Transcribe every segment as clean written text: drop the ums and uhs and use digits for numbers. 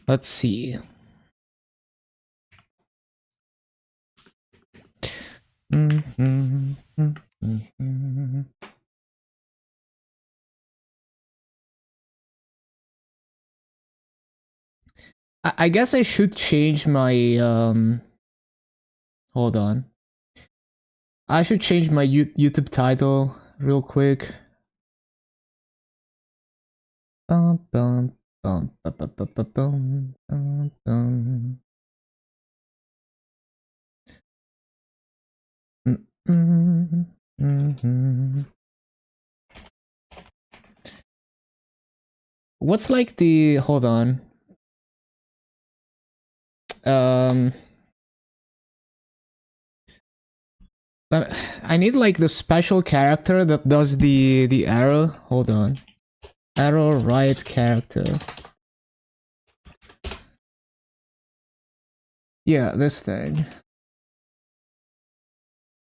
Let's see. I guess I should change my hold on. I should change my YouTube title real quick. Bum, bum, bum, bum, bum, bum, bum, bum, bum. What's like the hold on? Um I need like the special character that does the arrow. Hold on. Arrow right character. Yeah, this thing.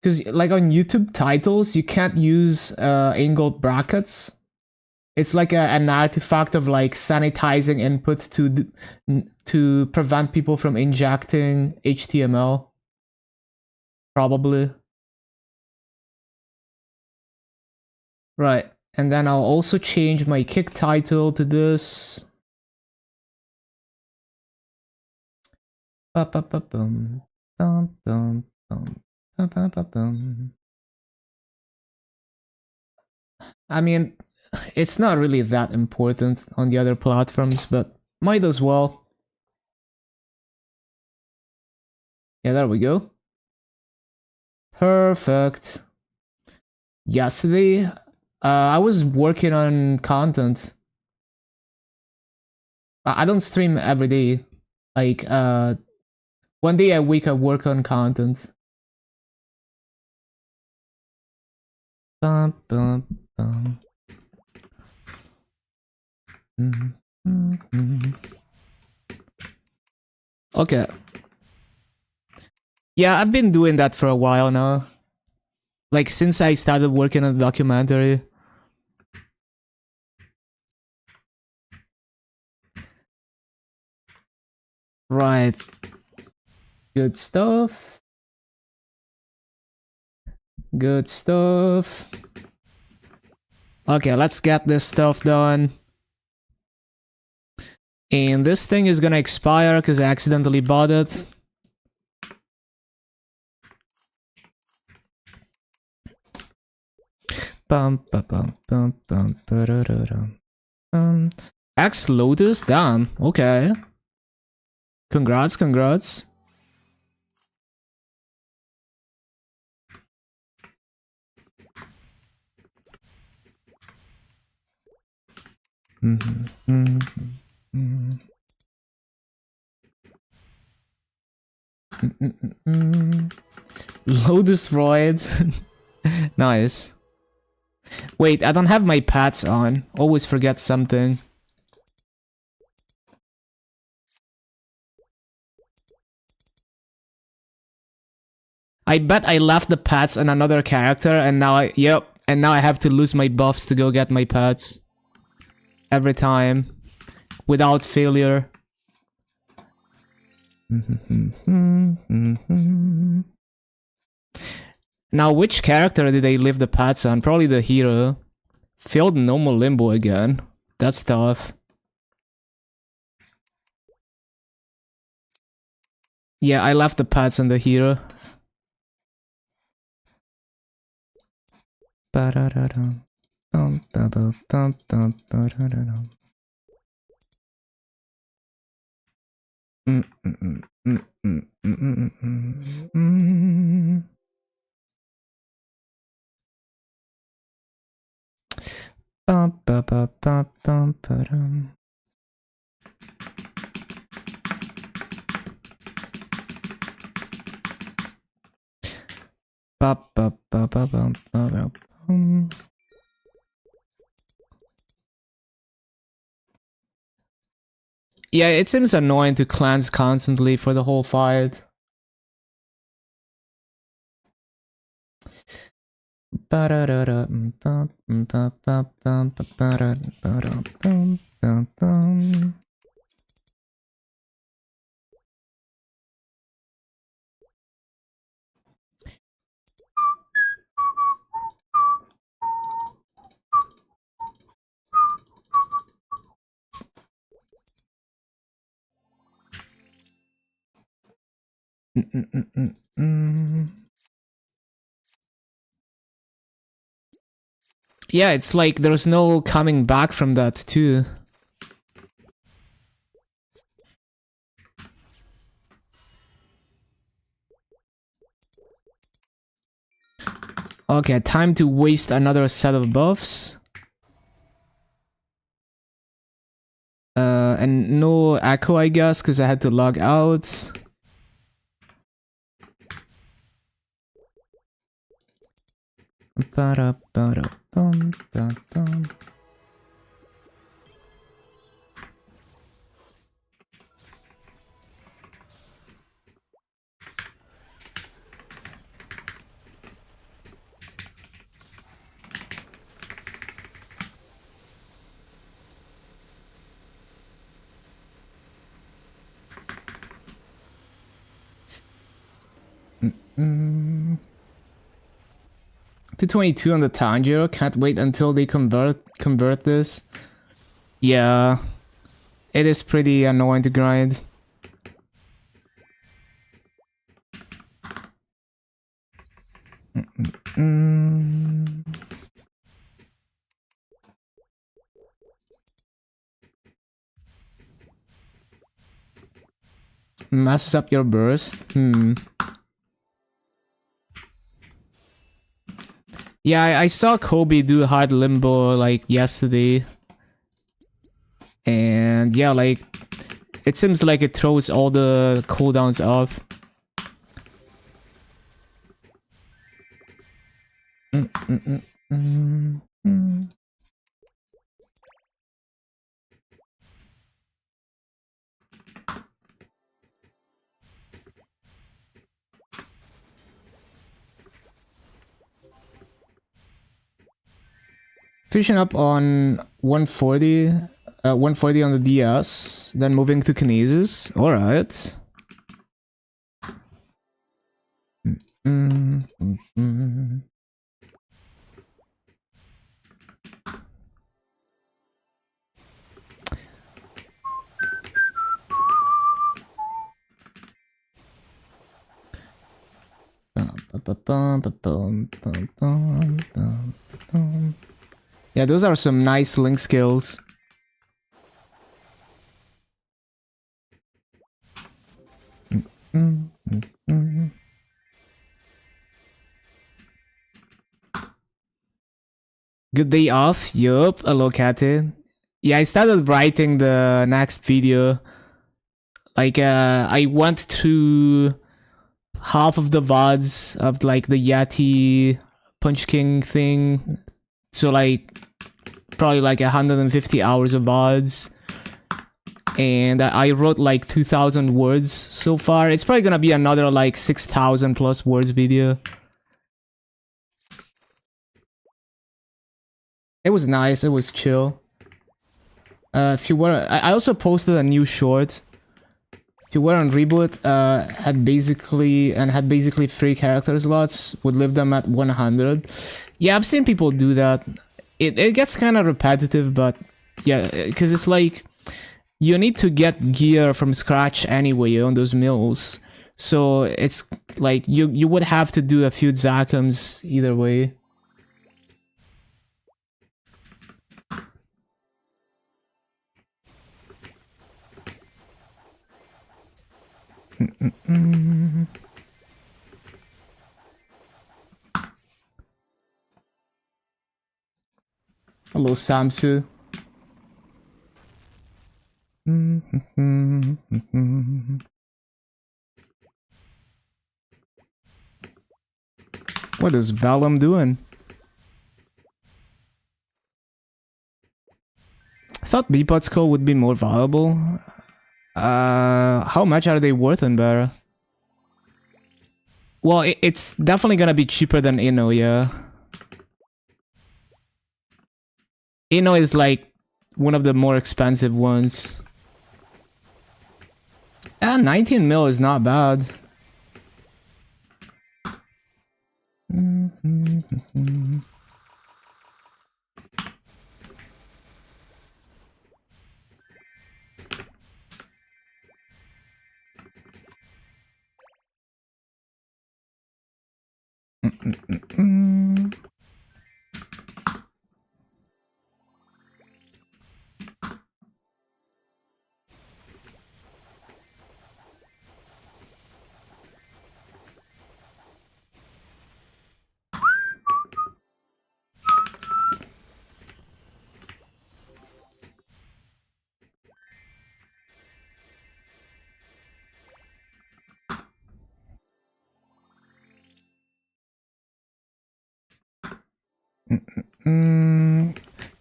Because like on YouTube titles, you can't use angled brackets. It's like an artifact of like sanitizing input to prevent people from injecting HTML. Probably. Right. And then I'll also change my kick title to this. Ba-ba-ba-bum. Bum-bum-bum. Ba-ba-ba-bum. I mean, it's not really that important on the other platforms, but might as well. Yeah, there we go. Perfect. Yesterday, I was working on content. I don't stream every day. Like, one day a week I work on content. Bum, bum, bum. Okay. Yeah, I've been doing that for a while now. Like, since I started working on the documentary. Right. Good stuff. Good stuff. Okay, let's get this stuff done. And this thing is gonna expire because I accidentally bought it. Bum, bum, bum, bum, bum, ba-da-da-dum. X Lotus? Damn, okay. Congrats, congrats. Lotus Roid. Nice. Wait, I don't have my pats on. Always forget something. I bet I left the pats on another character and now and now I have to lose my buffs to go get my pats. Every time. Without failure. Now, which character did they leave the pats on? Probably the hero. Failed normal limbo again. That's tough. Yeah, I left the pats on the hero. Yeah, it seems annoying to cleanse constantly for the whole fight. Yeah, it's like there's no coming back from that too. Okay, time to waste another set of buffs. And no echo, I guess, because I had to log out. Mm. 222 on the Tanjiro. Can't wait until they convert this. Yeah, it is pretty annoying to grind. Messes up your burst. Yeah, I saw Kobe do hard limbo like yesterday. And yeah, like it seems like it throws all the cooldowns off. Finishing up on 140, 140 on the DS, then moving to Kinesis. All right. Yeah, those are some nice link skills. Good day off. Yup, hello Katy. Yeah, I started writing the next video. Like, I went through half of the VODs of like the Yeti Punch King thing. So like probably like 150 hours of VODs. And I wrote like 2,000 words so far. It's probably gonna be another like 6,000 plus words video. It was nice, it was chill. If you were, I also posted a new short. If you were on Reboot, had basically 3 character slots, would leave them at 100. Yeah, I've seen people do that. It gets kind of repetitive, but yeah, because it's like you need to get gear from scratch anyway on those mills. So it's like you would have to do a few Zakums either way. Hello, Samsu. What is Vellum doing? I thought Beepot's code would be more valuable. How much are they worth in Barra? Well, it's definitely gonna be cheaper than Inno, yeah. Inno is like one of the more expensive ones. And 19 mil is not bad.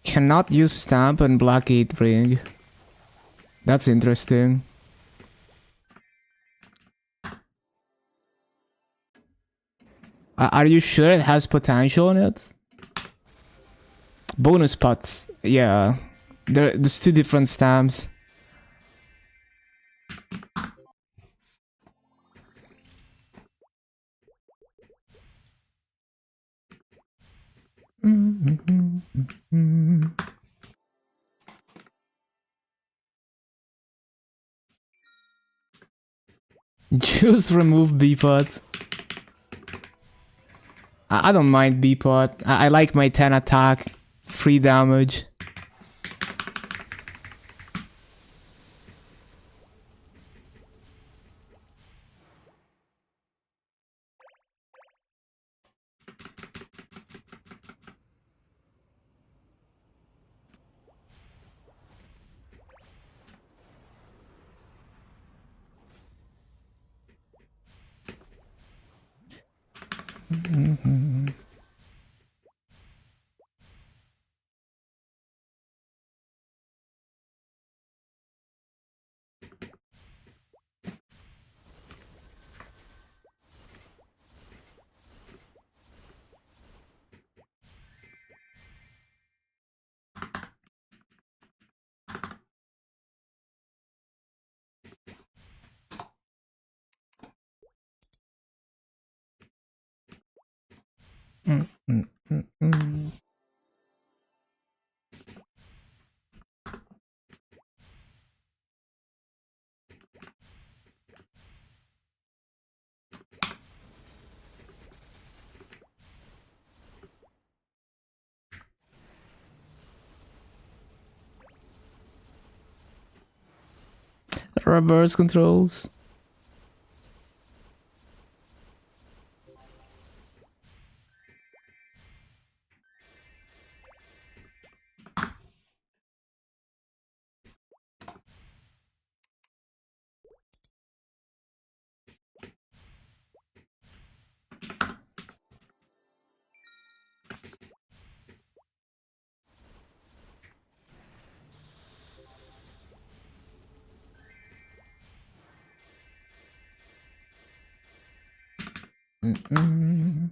Cannot use stamp and black 8 ring. That's interesting. Are you sure it has potential in it? Bonus pots, yeah. There's two different stamps. Just remove B-pot. I don't mind B-pot. I like my 10 attack, 3 damage. Reverse controls. Mm-mm.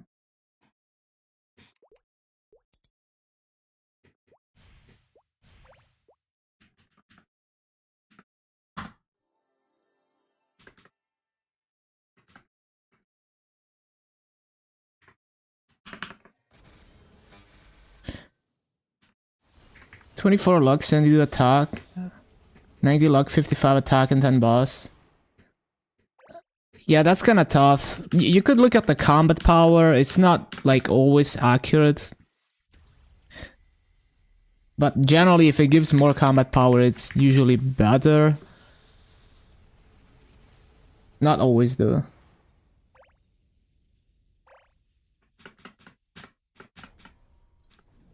24 luck, 72 attack, 90 luck, 55 attack, and 10 boss. Yeah, that's kind of tough. You could look at the combat power. It's not like always accurate. But generally, if it gives more combat power, it's usually better. Not always, though.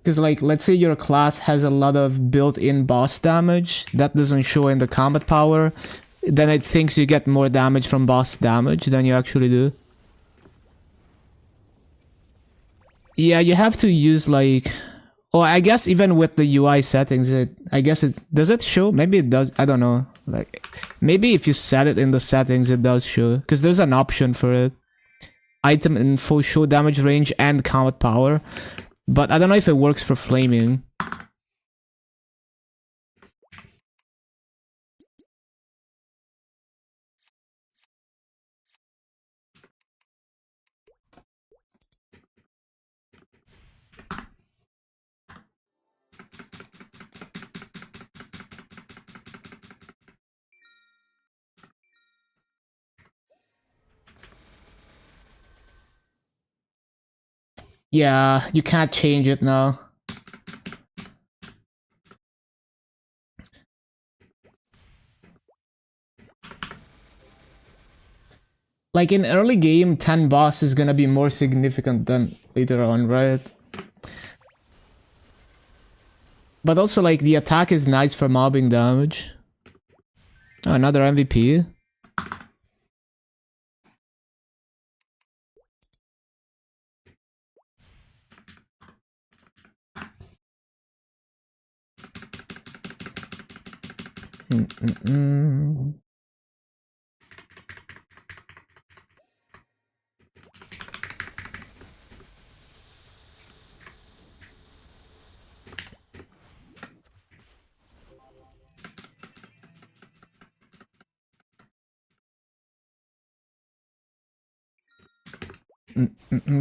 Because, like, let's say your class has a lot of built-in boss damage that doesn't show in the combat power, then it thinks you get more damage from boss damage than you actually do. Yeah, you have to use, like... Oh, I guess even with the UI settings, I guess it... Does it show? Maybe it does. I don't know. Like, maybe if you set it in the settings, it does show. Because there's an option for it. Item info, show damage range, and combat power. But I don't know if it works for flaming. Yeah, you can't change it now. Like in early game, 10 boss is gonna be more significant than later on, right? But also like the attack is nice for mobbing damage. Oh, another MVP.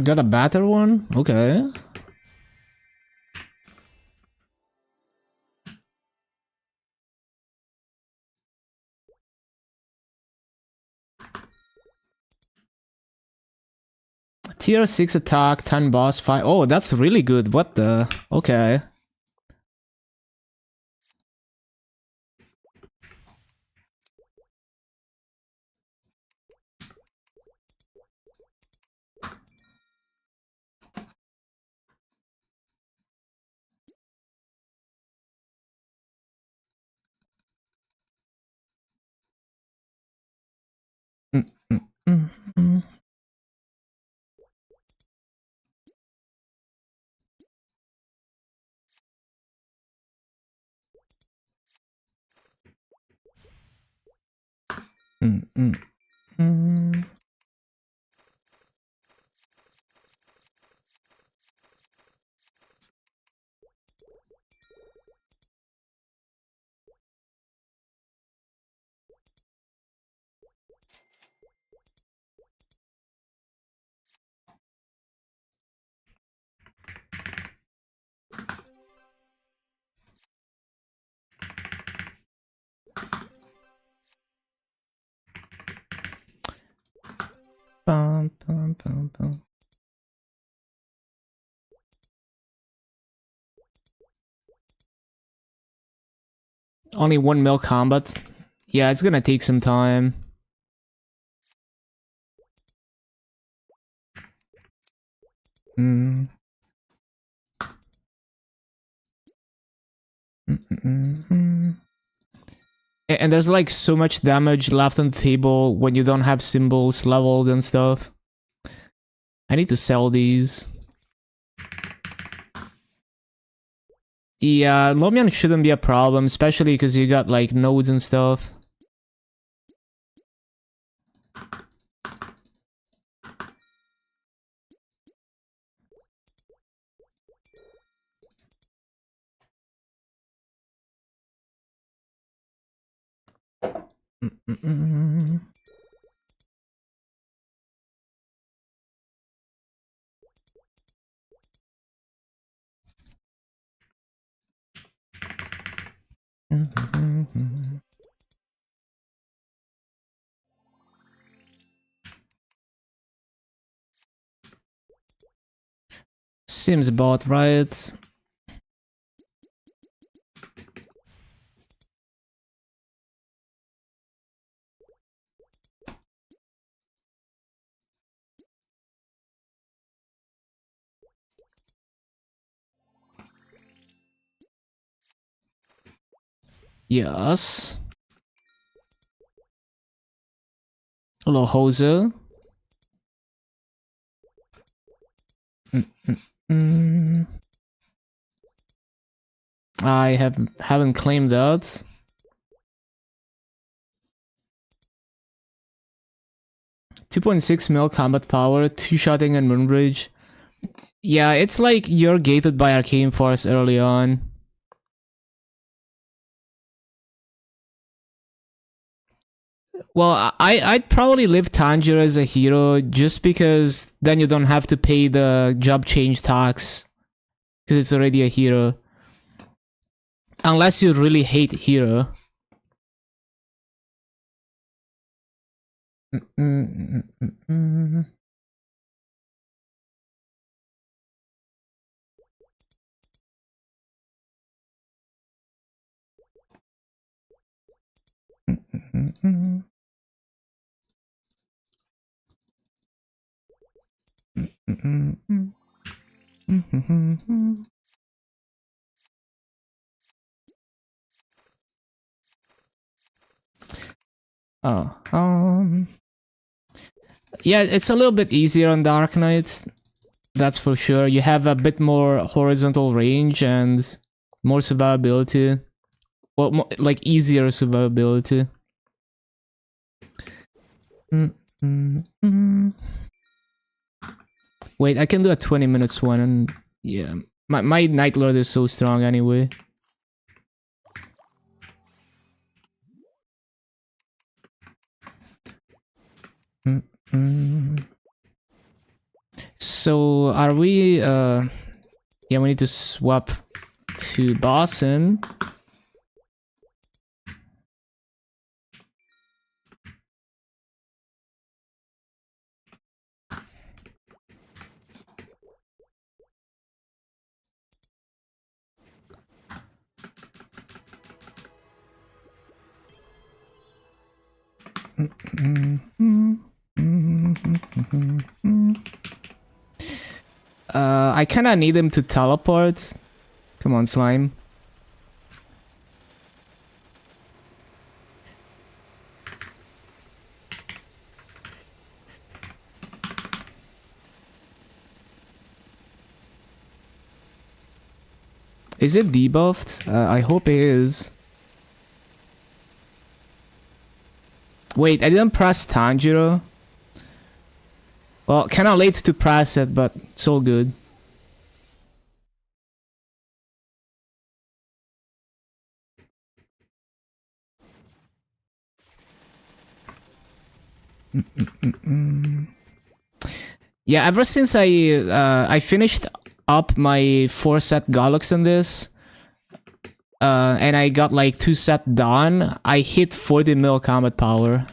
Got a better one? Okay. Tier 6 attack, 10 boss fight. Oh, that's really good. What the? Okay. Bum, bum, bum, bum. Only 1 mil combat. Yeah, it's gonna take some time. Mm. And there's like so much damage left on the table when you don't have symbols leveled and stuff. I need to sell these. Yeah, Lomian shouldn't be a problem, especially because you got like nodes and stuff. Seems about right. Yes. Hello, Hose. I haven't claimed that. 2.6 mil combat power, 2-shotting and Moonbridge. Yeah, it's like you're gated by Arcane Force early on. Well, I'd probably leave Tanjiro as a hero just because then you don't have to pay the job change tax because it's already a hero. Unless you really hate hero. Oh, yeah, it's a little bit easier on Dark Knight. That's for sure. You have a bit more horizontal range and more survivability. Well, like easier survivability. Wait, I can do a 20 minutes one, and yeah, my Night Lord is so strong anyway. So are we? Yeah, we need to swap to Boston. I kinda need him to teleport. Come on, slime. Is it debuffed? I hope it is. Wait, I didn't press Tanjiro. Well, kinda late to press it, but it's all good. Yeah, ever since I finished up my 4-set Gollux on this, and I got like 2-set done, I hit 40 mil combat power.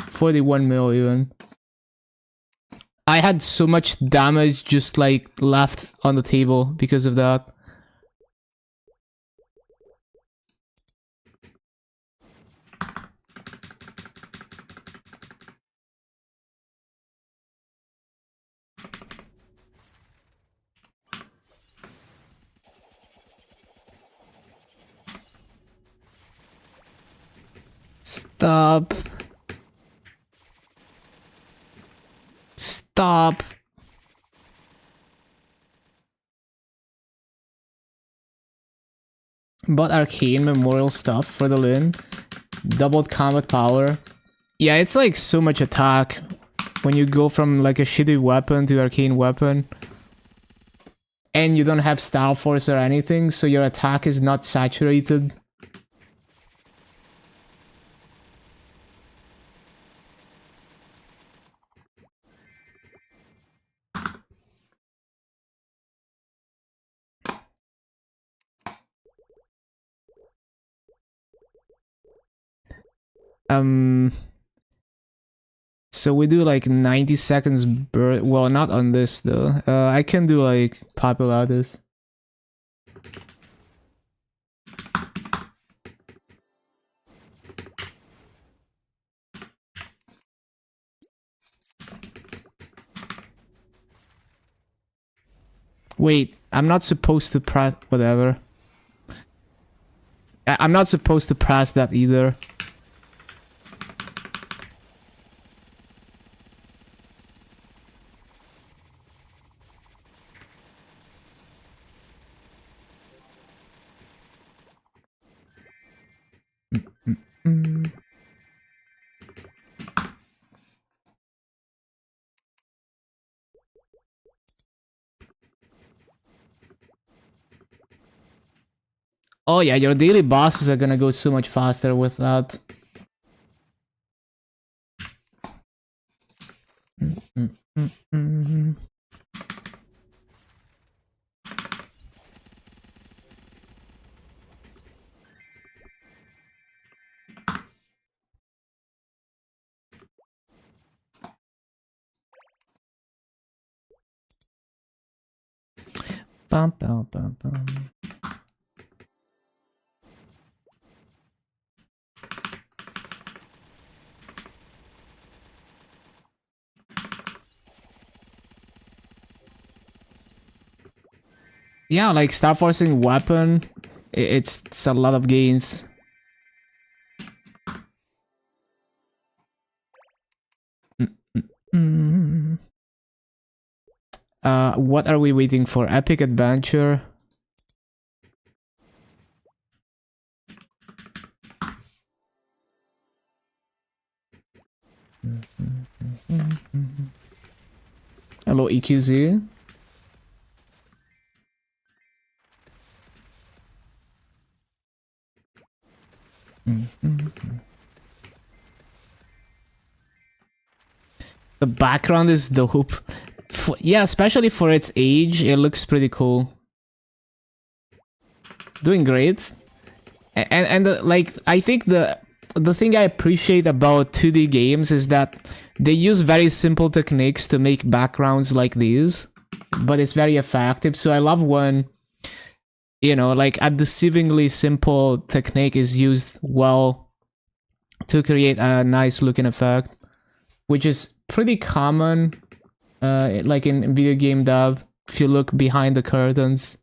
41 mil even. I had so much damage just like left on the table because of that. Stop. Stop. Bought arcane memorial stuff for the Lin. Doubled combat power. Yeah, it's like so much attack when you go from like a shitty weapon to arcane weapon. And you don't have style force or anything, so your attack is not saturated. So we do like 90 seconds well, not on this though. I can do like Populatus. Wait, I'm not supposed to press whatever. I'm not supposed to press that either. Oh yeah, your daily bosses are gonna go so much faster with that. Bum, bum, bum, bum. Yeah, like Star Forcing weapon, it's a lot of gains. Mm. What are we waiting for? Epic Adventure. Hello, EQZ. The background is dope. Yeah, especially for its age, it looks pretty cool. Doing great. Like, I think the thing I appreciate about 2D games is that they use very simple techniques to make backgrounds like these, but it's very effective. So I love when, you know, like a deceivingly simple technique is used well to create a nice looking effect, which is pretty common, like in video game dev, if you look behind the curtains.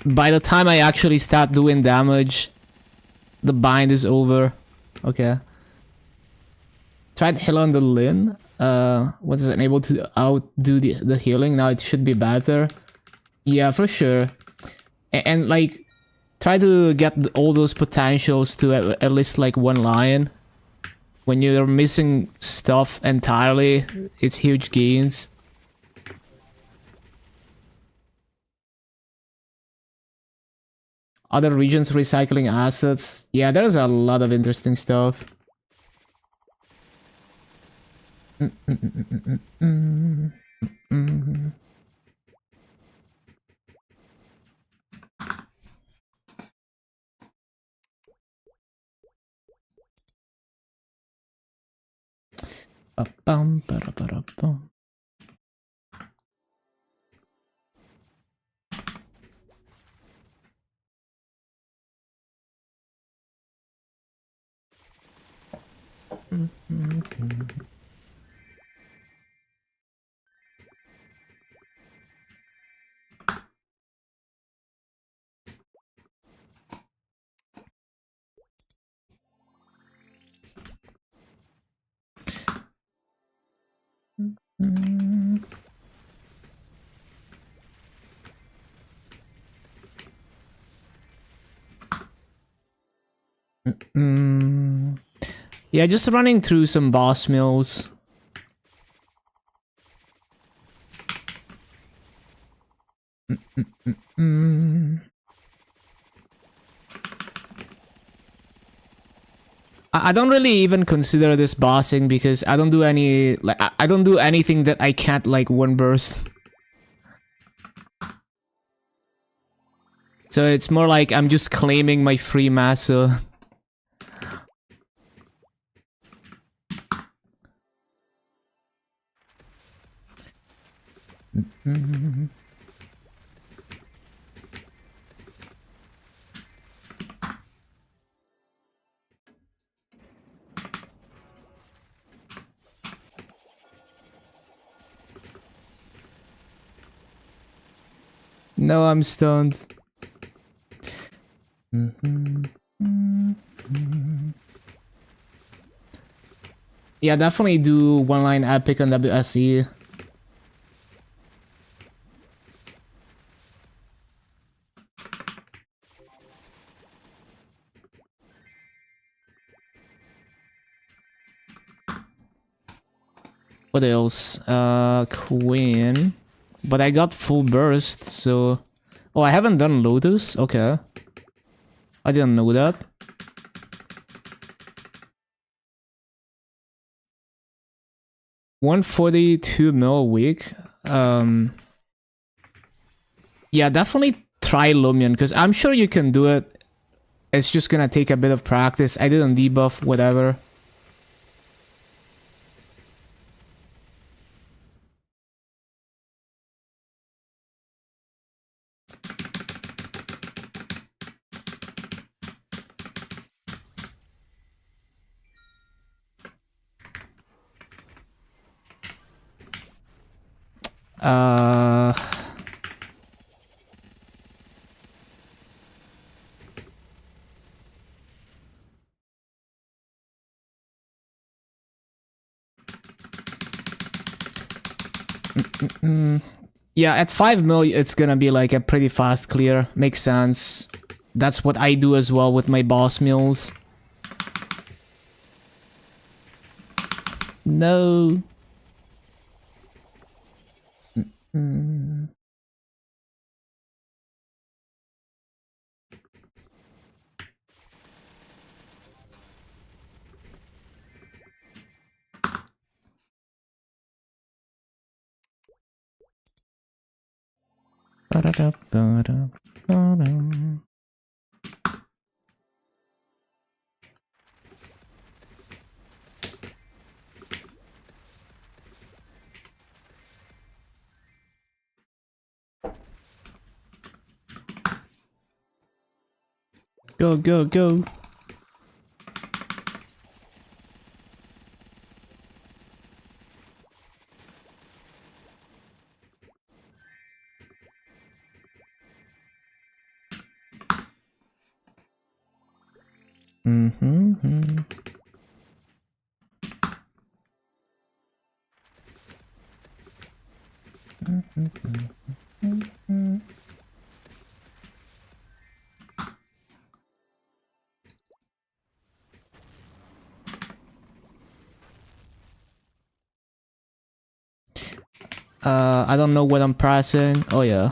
By the time I actually start doing damage, the bind is over. Okay. Tried heal on the Lin. Wasn't able to outdo the healing. Now it should be better. Yeah, for sure. And like, try to get all those potentials to at least like one line. When you're missing stuff entirely, it's huge gains. Other regions recycling assets. Yeah, there's a lot of interesting stuff. Ba-bum. Yeah, just running through some boss mills. I don't really even consider this bossing because I don't do any like I don't do anything that I can't like one burst. So it's more like I'm just claiming my free massa. No, I'm stoned. Yeah, definitely do one line epic on WSE. What else? Queen. But I got full burst, so... Oh, I haven't done Lotus? Okay. I didn't know that. $142 mil a week. Yeah, definitely try Lumion, because I'm sure you can do it. It's just gonna take a bit of practice. I didn't debuff, whatever. Uh... Yeah, at 5 mil, it's gonna be like a pretty fast clear. Makes sense. That's what I do as well with my boss mills. No. Go, go, go. I don't know what I'm pressing. Oh yeah.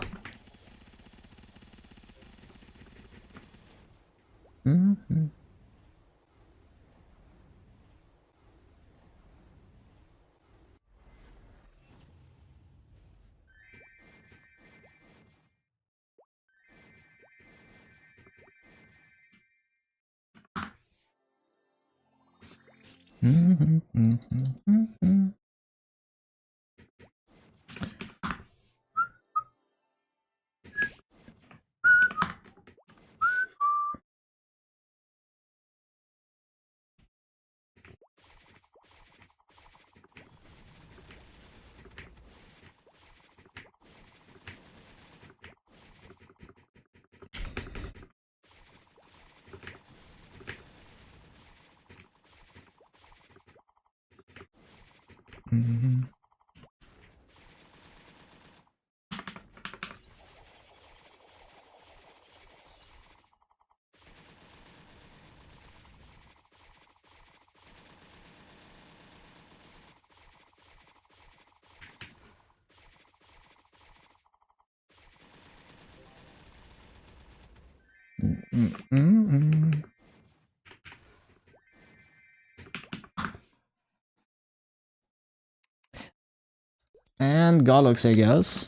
And Gollux, I guess.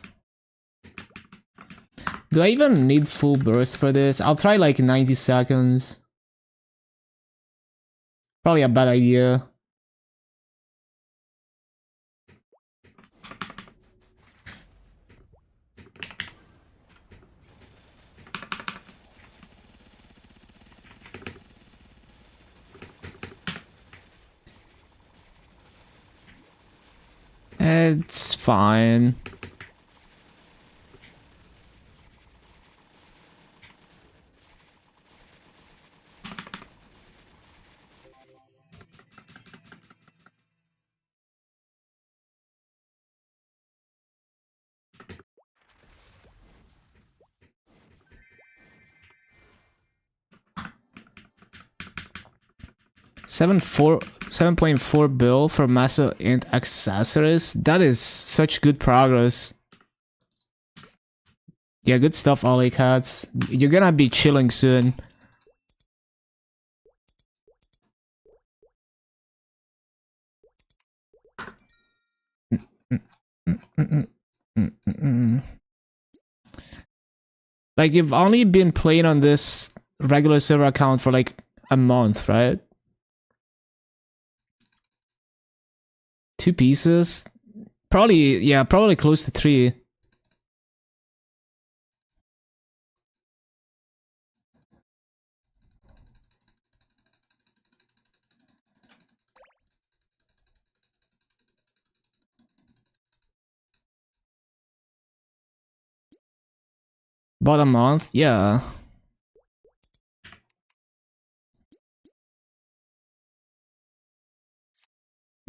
Do I even need full burst for this? I'll try like 90 seconds. Probably a bad idea. It's fine. Seven 7.4 bill for massive int accessories. That is such good progress. Yeah, good stuff, Ollie Cats. You're gonna be chilling soon. Like, you've only been playing on this regular server account for like a month, right? 2 pieces? Probably, yeah, probably close to 3. About a month? Yeah.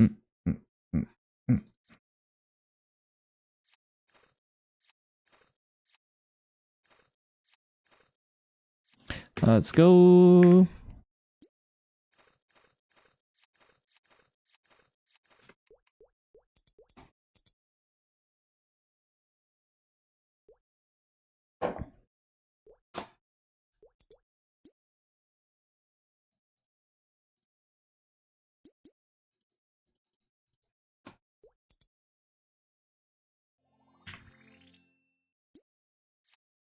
Mm, mm, mm, mm. Let's go.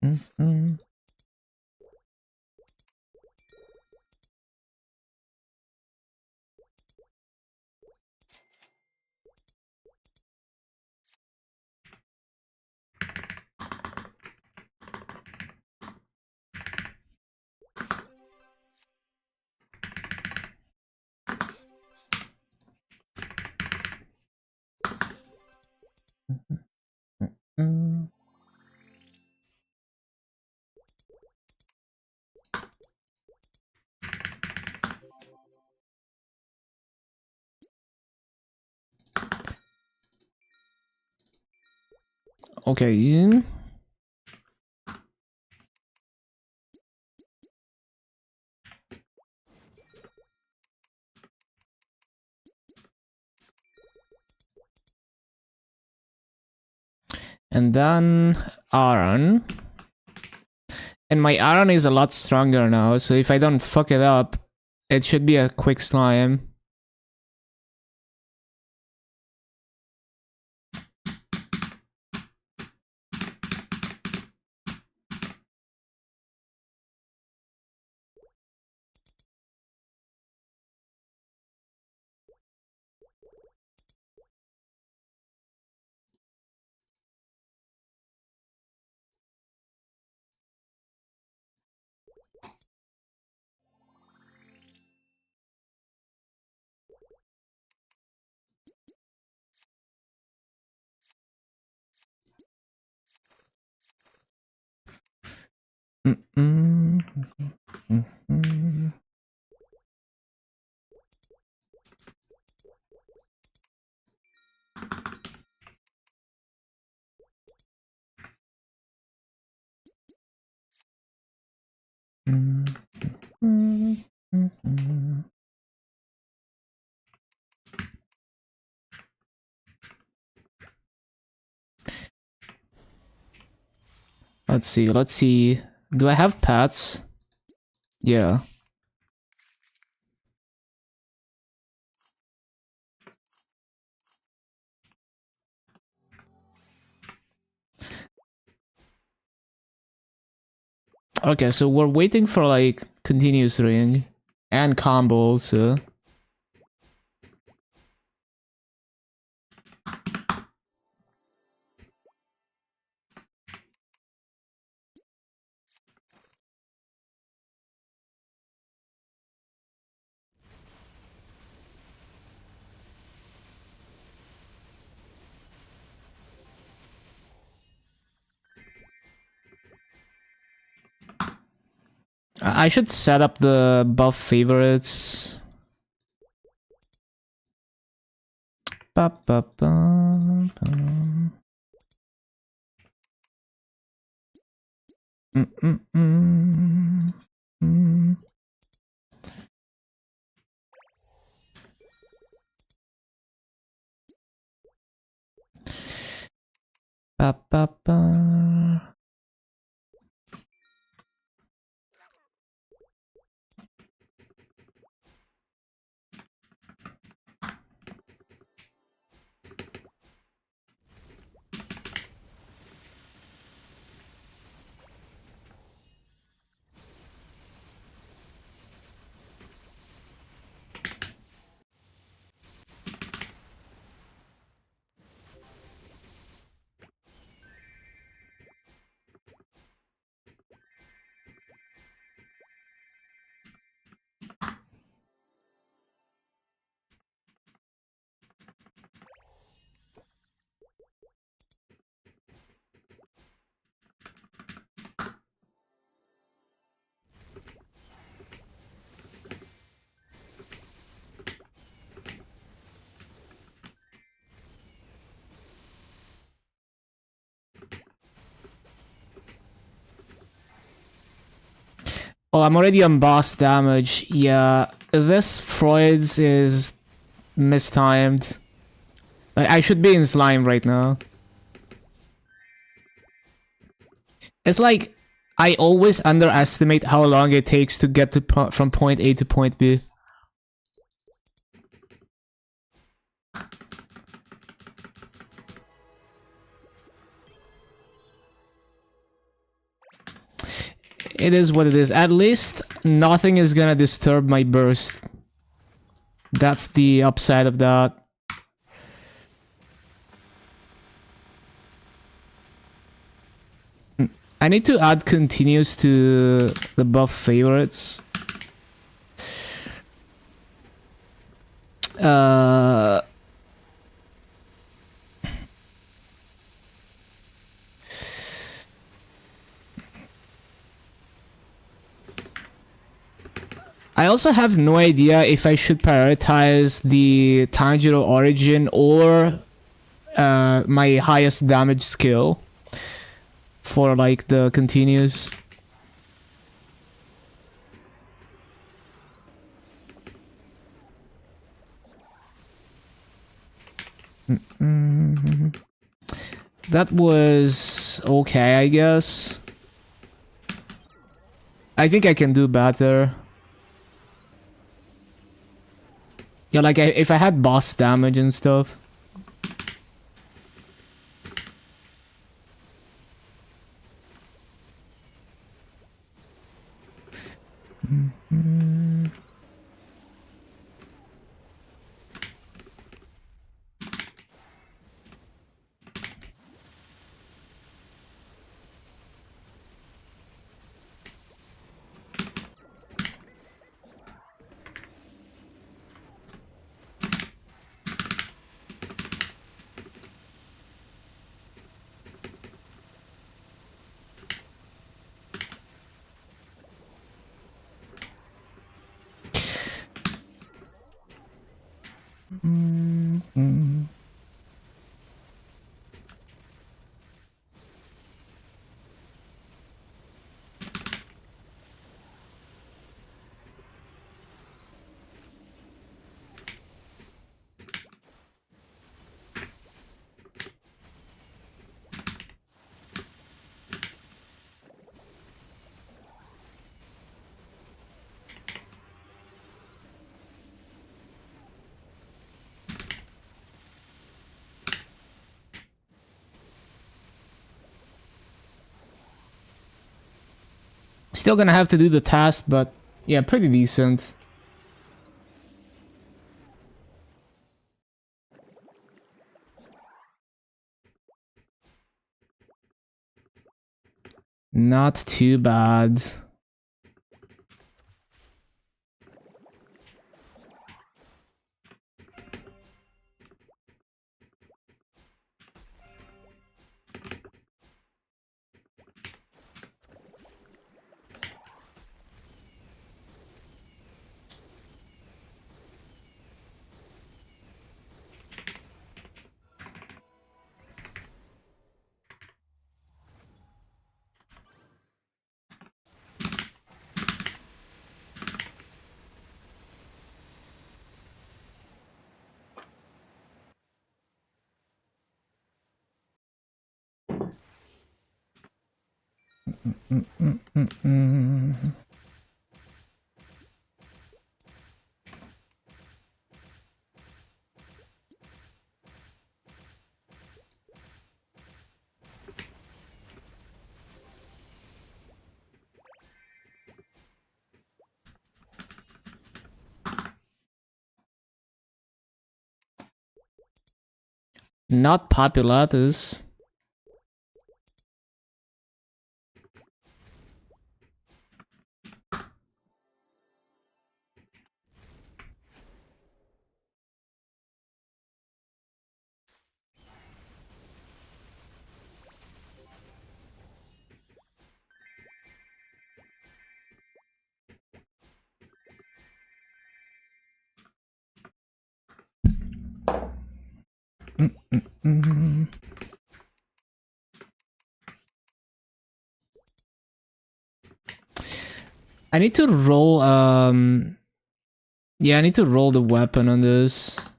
Mm-hmm. Mm. Okay. And then iron. And my iron is a lot stronger now, so if I don't fuck it up, it should be a quick slime. Mm-mm. Mm-mm. Mm-mm. Let's see, let's see. Do I have pets? Yeah. Okay, so we're waiting for like continuous ring and combo also. I should set up the buff favorites. Ba, ba, ba, ba. Mm, mm, mm. Mm. Ba, ba, ba. Oh, I'm already on boss damage. Yeah, this Freud's is mistimed. Like, I should be in slime right now. It's like, I always underestimate how long it takes to get to from point A to point B. It is what it is. At least nothing is gonna disturb my burst. That's the upside of that. I need to add continues to the buff favorites. I also have no idea if I should prioritize the Tanjiro origin or my highest damage skill for like the continues. That was okay, I guess. I think I can do better. Yeah, like if I had boss damage and stuff. Still gonna have to do the task, but yeah, pretty decent. Not too bad. Not populatus. I need to roll, yeah, I need to roll the weapon on this.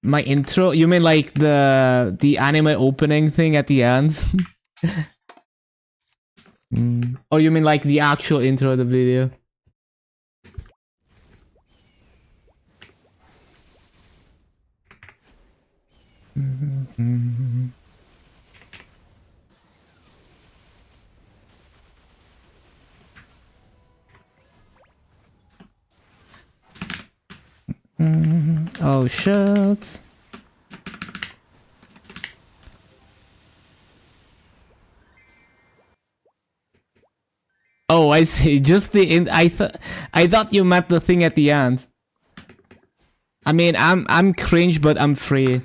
My intro? You mean like the anime opening thing at the end? Or you mean like the actual intro of the video? Oh shit. Oh, I see. Just the I thought you meant the thing at the end. I mean, I'm cringe, but I'm free.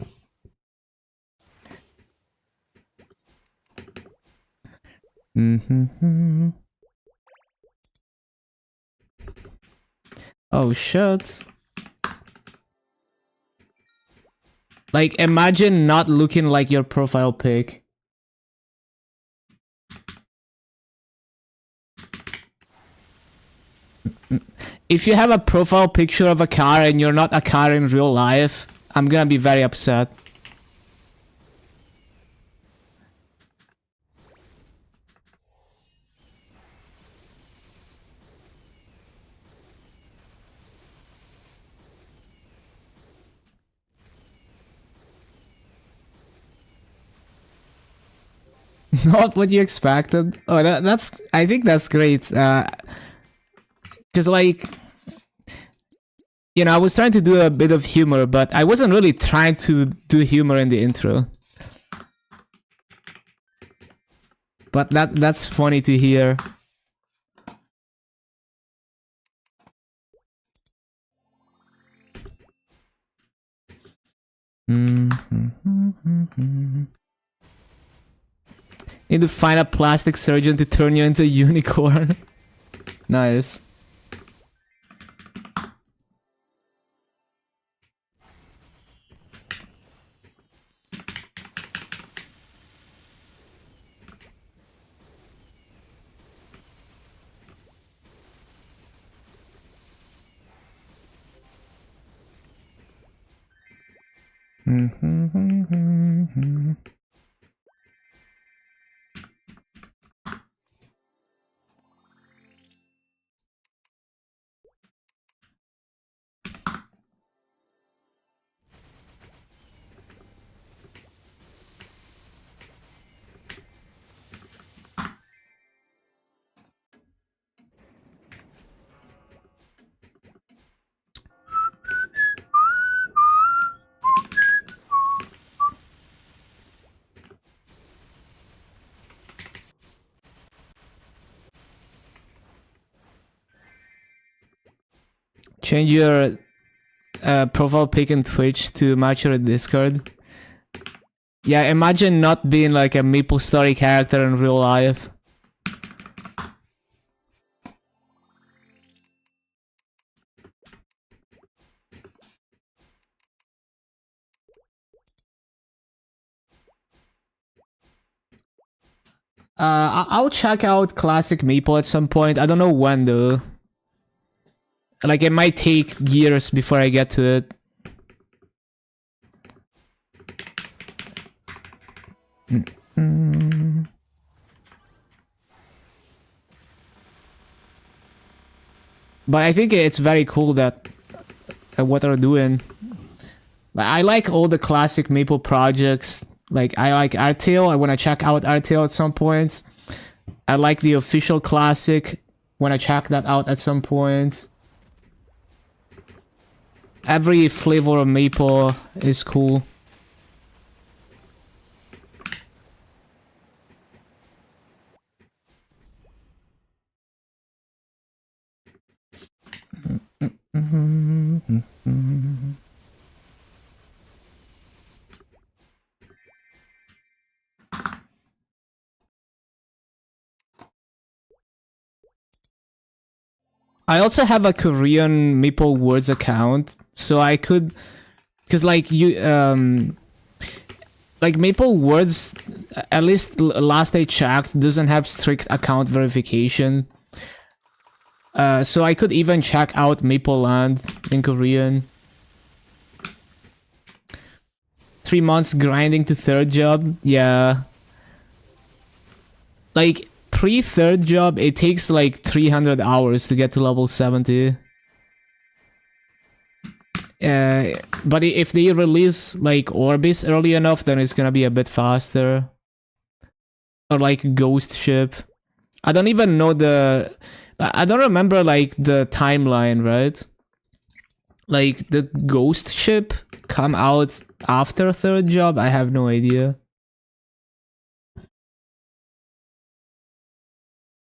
Oh shit. Like, imagine not looking like your profile pic. If you have a profile picture of a car and you're not a car in real life, I'm gonna be very upset. Not what you expected. Oh, that's. I think that's great. Cause like, you know, I was trying to do a bit of humor, but I wasn't really trying to do humor in the intro. But that's funny to hear. Need to find a plastic surgeon to turn you into a unicorn. Nice. Change your profile pic in Twitch to match your Discord. Yeah, imagine not being like a MapleStory character in real life. I'll check out Classic Maple at some point. I don't know when though. Like, it might take years before I get to it. But I think it's very cool that what they're doing. I like all the classic Maple projects. Like, I like Artale. I want to check out Artale at some point. I like the official classic. Want to check that out at some point. Every flavor of Maple is cool. I also have a Korean Maple Words account, so I could, cause like you, like Maple Woods, at least last I checked, doesn't have strict account verification. So I could even check out Maple Land in Korean. 3 months grinding to third job, yeah. Like pre-third job, it takes like 300 hours to get to level 70. But if they release like Orbis early enough, then it's gonna be a bit faster. Or like Ghost Ship. I don't even know the... I don't remember like the timeline, right? Like the Ghost Ship come out after third job? I have no idea.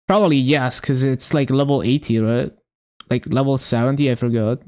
Probably yes, because it's like level 80, right? Like level 70, I forgot.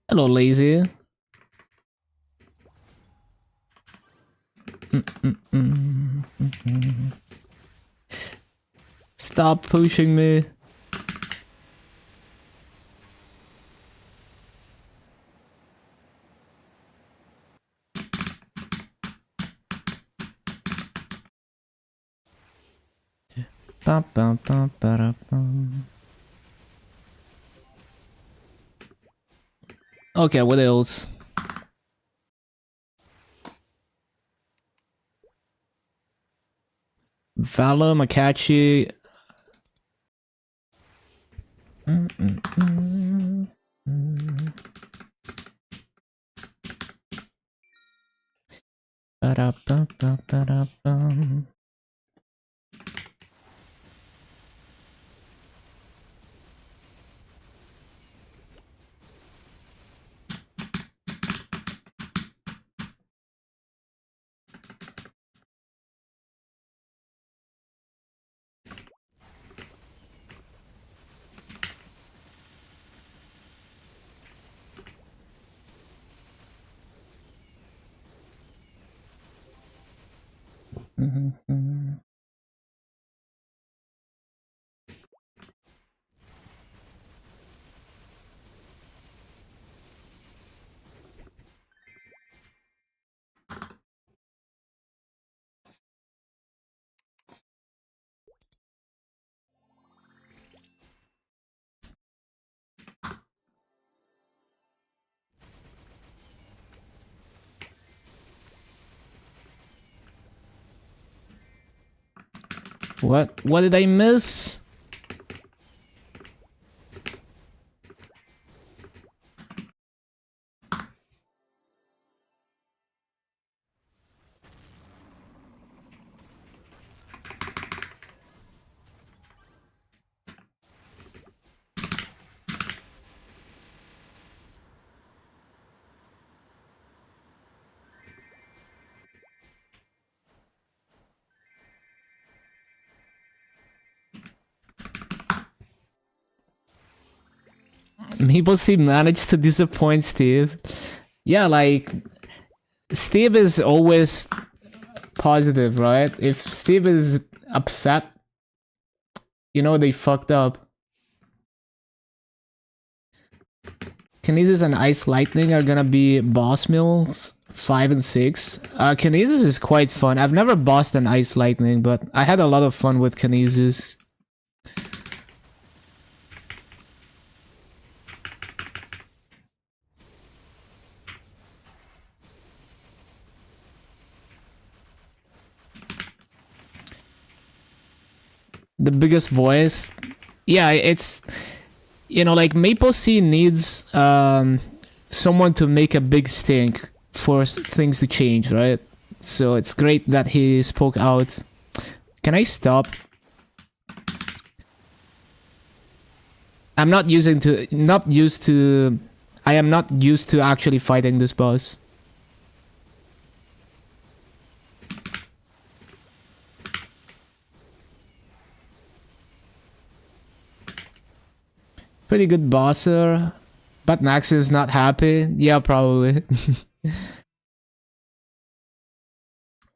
Hello, lazy. Stop pushing me. Okay, what else? Valor, Makachi. Ba-da-ba-ba-ba-da-bum. What? What did I miss? MapleStory managed to disappoint Steve. Yeah, like Steve is always positive, right? If Steve is upset, you know they fucked up. Kinesis and Ice Lightning are gonna be boss mills 5 and 6. Kinesis is quite fun. I've never bossed an Ice Lightning, but I had a lot of fun with Kinesis. The biggest voice, yeah, it's, you know, like MapleStory needs someone to make a big stink for things to change, right? So it's great that he spoke out. Can I stop? I'm not using to not used to I am not used to actually fighting this boss. Pretty good bosser, but Max is not happy. Yeah, probably.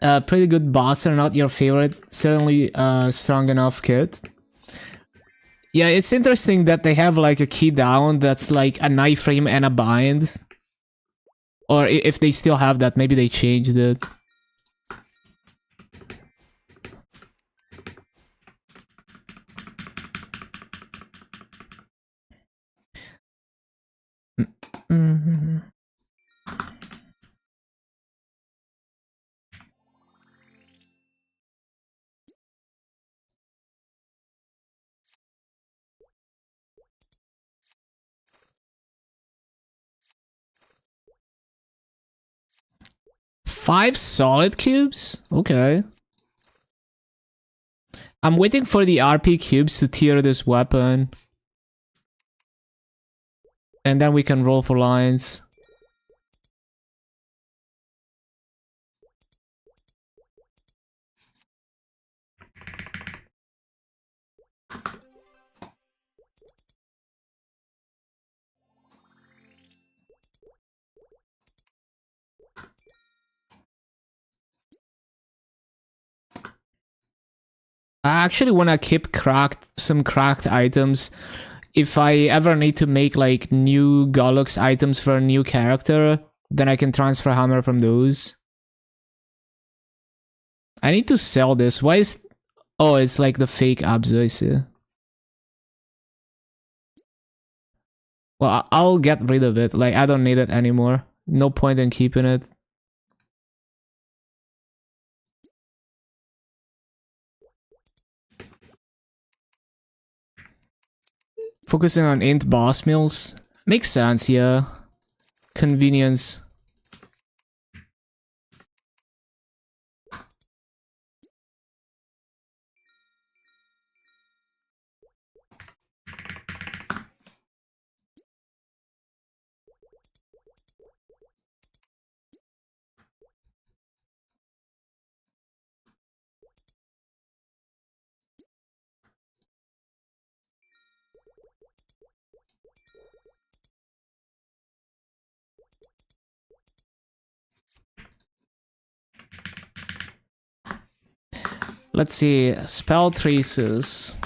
Pretty good bosser, not your favorite. Certainly strong enough kid. Yeah, it's interesting that they have like a key down that's like a knife frame and a bind. Or if they still have that, maybe they changed it. Mm-hmm. Five solid cubes? Okay. I'm waiting for the RP cubes to tier this weapon. And then we can roll for lines. I actually want to keep some cracked items. If I ever need to make like new Gollux items for a new character, then I can transfer hammer from those. I need to sell this. Why is... Oh, it's like the fake Abzu, I see. Well, I'll get rid of it. Like, I don't need it anymore. No point in keeping it. Focusing on int boss mills. Makes sense, yeah. Convenience. Let's see. Spell traces.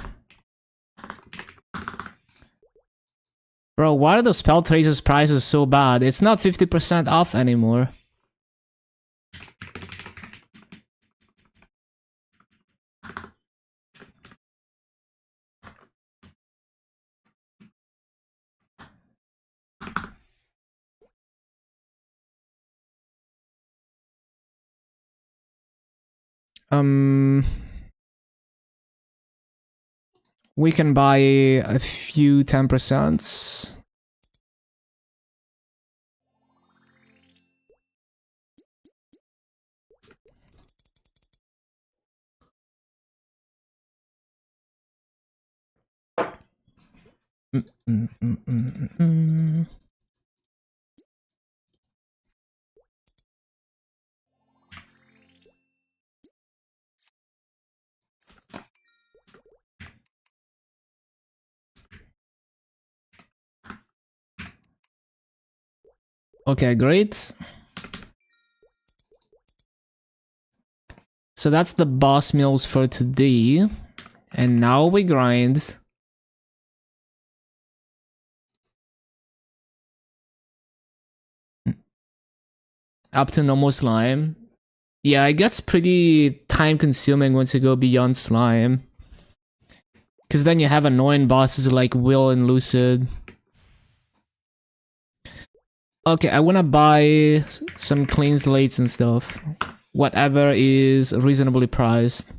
Bro, why are the spell traces prices so bad? It's not 50% off anymore. We can buy a few 10%. Okay, great. So that's the boss meals for today. And now we grind. Up to normal slime. Yeah, it gets pretty time consuming once you go beyond slime. Because then you have annoying bosses like Will and Lucid. Okay, I wanna buy some clean slates and stuff. Whatever is reasonably priced.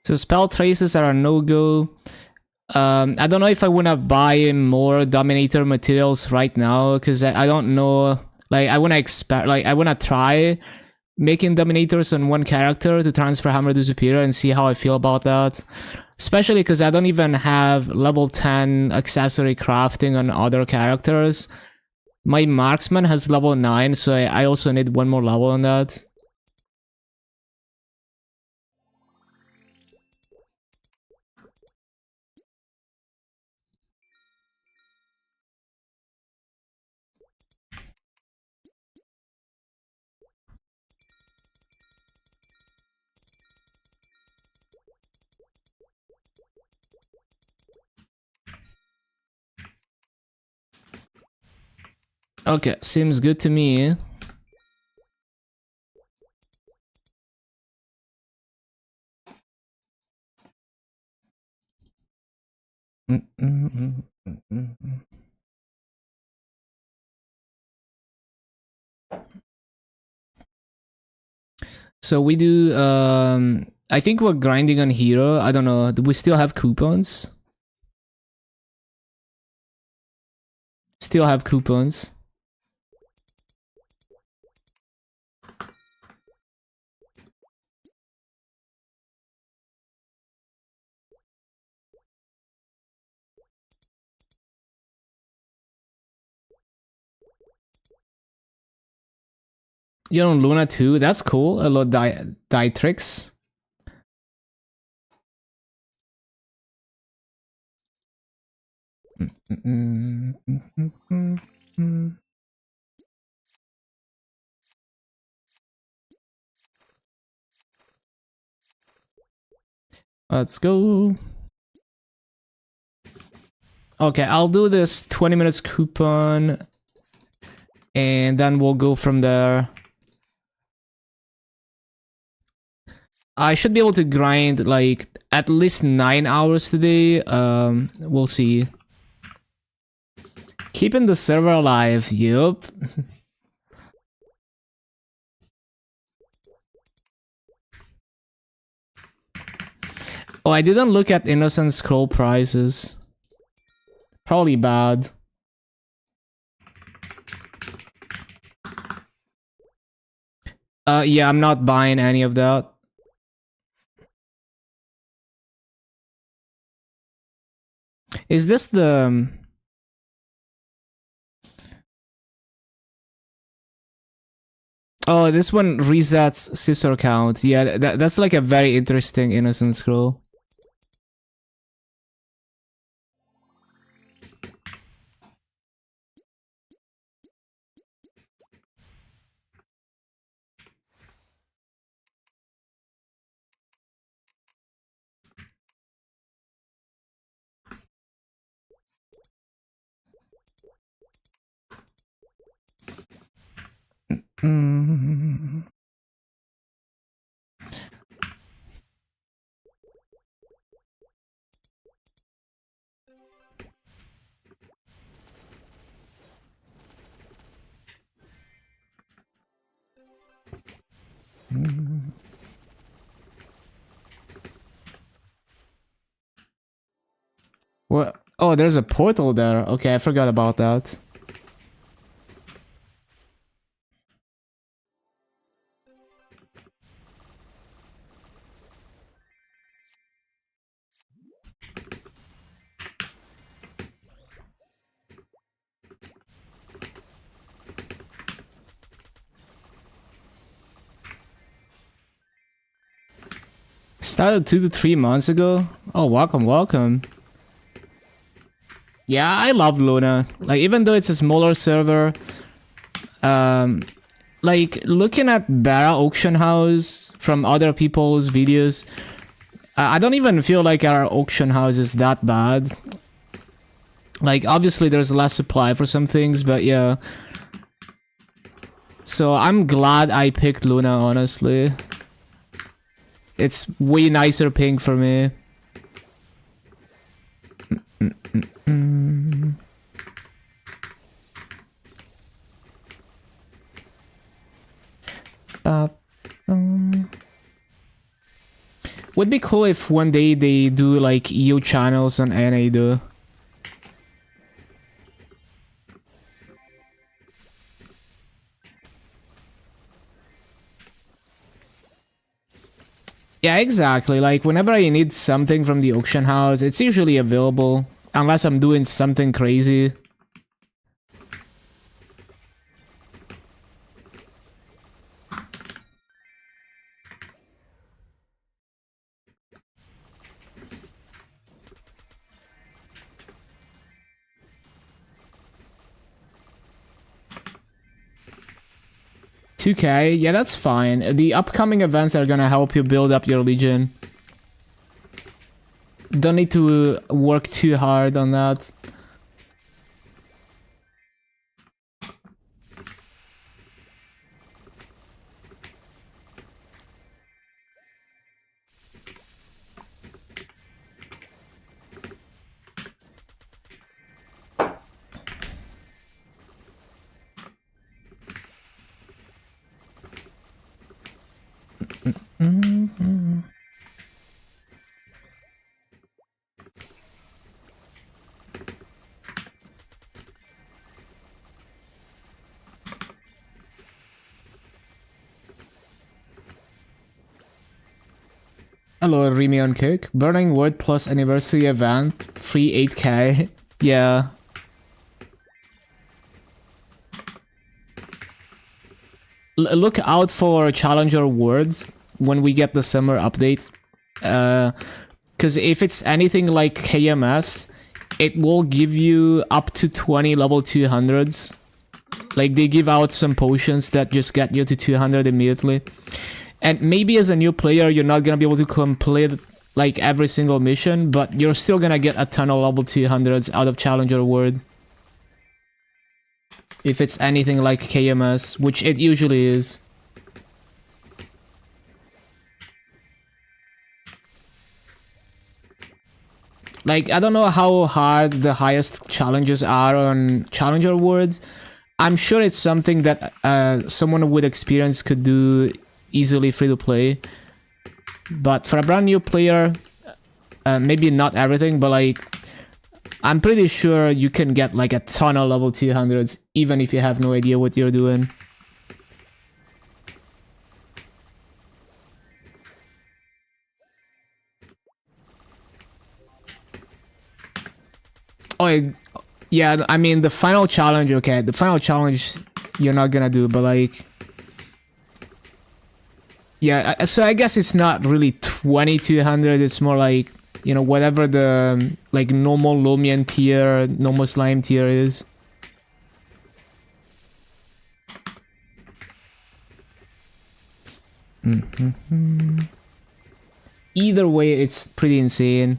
So spell traces are a no-go. I don't know if I wanna buy more Dominator materials right now, because I don't know. Like, I wanna try making Dominators on one character to transfer Hammer to Superior and see how I feel about that. Especially because I don't even have level 10 accessory crafting on other characters. My Marksman has level 9, so I also need one more level on that. Okay, seems good to me. So we do, I think we're grinding on Hero. I don't know, do we still have coupons? Still have coupons. You're on Luna too, that's cool. A lot of die tricks. Let's go. Okay, I'll do this 20 minutes coupon, and then we'll go from there. I should be able to grind like at least 9 hours today. We'll see. Keeping the server alive, yup. Oh, I didn't look at Innocent Scroll prices. Probably bad. Yeah, I'm not buying any of that. Is this the... Oh, this one resets scissor count. Yeah, that's like a very interesting Innocent Scroll. Mm. What? Oh, there's a portal there. Okay, I forgot about that. Started 2 to 3 months ago. Oh, welcome, welcome. Yeah, I love Luna. Like, even though it's a smaller server, like, looking at Bara Auction House from other people's videos, I don't even feel like our auction house is that bad. Like, obviously there's less supply for some things, but yeah. So I'm glad I picked Luna, honestly. It's way nicer ping for me. Would be cool if one day they do like EU channels on NA though. Yeah, exactly. Like, whenever I need something from the auction house, it's usually available. Unless I'm doing something crazy. $2K, yeah, that's fine. The upcoming events are gonna help you build up your legion. Don't need to work too hard on that. Hello, Remy on Kick. Burning Word Plus anniversary event. Free 8K. Yeah. Look out for Challenger Words when we get the summer update. Because if it's anything like KMS, it will give you up to 20 level 200s. Like, they give out some potions that just get you to 200 immediately. And maybe as a new player, you're not gonna be able to complete like every single mission, but you're still gonna get a ton of level 200s out of Challenger Word. If it's anything like KMS, which it usually is. Like, I don't know how hard the highest challenges are on Challenger Words. I'm sure it's something that someone with experience could do easily free to play. But for a brand new player, maybe not everything, but like, I'm pretty sure you can get like a ton of level 200s even if you have no idea what you're doing. Oh, yeah, I mean the final challenge, okay, the final challenge you're not gonna do, but like, yeah, so I guess it's not really 2200, it's more like, you know, whatever the like normal Lomian tier, normal slime tier is. Either way, it's pretty insane.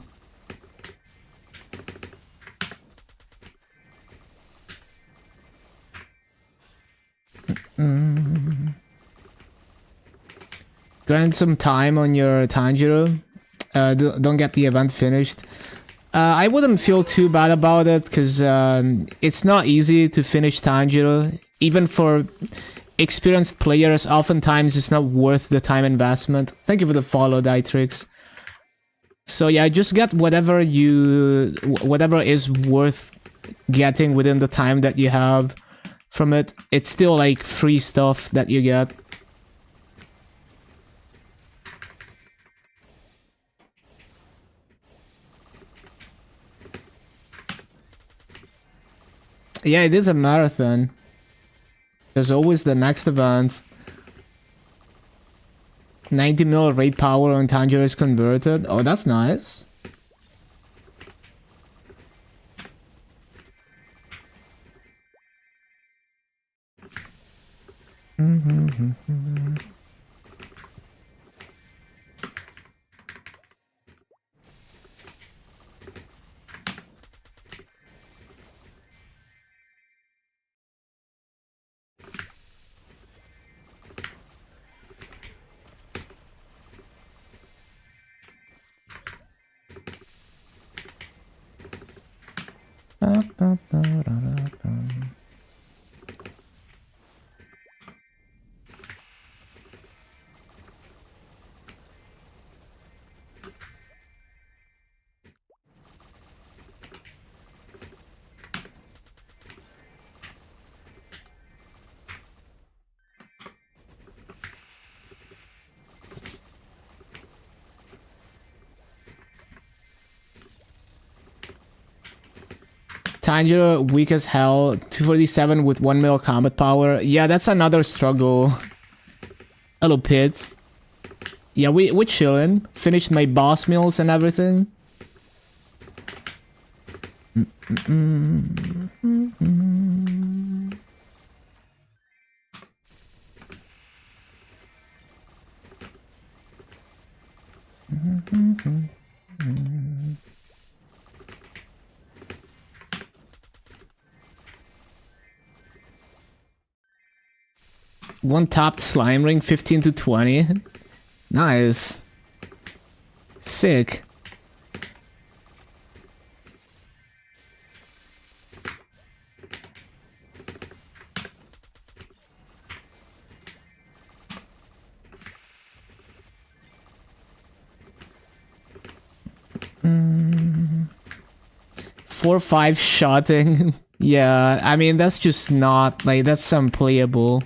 Grant some time on your Tanjiro. Don't get the event finished. I wouldn't feel too bad about it because it's not easy to finish Tanjiro, even for experienced players, oftentimes it's not worth the time investment. Thank you for the follow, Dietrix. So yeah, just get whatever is worth getting within the time that you have from it. It's still like free stuff that you get. Yeah, it is a marathon. There's always the next event. 90 mil raid power on Tanjiro is converted. Oh, that's nice. Tanjiro weak as hell. 247 with 1 mil combat power. Yeah, that's another struggle. Hello, Pit. Yeah, we're chillin'. Finished my boss meals and everything. One tapped slime ring, 15 to 20. Nice. Sick. Mm. 4-5 shotting. Yeah, I mean, that's just not, like, that's unplayable.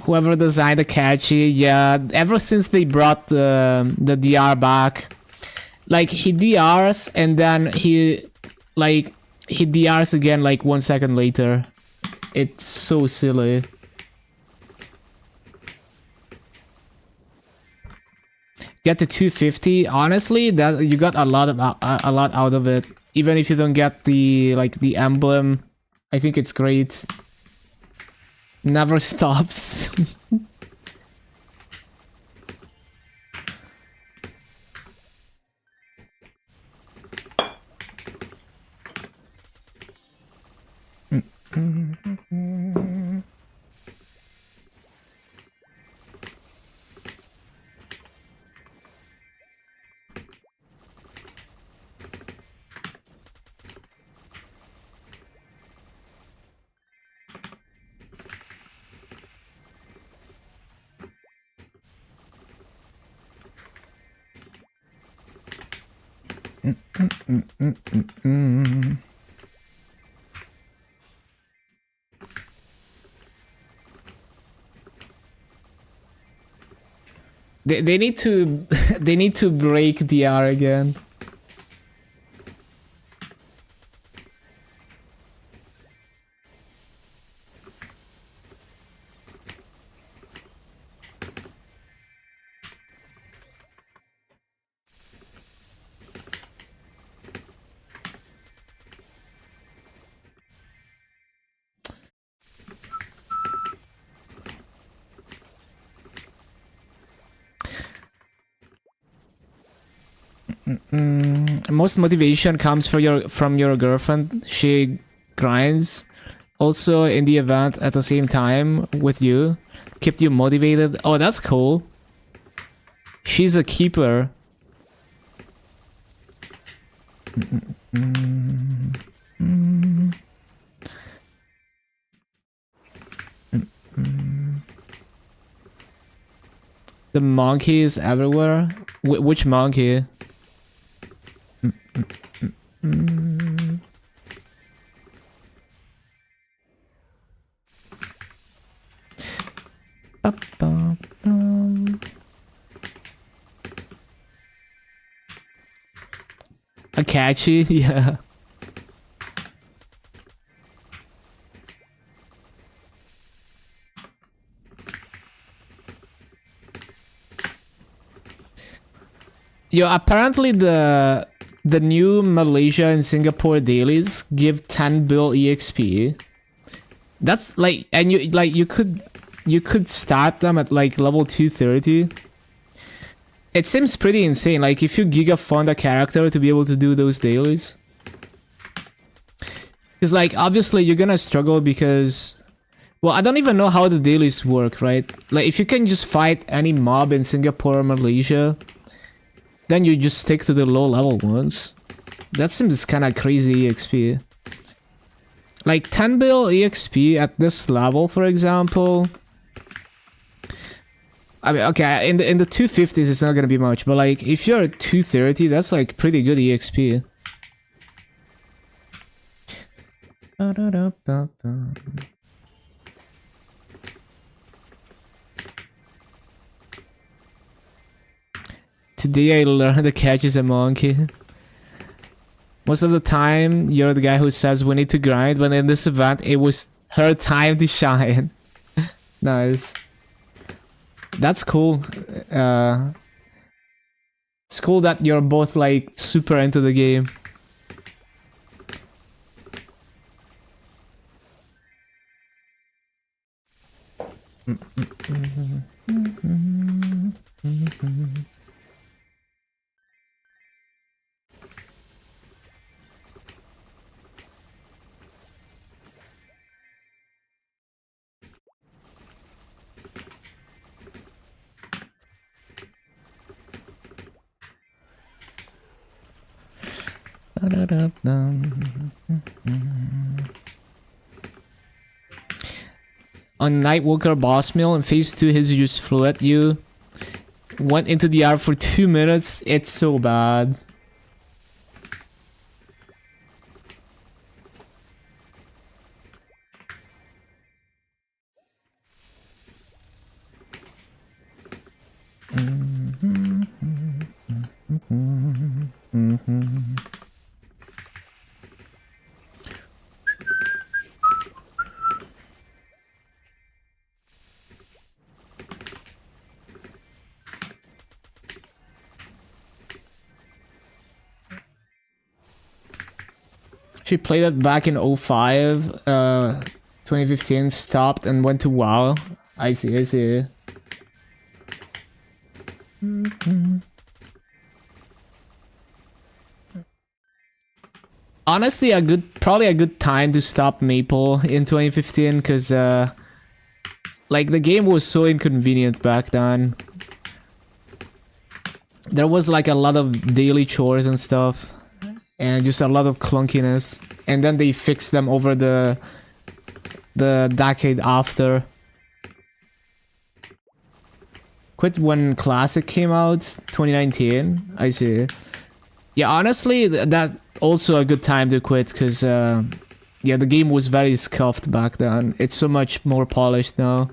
Whoever designed the catchy, yeah, ever since they brought the DR back, like, he DRs and then he DRs again like 1 second later. It's so silly. Get to 250. Honestly, that you got a lot out of it. Even if you don't get the emblem, I think it's great. Never stops. They need to they need to break DR again. Most motivation comes from your girlfriend. She grinds also in the event at the same time with you. Kept you motivated. Oh, that's cool. She's a keeper. The monkey is everywhere. Which monkey? A catchy, yeah. Yo, apparently the new Malaysia and Singapore dailies give 10 bill EXP. That's like, and you could start them at like level 230. It seems pretty insane. Like if you giga fund a character to be able to do those dailies. Because like obviously you're gonna struggle because, well, I don't even know how the dailies work, right? Like if you can just fight any mob in Singapore or Malaysia, then you just stick to the low level ones. That seems kind of crazy EXP. Like 10 bill EXP at this level, for example. I mean, okay, in the 250s it's not gonna be much, but like if you're at 230, that's like pretty good EXP. Today I learned the catch is a monkey. Most of the time, you're the guy who says we need to grind, but in this event, it was her time to shine. Nice. That's cool. It's cool that you're both like super into the game. On Nightwalker boss mill in phase 2, his just flew at you. Went into the air for 2 minutes. It's so bad. She played it back in 05, 2015, stopped and went to WoW. I see, I see. Honestly, probably a good time to stop Maple in 2015, because like the game was so inconvenient back then. There was like a lot of daily chores and stuff, and just a lot of clunkiness. And then they fixed them over the decade after. Quit when Classic came out, 2019. I see. Yeah, honestly, that also a good time to quit, because yeah, the game was very scuffed back then. It's so much more polished now.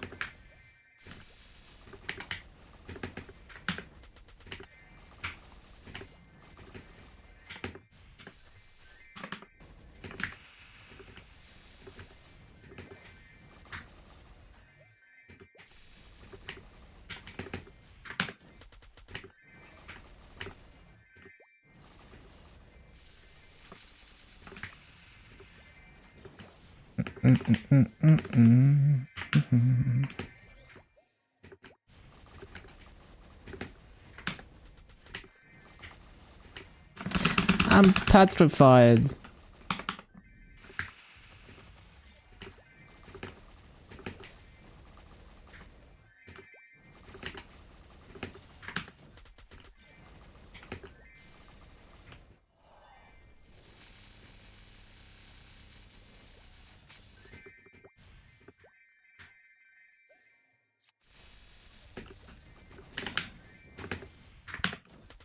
I'm petrified.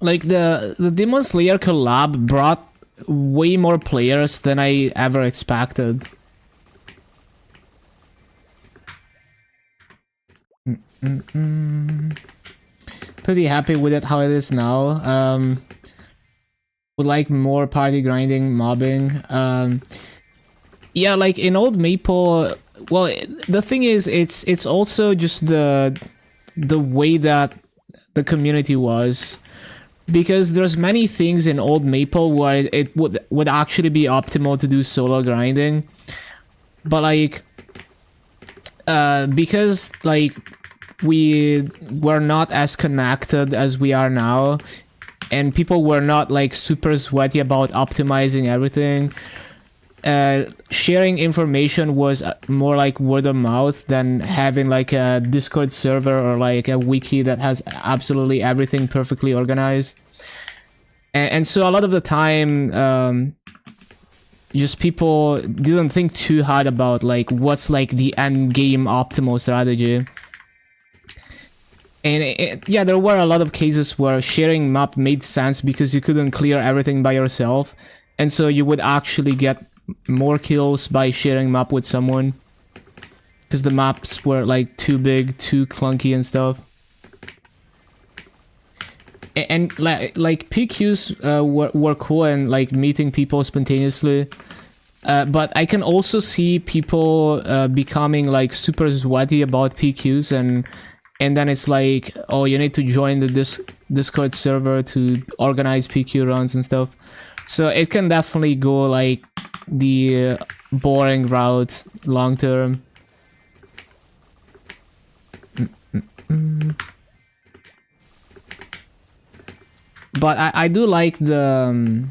Like the Demon Slayer collab brought way more players than I ever expected. Pretty happy with it how it is now. Would like more party grinding, mobbing. Yeah, like in old Maple. Well, the thing is, it's also just the way that the community was, because there's many things in old Maple where it would actually be optimal to do solo grinding, but like because like we were not as connected as we are now, and people were not like super sweaty about optimizing everything. Sharing information was more like word of mouth than having like a Discord server or like a wiki that has absolutely everything perfectly organized. And so a lot of the time, just people didn't think too hard about like what's like the end game optimal strategy. And yeah, there were a lot of cases where sharing map made sense because you couldn't clear everything by yourself, and so you would actually get more kills by sharing map with someone, because the maps were like too big, too clunky and stuff. And like PQs were cool, and like meeting people spontaneously. But I can also see people becoming like super sweaty about PQs, and then it's like, oh, you need to join the Discord server to organize PQ runs and stuff. So it can definitely go like the boring route long term. But I do like the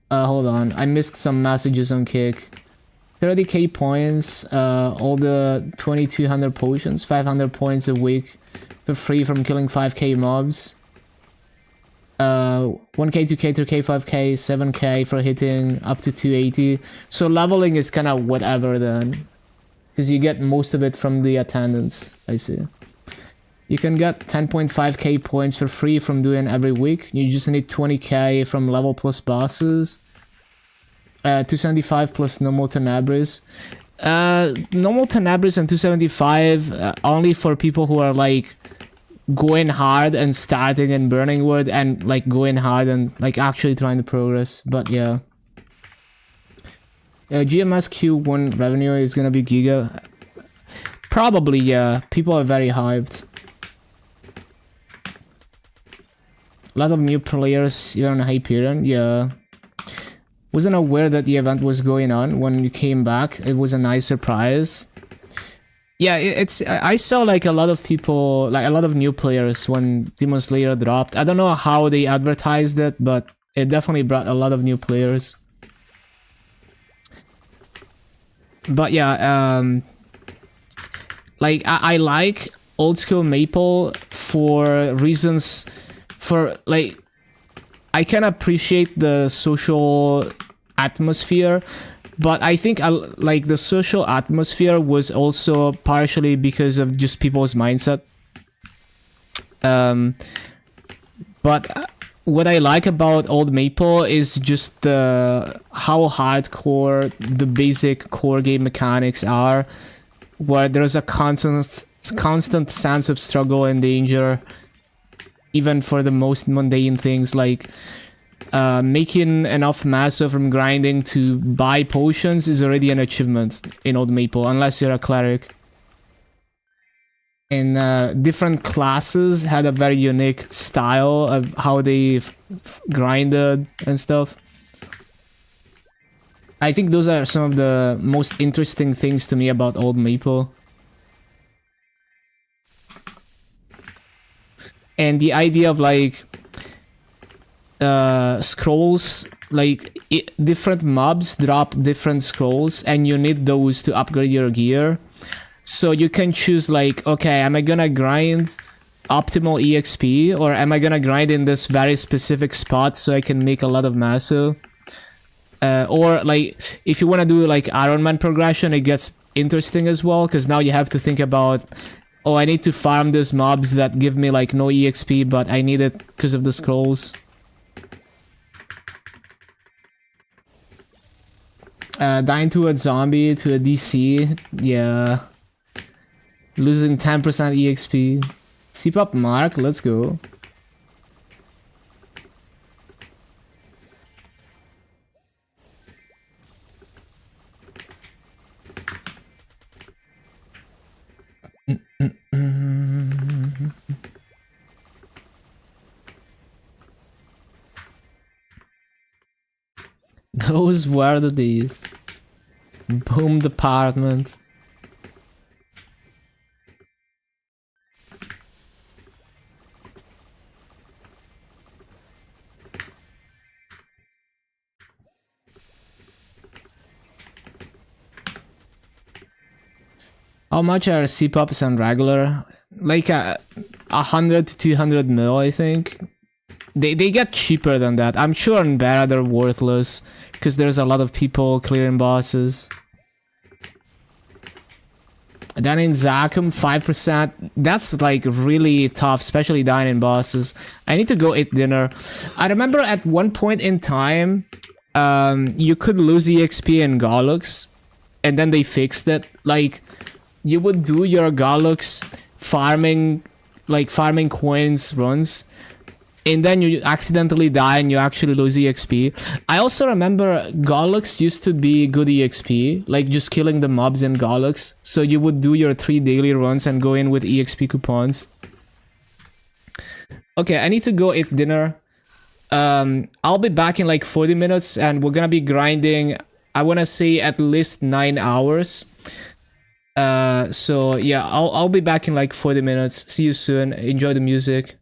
hold on, I missed some messages on Kick. 30k points, all the 2200 potions, 500 points a week for free from killing 5k mobs. 1k, 2k, 3k, 5k, 7k for hitting up to 280. So leveling is kind of whatever then, because you get most of it from the attendance. I see. You can get 10.5k points for free from doing every week. You just need 20k from level plus bosses. 275 plus normal Tenebris. Normal Tenebris and 275 only for people who are like going hard and starting in Burning Wood, and like going hard and like actually trying to progress. But yeah, GMS Q1 revenue is gonna be Giga. Probably, yeah. People are very hyped. A lot of new players here on Hyperion, yeah. Wasn't aware that the event was going on when you came back. It was a nice surprise. Yeah, I saw like a lot of people, like a lot of new players when Demon Slayer dropped. I don't know how they advertised it, but it definitely brought a lot of new players. But yeah, like I like old school Maple for reasons, for like I can appreciate the social atmosphere, but I think like the social atmosphere was also partially because of just people's mindset. But what I like about old Maple is just how hardcore the basic core game mechanics are, where there's a constant sense of struggle and danger, even for the most mundane things, like making enough massa from grinding to buy potions is already an achievement in old Maple, unless you're a cleric. And different classes had a very unique style of how they grinded and stuff. I think those are some of the most interesting things to me about old Maple. And the idea of like scrolls, like different mobs drop different scrolls, and you need those to upgrade your gear. So you can choose like, okay, am I gonna grind optimal EXP, or am I gonna grind in this very specific spot so I can make a lot of massa? Or like if you want to do like Iron Man progression, it gets interesting as well, because now you have to think about Oh, I need to farm these mobs that give me like no EXP, but I need it because of the scrolls. Dying to a zombie, to a DC, yeah. Losing 10% EXP. CPOP Mark, let's go. Those were the days. Boom department. How much are CPOPs on regular? Like 100 to 200 mil, I think. They get cheaper than that. I'm sure in Beta they're worthless because there's a lot of people clearing bosses. And then in Zakum, 5%. That's like really tough, especially dying in bosses. I need to go eat dinner. I remember at one point in time, you could lose EXP in Golux, and then they fixed it. Like, you would do your Golux farming, like farming coins runs, and then you accidentally die and you actually lose EXP. I also remember Golux used to be good EXP, like just killing the mobs in Golux. So you would do your 3 daily runs and go in with EXP coupons. Okay, I need to go eat dinner. I'll be back in like 40 minutes and we're gonna be grinding, I wanna say at least 9 hours. So yeah, I'll be back in like 40 minutes. See you soon. Enjoy the music.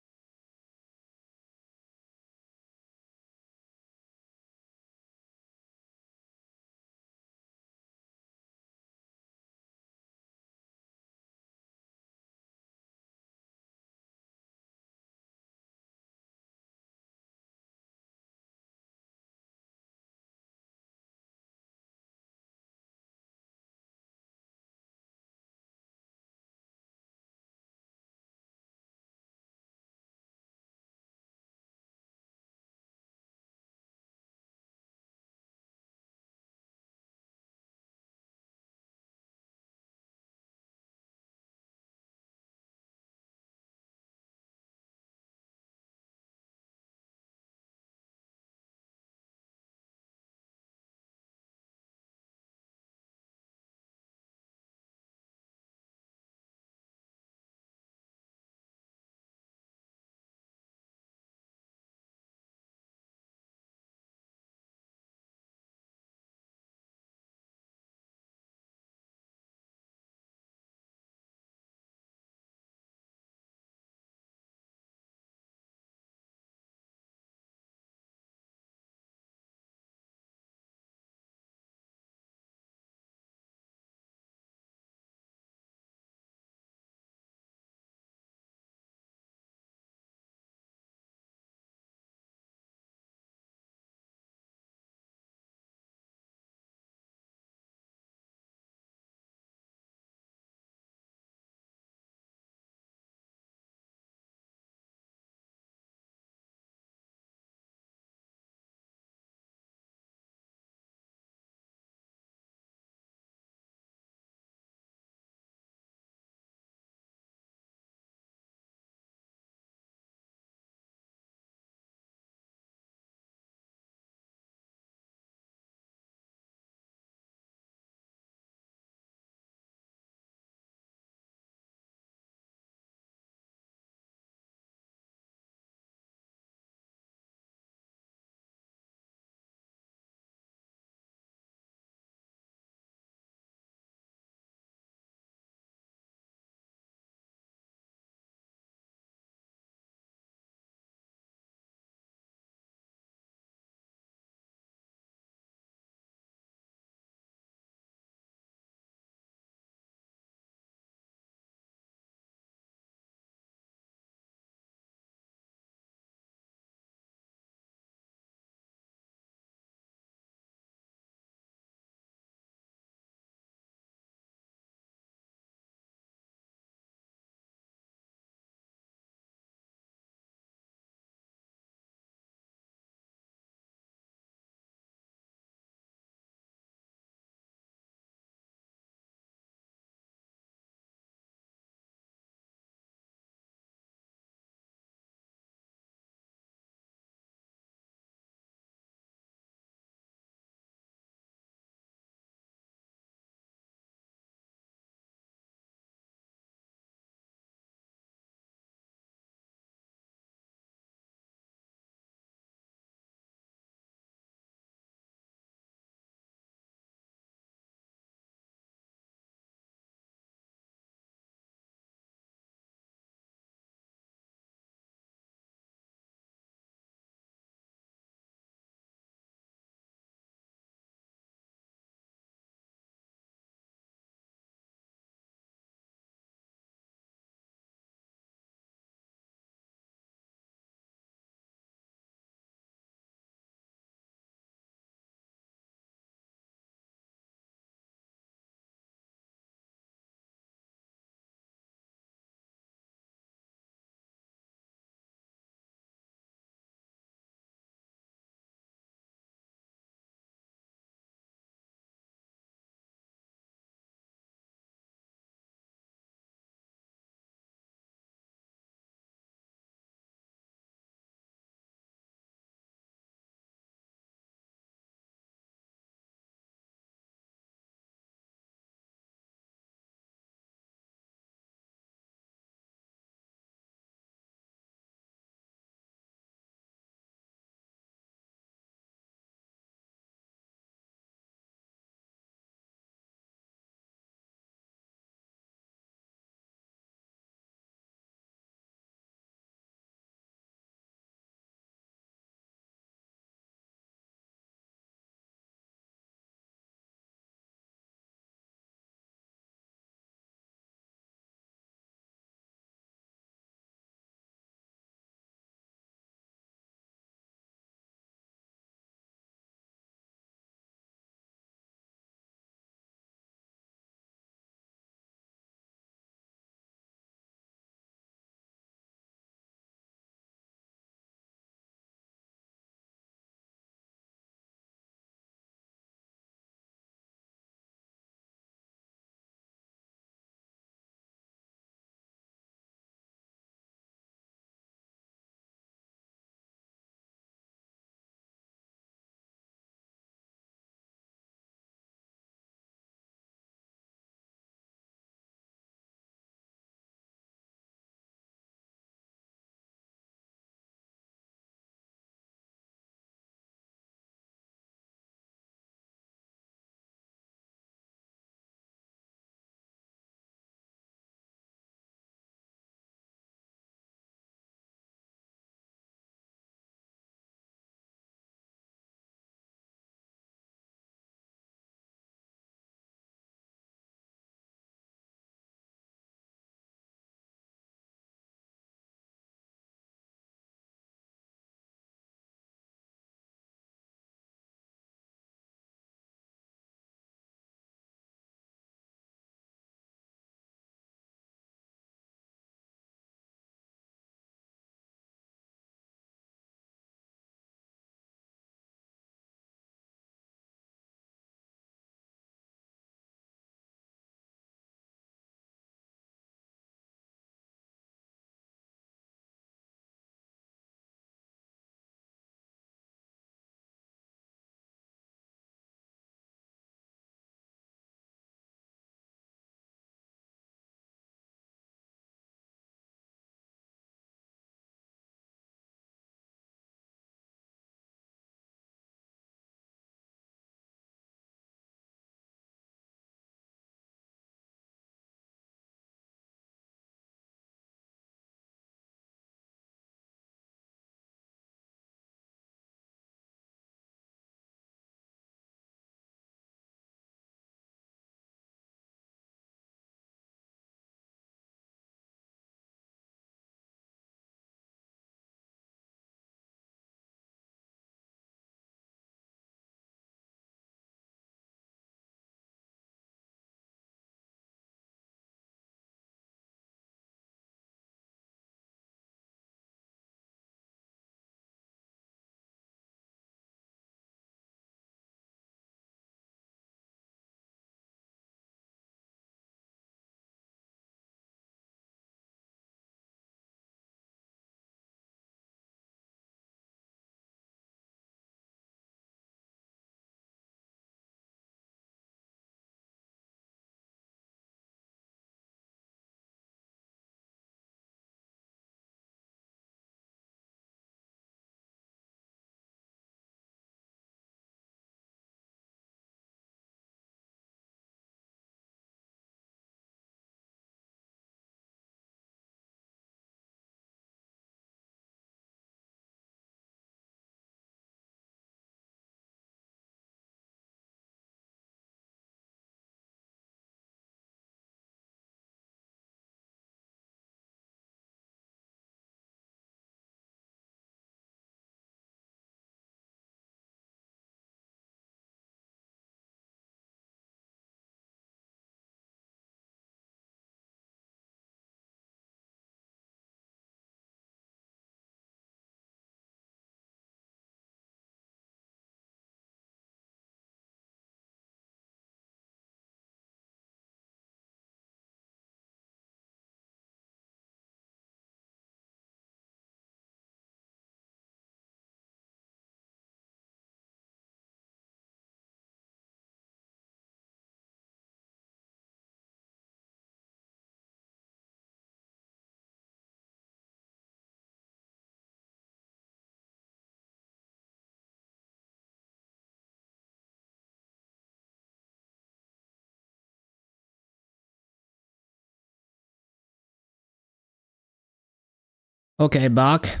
Okay, back.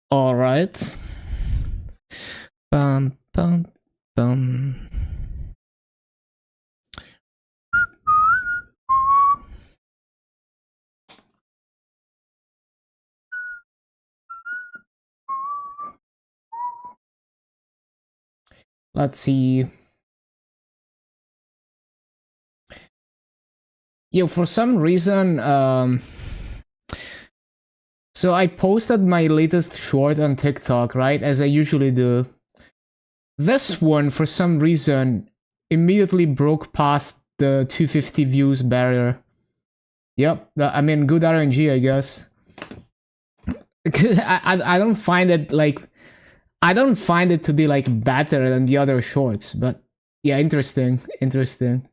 All right. Bum bum bum. Let's see. Yo, for some reason, so I posted my latest short on TikTok, right? As I usually do. This one, for some reason, immediately broke past the 250 views barrier. Yep, I mean, good RNG, I guess. Because I don't find it like, I don't find it to be like better than the other shorts, but yeah, interesting, interesting.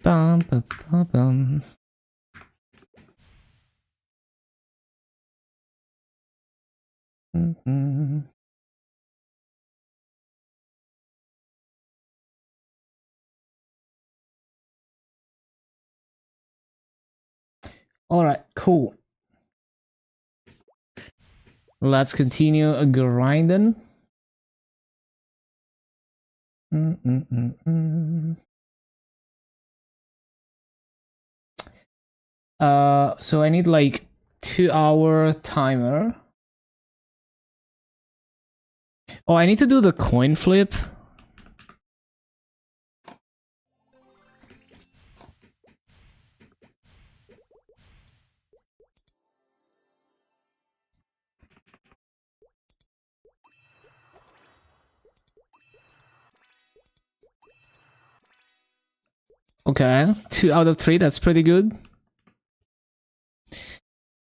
Bum, bum, bum, bum. Mm-hmm. All right, cool. Let's continue grinding. Mm-mm-mm-mm. So I need like 2 hour timer. Oh, I need to do the coin flip. Okay, 2 out of 3, that's pretty good.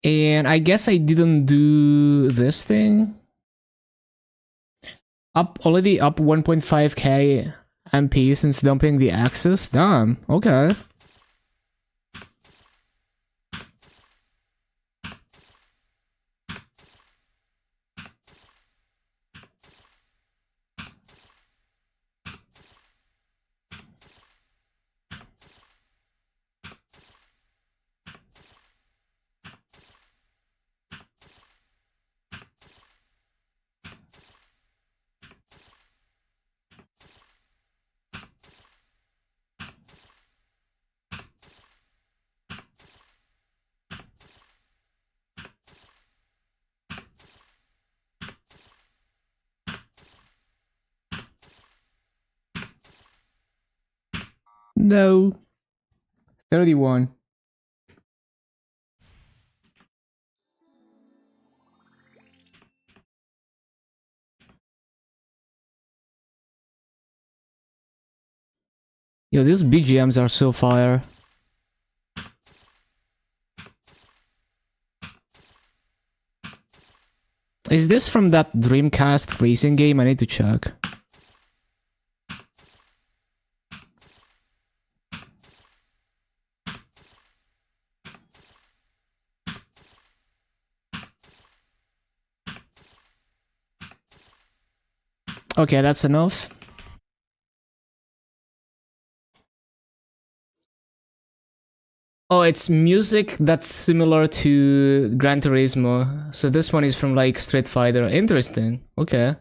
And I guess I didn't do this thing. Already up 1.5k MP since dumping the axis. Damn, okay. No. 31. Yo, these BGMs are so fire. Is this from that Dreamcast racing game? I need to check. Okay, that's enough. Oh, it's music that's similar to Gran Turismo. So this one is from like Street Fighter. Interesting. Okay.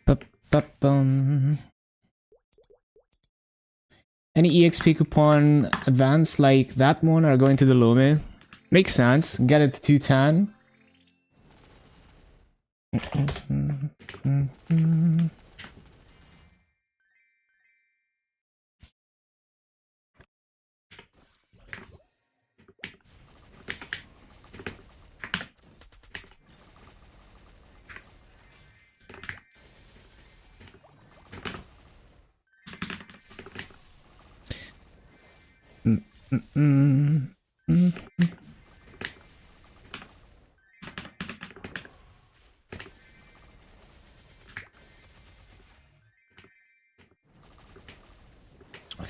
Ba-ba-bum. Any EXP coupon advance like that one are going to the Lome. Makes sense. Get it to 210.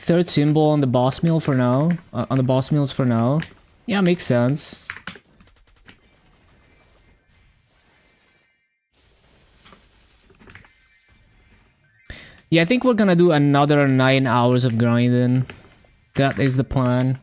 third symbol on the boss meal for now. On the boss meals for now. Yeah, makes sense. Yeah, I think we're gonna do another 9 hours of grinding. That is the plan.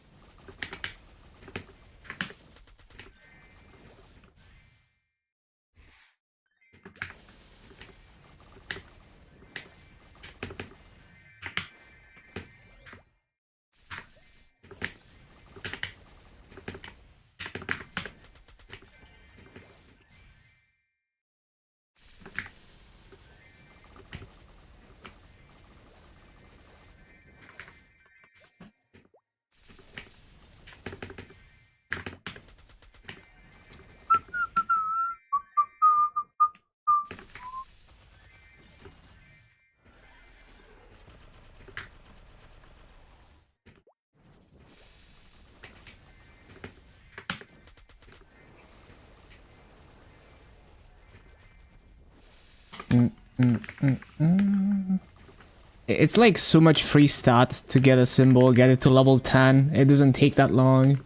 It's like so much free stat to get a symbol, get it to level 10. It doesn't take that long.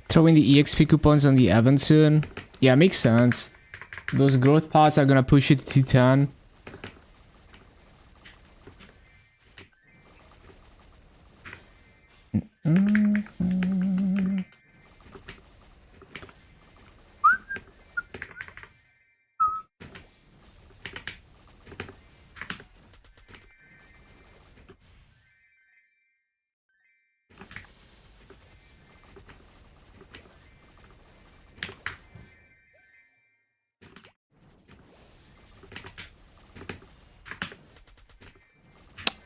Throwing the EXP coupons on the event soon. Yeah, makes sense. Those growth pots are gonna push it to 10.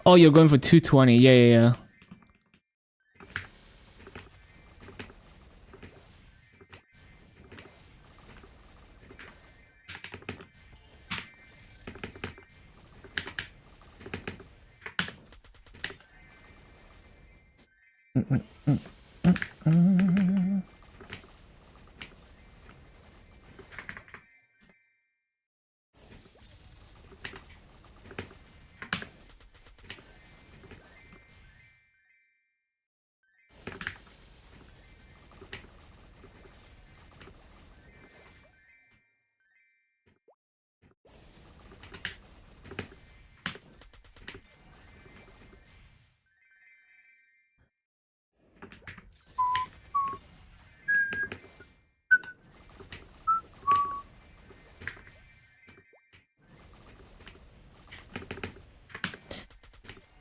Oh, you're going for 220. Yeah, yeah, yeah.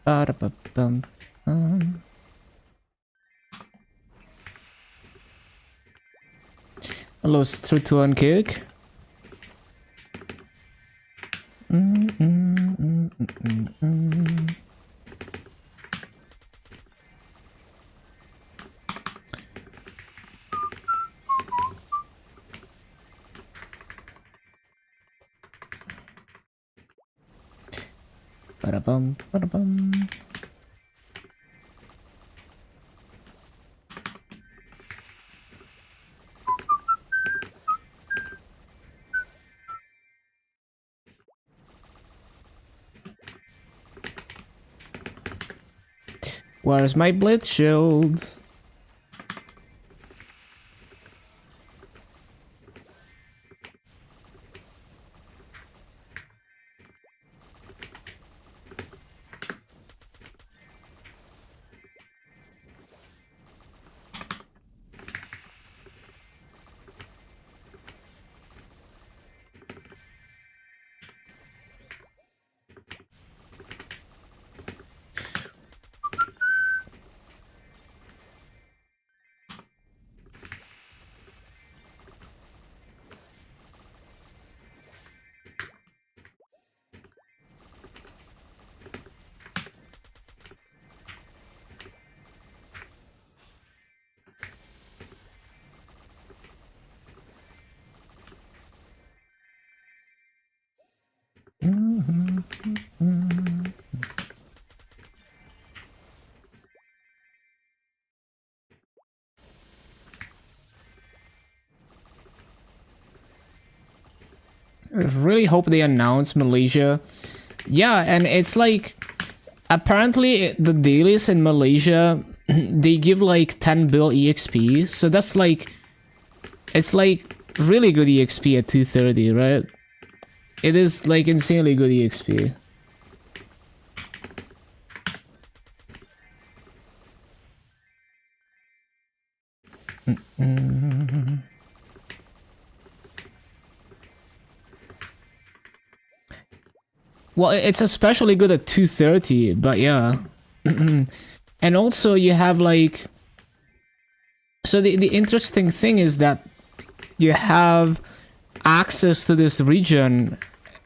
Ba-da-ba-bum. Hello, through to one kick. Ba-da-bum, ba-da-bum. Where's my blitz shield? I really hope they announce Malaysia. Yeah, and it's like apparently the dailies in Malaysia they give like 10 bill EXP, so that's like it's like really good EXP at 230, right? It is like insanely good EXP. Well, it's especially good at 230, but yeah. And also you have like... So the interesting thing is that you have access to this region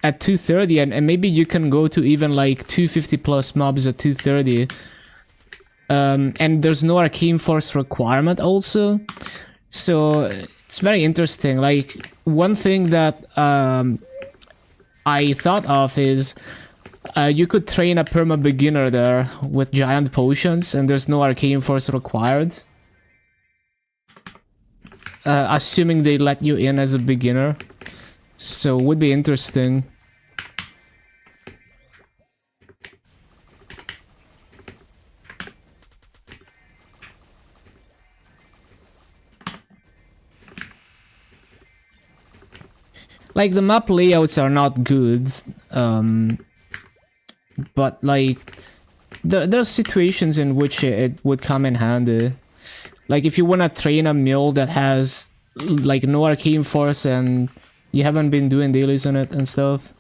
at 230 and maybe you can go to even like 250 plus mobs at 230. And there's no Arcane Force requirement also. So it's very interesting. Like one thing that I thought of is you could train a perma beginner there with giant potions and there's no Arcane Force required. Assuming they let you in as a beginner. So would be interesting. Like the map layouts are not good, but like there's situations in which it would come in handy. Like if you want to train a mill that has like no Arcane Force and you haven't been doing dailies on it and stuff.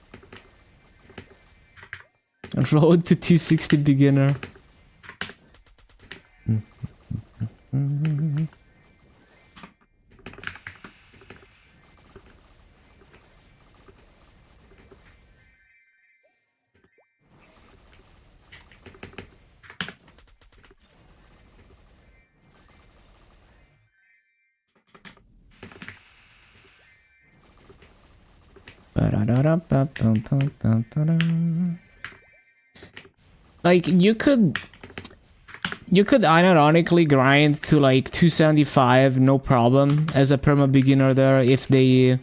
Road to 260 beginner. Like you could unironically grind to like 275 no problem as a perma beginner there if they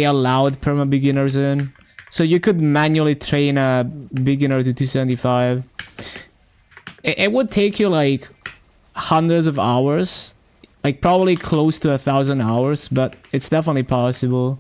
allowed perma beginners in. So you could manually train a beginner to 275. It would take you like hundreds of hours, like probably close to 1,000 hours, but it's definitely possible.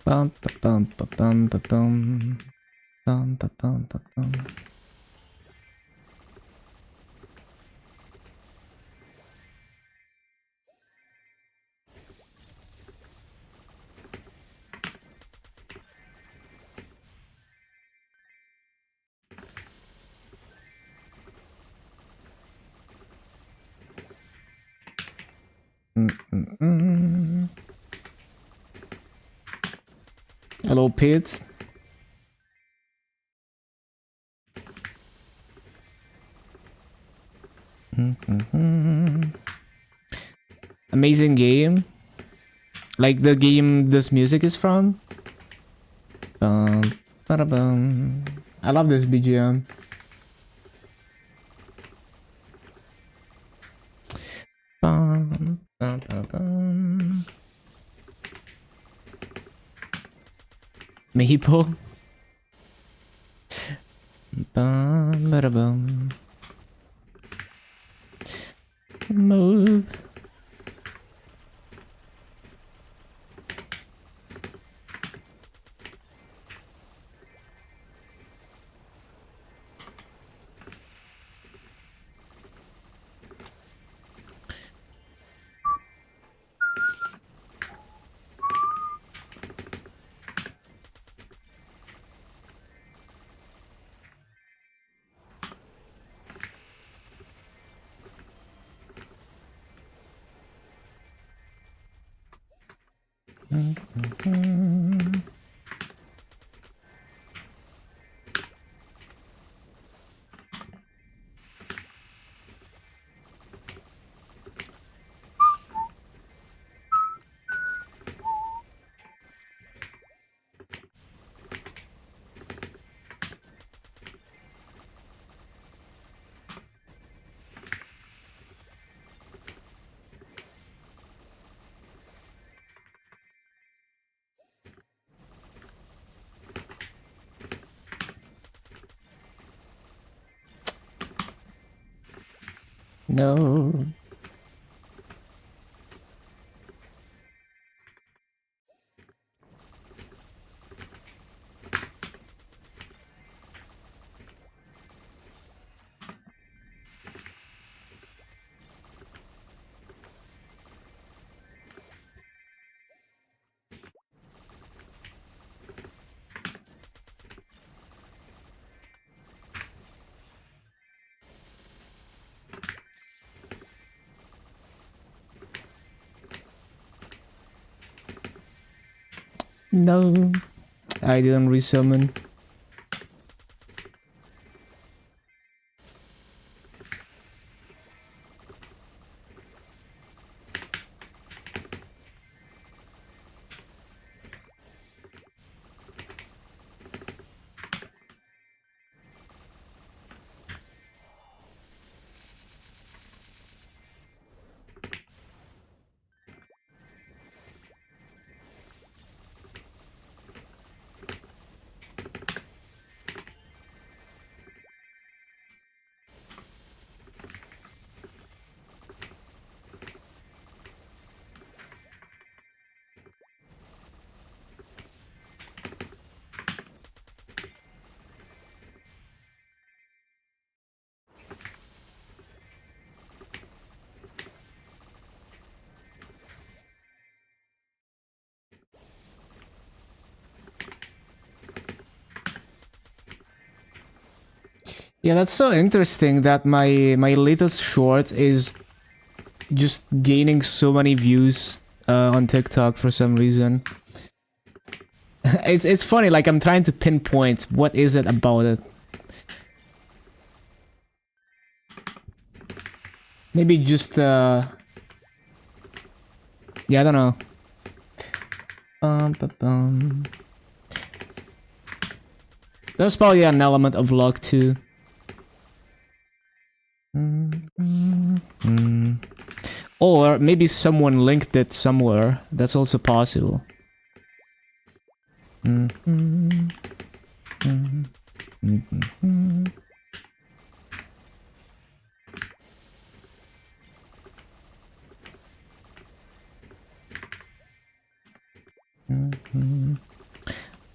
Bum ba bum ba bum ba bum bum ba bum ba bum. Hello, Pete. Amazing game. Like the game this music is from. Ba-da-bum. I love this BGM. Bum, bum, bum, bum. Maple. Bum, ba-da-bum. Mo. No. No. I didn't resummon. Yeah, that's so interesting that my latest short is just gaining so many views on TikTok for some reason. It's funny, like I'm trying to pinpoint what is it about it. Maybe just yeah, I don't know. Ba-bum. There's probably an element of luck too. Or maybe someone linked it somewhere. That's also possible.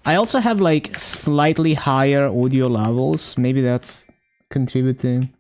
I also have like slightly higher audio levels. Maybe that's contributing.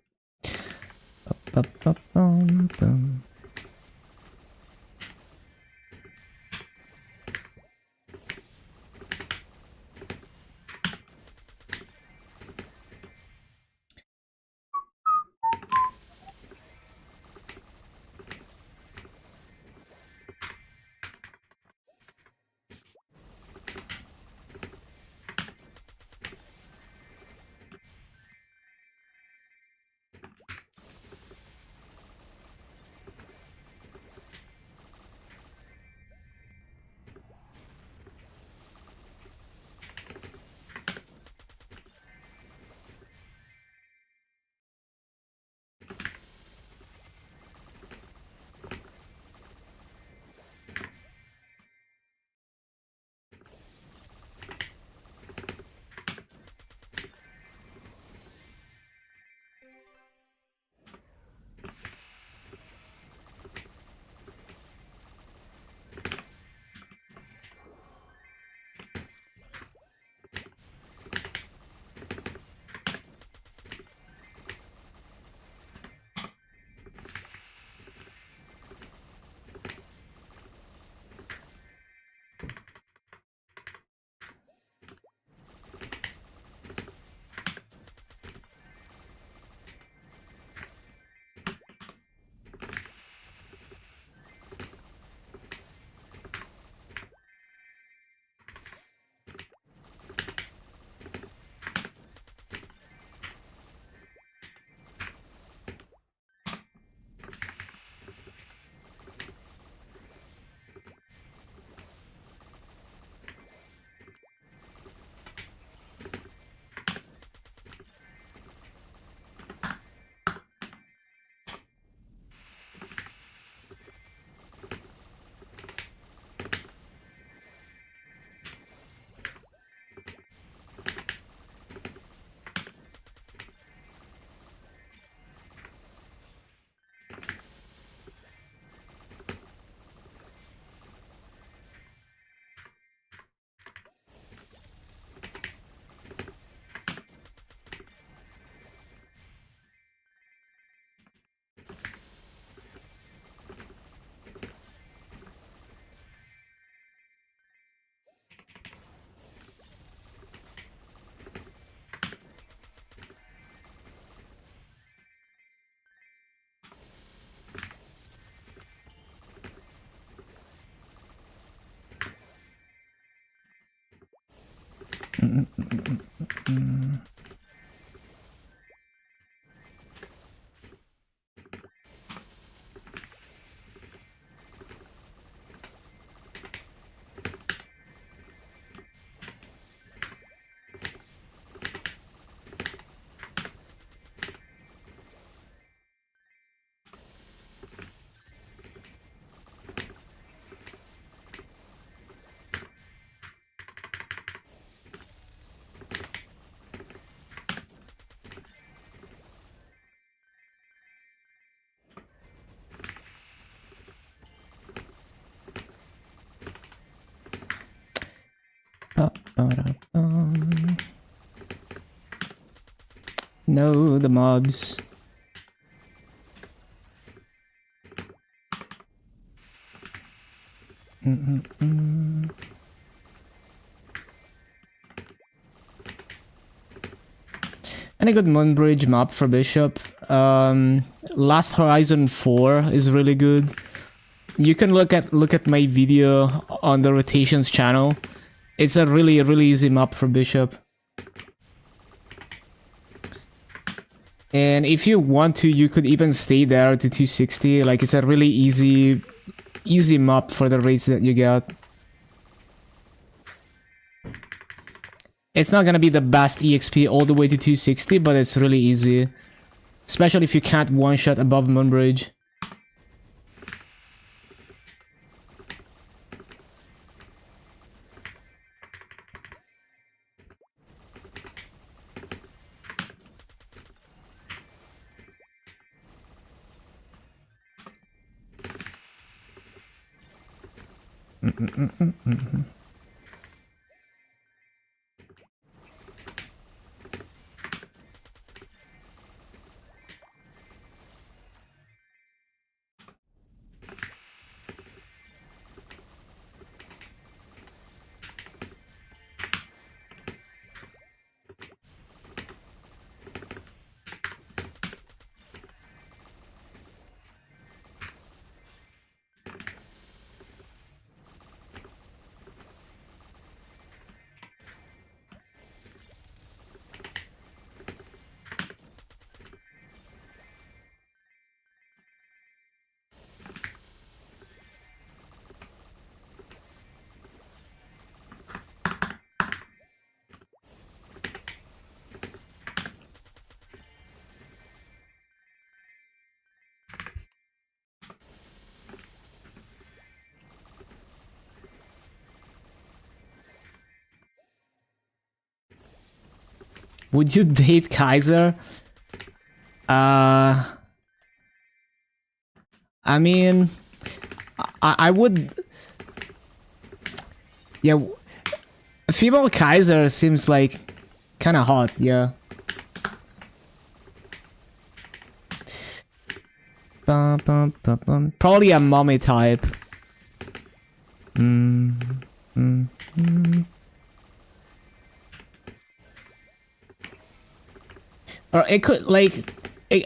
No, the mobs. And a good Moonbridge map for Bishop. Last Horizon 4 is really good. You can look at my video on the Rotations channel. It's a really easy map for Bishop. And if you want to, you could even stay there to 260. Like, it's a really easy map for the rates that you get. It's not gonna be the best EXP all the way to 260, but it's really easy. Especially if you can't one-shot above Moonbridge. Would you date Kaiser? I mean, I would. Yeah, a female Kaiser seems like kind of hot. Yeah. Probably a mommy type. Or it could, like,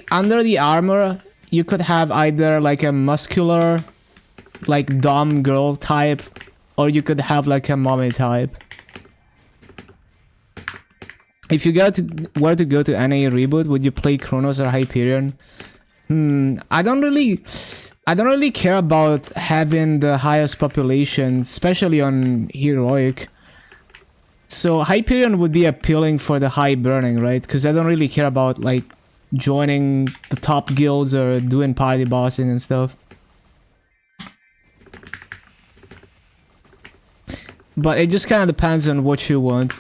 under the armor, you could have either like a muscular, like dom girl type, or you could have like a mommy type. If you were to go to NA reboot, would you play Chronos or Hyperion? I don't really care about having the highest population, especially on heroic. So Hyperion would be appealing for the high burning, right? Because I don't really care about like joining the top guilds or doing party bossing and stuff. But it just kind of depends on what you want.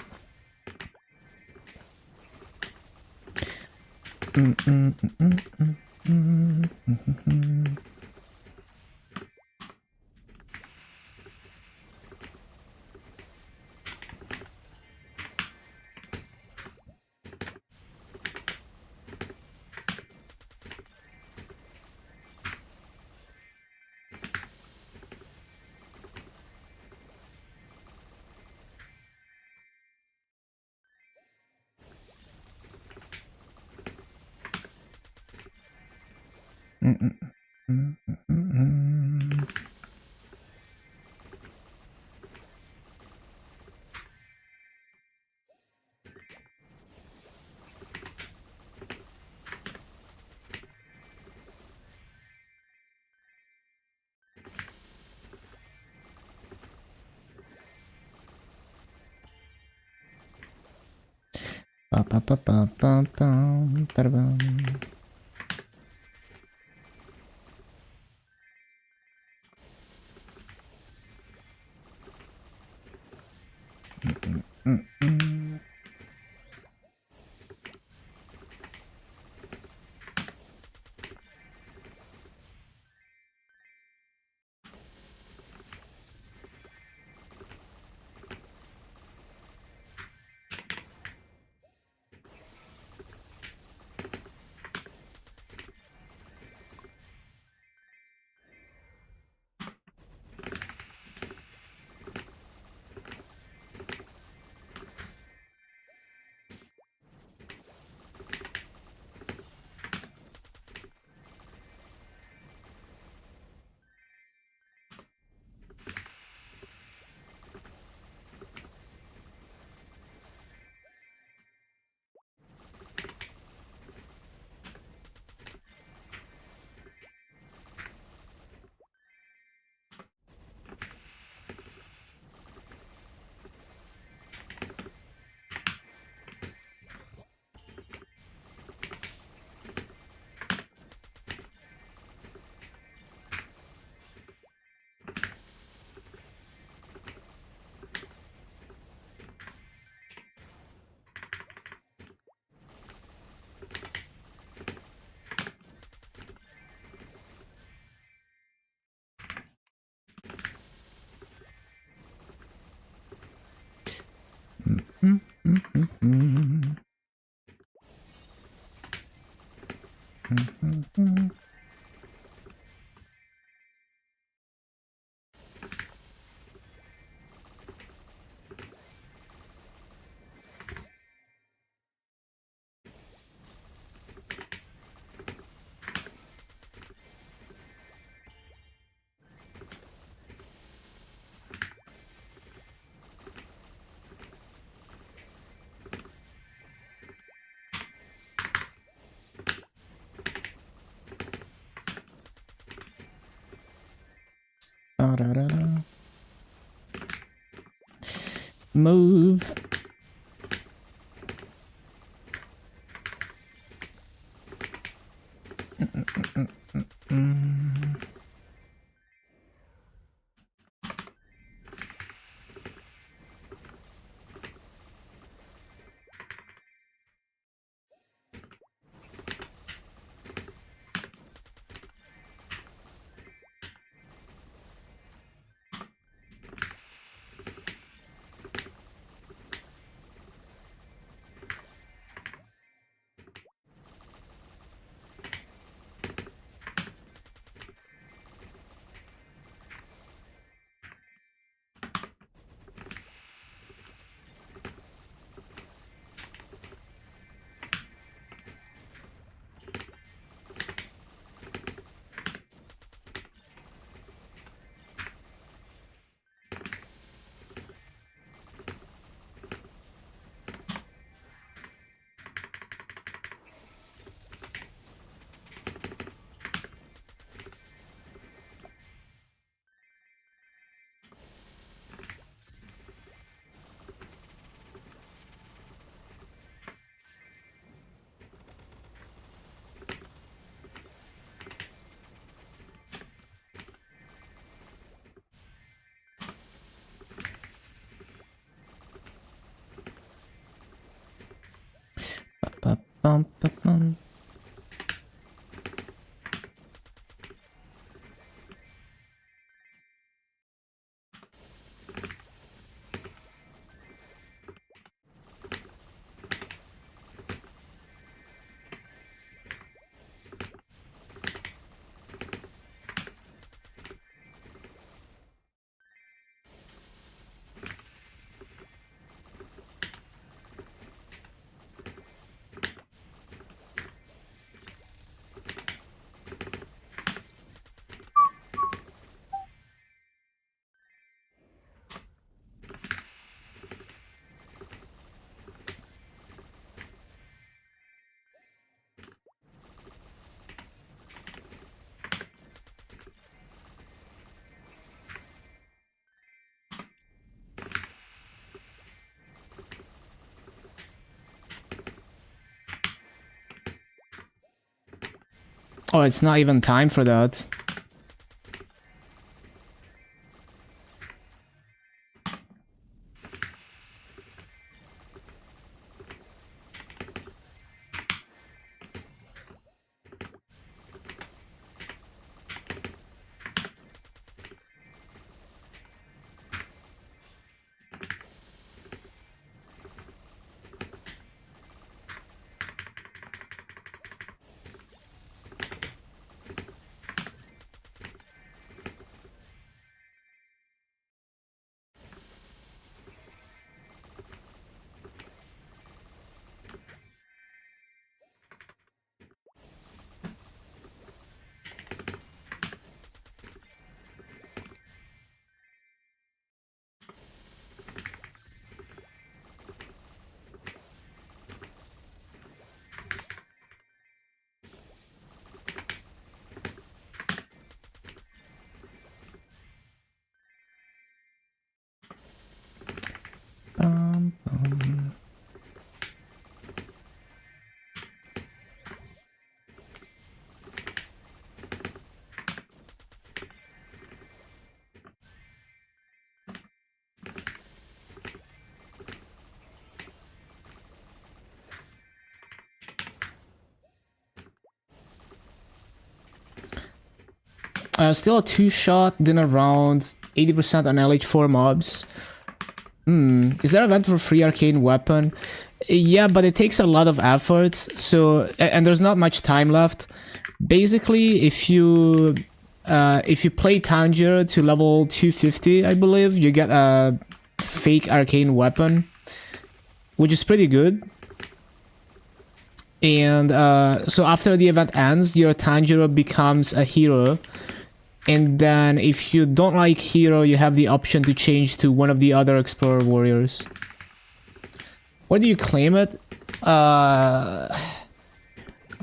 Move. Ba-bum-ba-bum. Oh, it's not even time for that. Still a 2-shot, then around 80% on LH4 mobs. Is there an event for free arcane weapon? Yeah, but it takes a lot of effort, so and there's not much time left. Basically, if you play Tanjiro to level 250, I believe, you get a fake arcane weapon, which is pretty good. And so after the event ends, your Tanjiro becomes a hero. And then if you don't like hero, you have the option to change to one of the other Explorer Warriors. Where do you claim it?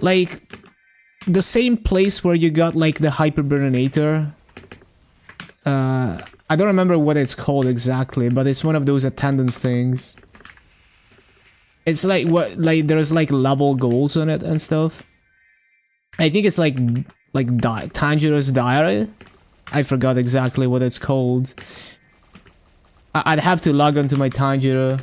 Like the same place where you got like the Hyperburninator. I don't remember what it's called exactly, but it's one of those attendance things. It's like like there's like level goals on it and stuff. I think it's like Tanjiro's Diary. I forgot exactly what it's called. I'd have to log onto my Tanjiro.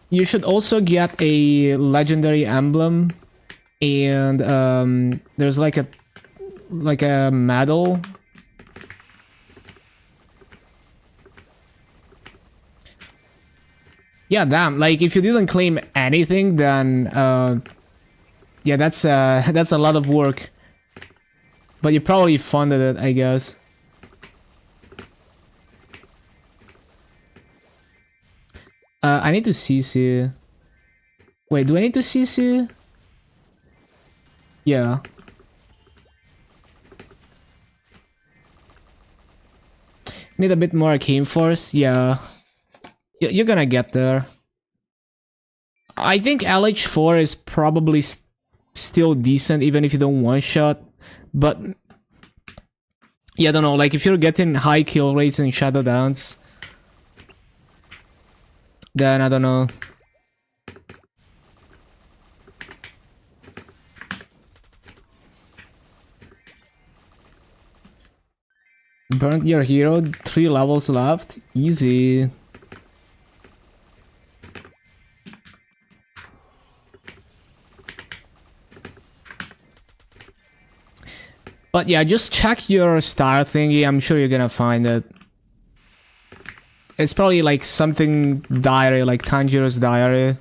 You should also get a legendary emblem, and there's like a medal. Yeah, damn. Like, if you didn't claim anything, then yeah, that's a lot of work. But you probably funded it, I guess. I need to CC. Wait, do I need to CC? Yeah. Need a bit more Arcane Force? Yeah. You're gonna get there. I think LH4 is probably still decent, even if you don't one-shot. But yeah, I don't know. Like, if you're getting high kill rates in Shadow Dance, then I don't know. Burnt your hero, 3 levels left. Easy. But yeah, just check your star thingy. I'm sure you're gonna find it. It's probably like something diary, like Tanjiro's diary.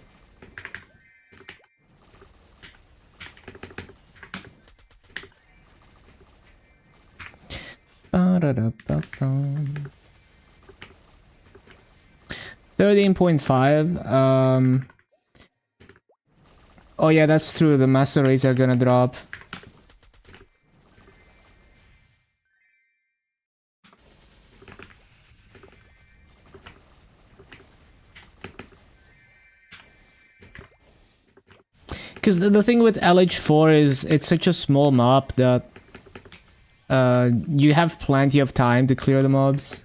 Ba-da-da-ba-bum. 13.5. Oh yeah, that's true. The master rates are gonna drop. Because the thing with LH4 is it's such a small mob that you have plenty of time to clear the mobs.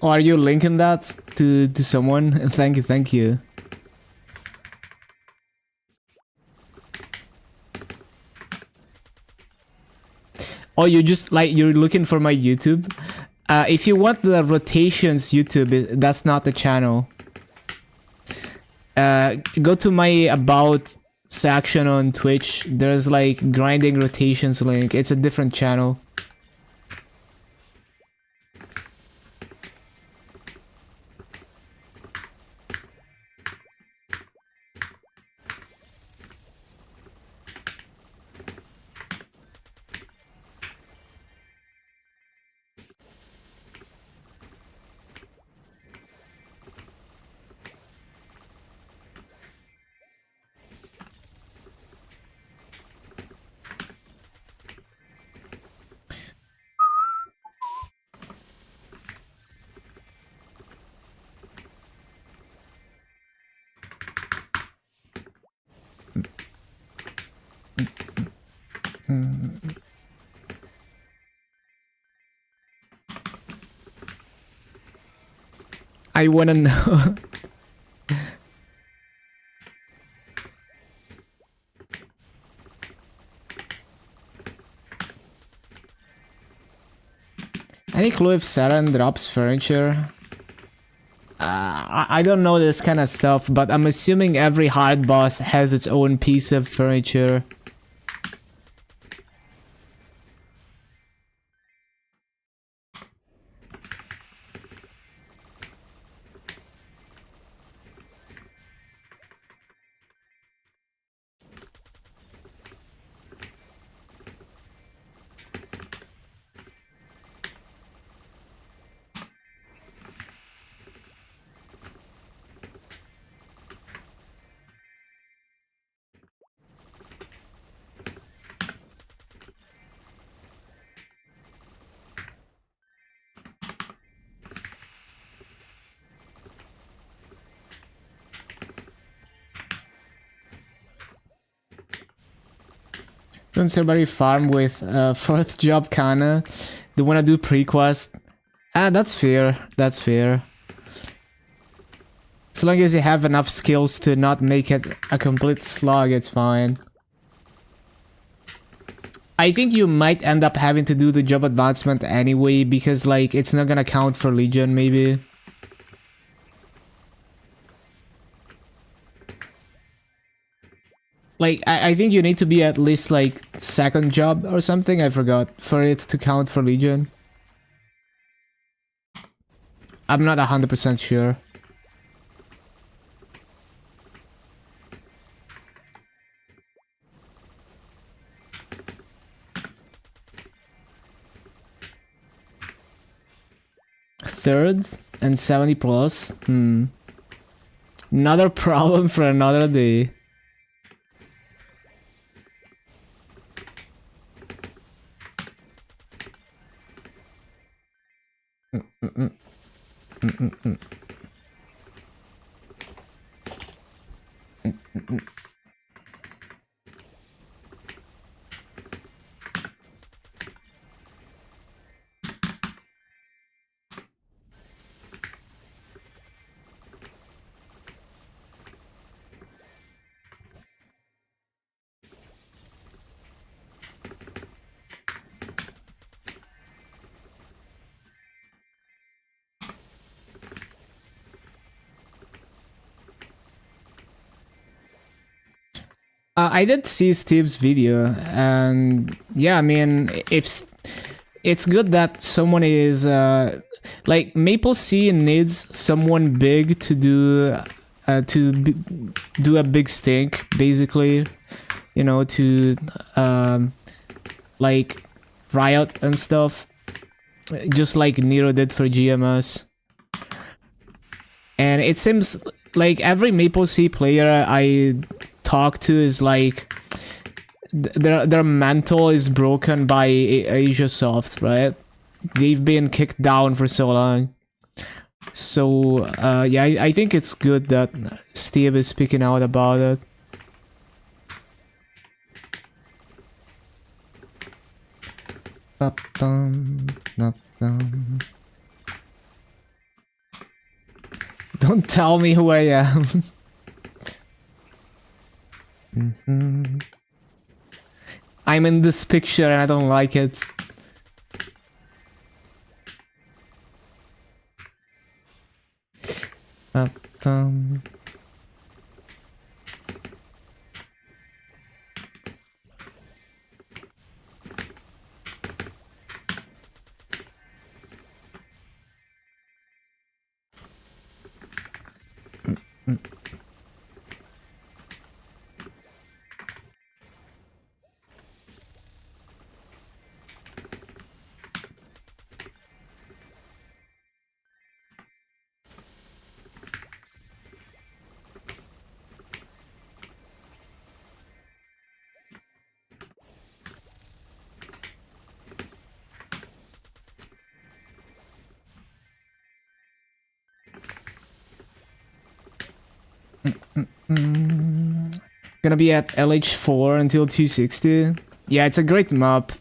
Oh, are you linking that to someone? Thank you, thank you. Oh, you just like you're looking for my YouTube? If you want the rotations YouTube, that's not the channel. Go to my about section on Twitch. There's like grinding rotations link. It's a different channel. I wanna know. Any clue if Saturn drops furniture? I don't know this kind of stuff, but I'm assuming every hard boss has its own piece of furniture. Don't somebody farm with fourth job kinda? They wanna do pre-quest? Ah, that's fair. That's fair. As long as you have enough skills to not make it a complete slog, it's fine. I think you might end up having to do the job advancement anyway because like it's not gonna count for Legion maybe. Like, I think you need to be at least, like, second job or something, I forgot, for it to count for Legion. I'm not 100% sure. Third and 70 plus? Another problem for another day. I did see Steve's video, and yeah, I mean, if it's good that someone is like MapleStory needs someone big to do a big stink, basically, you know, to like Riot and stuff, just like Nero did for GMS. And it seems like every MapleStory player I talk to is like their mental is broken by AsiaSoft, right? They've been kicked down for so long. So yeah, I think it's good that Steve is speaking out about it. Don't tell me who I am. I'm in this picture and I don't like it. Gonna be at LH4 until 260. Yeah, it's a great map.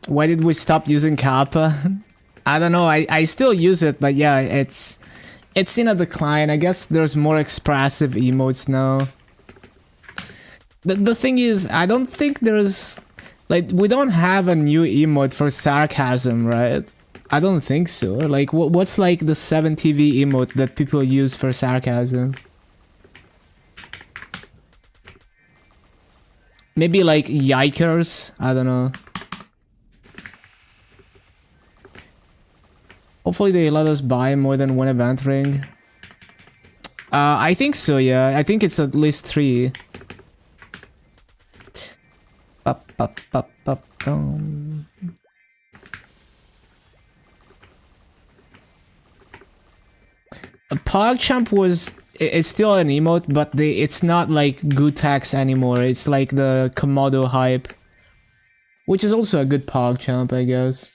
Why did we stop using Kappa? I don't know, I still use it, but yeah, it's in a decline. I guess there's more expressive emotes now. The thing is, I don't think there's... like, we don't have a new emote for sarcasm, right? I don't think so. Like, what's like the 7TV emote that people use for sarcasm? Maybe like yikers? I don't know. Hopefully they let us buy more than one event ring. I think so, yeah. I think it's at least 3. PogChamp was... it's still an emote, but it's not like Gutex anymore. It's like the Komodo hype. Which is also a good PogChamp, I guess.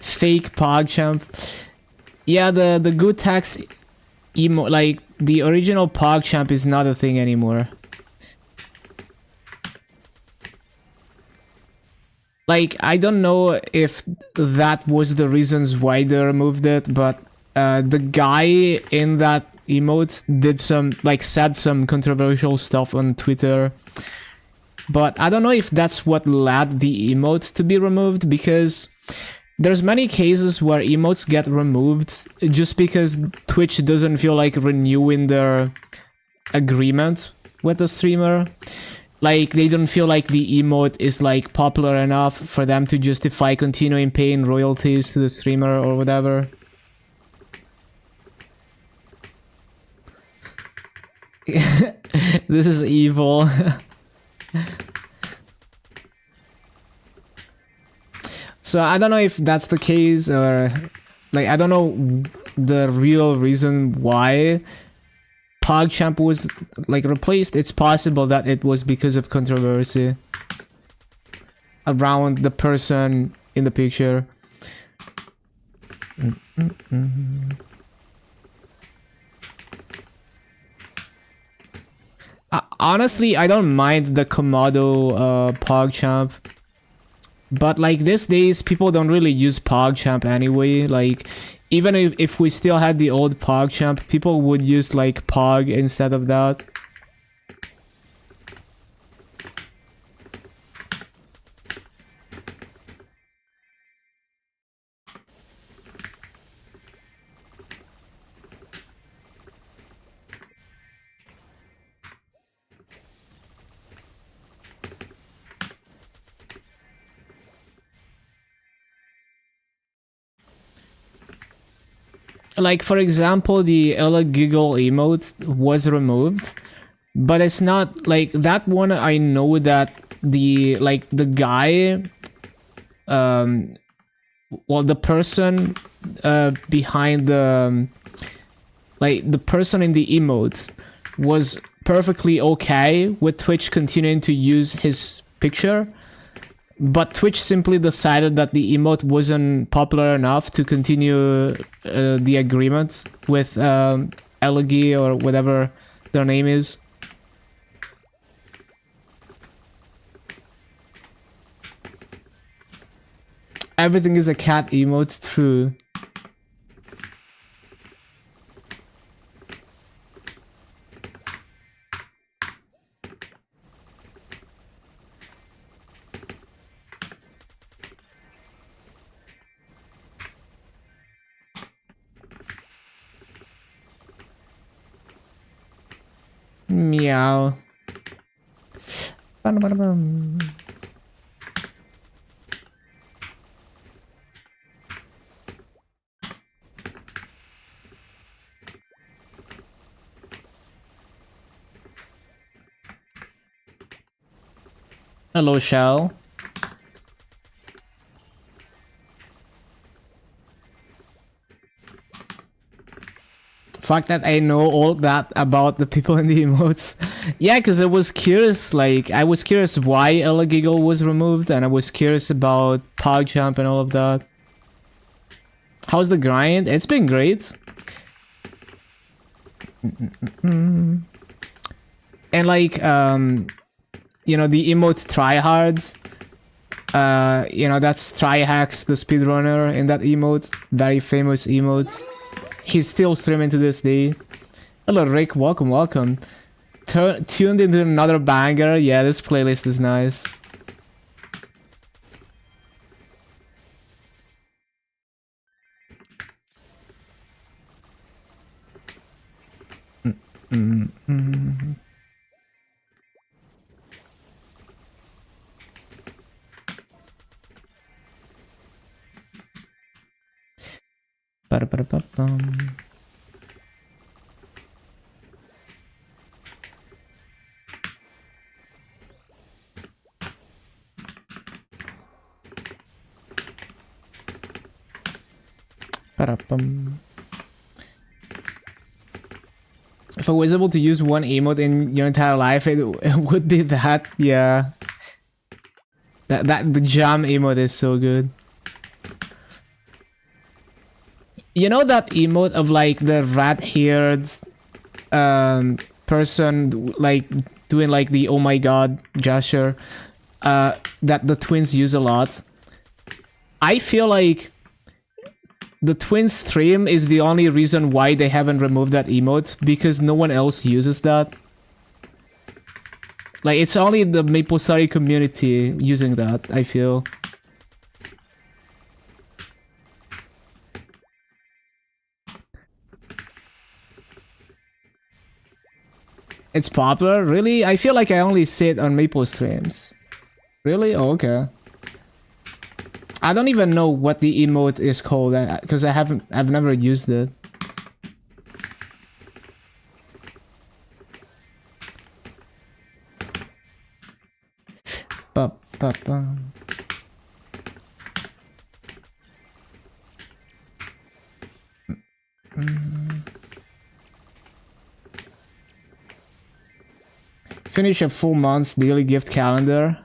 Fake PogChamp. Yeah, the Gutex emo, like the original PogChamp is not a thing anymore. Like, I don't know if that was the reasons why they removed it, but the guy in that emote did some, like, said some controversial stuff on Twitter. But I don't know if that's what led the emote to be removed, because there's many cases where emotes get removed just because Twitch doesn't feel like renewing their agreement with the streamer. Like, they don't feel like the emote is like popular enough for them to justify continuing paying royalties to the streamer or whatever. This is evil. So I don't know if that's the case, or like, I don't know the real reason why PogChamp was like replaced, it's possible that it was because of controversy around the person in the picture. Honestly, I don't mind the Komodo PogChamp. But like these days, people don't really use PogChamp anyway. Like, even if we still had the old PogChamp, people would use like Pog instead of that. Like, for example, the Ella Giggle emote was removed, but it's not like that one. I know that the guy, well, the person behind the the person in the emotes was perfectly okay with Twitch continuing to use his picture. But Twitch simply decided that the emote wasn't popular enough to continue the agreement with Elegy or whatever their name is. Everything is a cat emote, true. Meow. Hello, Shell. Fuck that I know all that about the people in the emotes. Yeah, because I was curious, like, I was curious why Ella Giggle was removed, and I was curious about PogChamp and all of that. How's the grind? It's been great. And like, you know, the emote tryhards. You know, that's Tryhacks, the speedrunner in that emote. Very famous emote. He's still streaming to this day. Hello, Rick. Welcome, welcome. Tuned into another banger. Yeah, this playlist is nice. Ba-da-ba-da-ba-bum. Ba-da-bum. If I was able to use one emote in your entire life, it would be that. Yeah. The jam emote is so good. You know that emote of like the rat-haired person like doing like the oh my god gesture that the twins use a lot? I feel like the twins stream is the only reason why they haven't removed that emote, because no one else uses that. Like, it's only the MapleStory community using that, I feel. It's popular? Really? I feel like I only see it on Maple streams. Really? Oh, okay. I don't even know what the emote is called, because I've never used it. Ba-ba-ba. Finish a full month's daily gift calendar.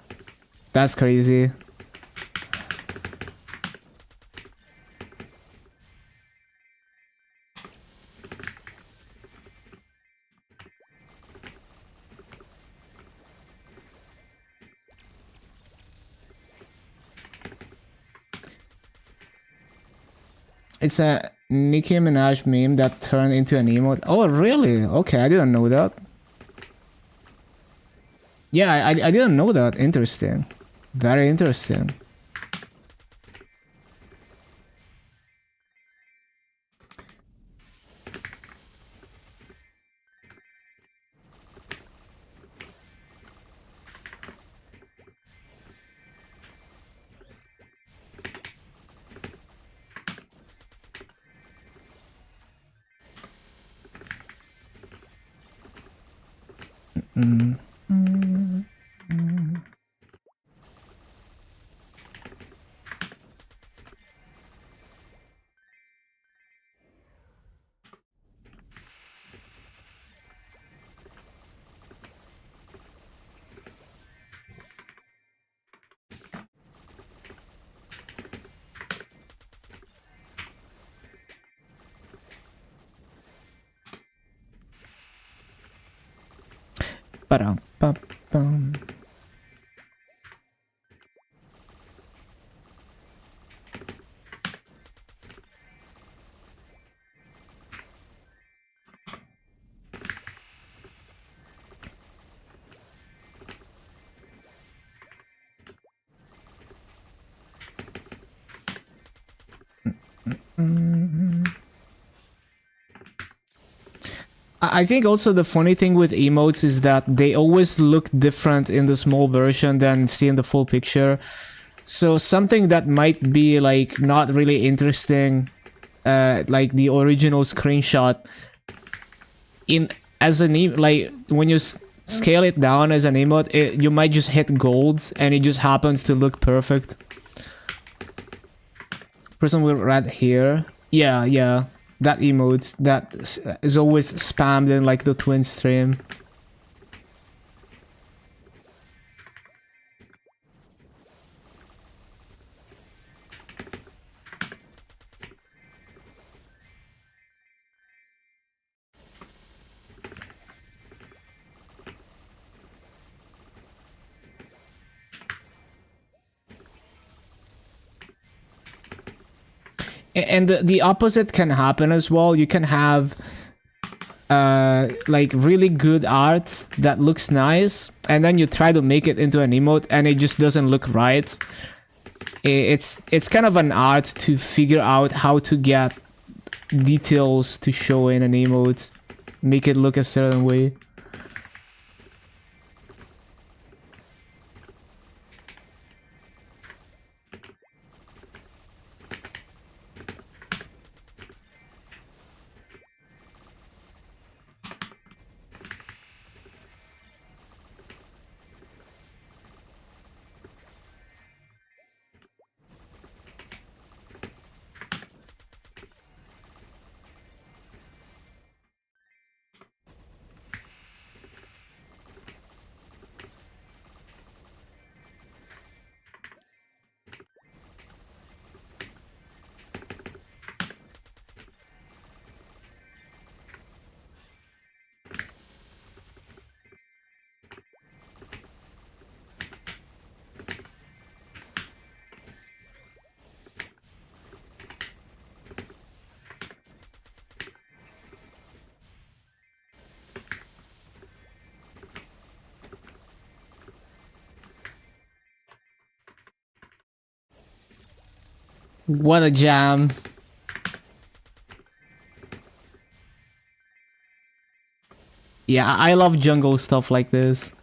That's crazy. It's a Nicki Minaj meme that turned into an emote. Oh, really? Okay, I didn't know that. Yeah, I didn't know that. Interesting. Very interesting. Ba-dum-bum-bum. I think also the funny thing with emotes is that they always look different in the small version than seeing the full picture. So something that might be like not really interesting, like the original screenshot, in as an like when you scale it down as an emote, you might just hit gold and it just happens to look perfect. Person with red hair. Yeah, yeah. That emote that is always spammed in like the twin stream. And the opposite can happen as well. You can have like really good art that looks nice, and then you try to make it into an emote and it just doesn't look right. It's kind of an art to figure out how to get details to show in an emote, make it look a certain way. What a jam. Yeah, I love jungle stuff like this.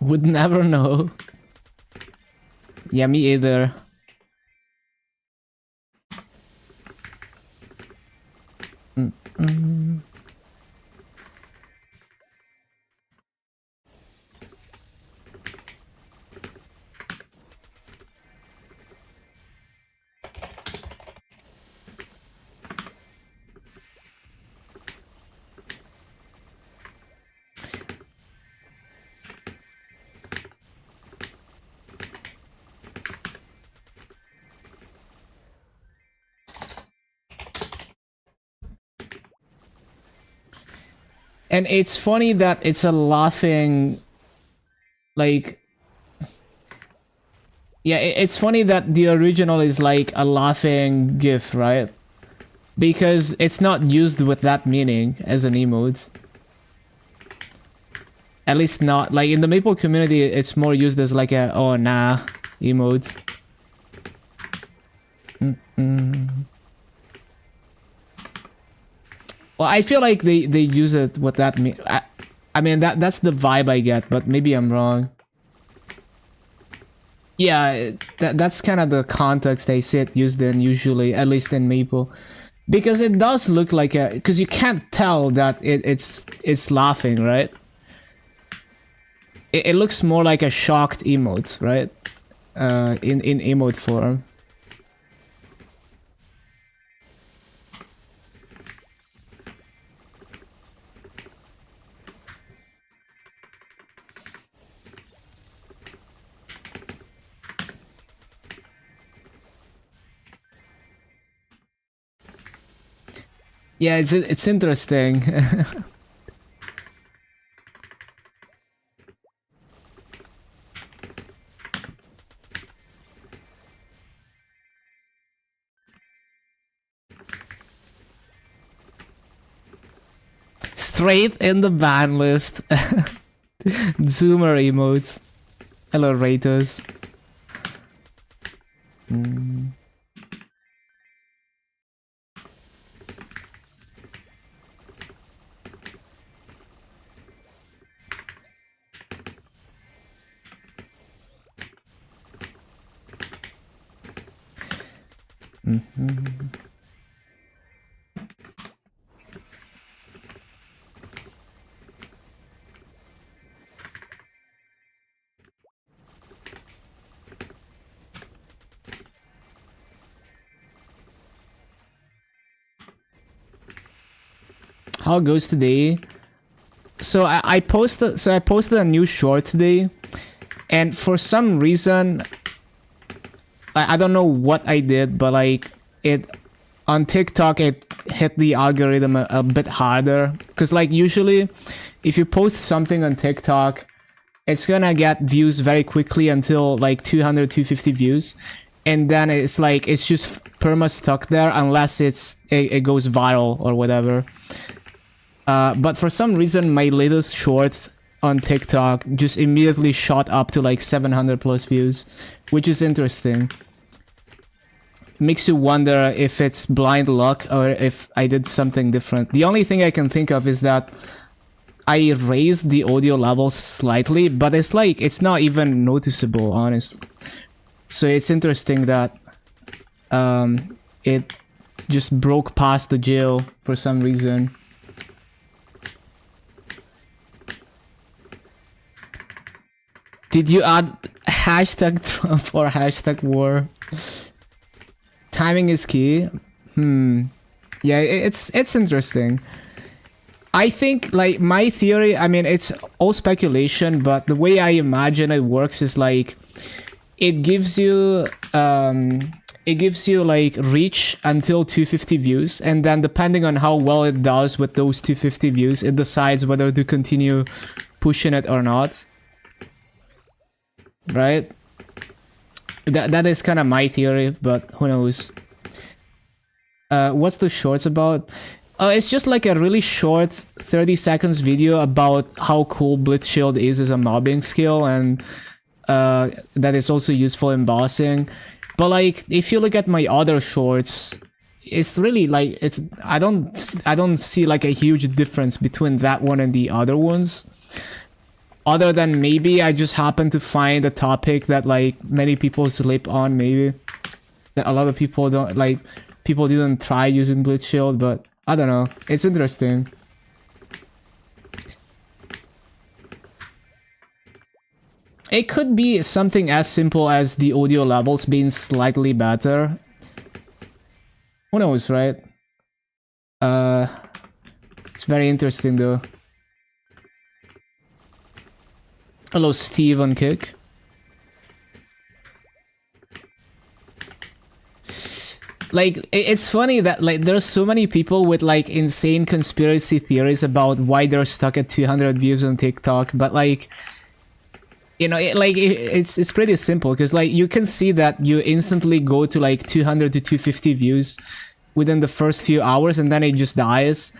Would never know. Yeah, me either. And it's funny that it's a laughing, like, yeah, it's funny that the original is like a laughing GIF, right? Because it's not used with that meaning as an emote. At least not, like in the Maple community, it's more used as like a, oh nah, emote. Well, I feel like they use it with that mean. I mean that's the vibe I get, but maybe I'm wrong. Yeah, that's kind of the context I see it used in usually, at least in Maple, because it does look like a, because you can't tell that it's laughing, right? It looks more like a shocked emote, right? In emote form. Yeah, it's interesting. Straight in the ban list. Zoomer emotes. Hello, Ratos. How it goes today? So I posted a new short today, and for some reason I don't know what I did, but like it on TikTok it hit the algorithm a bit harder, because like usually if you post something on TikTok, it's gonna get views very quickly until like 200 250 views, and then it's like it's just perma stuck there unless it goes viral or whatever. But for some reason my latest short on TikTok just immediately shot up to like 700 plus views, which is interesting. Makes you wonder if it's blind luck or if I did something different. The only thing I can think of is that I raised the audio levels slightly, but it's like it's not even noticeable, honestly. So it's interesting that it just broke past the jail for some reason. Did you add hashtag Trump or hashtag war? Timing is key. Yeah, it's interesting. I think like my theory, I mean it's all speculation, but the way I imagine it works is like it gives you like reach until 250 views, and then depending on how well it does with those 250 views, it decides whether to continue pushing it or not. Right? That is kind of my theory, but who knows? What's the shorts about? It's just like a really short 30 seconds video about how cool Blitz Shield is as a mobbing skill, and that is also useful in bossing. But like, if you look at my other shorts, it's really like I don't see like a huge difference between that one and the other ones. Other than maybe I just happen to find a topic that like many people sleep on, maybe that a lot of people don't like. People didn't try using Blitz Shield, but I don't know. It's interesting. It could be something as simple as the audio levels being slightly better. Who knows, right? It's very interesting though. Hello, Steve on Kick. Like, it's funny that like there's so many people with like insane conspiracy theories about why they're stuck at 200 views on TikTok, but like, you know, it's pretty simple because like you can see that you instantly go to like 200 to 250 views within the first few hours, and then it just dies.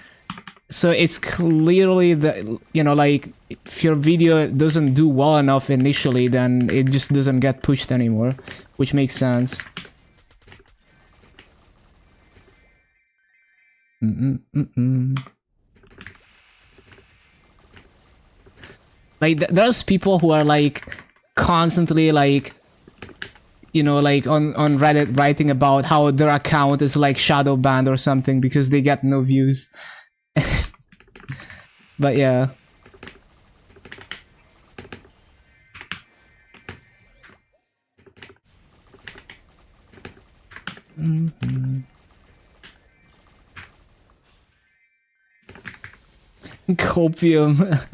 So it's clearly the, you know, like if your video doesn't do well enough initially, then it just doesn't get pushed anymore, which makes sense. Like there's people who are like constantly like, you know, like on Reddit writing about how their account is like shadow banned or something because they get no views. But yeah. Copium.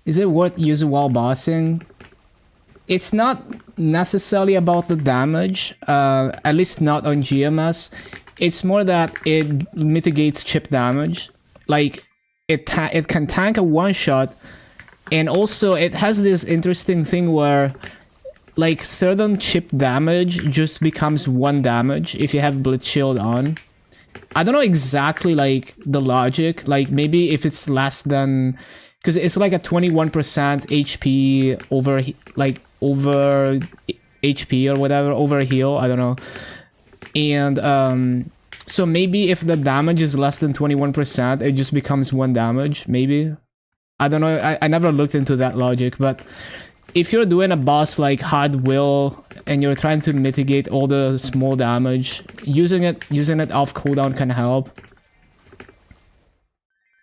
Is it worth using while bossing? It's not necessarily about the damage, at least not on GMS. It's more that it mitigates chip damage. Like, it can tank a one-shot, and also it has this interesting thing where like certain chip damage just becomes 1 damage if you have Blitz Shield on. I don't know exactly like the logic, like maybe if it's less than, because it's like a 21% HP over HP or whatever, over heal, I don't know. And so maybe if the damage is less than 21%, it just becomes 1 damage, maybe. I don't know, I never looked into that logic, but if you're doing a boss like Hard Will and you're trying to mitigate all the small damage, using it off cooldown can help.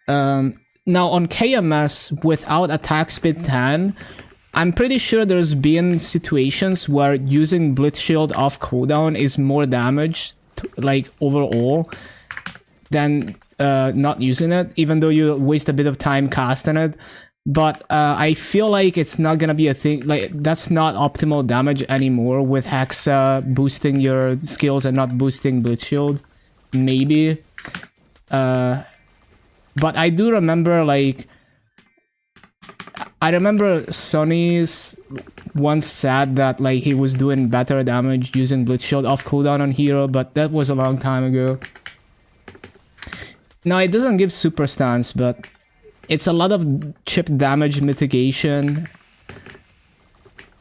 Now on KMS without attack speed 10, I'm pretty sure there's been situations where using Blitz Shield off cooldown is more damage, like overall, than not using it, even though you waste a bit of time casting it. But I feel like it's not gonna be a thing, like that's not optimal damage anymore with Hexa boosting your skills and not boosting Blitz Shield. Maybe. But I do remember, like, I remember Sonny's once said that like he was doing better damage using Blitz Shield off cooldown on Hero, but that was a long time ago. Now it doesn't give super stance, but it's a lot of chip damage mitigation.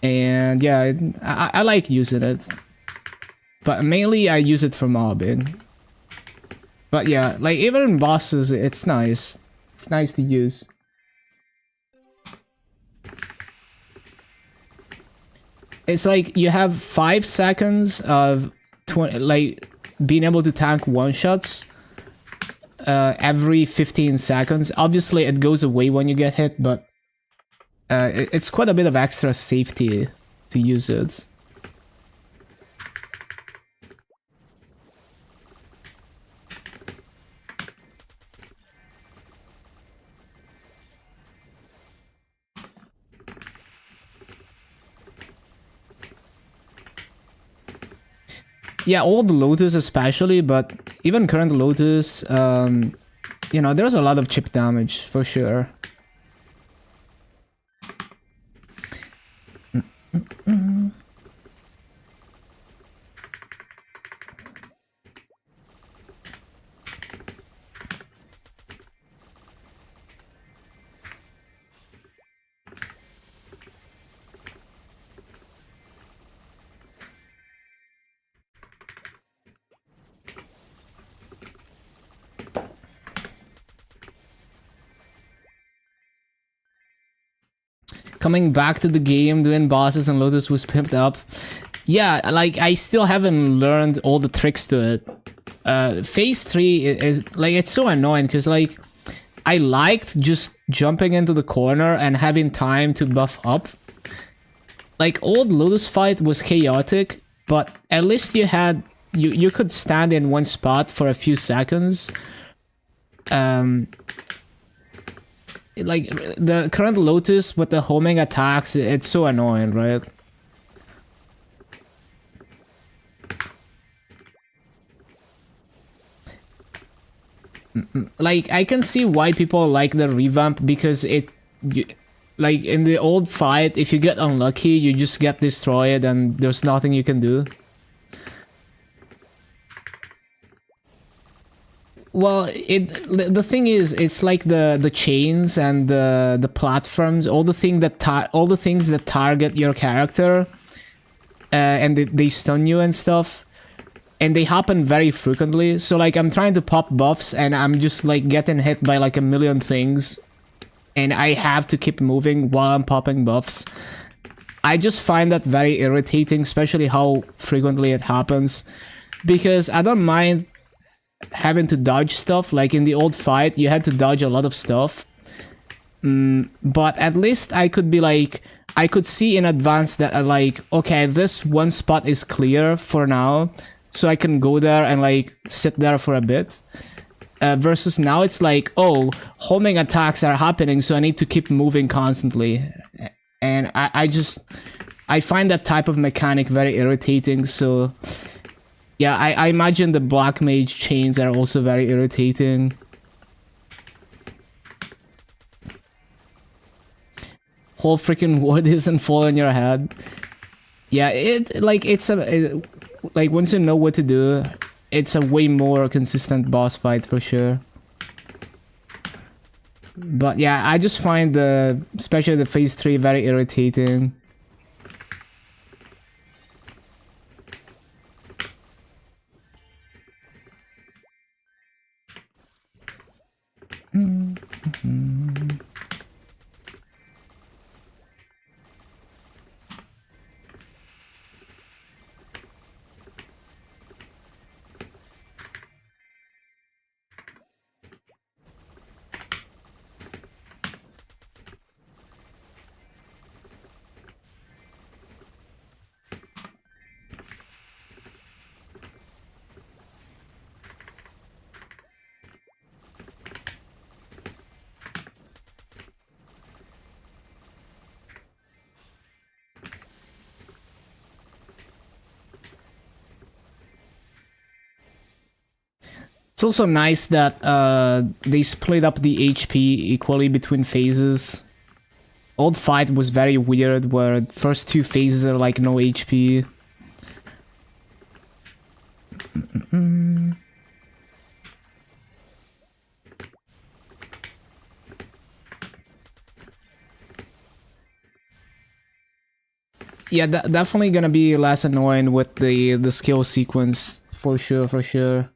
And yeah, I like using it. But mainly I use it for mobbing. But yeah, like even in bosses, it's nice. It's nice to use. It's like you have 5 seconds of like being able to tank one-shots every 15 seconds. Obviously it goes away when you get hit, but it's quite a bit of extra safety to use it. Yeah, old Lotus especially, but even current Lotus, you know, there's a lot of chip damage for sure. Coming back to the game, doing bosses and Lotus was pimped up. Yeah, like I still haven't learned all the tricks to it. Phase 3 is like, it's so annoying because like I liked just jumping into the corner and having time to buff up. Like old Lotus fight was chaotic, but at least you had you could stand in one spot for a few seconds. Like the current Lotus with the homing attacks, it's so annoying, right? Like I can see why people like the revamp, because like in the old fight, if you get unlucky, you just get destroyed and there's nothing you can do. Well, the thing is, it's like the chains and the platforms, all the things that target your character, and they stun you and stuff, and they happen very frequently. So like I'm trying to pop buffs and I'm just like getting hit by like a million things, and I have to keep moving while I'm popping buffs. I just find that very irritating, especially how frequently it happens, because I don't mind having to dodge stuff. Like in the old fight, you had to dodge a lot of stuff. But at least I could be like, I could see in advance that like, okay, this one spot is clear for now, so I can go there and like sit there for a bit. Versus now it's like, oh, homing attacks are happening, so I need to keep moving constantly. And I find that type of mechanic very irritating, so yeah, I imagine the Black Mage chains are also very irritating. Whole freaking wood isn't fall on your head. Yeah, like once you know what to do, it's a way more consistent boss fight for sure. But yeah, I just find especially the phase 3 very irritating. It's also nice that they split up the HP equally between phases. Old fight was very weird, where the first 2 phases are like no HP. Yeah, definitely gonna be less annoying with the skill sequence, for sure, for sure.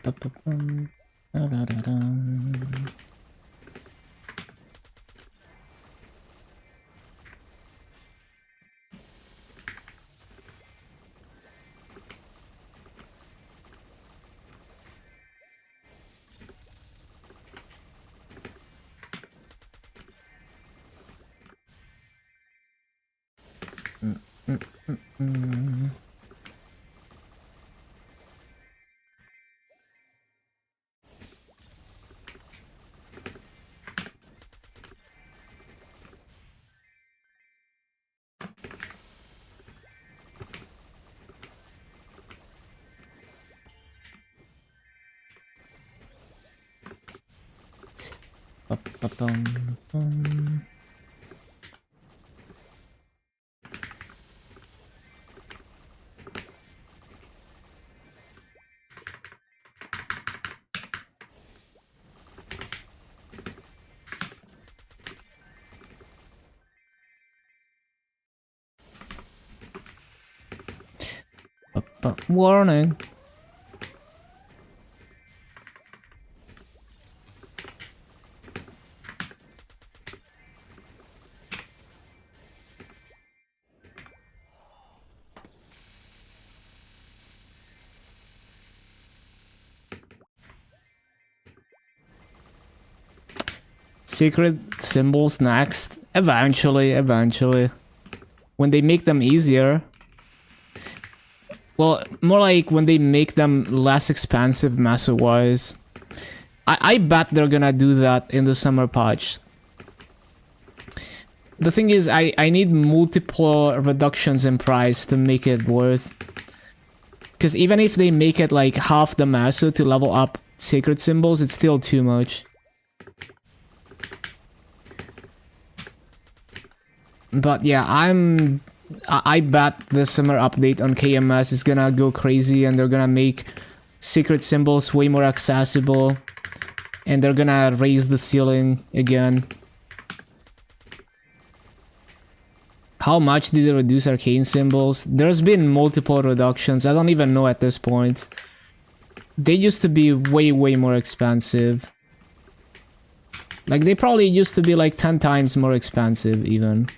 Ba-ba-bum. Da-da-da-dum. Ba-ba-bum-bum. Warning. Secret symbols next. Eventually. When they make them easier. Well, more like when they make them less expensive method-wise. I bet they're gonna do that in the summer patch. The thing is, I need multiple reductions in price to make it worth. Because even if they make it like half the method to level up sacred symbols, it's still too much. But yeah, I bet the summer update on KMS is gonna go crazy and they're gonna make secret symbols way more accessible. And they're gonna raise the ceiling again. How much did they reduce arcane symbols? There's been multiple reductions, I don't even know at this point. They used to be way more expensive. Like they probably used to be like 10 times more expensive even.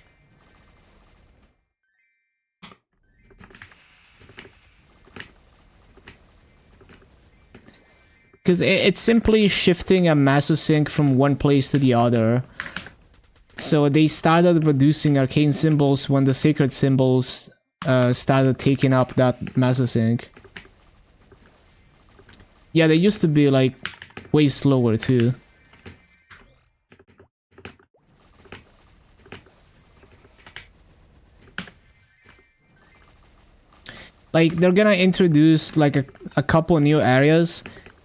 Because it's simply shifting a Masosync from one place to the other. So they started reducing arcane symbols when the sacred symbols started taking up that Masosync. Yeah, they used to be like way slower too. Like they're gonna introduce like a couple new areas.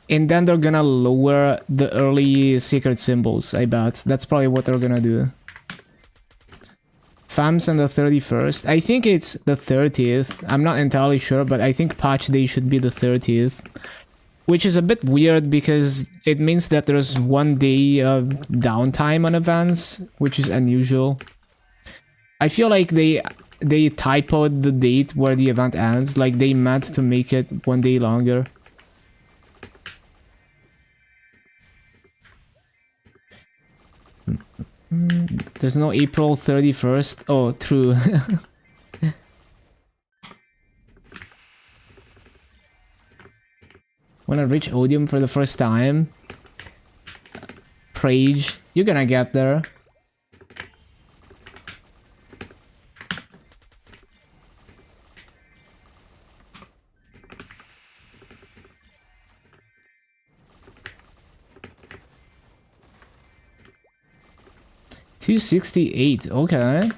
And then they're gonna lower the early secret symbols, I bet. That's probably what they're gonna do. FAMS on the 31st. I think it's the 30th. I'm not entirely sure, but I think patch day should be the 30th. Which is a bit weird because it means that there's 1 day of downtime on events, which is unusual. I feel like they typoed the date where the event ends, like they meant to make it 1 day longer. There's no April 31st. Oh, true. Wanna reach Odium for the first time? Prage, you're gonna get there. $268, okay.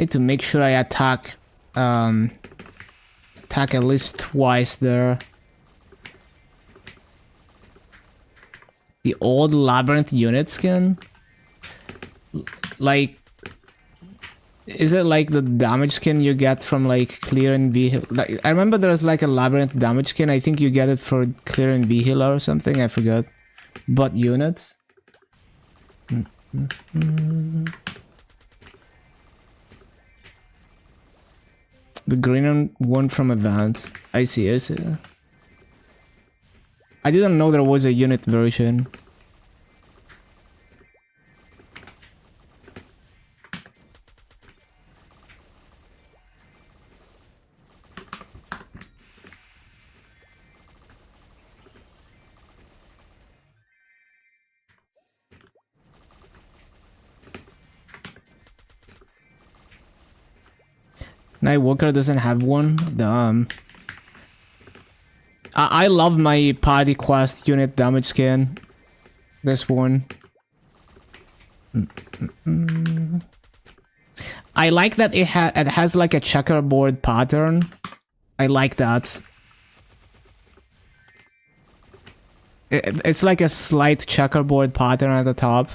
Need to make sure I attack at least twice there. The old labyrinth unit skin? Like, is it like the damage skin you get from like clearing V-Heal? Like, I remember there was like a labyrinth damage skin. I think you get it for clearing V-Healer or something. I forgot. But units? The green one from Advanced. I see, I see. I didn't know there was a unit version. Nightwalker doesn't have one. I love my party quest unit damage skin. This one. I like that it has like a checkerboard pattern. I like that. It's like a slight checkerboard pattern at the top.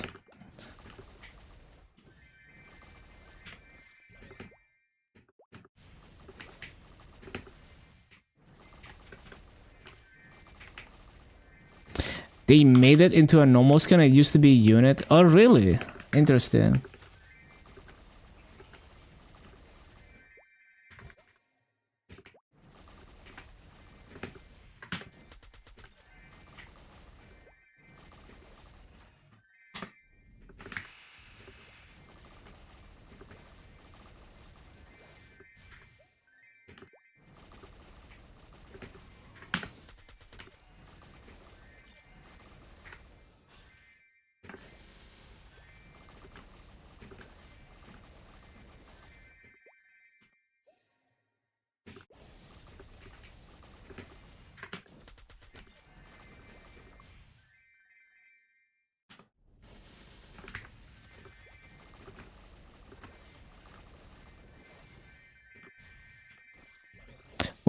They made it into a normal skin. It used to be a unit. Oh, really? Interesting.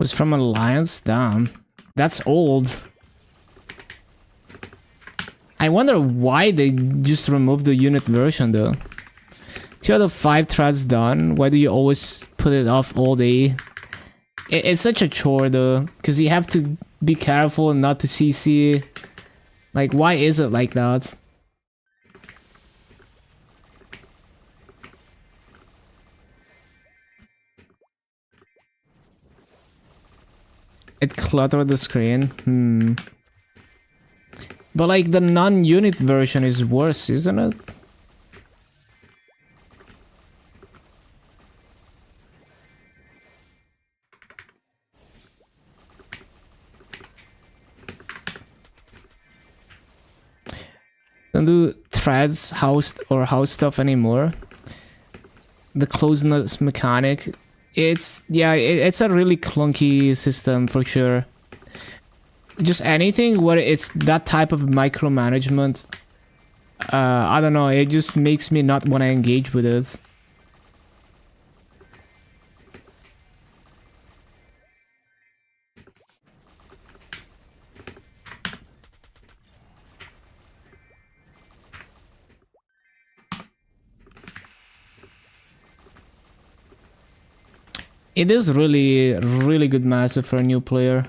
Was from Alliance? Damn. That's old. I wonder why they just removed the unit version though. 2 out of 5 threads done. Why do you always put it off all day? It's such a chore though, because you have to be careful not to CC. Like, why is it like that? It cluttered the screen. But like the non-unit version is worse, isn't it? Don't do threads, house stuff anymore. The closeness mechanic. It's a really clunky system for sure. Just anything where it's that type of micromanagement, I don't know, it just makes me not want to engage with it. It is really, really good massive for a new player.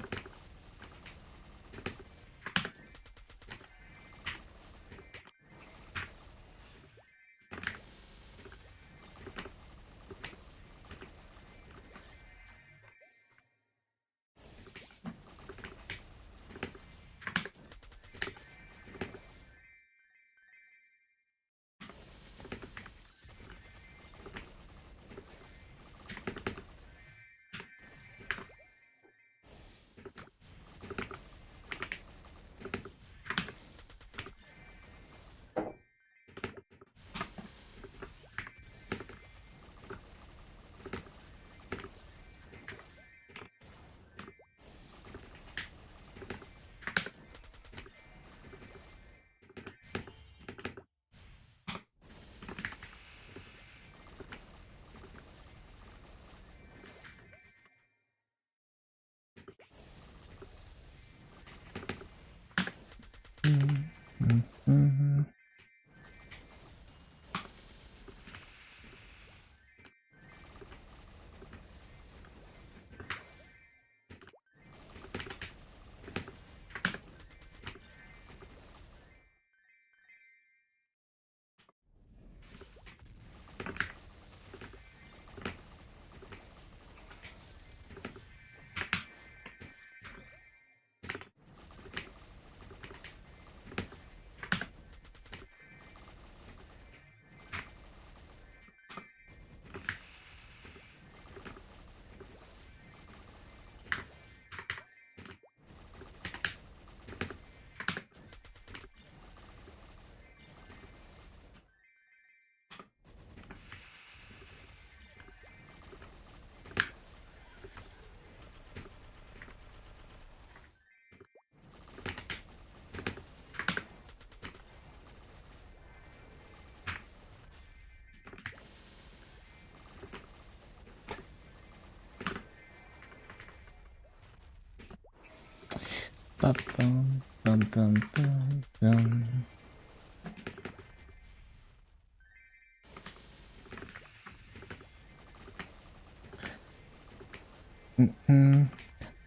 Bum, bum, bum, bum, bum, bum.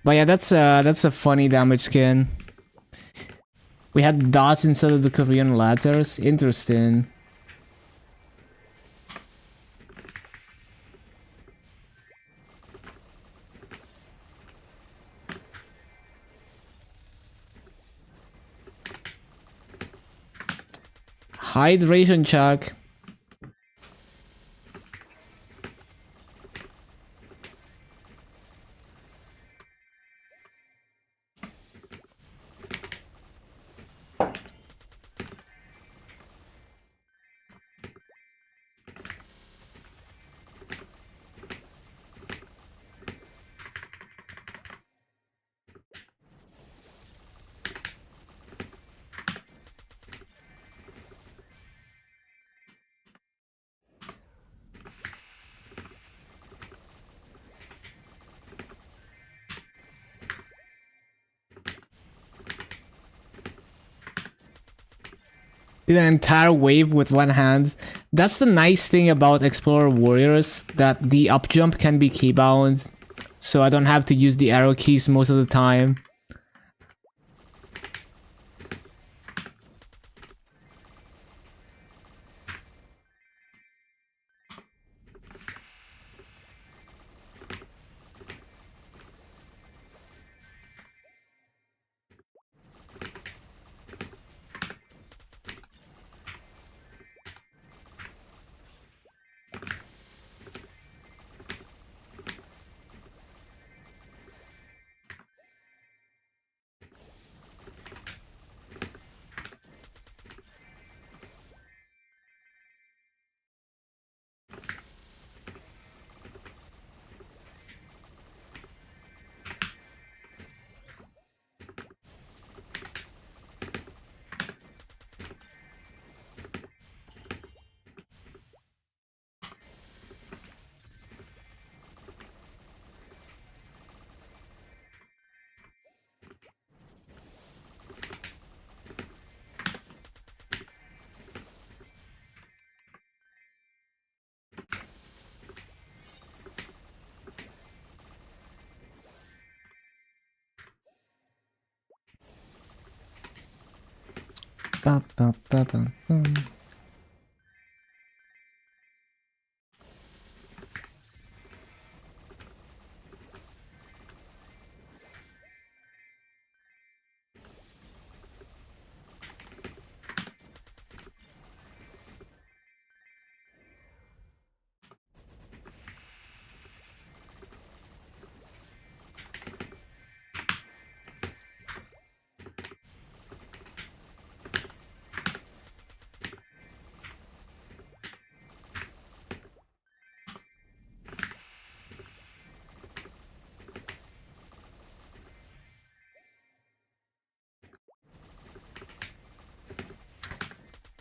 But yeah, that's a funny damage skin. We had dots instead of the Korean letters. Interesting. Hydration check. Did an entire wave with one hand. That's the nice thing about Explorer Warriors, that the up jump can be keybound, so I don't have to use the arrow keys most of the time. Ba, ba, ba, ba, ba.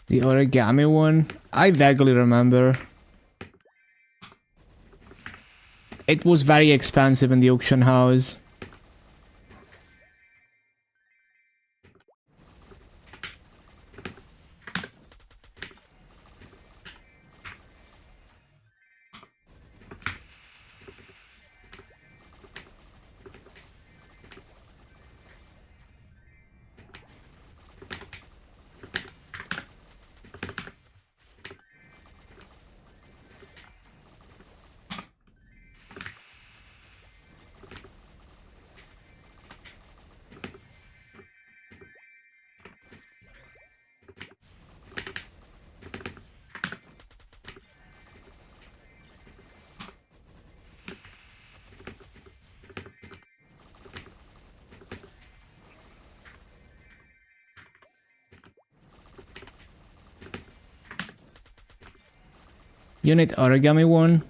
The origami one, I vaguely remember. It was very expensive in the auction house. Unit origami one.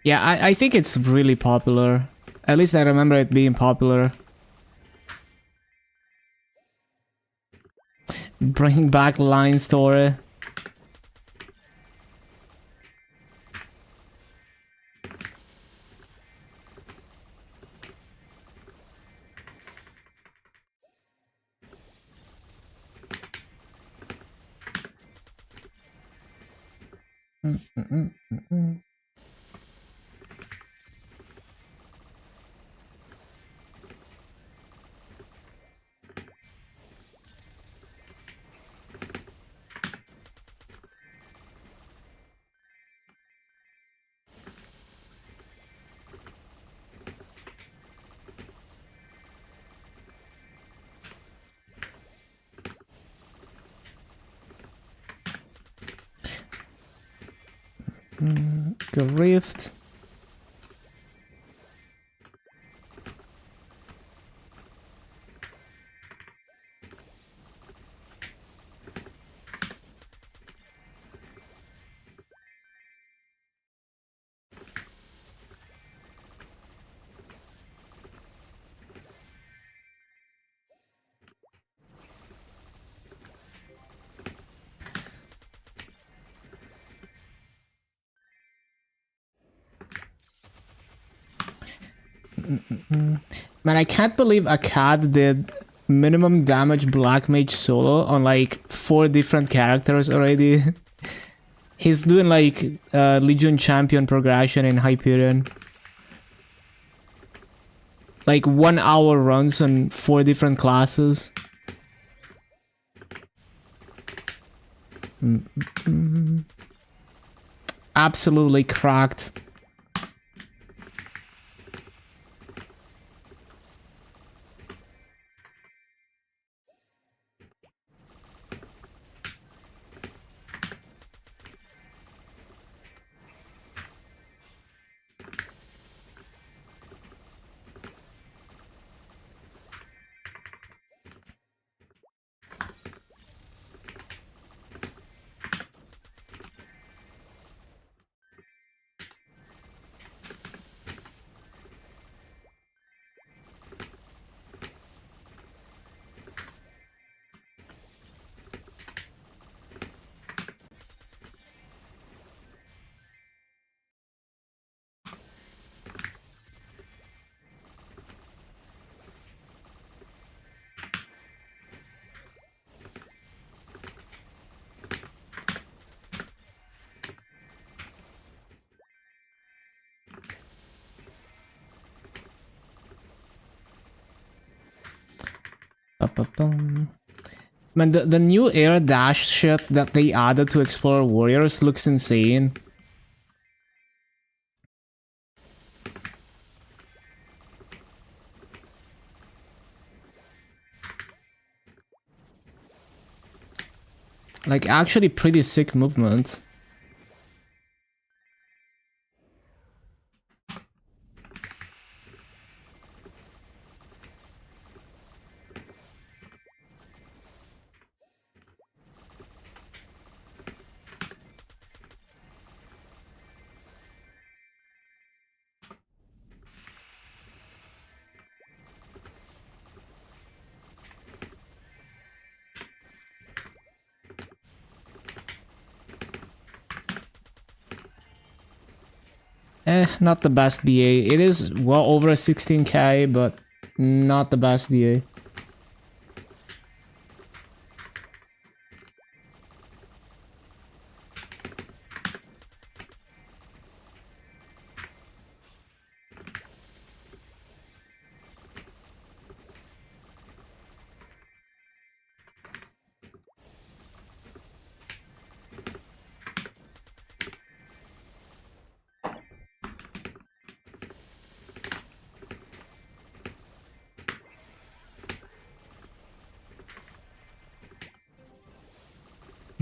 Yeah, I think it's really popular. At least I remember it being popular. Bring back line story. Rift. Man, I can't believe a cat did minimum damage Black Mage solo on like 4 different characters already. He's doing like Legion Champion progression in Hyperion. Like 1 hour runs on 4 different classes. Absolutely cracked. Man, the new air dash shit that they added to Explorer Warriors looks insane. Like, actually pretty sick movement. Not the best BA. It is well over 16k, but not the best BA.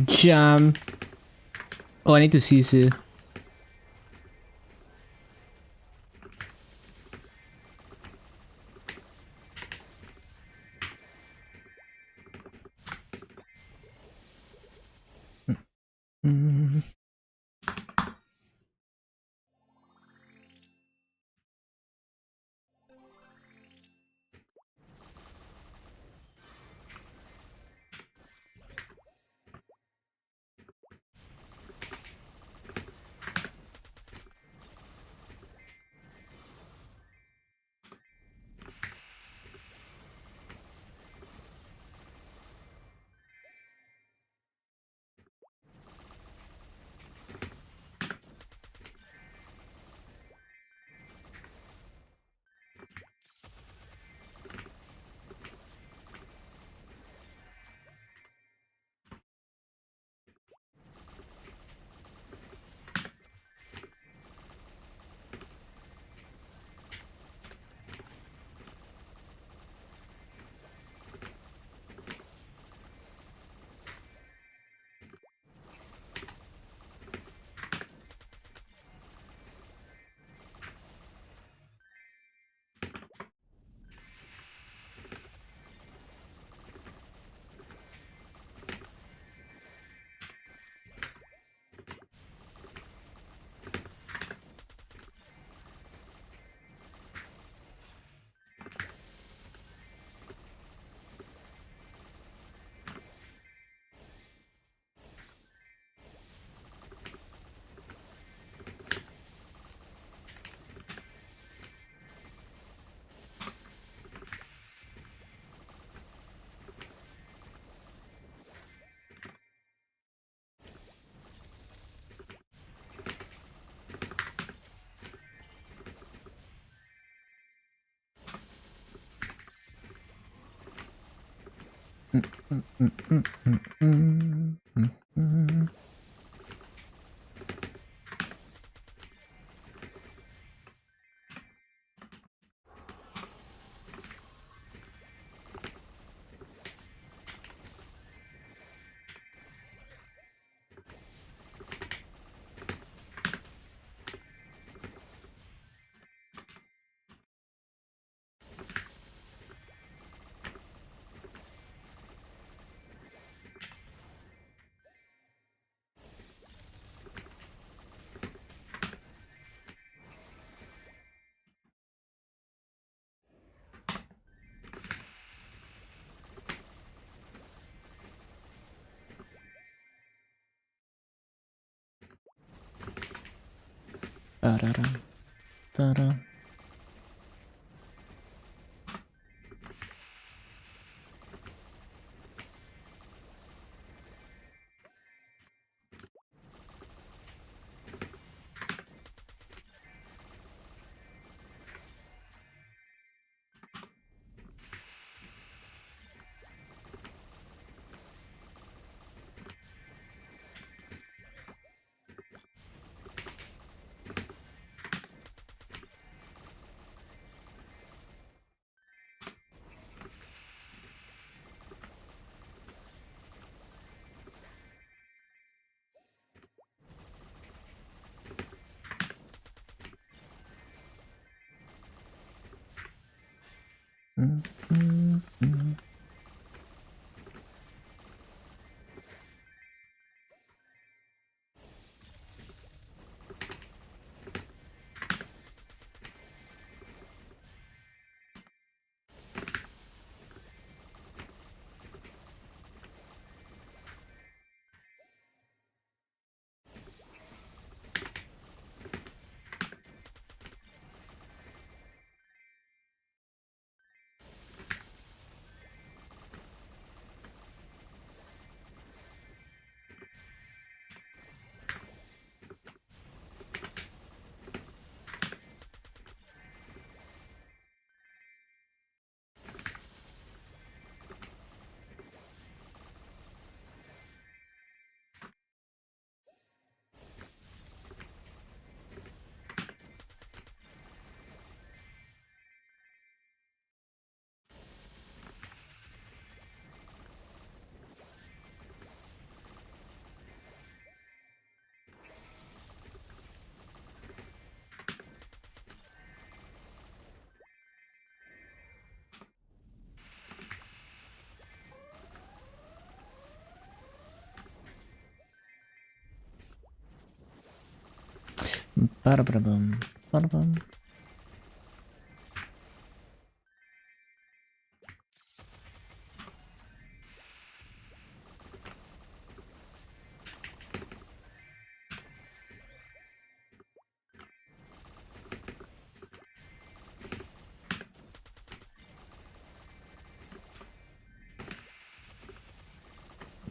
Jam. Oh, I need to CC. Da-da-da, da-da. Ba-da-ba-da-bum, ba-da-bum.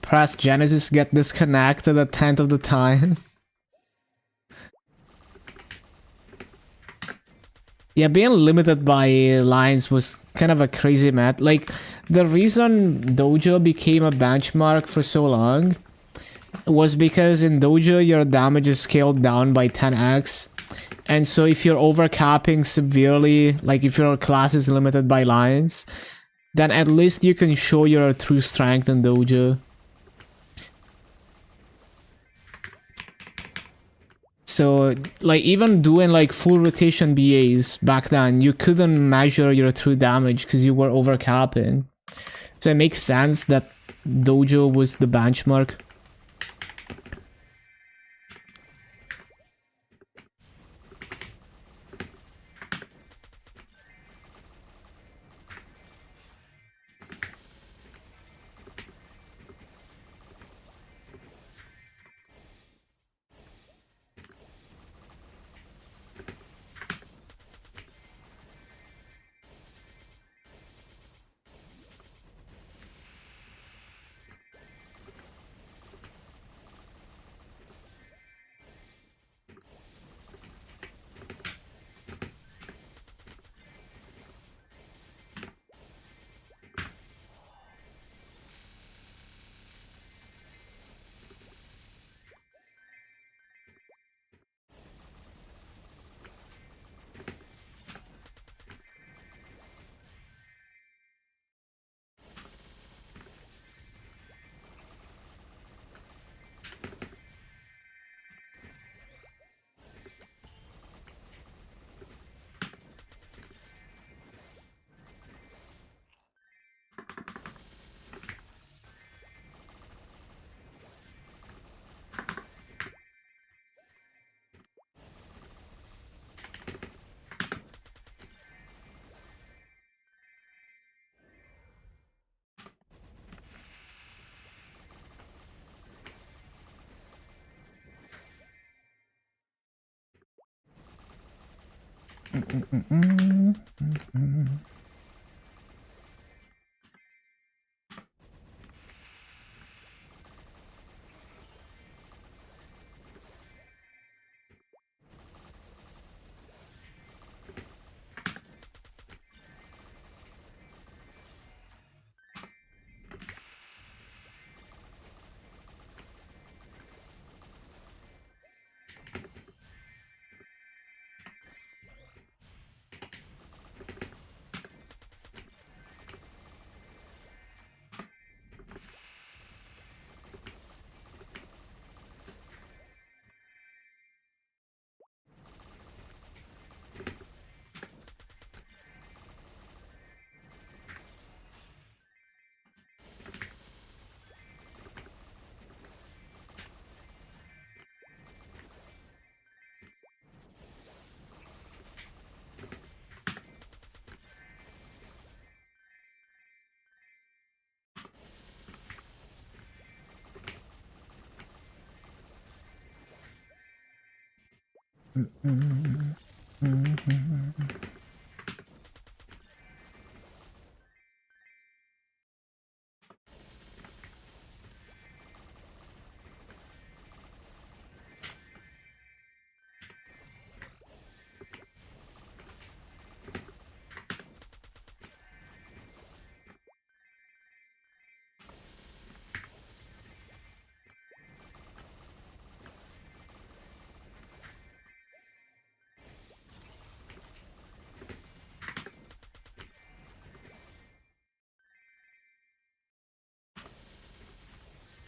Press Genesis, get disconnected a tenth of the time. Yeah, being limited by lines was kind of a crazy mad. Like, the reason Dojo became a benchmark for so long was because in Dojo your damage is scaled down by 10x. And so if you're overcapping severely, like if your class is limited by lines, then at least you can show your true strength in Dojo. So, like, even doing, like, full rotation BAs back then, you couldn't measure your true damage because you were overcapping. So it makes sense that Dojo was the benchmark.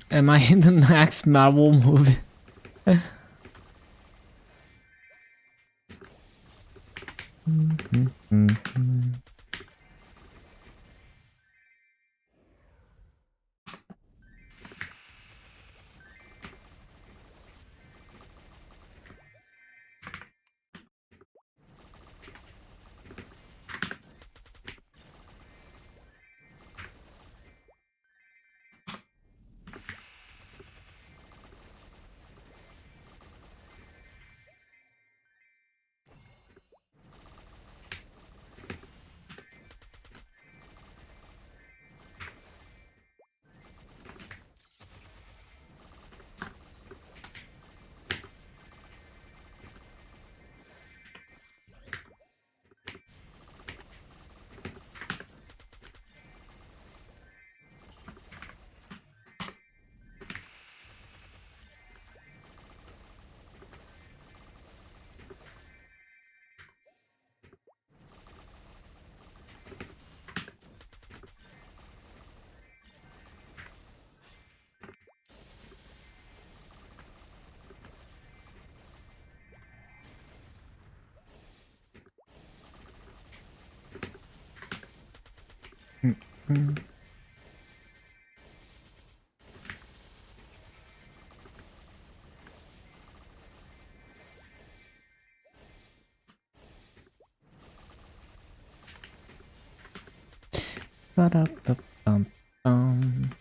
Am I in the next Marvel movie? Ba-da-ba-bum-bum.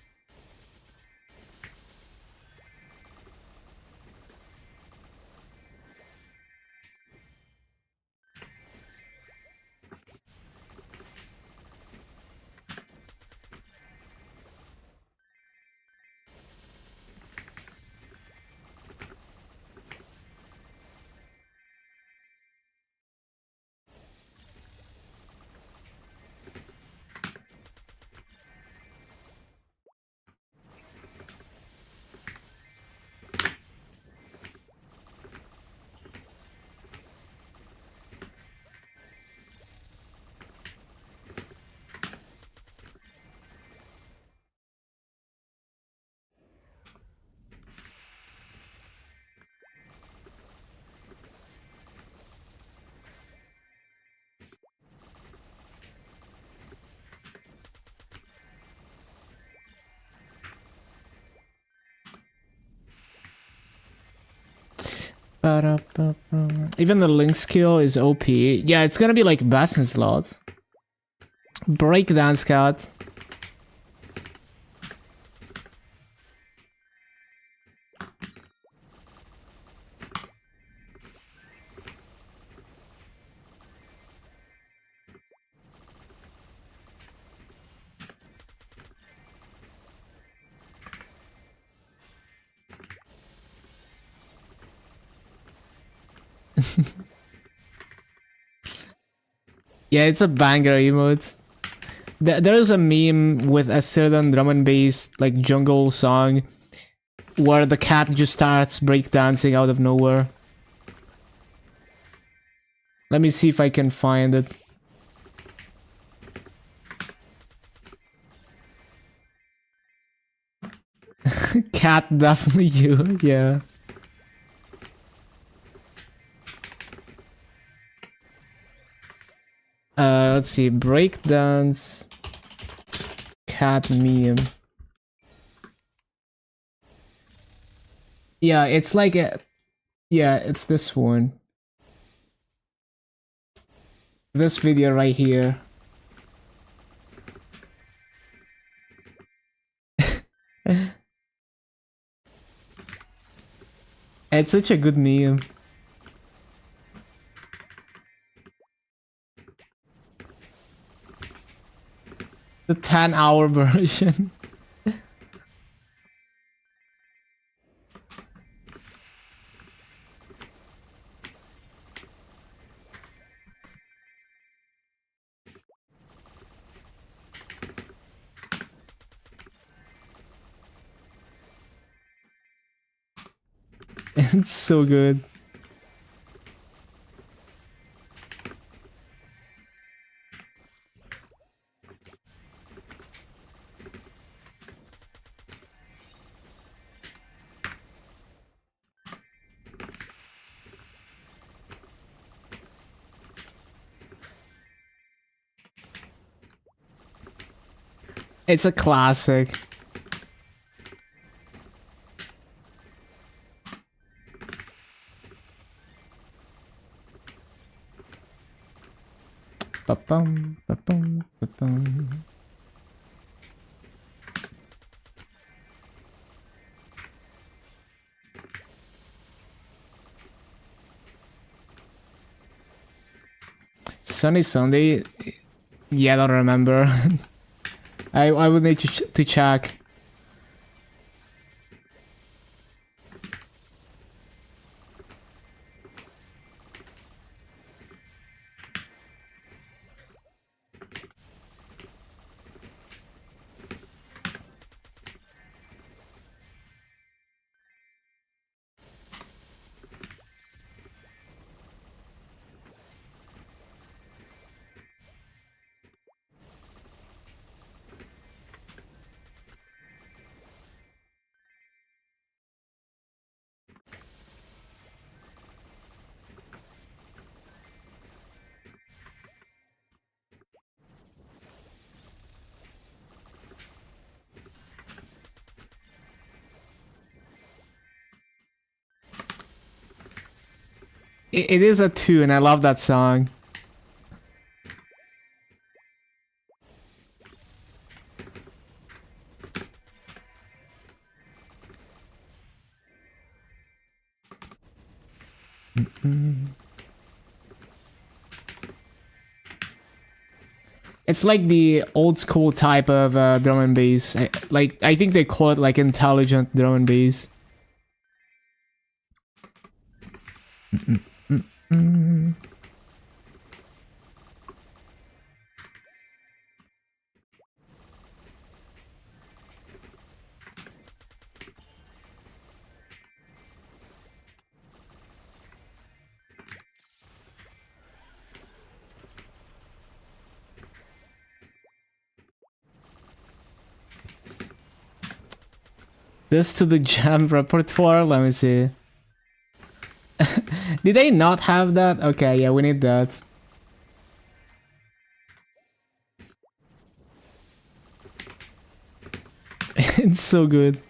Ba-da-ba-bum. Even the link skill is OP. Yeah, it's gonna be like best in slots. Breakdown scout. Yeah, it's a banger emote. There's a meme with a certain drum and bass like jungle song where the cat just starts breakdancing out of nowhere. Let me see if I can find it. Cat, definitely you, yeah. Let's see, breakdance cat meme. Yeah, it's like a, yeah, it's this one. This video right here. It's such a good meme. The 10-hour version. It's so good. It's a classic. Ba-bum, ba-bum, ba-bum. Sunny Sunday? Yeah, I don't remember. I would need to check. It is a tune. I love that song. It's like the old school type of drum and bass. I think they call it like intelligent drum and bass. This to the jam repertoire. Let me see. Did they not have that? Okay, yeah, we need that. It's so good.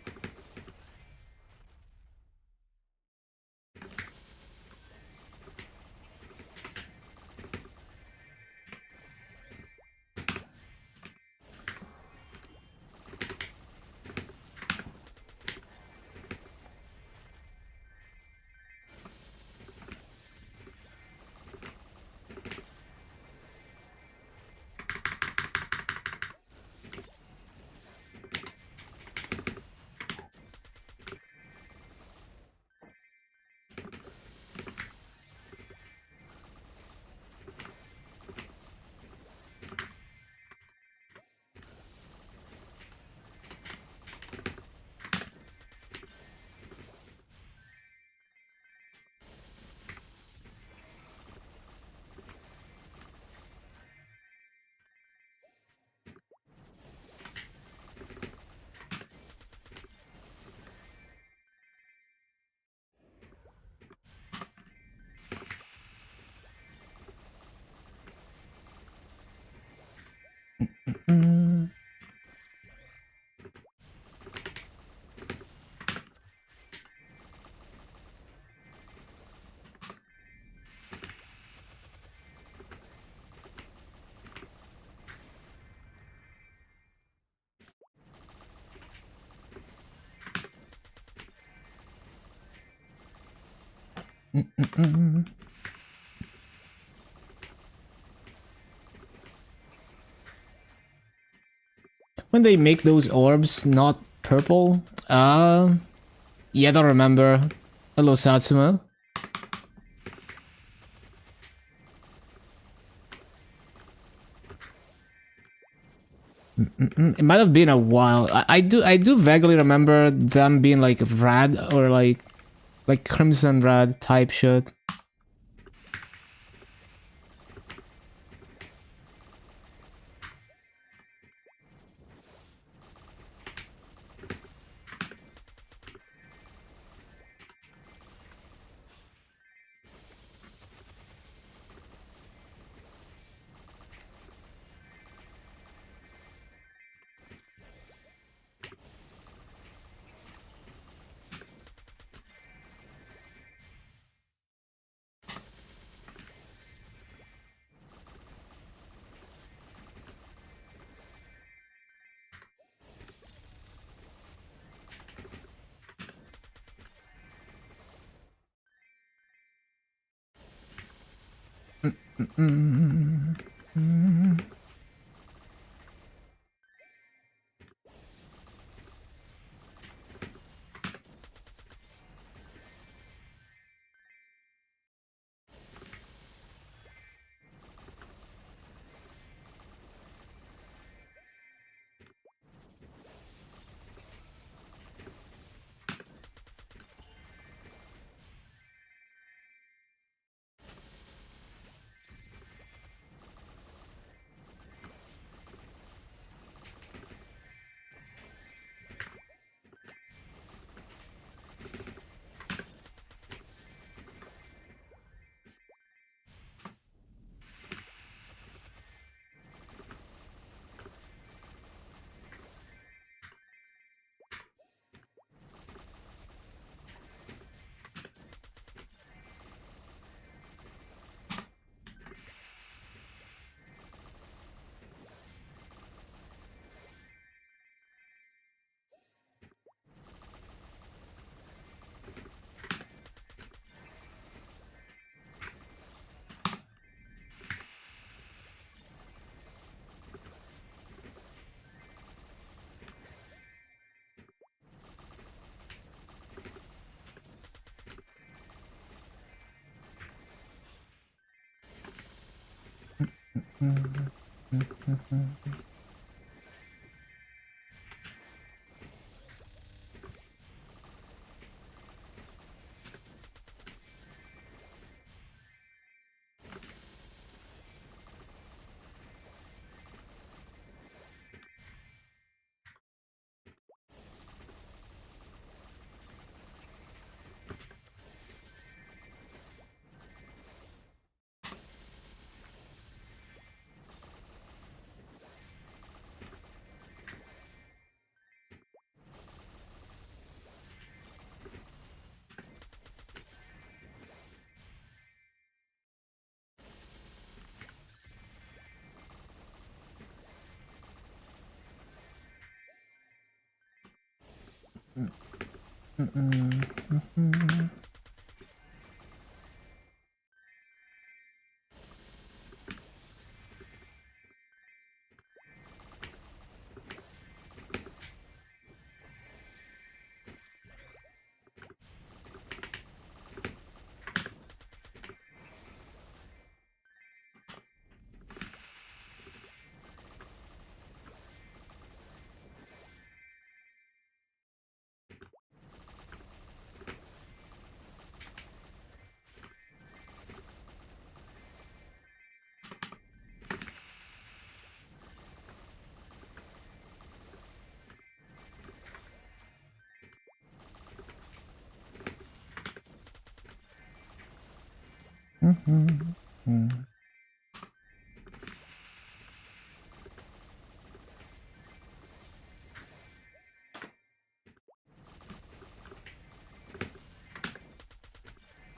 When they make those orbs not purple, yeah, I don't remember. Hello, Satsuma. It might have been a while. I do vaguely remember them being like red or like crimson red type shit.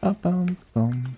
Ba-bum-bum.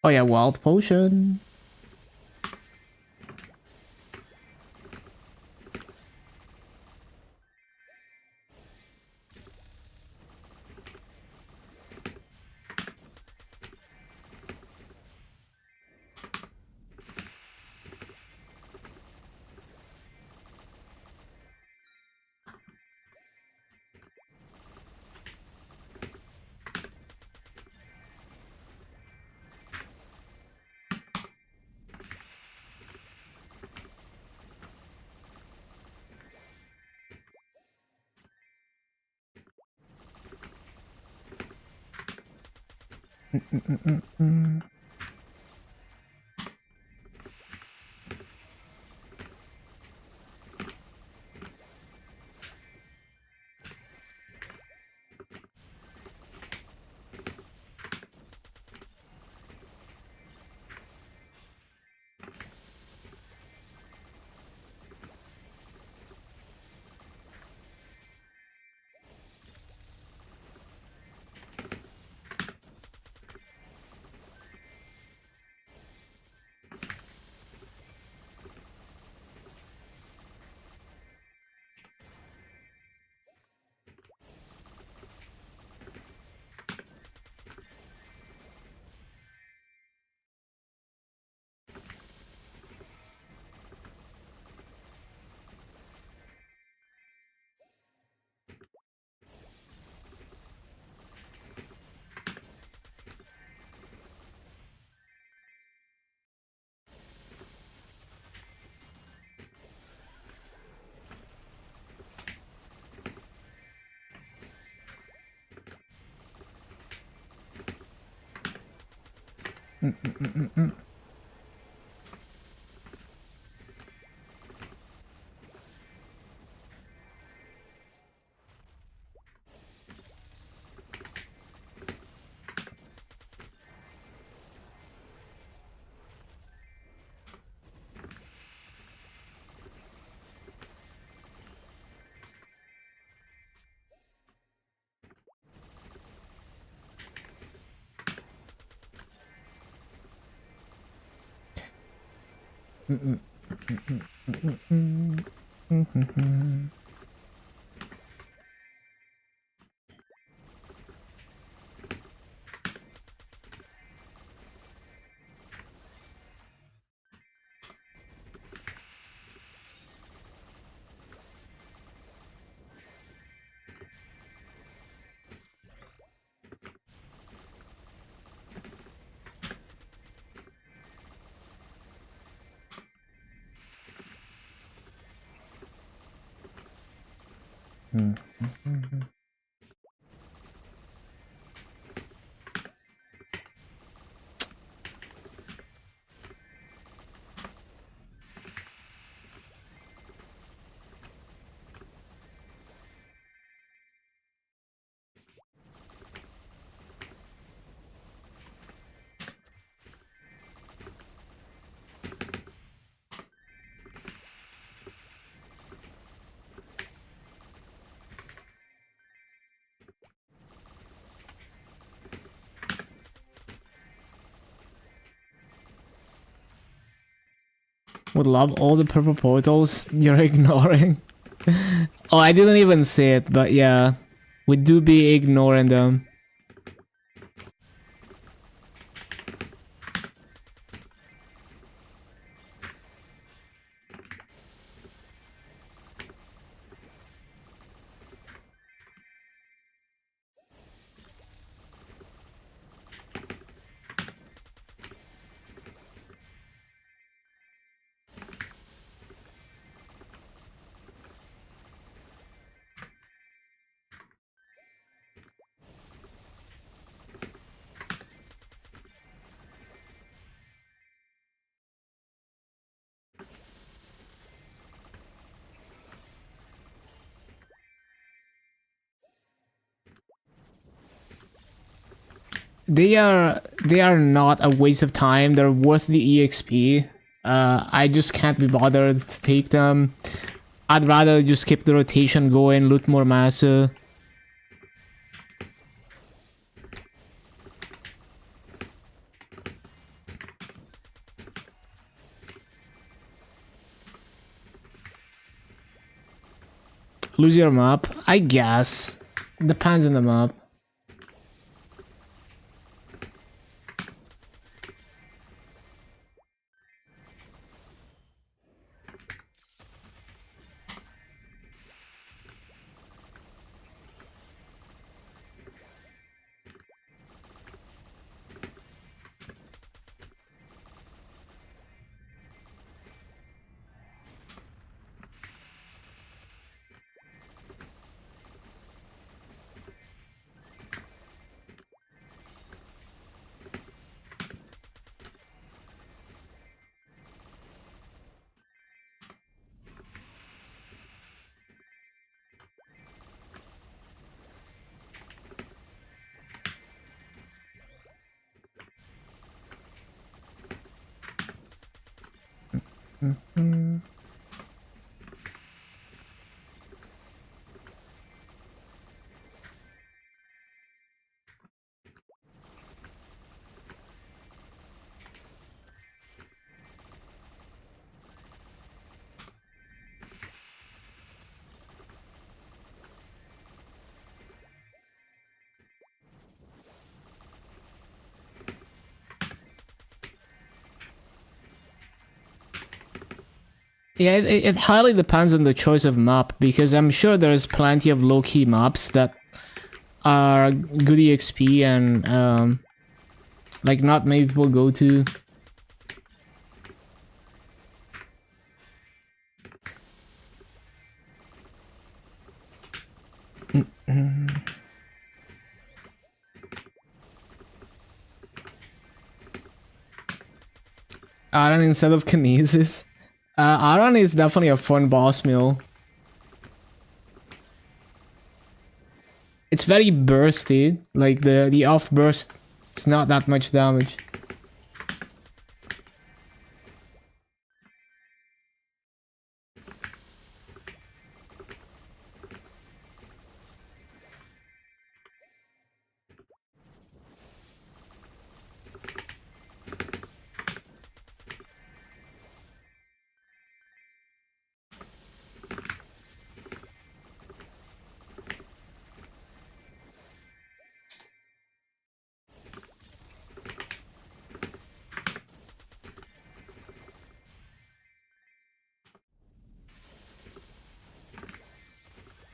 Oh yeah, wild potion. Would love all the purple portals you're ignoring. Oh, I didn't even say it, but yeah. We do be ignoring them. They are not a waste of time. They're worth the EXP. I just can't be bothered to take them. I'd rather just keep the rotation going, loot more massa. Lose your map? I guess. Depends on the map. Yeah, it highly depends on the choice of map, because I'm sure there's plenty of low-key maps that are good EXP and like not many people go to. Aran instead of Kinesis. Aran is definitely a fun boss meal. It's very bursty, like the off burst, it's not that much damage.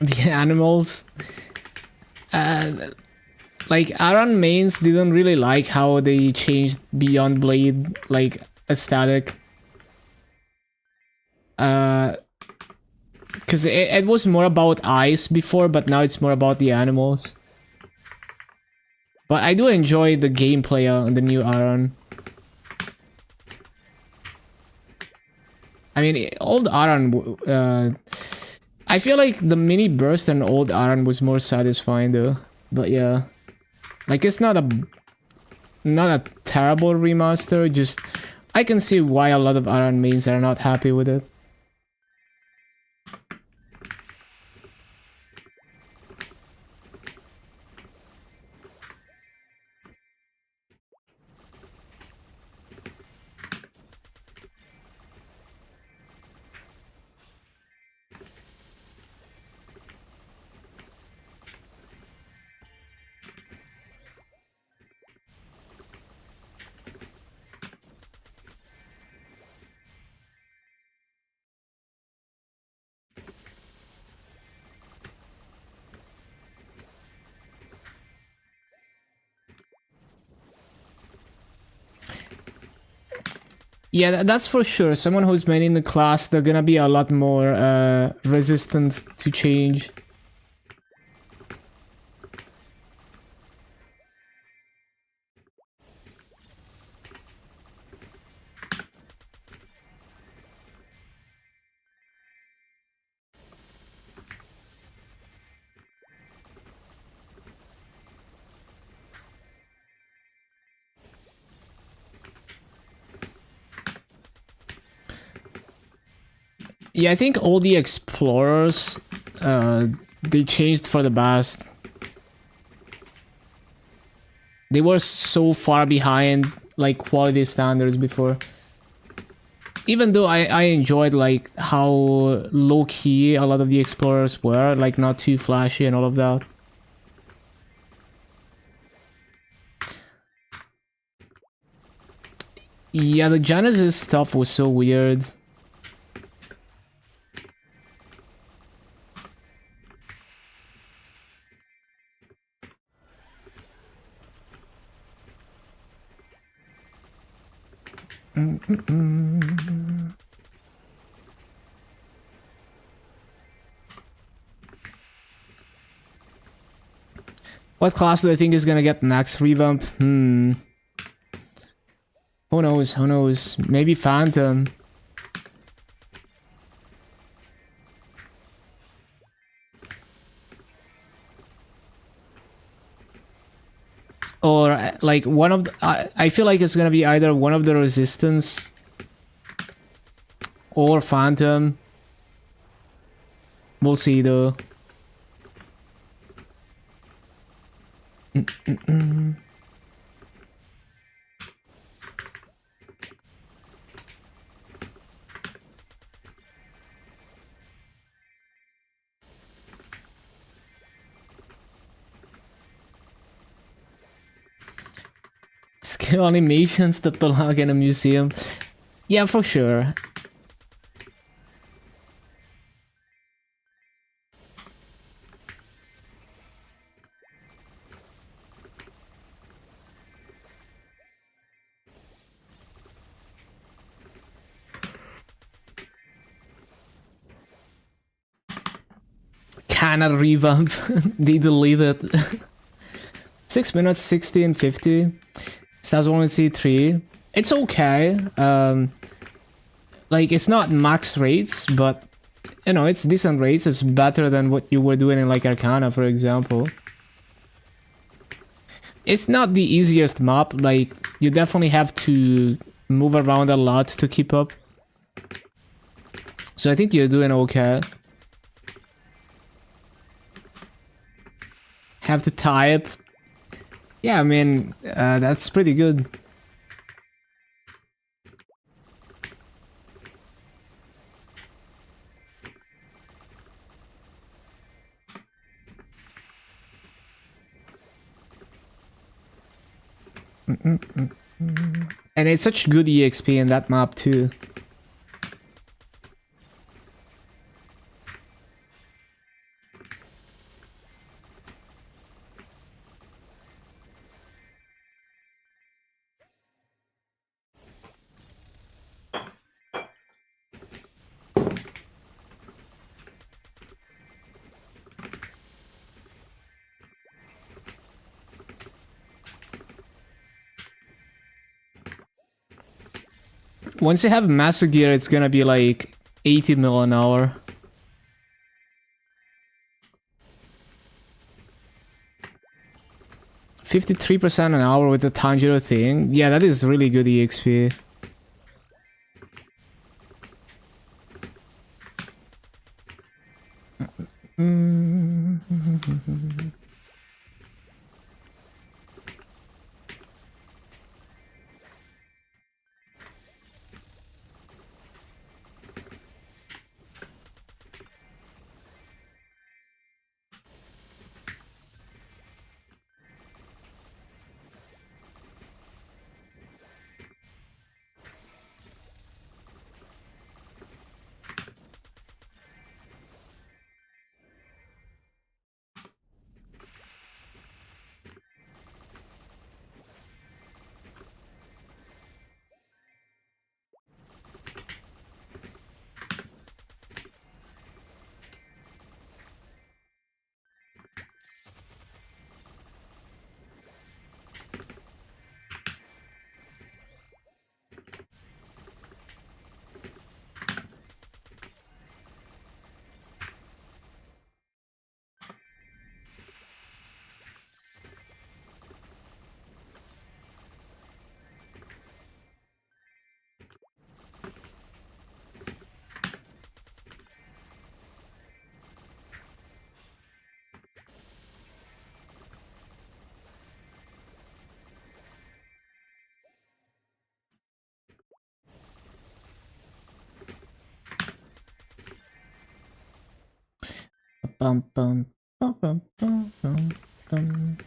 The animals. Like Aran mains didn't really like how they changed Beyond Blade like aesthetic. Because it was more about ice before, but now it's more about the animals. But I do enjoy the gameplay on the new Aran. I mean, old Aran. I feel like the mini burst and old Aran was more satisfying though. But yeah, like it's not a terrible remaster. Just I can see why a lot of Aran mains are not happy with it. Yeah, that's for sure. Someone who's maining the class, they're gonna be a lot more resistant to change. Yeah, I think all the explorers, they changed for the best. They were so far behind, like, quality standards before. Even though I enjoyed, like, how low-key a lot of the explorers were, like, not too flashy and all of that. Yeah, the Genesis stuff was so weird. What class do I think is gonna get next revamp? Who knows, who knows? Maybe Phantom. Or, like, one of the... I feel like it's gonna be either one of the Resistance or Phantom. We'll see, though. Skill animations that belong in a museum. Yeah, for sure. Cannot revamp. They deleted it. 6 minutes, 60 and 50. Stats 1 and C3. It's okay. Like, it's not max rates, but you know, it's decent rates. It's better than what you were doing in like Arcana, for example. It's not the easiest map. Like, you definitely have to move around a lot to keep up. So I think you're doing okay. Have to type. Yeah, I mean, that's pretty good. And it's such good EXP in that map too. Once you have master gear, it's gonna be like 80 mil an hour. $53% an hour with the Tanjiro thing. Yeah, that is really good EXP. Bum, bum, bum, bum, bum, bum, bum.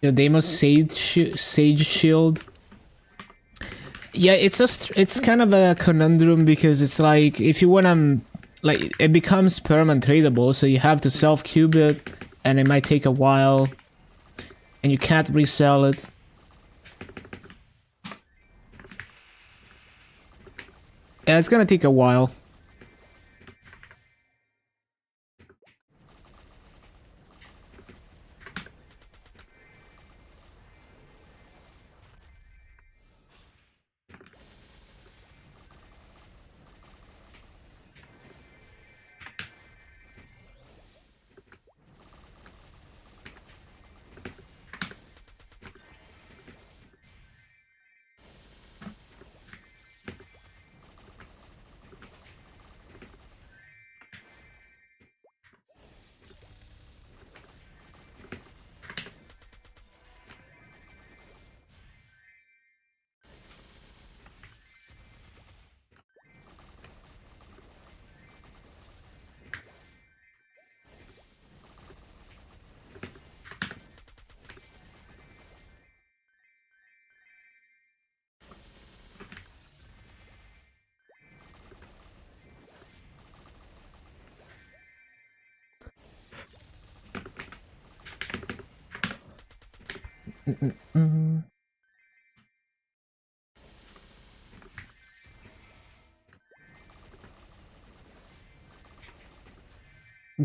Your Deimos Sage Shield. Yeah, it's kind of a conundrum because it's like if you wanna like it becomes permanent tradable, so you have to self cube it, and it might take a while, and you can't resell it. Yeah, it's gonna take a while.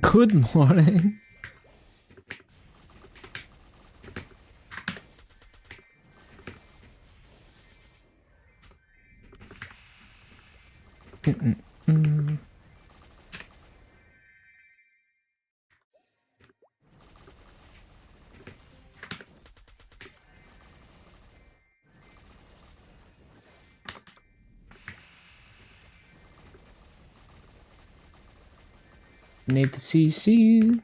Good morning. Need the CC.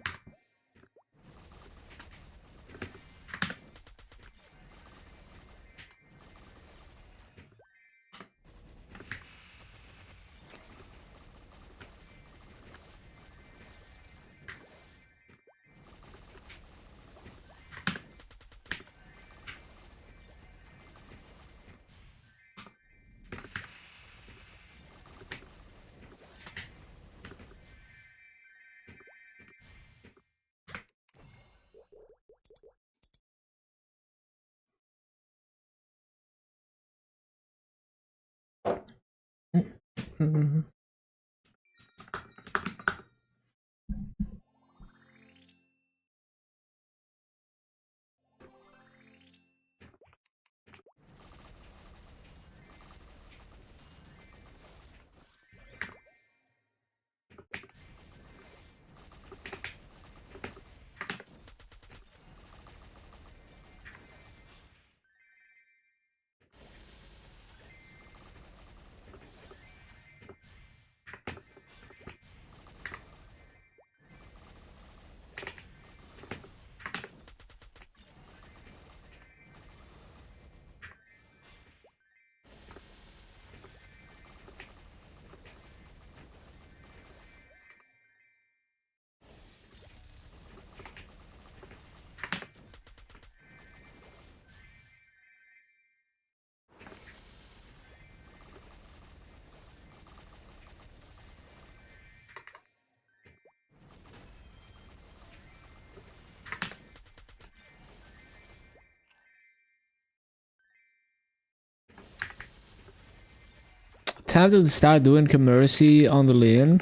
Time to start doing commercy on the lane.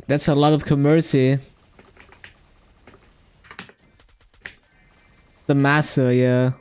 That's a lot of commercy. The master, yeah.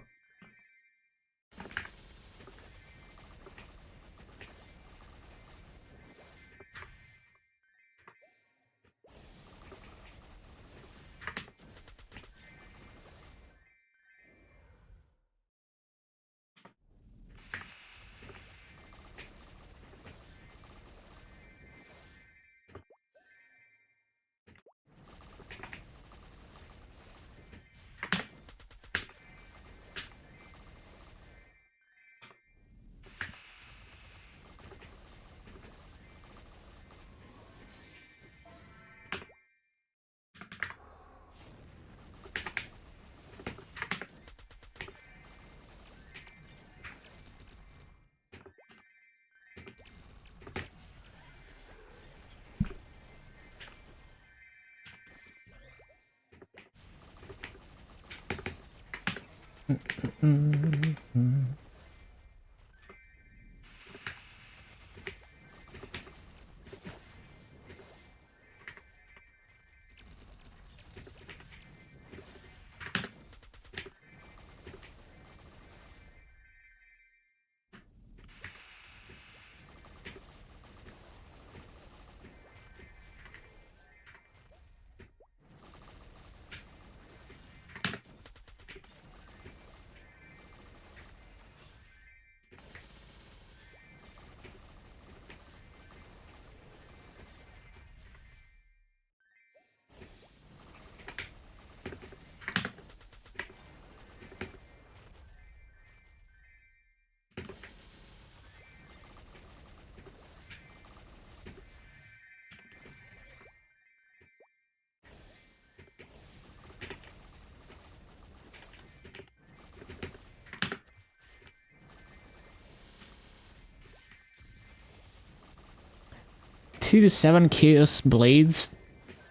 2 to 7 chaos blades.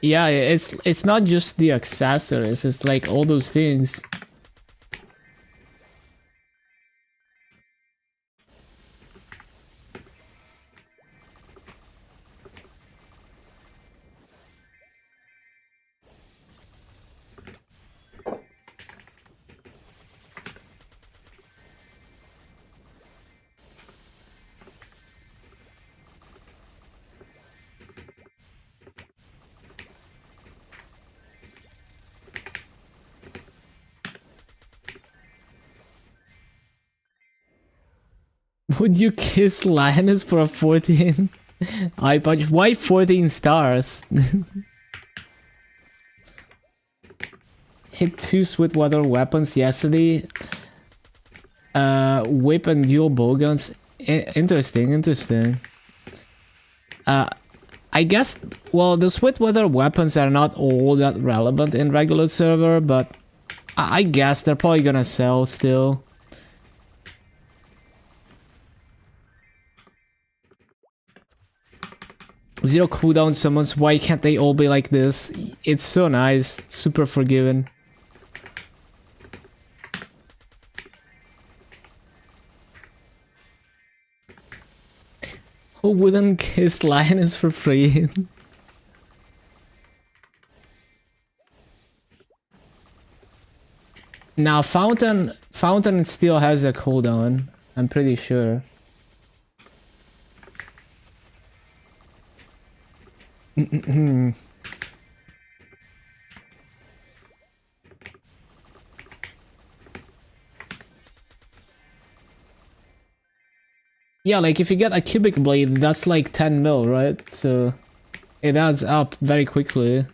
Yeah, it's not just the accessories, it's like all those things. Would you kiss Linus for a 14? I punch. Why 14 stars? Hit 2 Sweetwater weapons yesterday. Whip and dual bowguns. Interesting. I guess, well, the Sweetwater weapons are not all that relevant in regular server, but I guess they're probably gonna sell still. Zero cooldown summons, why can't they all be like this? It's so nice, super forgiving. Who wouldn't kiss Linus for free? Now Fountain still has a cooldown, I'm pretty sure. Yeah, like if you get a cubic blade, that's like 10 mil, right? So it adds up very quickly.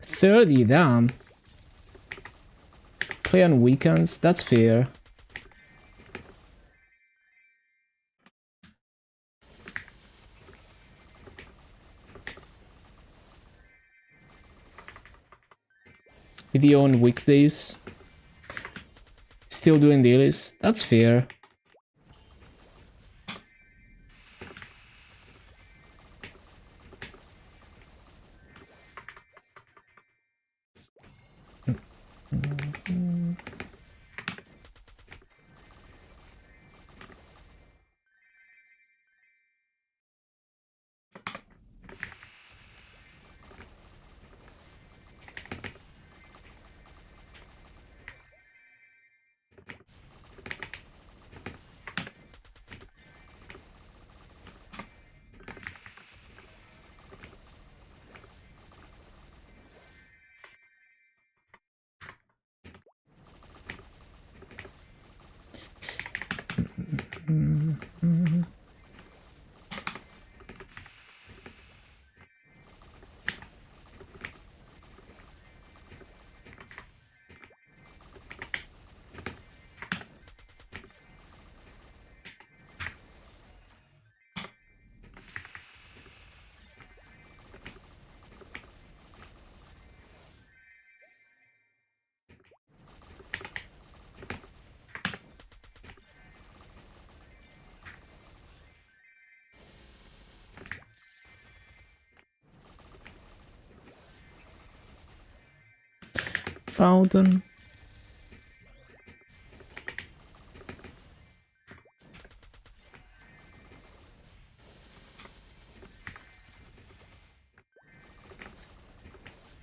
$30, damn. Play on weekends, that's fair. Video on weekdays. Still doing dailies, that's fair. fountain.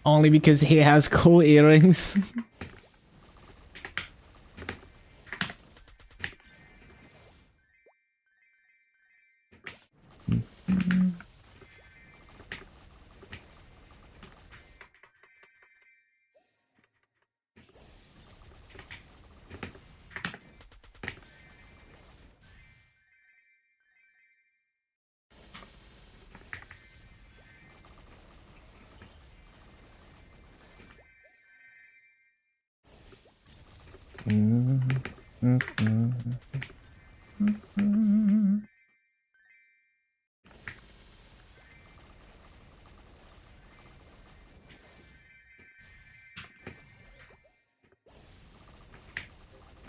Only because he has cool earrings.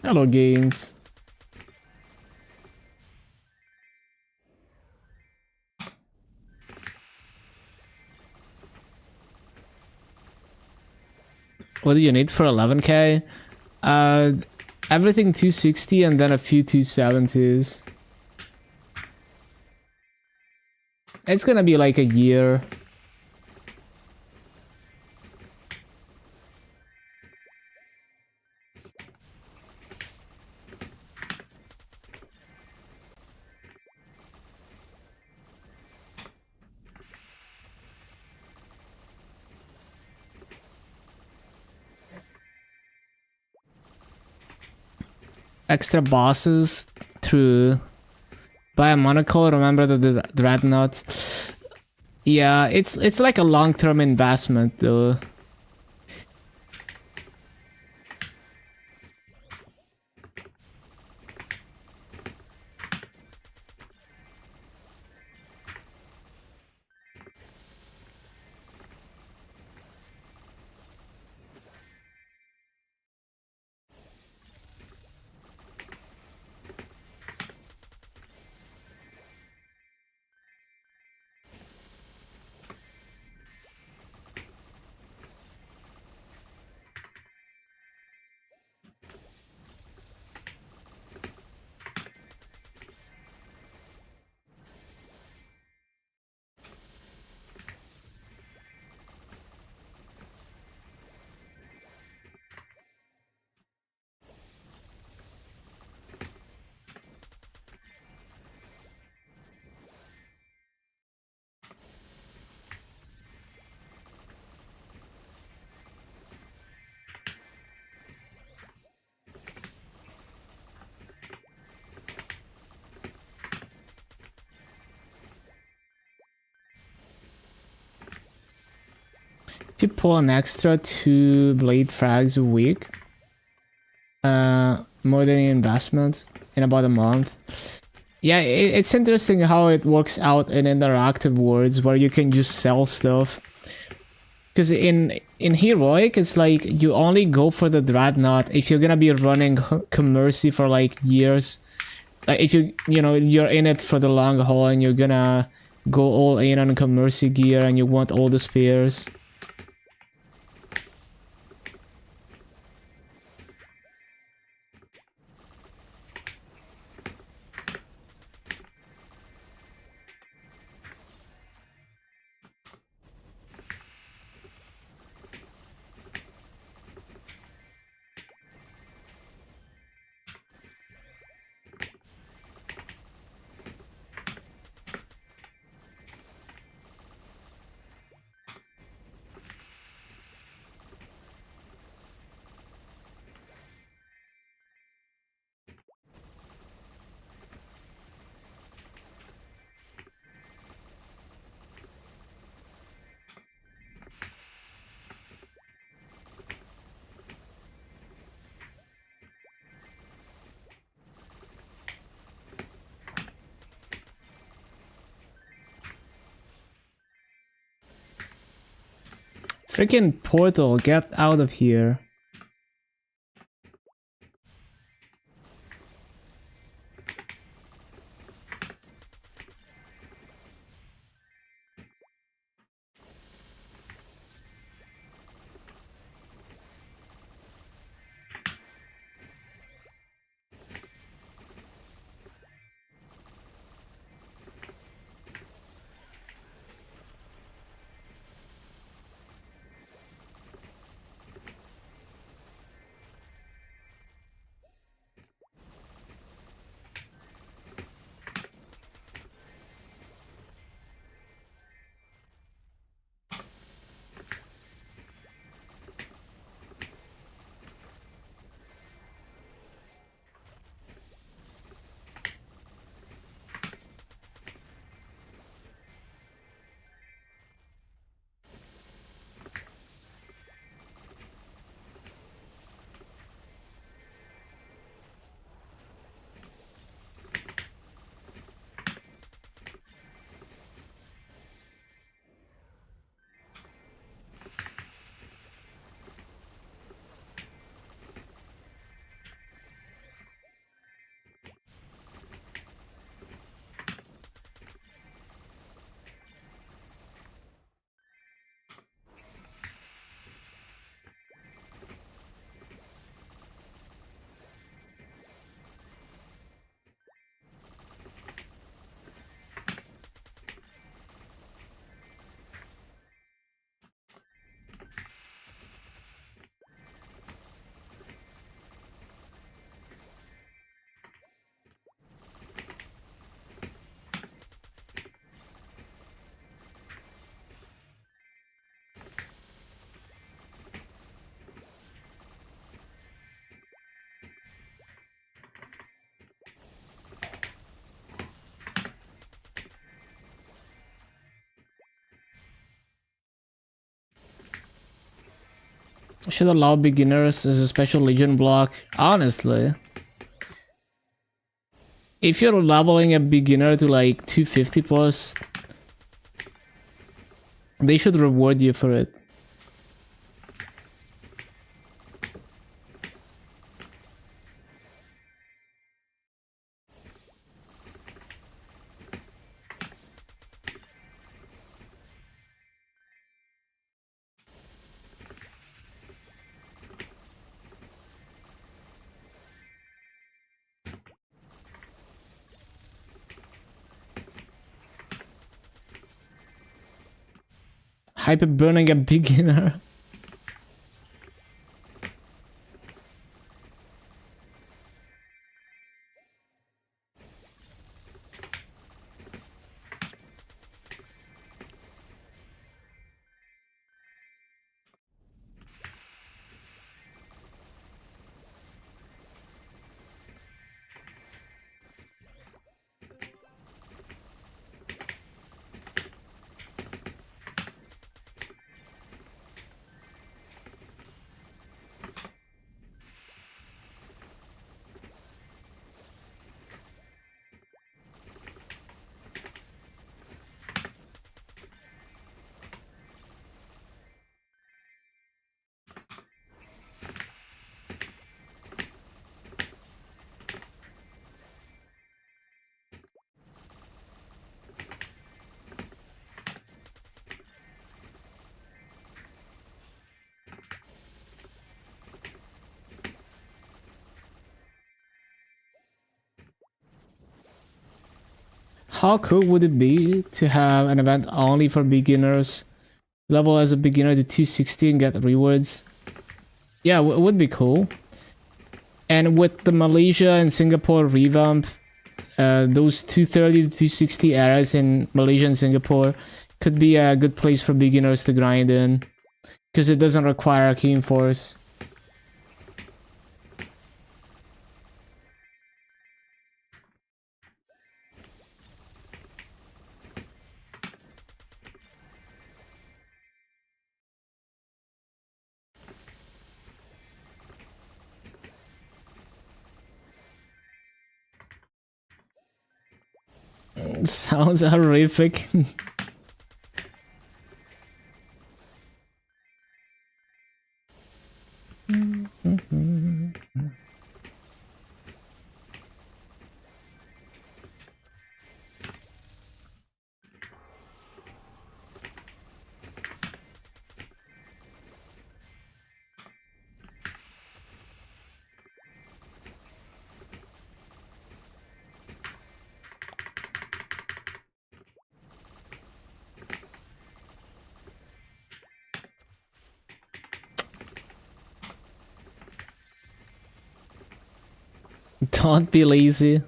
Hello, Gains. What do you need for 11k? Everything 260 and then a few 270s. It's gonna be like a year. Extra bosses through buy a monocle, remember the dreadnought. Yeah, it's like a long-term investment though. If you pull an extra 2 blade frags a week, more than your investment in about a month. Yeah, it's interesting how it works out in interactive worlds where you can just sell stuff. Because in Heroic, it's like you only go for the dreadnought if you're gonna be running Commercy for like years. Like if you're in it for the long haul and you're gonna go all in on Commercy gear and you want all the spears. Freaking portal, get out of here. Should allow beginners as a special legion block. Honestly, if you're leveling a beginner to like 250 plus, they should reward you for it. Hyper burning a beginner. How cool would it be to have an event only for beginners? Level as a beginner to 260 and get rewards. Yeah, it would be cool. And with the Malaysia and Singapore revamp, those 230 to 260 areas in Malaysia and Singapore could be a good place for beginners to grind in. Because it doesn't require a keen force. Sounds horrific. Don't be lazy.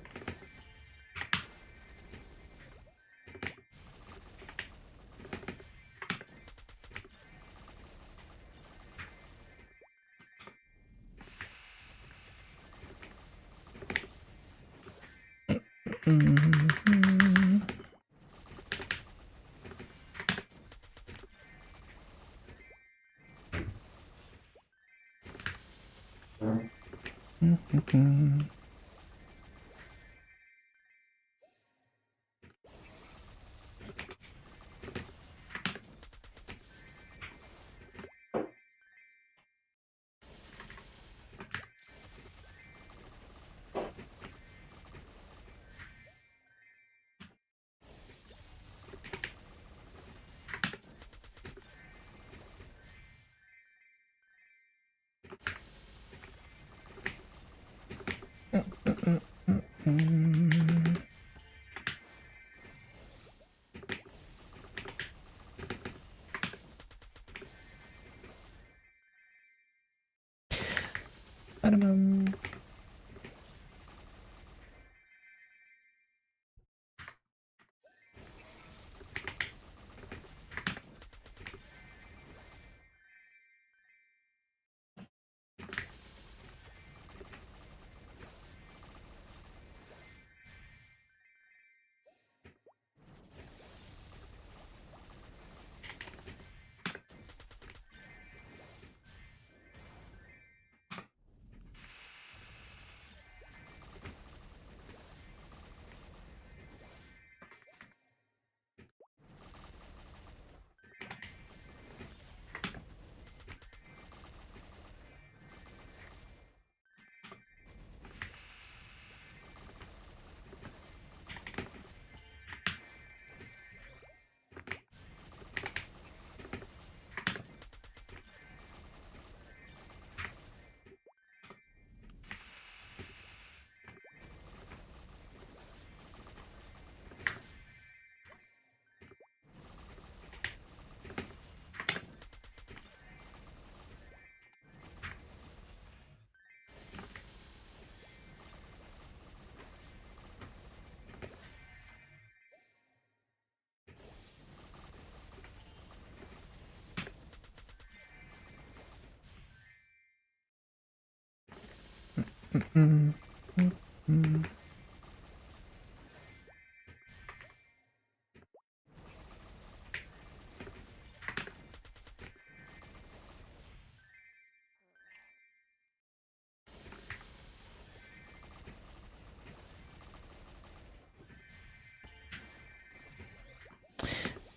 Mm, mm, mm.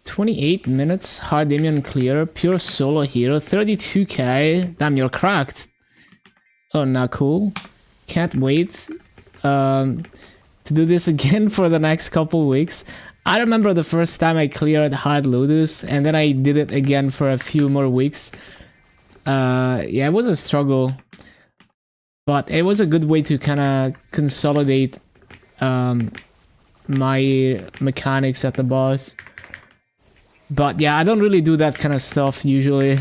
"28 minutes, hard Damien clear, pure solo hero, 32k. Damn, you're cracked. Oh, not cool. Can't wait to do this again for the next couple weeks. I remember the first time I cleared hard Ludus, and then I did it again for a few more weeks. Yeah, it was a struggle, but it was a good way to kind of consolidate my mechanics at the boss. But yeah, I don't really do that kind of stuff usually.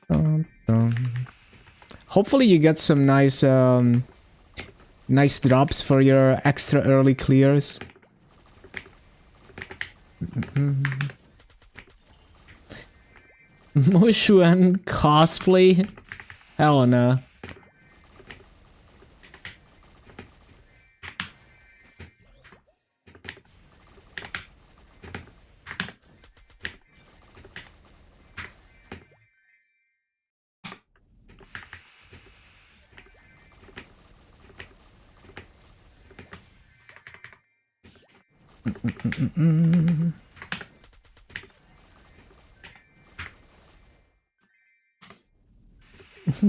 Dum, dum. Hopefully you get some nice nice drops for your extra early clears. Mushuan cosplay? Hell no.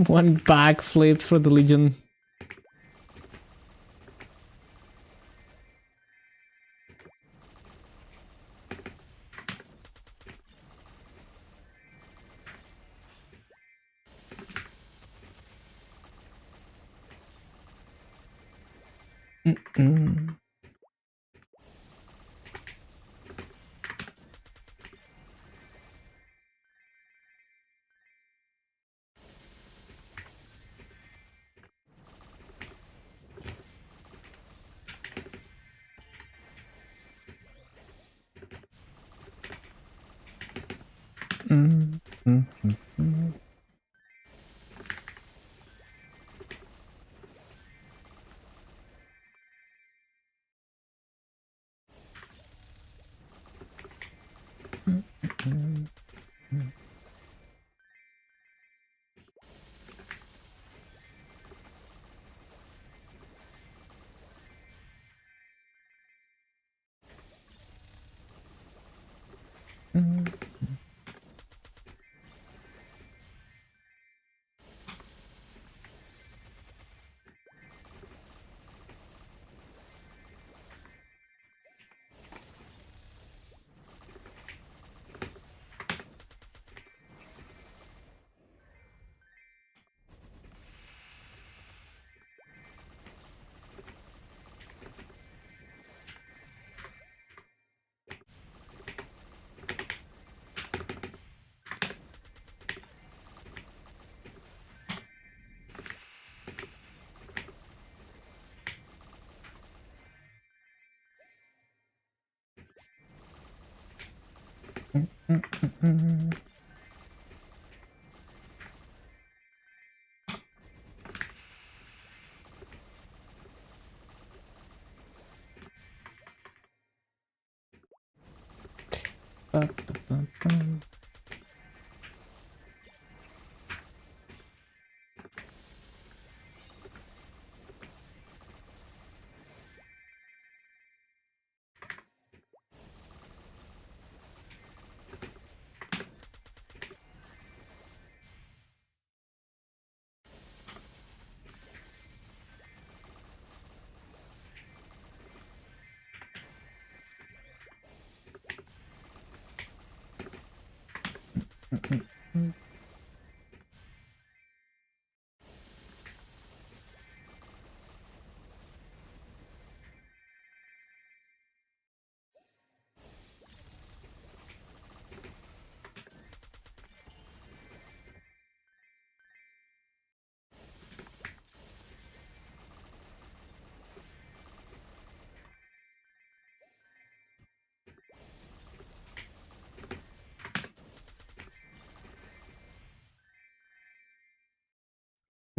One backflip for the Legion.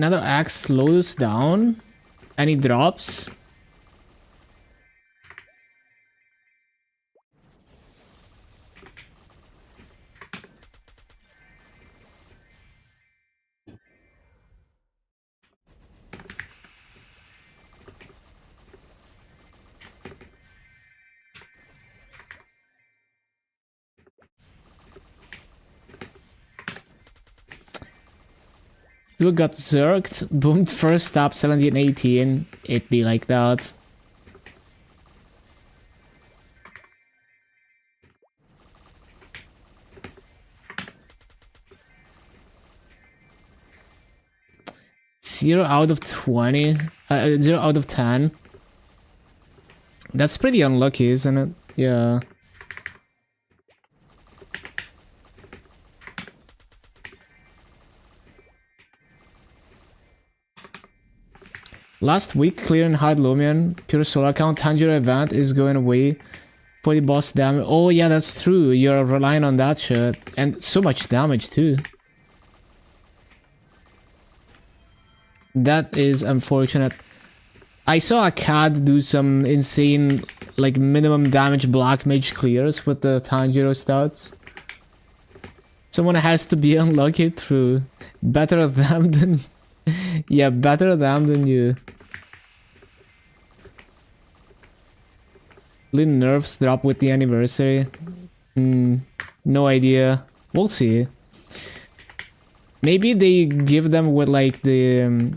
Another axe slows down and he drops. Dude got zerked, boomed first stop 17-18. It'd be like that. Zero out of 20. 0 out of 10. That's pretty unlucky, isn't it? Yeah. Last week, clearing Hard Lumion, pure solar account, Tanjiro event is going away for the boss damage. Oh yeah, that's true. You're relying on that shit. And so much damage too. That is unfortunate. I saw a cat do some insane, like, minimum damage black mage clears with the Tanjiro stats. Someone has to be unlucky through. Better them than... yeah, better them than you. Little nerfs drop with the anniversary. No idea. We'll see. Maybe they give them with like the...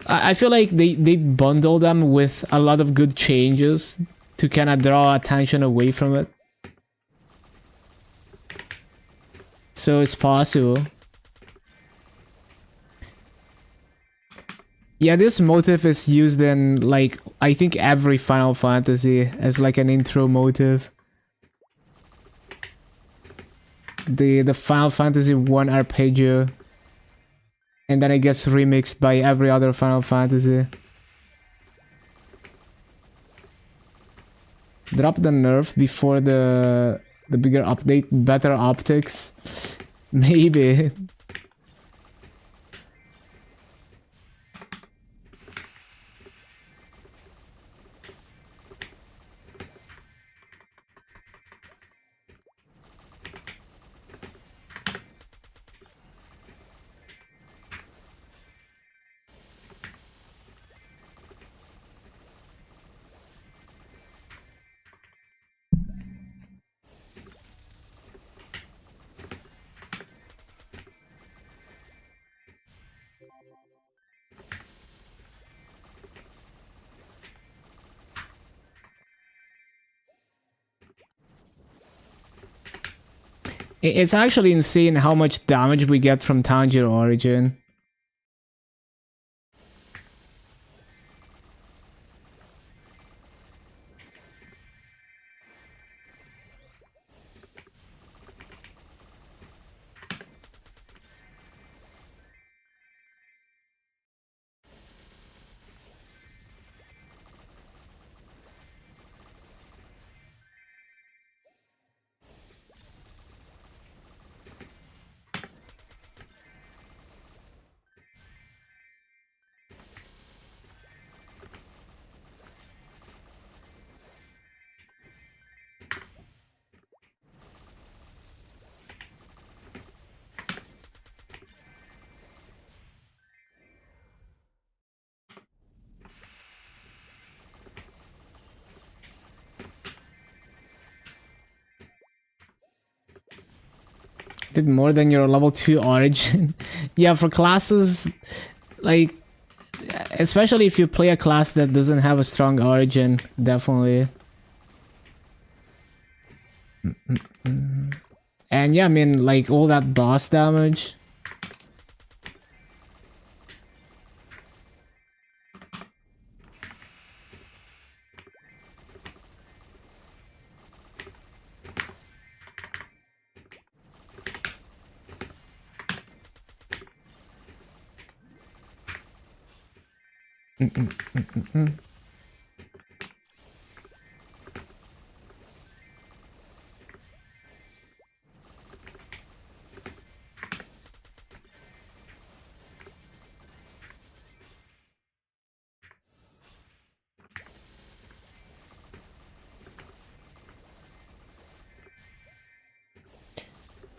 I feel like they bundle them with a lot of good changes to kind of draw attention away from it. So it's possible. Yeah, this motive is used in, like, I think every Final Fantasy as like an intro motive. The Final Fantasy 1 arpeggio. And then it gets remixed by every other Final Fantasy. Drop the nerf before the bigger update. Better optics. Maybe. It's actually insane how much damage we get from Tanjiro Origin. Did more than your level 2 origin. Yeah, for classes, like, especially if you play a class that doesn't have a strong origin, definitely. And yeah, I mean, like, all that boss damage.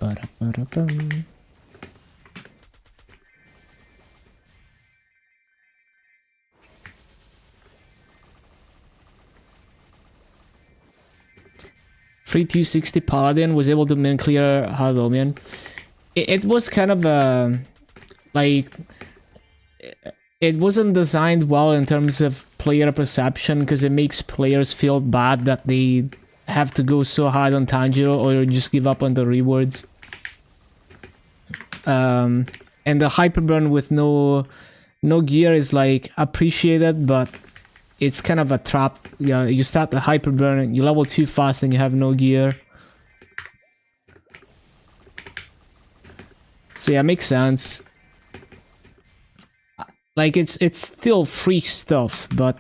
Ba-da-ba-da-bum. Free 260 Paladin was able to min clear Haldomian. It was kind of a like it wasn't designed well in terms of player perception because it makes players feel bad that they have to go so hard on Tanjiro or just give up on the rewards. And the hyperburn with no gear is like appreciated, but it's kind of a trap. Yeah, you start the hyperburn, you level too fast, and you have no gear. So yeah, makes sense. Like it's still free stuff, but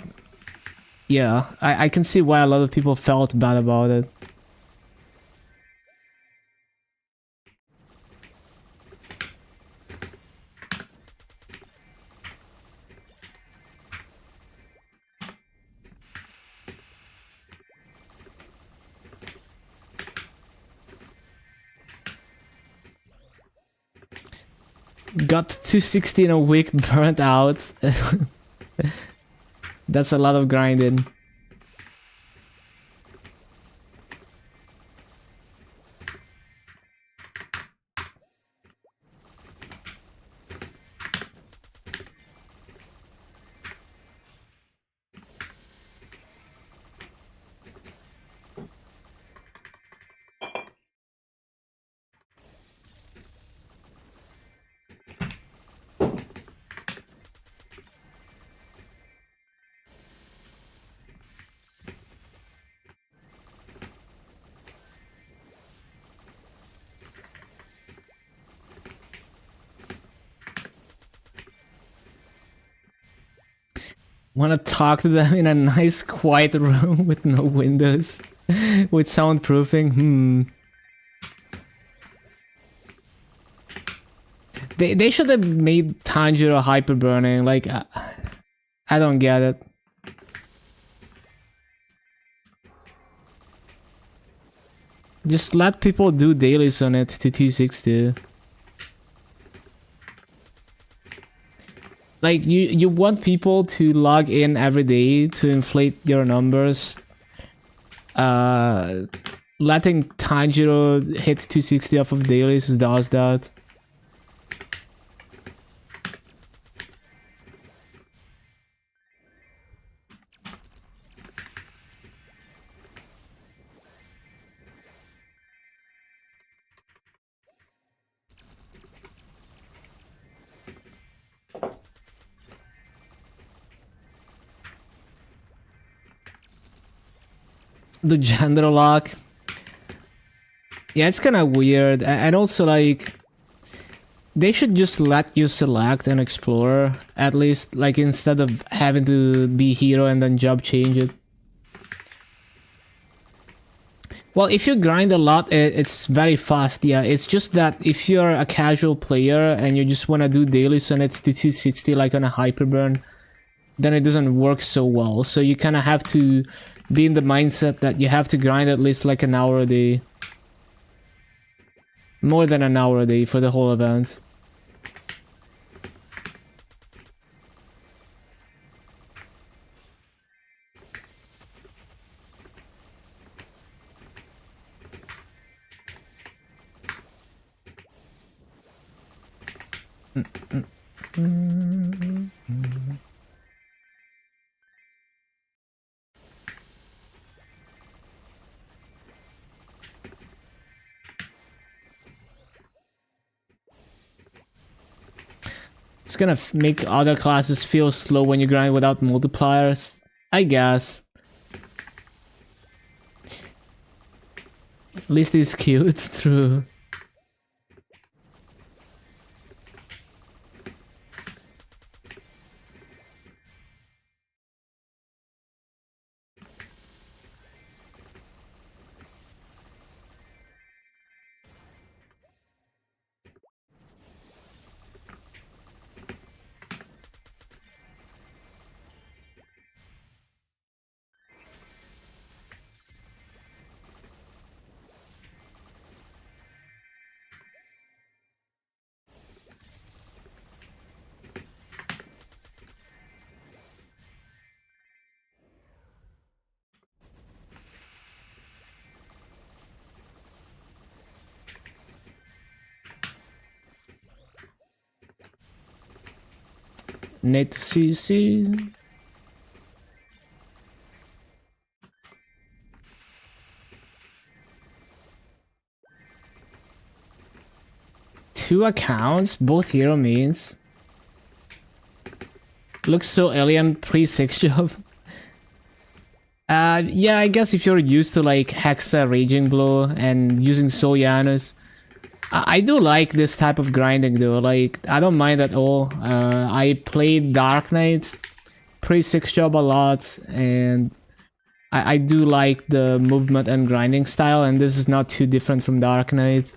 yeah, I can see why a lot of people felt bad about it. Got 260 in a week, burnt out. That's a lot of grinding. Want to talk to them in a nice quiet room with no windows, with soundproofing. They should have made Tanjiro hyperburning. Like I don't get it. Just let people do dailies on it to 260. Like you want people to log in every day to inflate your numbers. Letting Tanjiro hit 260 off of dailies does that. The gender lock. Yeah, it's kind of weird. And also, like, they should just let you select an explorer, at least, like, instead of having to be hero and then job change it. Well, if you grind a lot, it's very fast, yeah. It's just that if you're a casual player and you just want to do dailies on it to 260, like on a hyperburn, then it doesn't work so well. So you kind of have to be in the mindset that you have to grind at least like an hour a day. More than an hour a day for the whole event. It's gonna make other classes feel slow when you grind without multipliers, I guess. At least it's cute, true. Nate CC. Two accounts, both hero means. Looks so alien pre-6 job. Yeah, I guess if you're used to like Hexa Raging Blow and using Soul Janus. I do like this type of grinding though, like I don't mind at all. I played Dark Knight pre-6 job a lot, and I do like the movement and grinding style, and this is not too different from Dark Knight.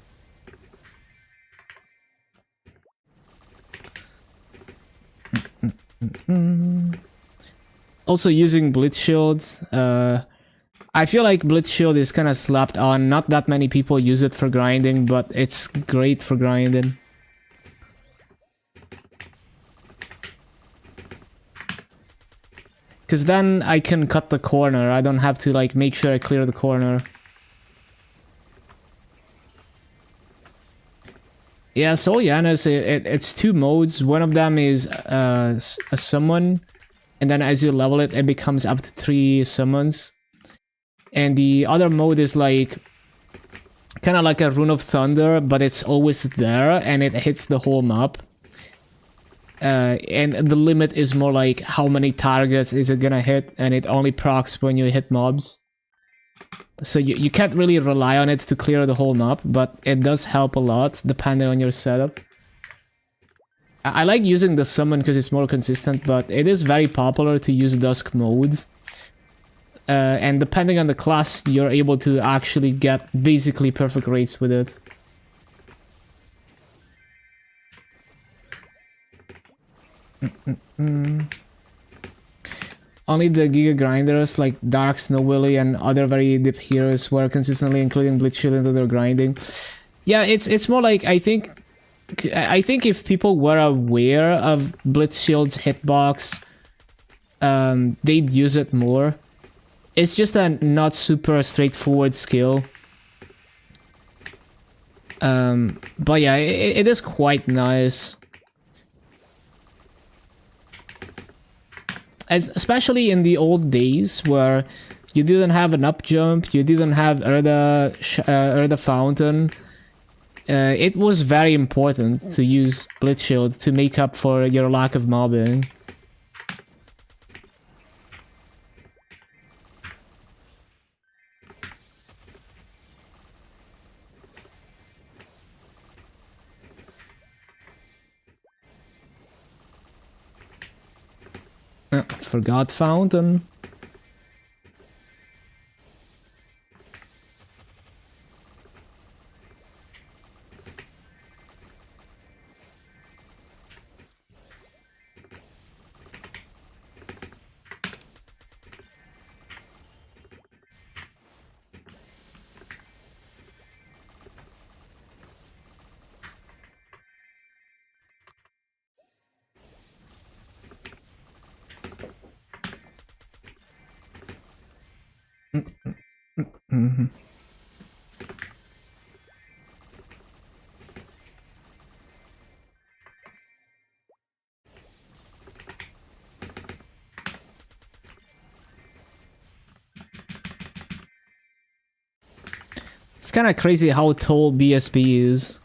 Also using Blitz Shield. I feel like Blitz Shield is kind of slapped on. Not that many people use it for grinding, but it's great for grinding. Because then I can cut the corner. I don't have to like make sure I clear the corner. Yeah, Soul Janus, it's two modes. One of them is a summon, and then as you level it, it becomes up to 3 summons. And the other mode is like kind of like a Rune of Thunder, but it's always there and it hits the whole map. And the limit is more like how many targets is it gonna hit, and it only procs when you hit mobs. So you can't really rely on it to clear the whole map, but it does help a lot depending on your setup. I like using the summon because it's more consistent, but it is very popular to use Dusk modes. And depending on the class, you're able to actually get basically perfect rates with it. Only the Giga Grinders like Dark Snow Willy and other very deep heroes were consistently including Blitz Shield into their grinding. Yeah, it's more like I think if people were aware of Blitz Shield's hitbox, they'd use it more. It's just a not super straightforward skill. But yeah, it is quite nice. Especially in the old days where you didn't have an up jump, you didn't have Urda Fountain. It was very important to use Blitz Shield to make up for your lack of mobbing. Forgot Fountain. It's kind of crazy how tall BSB is.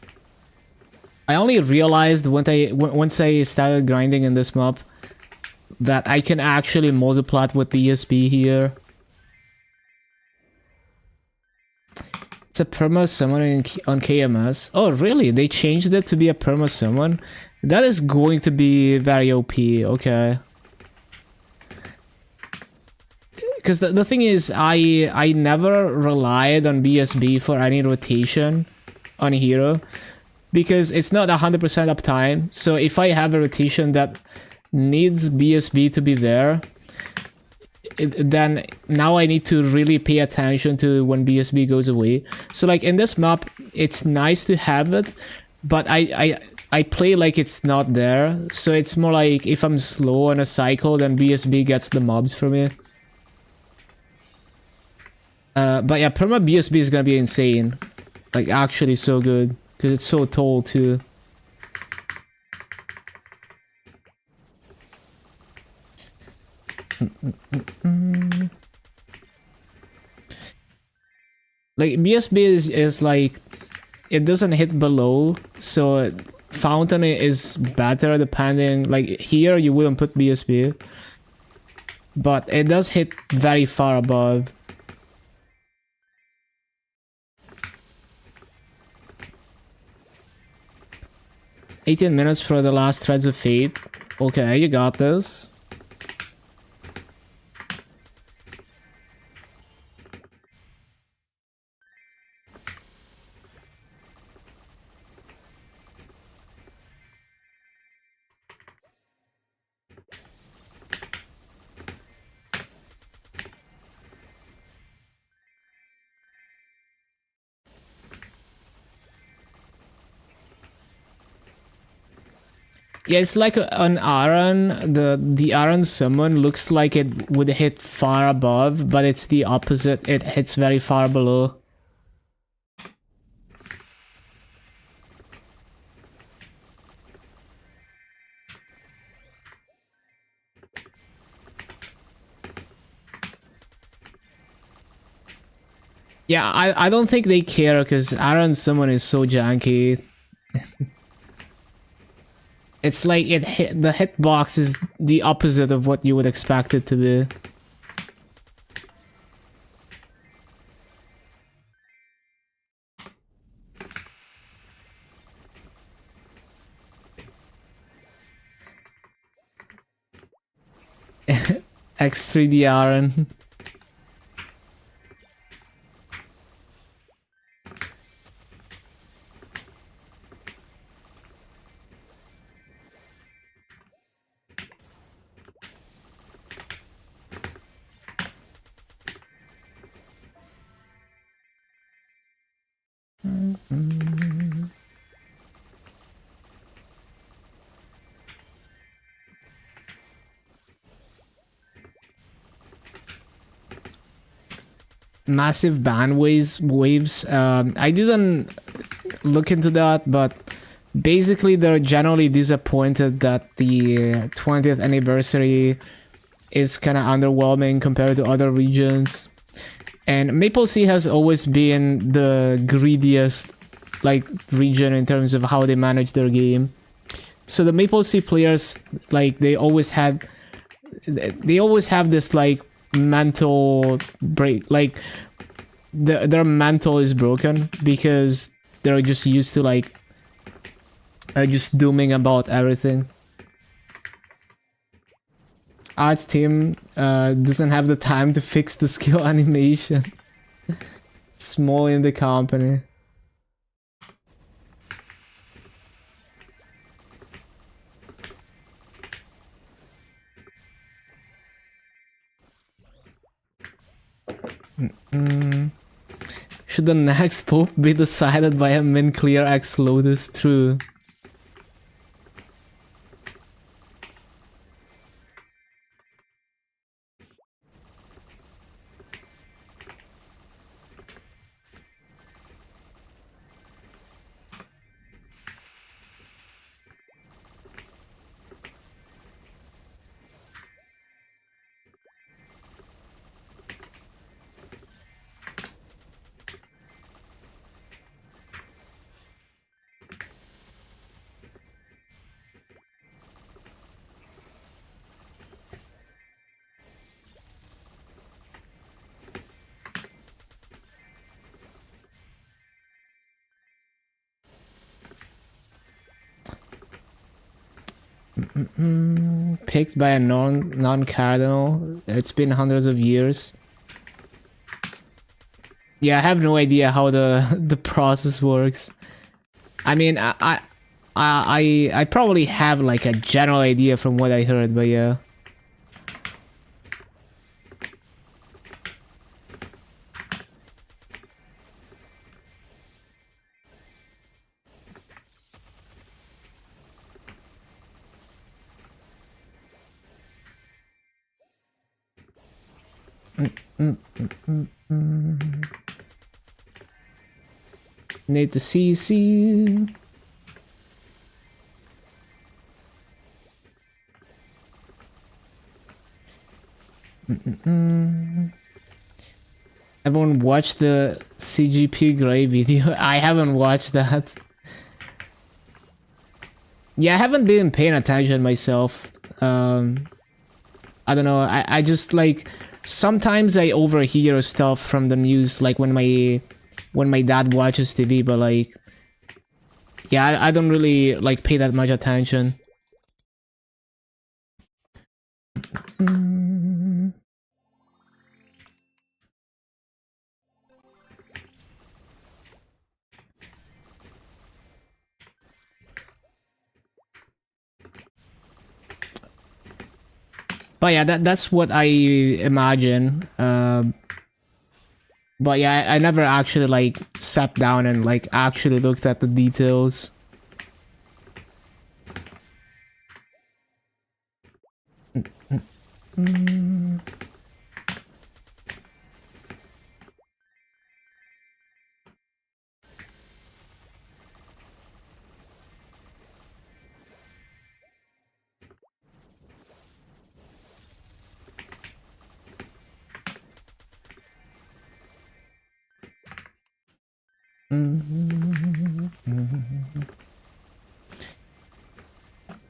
I only realized once I started grinding in this map that I can actually multiplat with the ESB here. It's a perma summon on KMS. Oh really? They changed it to be a perma summon? That is going to be very OP, okay. Because the thing is, I never relied on BSB for any rotation on a hero. Because it's not 100% uptime. So if I have a rotation that needs BSB to be there, then now I need to really pay attention to when BSB goes away. So like in this map, it's nice to have it, but I play like it's not there. So it's more like if I'm slow on a cycle, then BSB gets the mobs for me. But yeah, perma BSB is gonna be insane. Like actually so good, because it's so tall too. Like BSB is like it doesn't hit below, so fountain is better depending. Like here you wouldn't put BSB, but it does hit very far above. $18 for the last Threads of Fate. Okay, you got this. Yeah, it's like an Aran. The Aran summon looks like it would hit far above, but it's the opposite. It hits very far below. Yeah, I don't think they care because Aran summon is so janky. It's like the hitbox is the opposite of what you would expect it to be. X3D Aaron. Massive ban waves. I didn't look into that, but basically they're generally disappointed that the 20th anniversary is kind of underwhelming compared to other regions. And MapleStory has always been the greediest like region in terms of how they manage their game. So the MapleStory players, like they always have this like mental break, like their mental is broken because they're just used to like just dooming about everything. Art team doesn't have the time to fix the skill animation. Small in the company. Should the next pope be decided by a min clear X Lotus? True. Picked by a non-cardinal. It's been hundreds of years. Yeah, I have no idea how the process works. I mean, I probably have like a general idea from what I heard, but yeah. Need the CC. Everyone watched the CGP Grey video. I haven't watched that. Yeah, I haven't been paying attention myself. I don't know. I just like sometimes I overhear stuff from the news, like when my dad watches TV, but like yeah, I don't really like pay that much attention. But yeah, that's what I imagine. But yeah, I never actually like sat down and like actually looked at the details.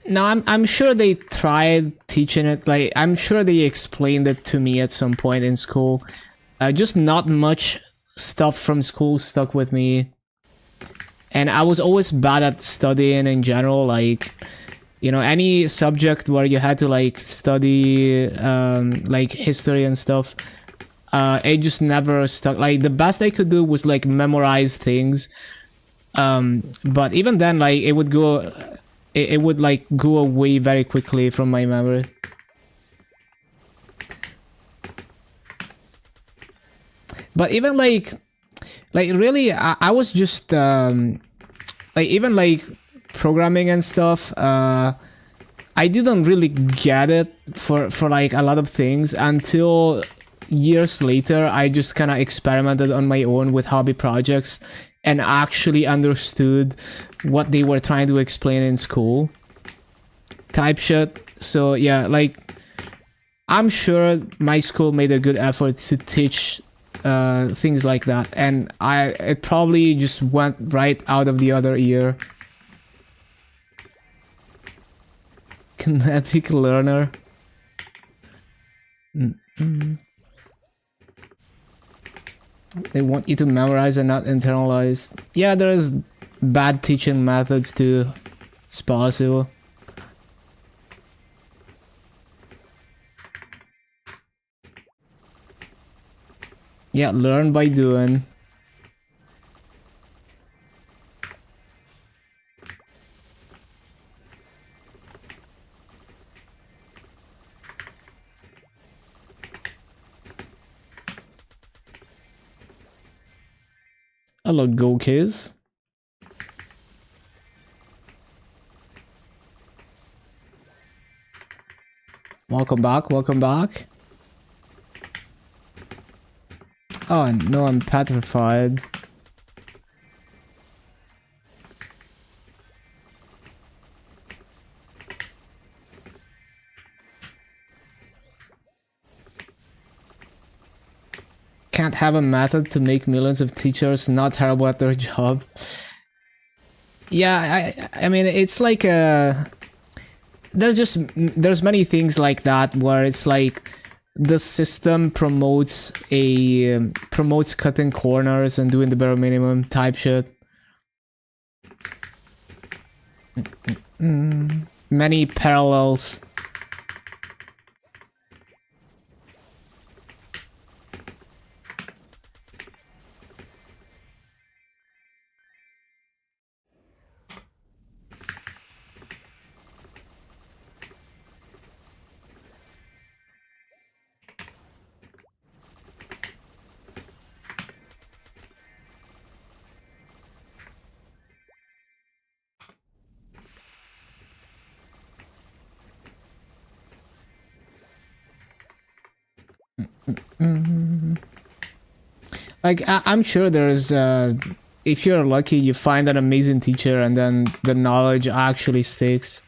No, I'm sure they tried teaching it. Like I'm sure they explained it to me at some point in school. Just not much stuff from school stuck with me. And I was always bad at studying in general. Like, you know, any subject where you had to like study like history and stuff, it just never stuck. Like the best I could do was like memorize things. But even then, like it would go. It would like go away very quickly from my memory. But even like really, I was just like even like programming and stuff. I didn't really get it for like a lot of things until years later. I just kind of experimented on my own with hobby projects and actually understood what they were trying to explain in school type shit. So yeah, like I'm sure my school made a good effort to teach things like that, and it probably just went right out of the other ear. Kinetic learner. They want you to memorize and not internalize. Yeah, there's bad teaching methods too. It's possible. Yeah, learn by doing. Hello, Go Kids. Welcome back, welcome back. Oh no, I'm petrified. Can't have a method to make millions of teachers not terrible at their job. Yeah, I mean, it's like there's many things like that where it's like the system promotes promotes cutting corners and doing the bare minimum type shit. Many parallels. Like I'm sure there's if you're lucky you find an amazing teacher and then the knowledge actually sticks.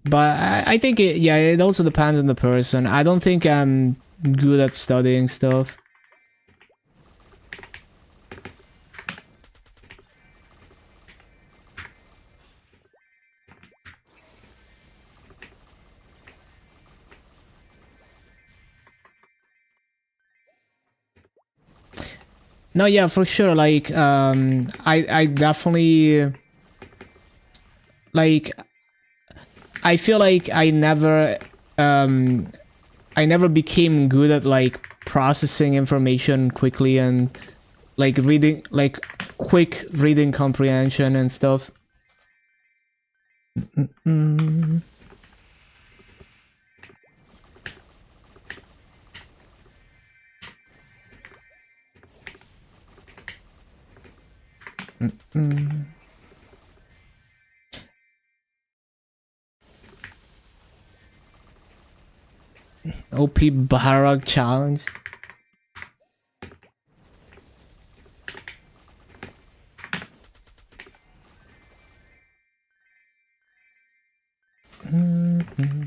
But I think yeah, it also depends on the person. I don't think I'm good at studying stuff. No, yeah, for sure. Like, I definitely like. I feel like I never became good at like processing information quickly and like reading, like quick reading comprehension and stuff. OP Barag challenge. Mm-hmm.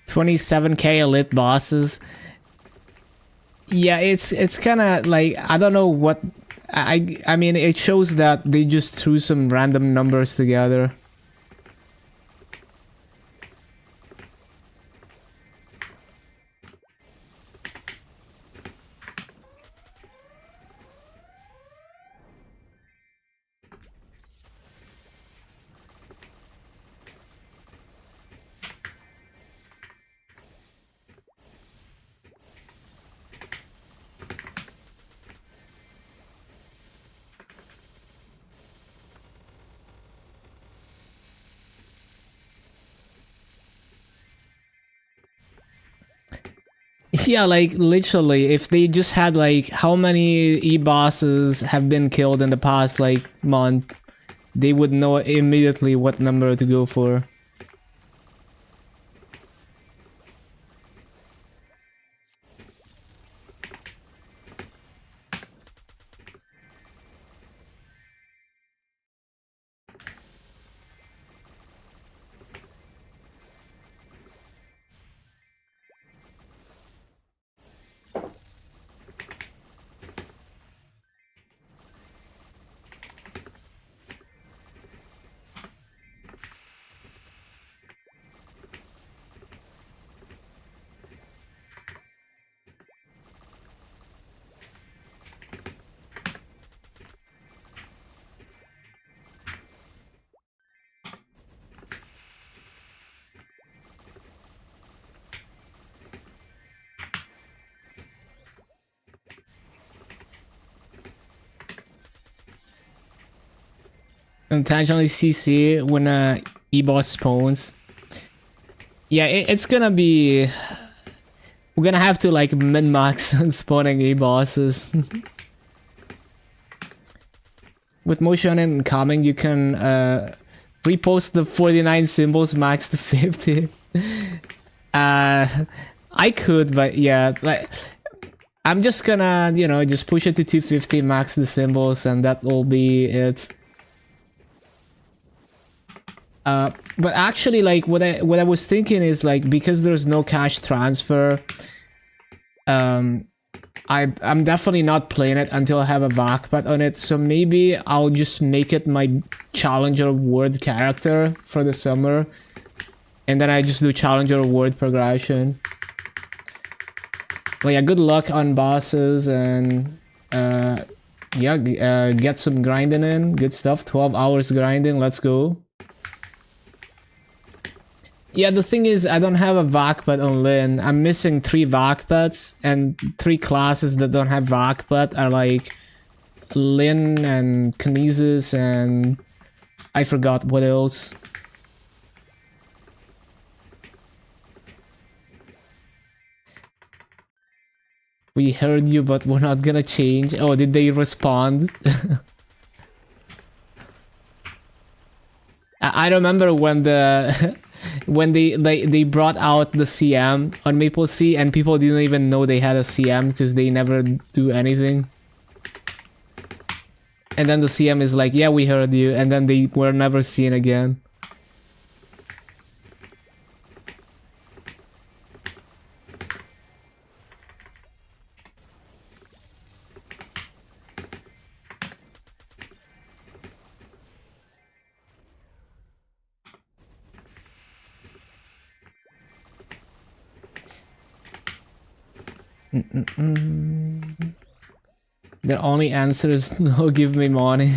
27k elite bosses. Yeah, it's kind of like, I don't know what I mean, it shows that they just threw some random numbers together. Yeah, like literally, if they just had like how many e-bosses have been killed in the past like month, they would know immediately what number to go for. Intentionally CC when a e-boss spawns. Yeah, it's gonna be... We're gonna have to like min-max on spawning e-bosses. With motion and calming, you can repost the 49 symbols max to 50. I could, but yeah, like... I'm just gonna, you know, just push it to 250, max the symbols, and that will be it. But actually, like what I was thinking is like, because there's no cash transfer, I'm definitely not playing it until I have a backpack on it. So maybe I'll just make it my challenger award character for the summer, and then I just do challenger award progression. But yeah, good luck on bosses and yeah, get some grinding in. Good stuff. 12 hours grinding. Let's go. Yeah, the thing is, I don't have a Vakpet on Lin. I'm missing 3 Vakpets, and 3 classes that don't have Vakpet are like Lin and Kinesis, and I forgot what else. We heard you, but we're not gonna change. Oh, did they respond? I remember when the when they brought out the CM on MapleStory and people didn't even know they had a CM because they never do anything. And then the CM is like, yeah, we heard you, and then they were never seen again. The only answer is no, give me money.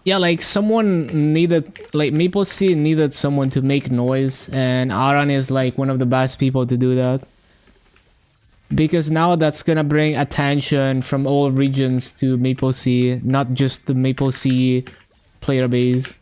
Yeah, like someone needed, like MapleStory needed someone to make noise, and Aran is like one of the best people to do that. Because now that's gonna bring attention from all regions to MapleStory, not just the MapleStory player base.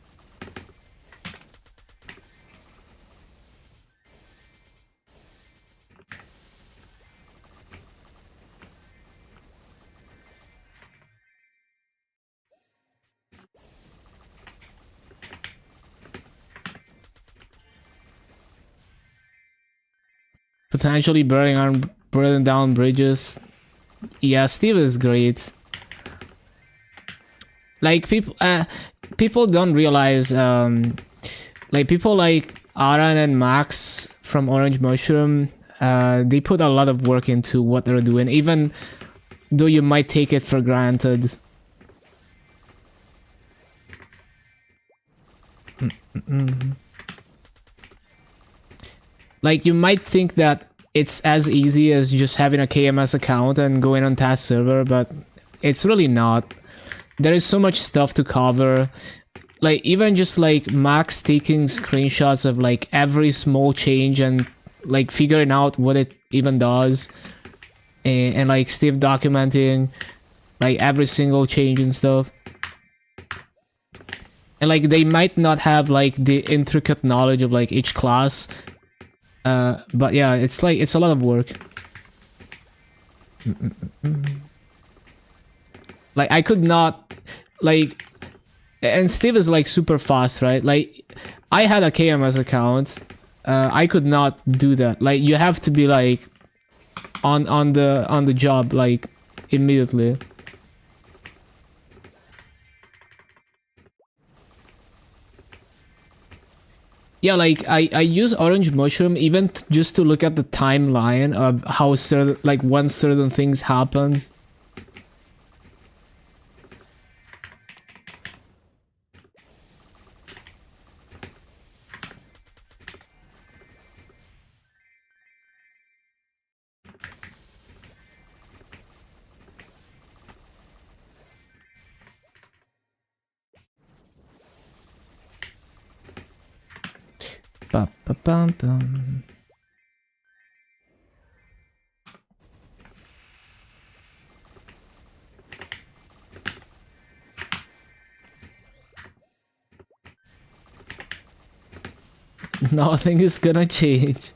Potentially burning down bridges. Yeah, Steve is great. Like people don't realize like people like Aran and Max from Orange Mushroom, they put a lot of work into what they're doing, even though you might take it for granted. Like, you might think that it's as easy as just having a KMS account and going on task server, but it's really not. There is so much stuff to cover. Like, even just like Max taking screenshots of like every small change and like figuring out what it even does, and like Steve documenting like every single change and stuff. And like they might not have like the intricate knowledge of like each class, but yeah, it's like it's a lot of work. Like I could not, like, and Steve is like super fast, right? Like I had a KMS account, I could not do that. Like you have to be like on the job like immediately. Yeah, like I use Orange Mushroom even just to look at the timeline of how certain, like when certain things happen. bum, bum. Nothing is gonna change.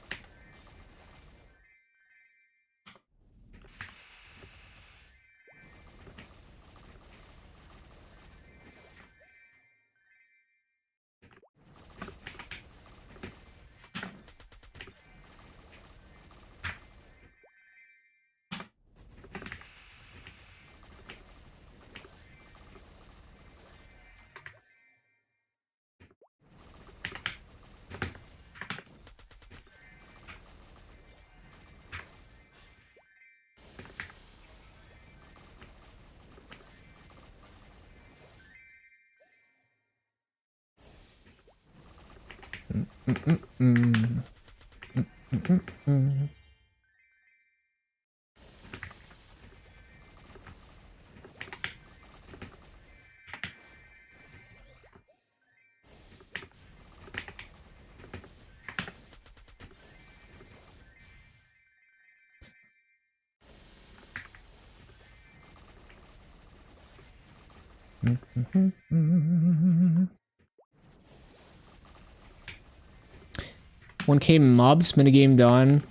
One K mobs, minigame done.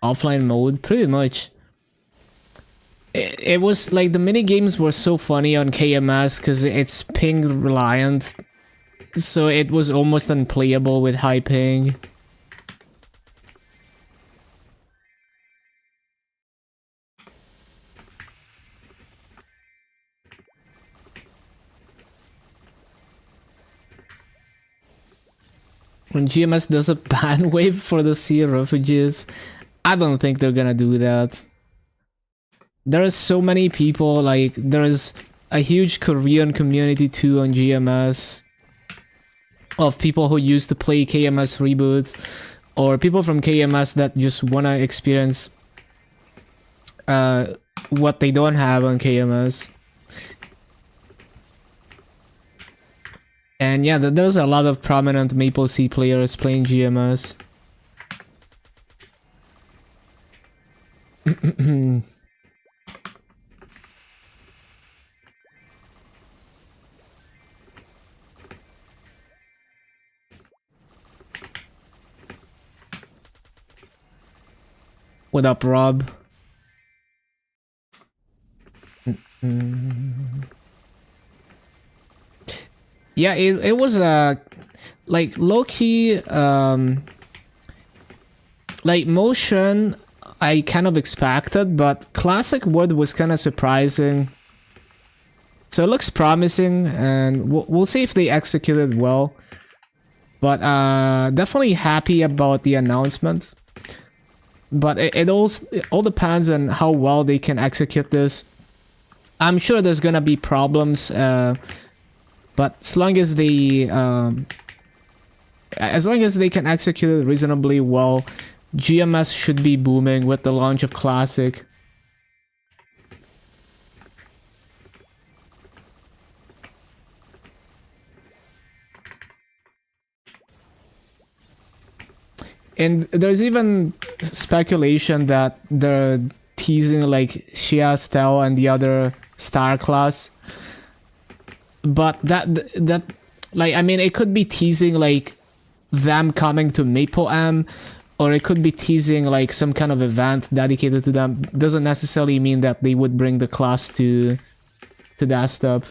Offline mode, pretty much. It was like the minigames were so funny on KMS because it's ping reliant. So it was almost unplayable with high ping. When GMS does a ban wave for the Sea Refugees, I don't think they're gonna do that. There are so many people, like, there's a huge Korean community too on GMS of people who used to play KMS reboots, or people from KMS that just wanna experience what they don't have on KMS. And yeah, there's a lot of prominent MapleStory players playing GMS. What up, Rob? Yeah, it was like low-key like motion I kind of expected, but classic wood was kind of surprising. So it looks promising, and we'll see if they executed well. But definitely happy about the announcement. But it all depends on how well they can execute this. I'm sure there's gonna be problems, but as long as they can execute it reasonably well, GMS should be booming with the launch of Classic. And there's even speculation that they're teasing like Shia, Stel, and the other star class. But that like, I mean, it could be teasing like them coming to Maple M, or it could be teasing like some kind of event dedicated to them. Doesn't necessarily mean that they would bring the class to desktop.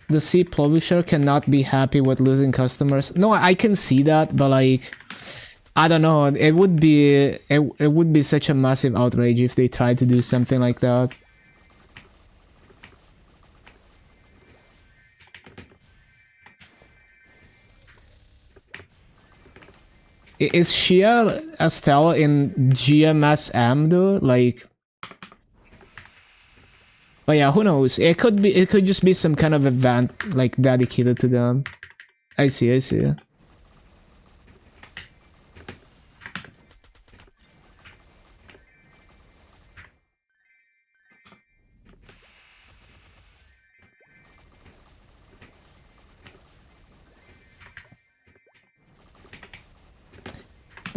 The C publisher cannot be happy with losing customers. No, I can see that, but like, I don't know. It would be such a massive outrage if they tried to do something like that. Is Shia Estelle in GMSM though? Like, but yeah, who knows? It could just be some kind of event like dedicated to them. I see.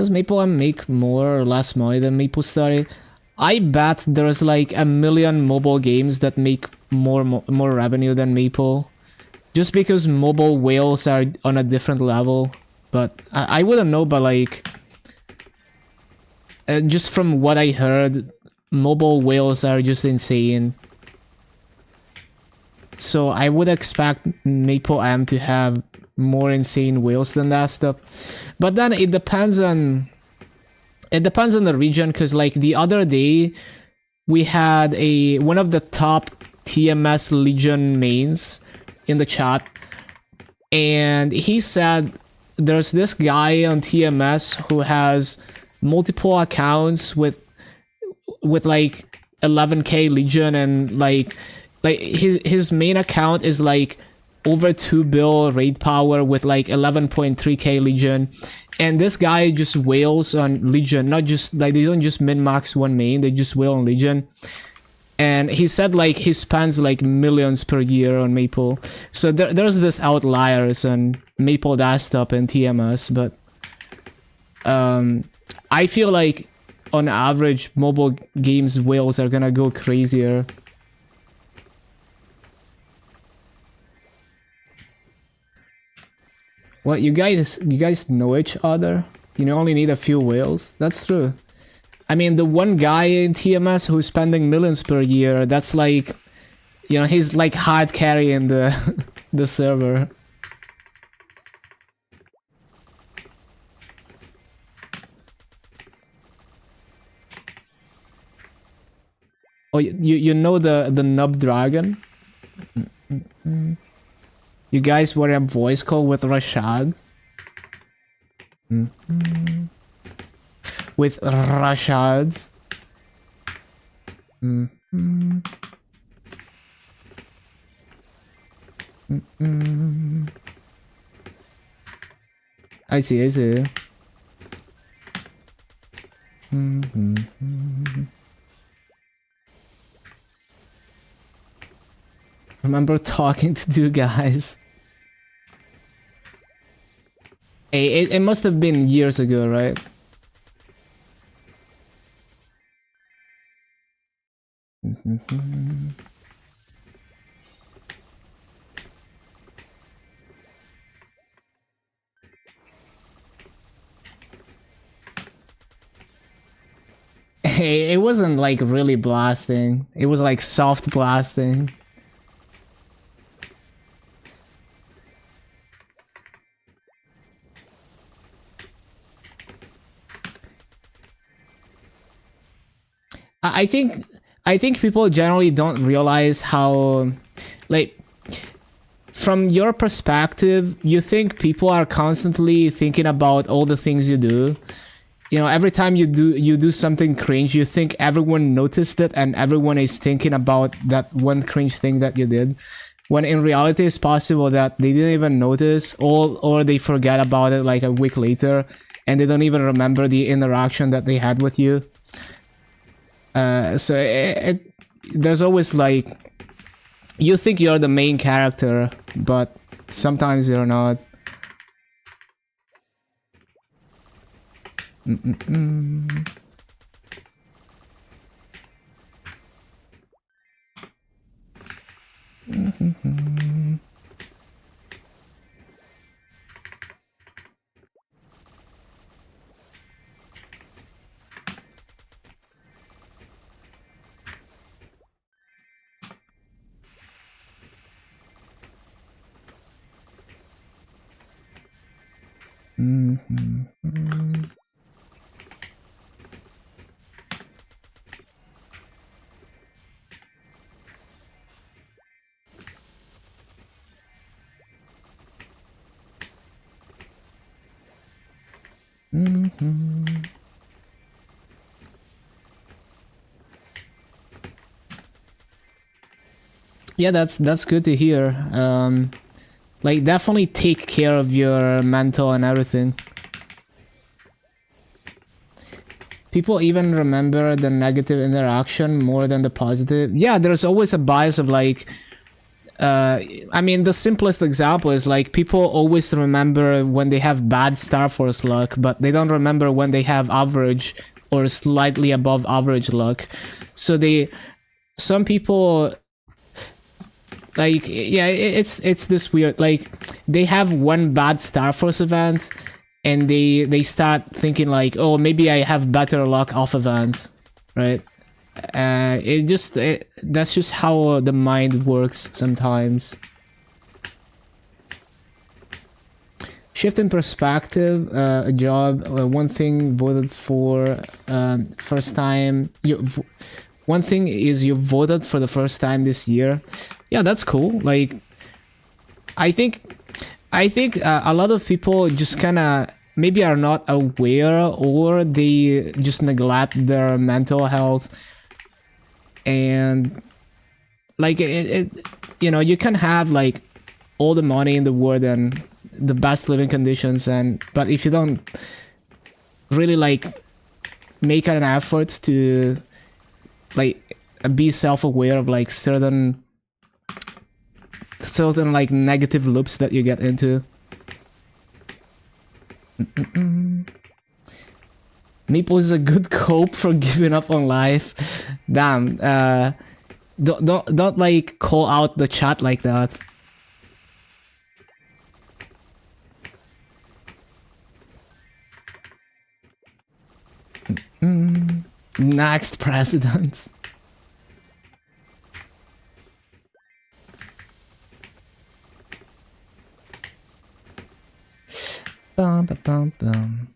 Does MapleM make more or less money than MapleStory? I bet there's like a million mobile games that make more revenue than Maple. Just because mobile whales are on a different level. But I wouldn't know, but like... just from what I heard, mobile whales are just insane. So I would expect MapleM to have more insane whales than that stuff. But then it depends on the region, because like the other day we had one of the top TMS Legion mains in the chat, and he said there's this guy on TMS who has multiple accounts with like 11k Legion, and like his main account is like over 2 bill raid power with like 11.3k Legion, and this guy just wails on Legion. Not just like, they don't just min-max one main, they just wail on Legion. And he said like he spends like millions per year on Maple. So there's this outliers on Maple desktop and TMS, but I feel like on average mobile games whales are gonna go crazier. What, you guys know each other? You only need a few whales? That's true. I mean, the one guy in TMS who's spending millions per year, that's like, you know, he's like hard carrying the the server. Oh, you know the Nub Dragon? You guys were a voice call with Rashad? With Rashad? I see. Remember talking to two guys? Hey, it must have been years ago, right? Hey, it wasn't like really blasting. It was like soft blasting. I think people generally don't realize how, like, from your perspective, you think people are constantly thinking about all the things you do. You know, every time you do something cringe, you think everyone noticed it and everyone is thinking about that one cringe thing that you did. When in reality, it's possible that they didn't even notice, or they forget about it like a week later, and they don't even remember the interaction that they had with you. So there's always like, you think you're the main character, but sometimes you're not. Yeah, that's good to hear. Like, definitely take care of your mental and everything. People even remember the negative interaction more than the positive. Yeah, there's always a bias of like, I mean, the simplest example is like people always remember when they have bad Star Force luck, but they don't remember when they have average or slightly above average luck. So some people, like, yeah, it's this weird, like, they have one bad Star Force event and they start thinking like, oh, maybe I have better luck off events, right? That's just how the mind works sometimes. Shift in perspective, a job, one thing voted for first time. One thing is you voted for the first time this year. Yeah, that's cool. Like, I think a lot of people just kind of maybe are not aware, or they just neglect their mental health. And like you know, you can have like all the money in the world and the best living conditions, but if you don't really like make an effort to like be self-aware of like certain like negative loops that you get into. Maple is a good cope for giving up on life. Damn. Don't like call out the chat like that. Next president. Bum, bum, bum, bum.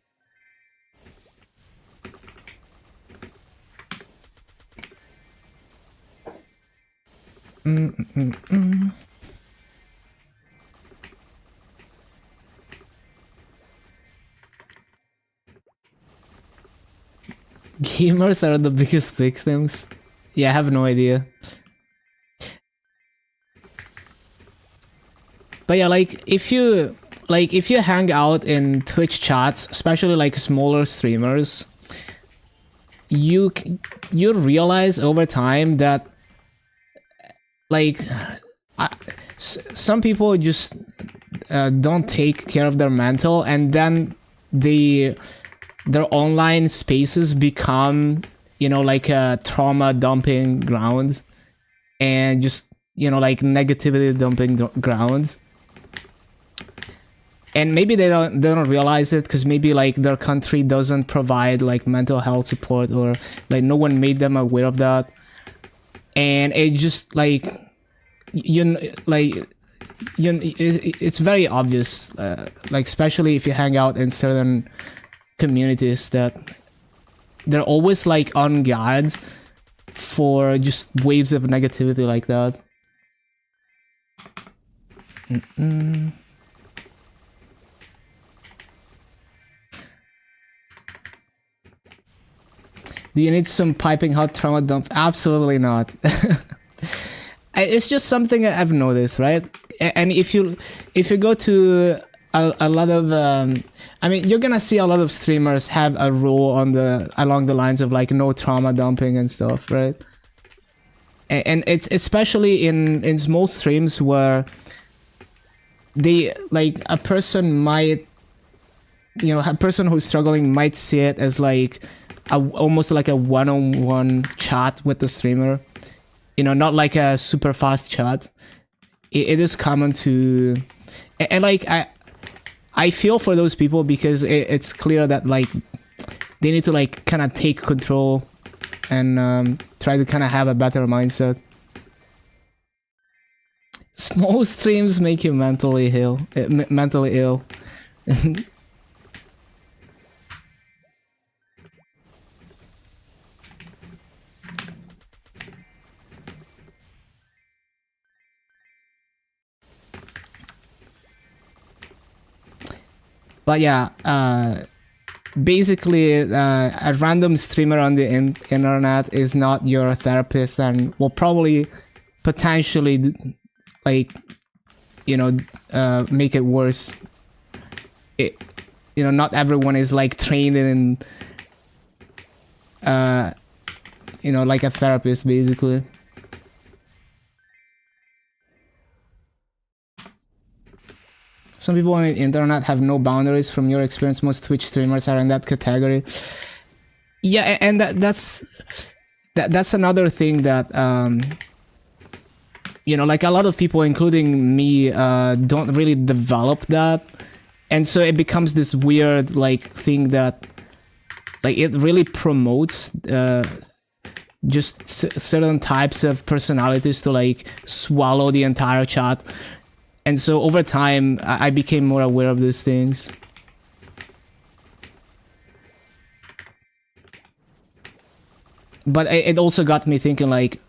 Gamers are the biggest victims. Yeah, I have no idea. But yeah, like if you hang out in Twitch chats, especially like smaller streamers, you realize over time that like some people just don't take care of their mental, and then their online spaces become, you know, like a trauma dumping ground, and just, you know, like negativity dumping grounds. And maybe they don't realize it because maybe like their country doesn't provide like mental health support, or like no one made them aware of that. And it just like it's very obvious, like especially if you hang out in certain communities, that they're always like on guard for just waves of negativity like that. Do you need some piping hot trauma dump? Absolutely not. It's just something I've noticed, right? And if you go to a lot of I mean, you're gonna see a lot of streamers have a rule along the lines of like no trauma dumping and stuff, right? And it's especially in small streams where they like a person might, you know, a person who's struggling might see it as like almost like a one-on-one chat with the streamer, you know, not like a super fast chat. It is common to, and like I feel for those people, because it's clear that like they need to like kind of take control and try to kind of have a better mindset. Small streams make you mentally ill. But yeah, basically, a random streamer on the internet is not your therapist, and will probably potentially, like, you know, make it worse. You know, not everyone is like trained in, you know, like a therapist, basically. Some people on the internet have no boundaries. From your experience, most Twitch streamers are in that category. Yeah, and that's another thing that you know, like a lot of people, including me, don't really develop that, and so it becomes this weird like thing that like it really promotes just certain types of personalities to like swallow the entire chat. And so over time I became more aware of these things. But it also got me thinking, like,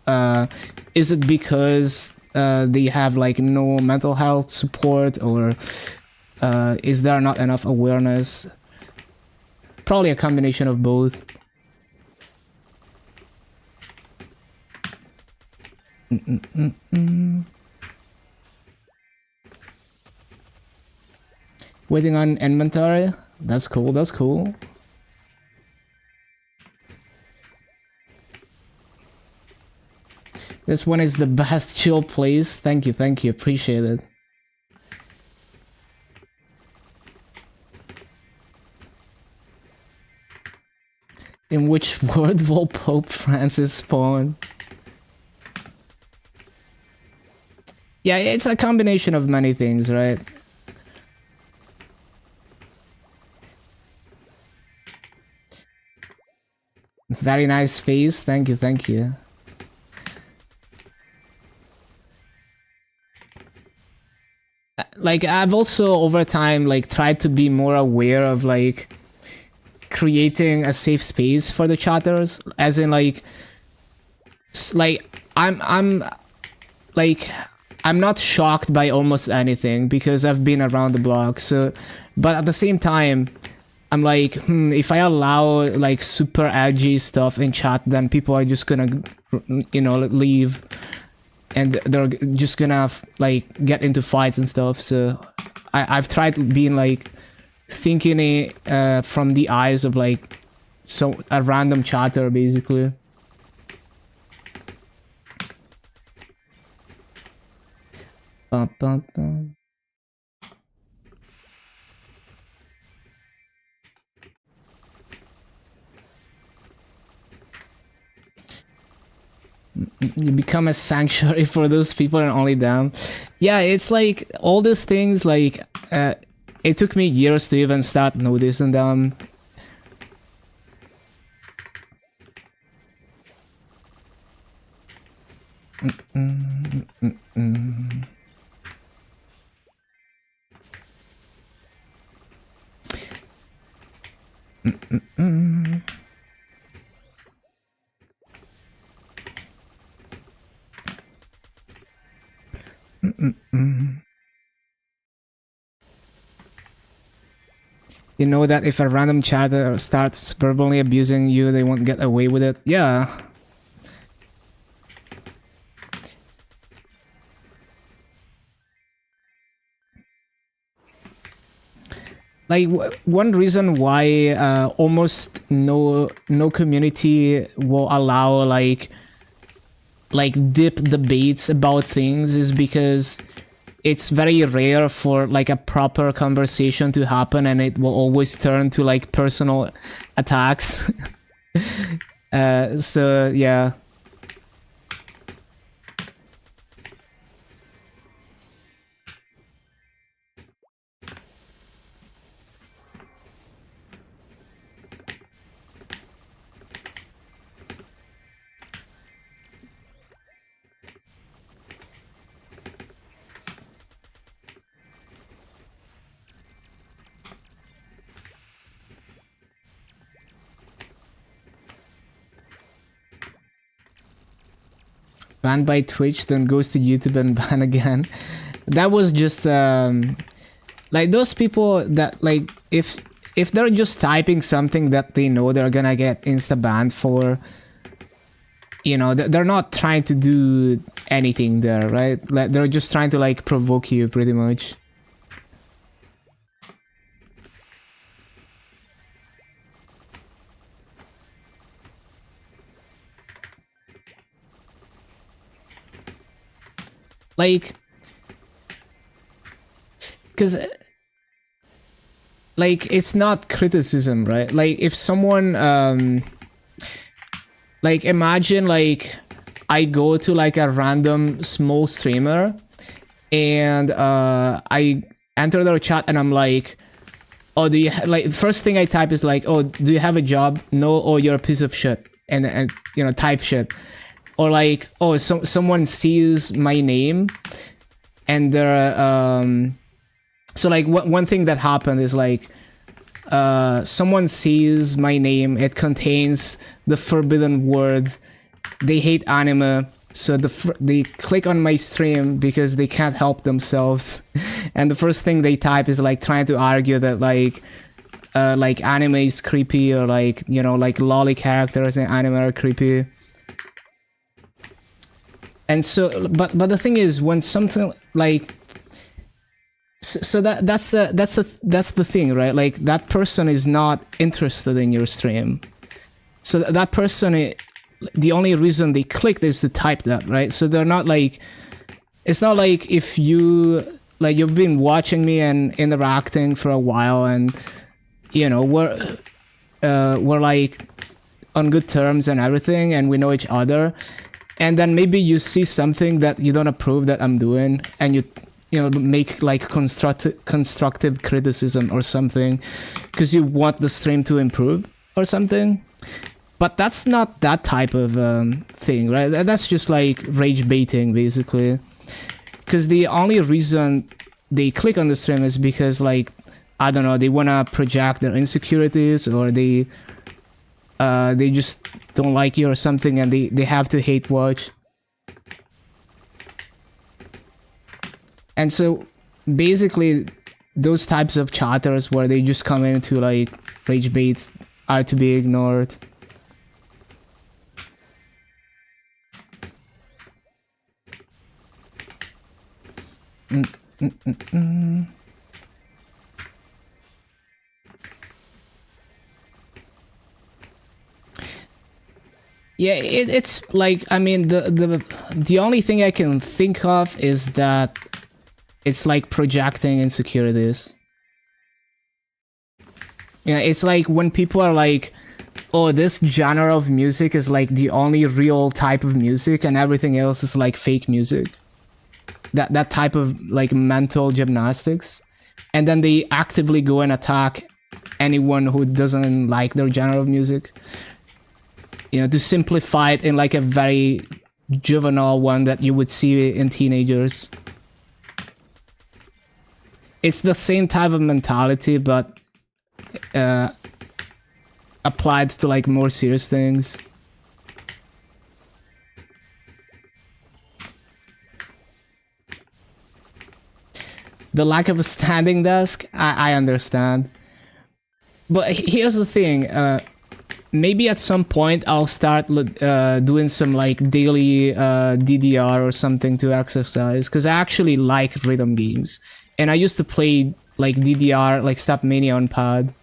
is it because they have like no mental health support, or is there not enough awareness? Probably a combination of both. Waiting on inventory. That's cool. That's cool. This one is the best chill place. Thank you, thank you. Appreciate it. In which world will Pope Francis spawn? Yeah, it's a combination of many things, right? Very nice face. Thank you, thank you. Like, I've also over time like tried to be more aware of like creating a safe space for the chatters, as in like I'm like I'm not shocked by almost anything because I've been around the block. So, but at the same time, I'm like, if I allow like super edgy stuff in chat, then people are just gonna, you know, leave, and they're just gonna like get into fights and stuff. So I've tried being like thinking it from the eyes of like a random chatter, basically. Bum, bum, bum. You become a sanctuary for those people and only them. Yeah, it's like all these things, like it took me years to even start noticing them. You know that if a random chatter starts verbally abusing you, they won't get away with it. Yeah. Like one reason why almost no community will allow like deep debates about things is because it's very rare for like a proper conversation to happen, and it will always turn to like personal attacks. So yeah. Banned by Twitch, then goes to YouTube and ban again. That was just like those people that like if they're just typing something that they know they're gonna get insta banned for, you know, they're not trying to do anything there, right? Like they're just trying to like provoke you, pretty much. Like, because like it's not criticism, right? Like if someone like imagine like I go to like a random small streamer and I enter their chat and I'm like, oh, do you like, first thing I type is like, oh, do you have a job? No. Oh, you're a piece of shit, and you know, type shit. Or like, oh, someone sees my name and they're so like one thing that happened is like someone sees my name, it contains the forbidden word, they hate anime, so they click on my stream because they can't help themselves, and the first thing they type is like trying to argue that like anime is creepy, or like, you know, like lolly characters in anime are creepy. And so but the thing is, when something like so that's the thing, right? Like that person is not interested in your stream, so that person, the only reason they clicked is to type that, right? So they're not like, it's not like if you like, you've been watching me and interacting for a while, and you know, we're like on good terms and everything, and we know each other, and then maybe you see something that you don't approve that I'm doing, and you know, make like constructive criticism or something because you want the stream to improve or something. But that's not that type of thing, right? That's just like rage baiting, basically. Because the only reason they click on the stream is because, like, I don't know, they want to project their insecurities, or they just don't like you or something, and they have to hate watch. And so basically those types of chatters where they just come in to like rage baits are to be ignored. Yeah, it's like, I mean, the only thing I can think of is that it's like projecting insecurities. Yeah, it's like when people are like, oh, this genre of music is like the only real type of music and everything else is like fake music. That type of like mental gymnastics. And then they actively go and attack anyone who doesn't like their genre of music. You know, to simplify it in like a very juvenile one that you would see in teenagers. It's the same type of mentality, but applied to like more serious things. The lack of a standing desk, I understand. But here's the thing, maybe at some point I'll start doing some like daily DDR or something to exercise, because I actually like rhythm games. And I used to play like DDR, like Step Mania on pad.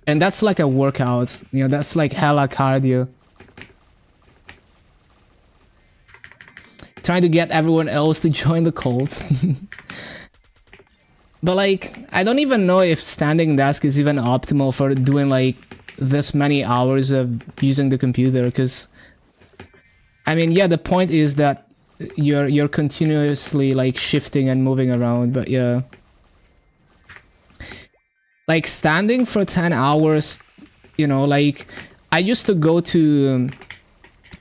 And that's like a workout, you know, that's like hella cardio. Trying to get everyone else to join the cult. But like, I don't even know if standing desk is even optimal for doing like this many hours of using the computer, because I mean, yeah, the point is that you're continuously like shifting and moving around, but yeah, like standing for 10 hours, you know, like I used to go to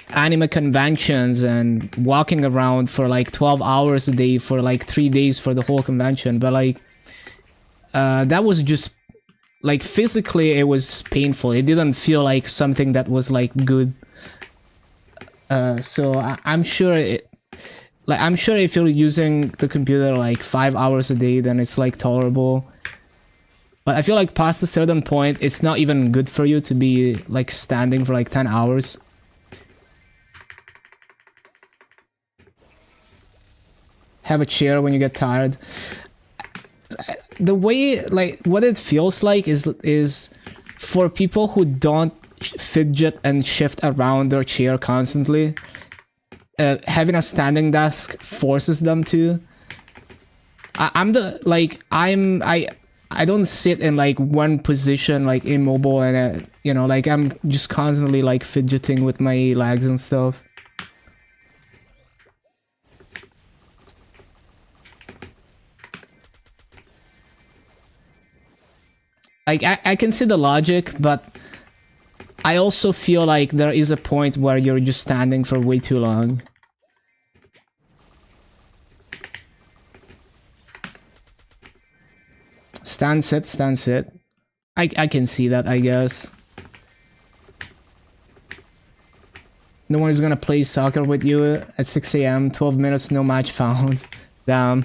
anime conventions and walking around for like 12 hours a day for like 3 days for the whole convention, but like that was just like physically it was painful. It didn't feel like something that was like good. So I'm sure I'm sure if you're using the computer like 5 hours a day, then it's like tolerable. But I feel like past a certain point, it's not even good for you to be like standing for like 10 hours. Have a chair when you get tired. The way, like, what it feels like is for people who don't fidget and shift around their chair constantly, having a standing desk forces them to. I don't sit in like one position like immobile and you know, like I'm just constantly like fidgeting with my legs and stuff. Like I can see the logic, but I also feel like there is a point where you're just standing for way too long. Stand sit, stand sit. I can see that, I guess. No one is gonna play soccer with you at 6 a.m. 12 minutes, no match found. Damn.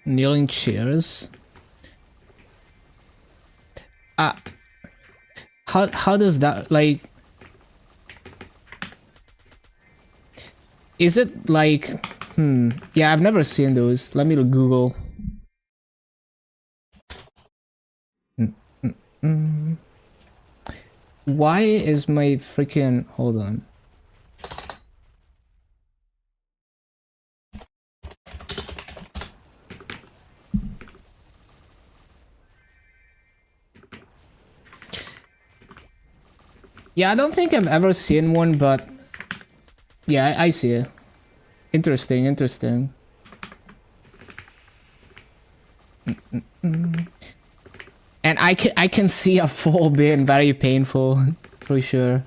Kneeling chairs. How does that, like, is it like, yeah, I've never seen those. Let me Google. Why is my freaking, hold on. Yeah, I don't think I've ever seen one, but yeah, I see it. Interesting, interesting. And I can see a fall being very painful, for sure.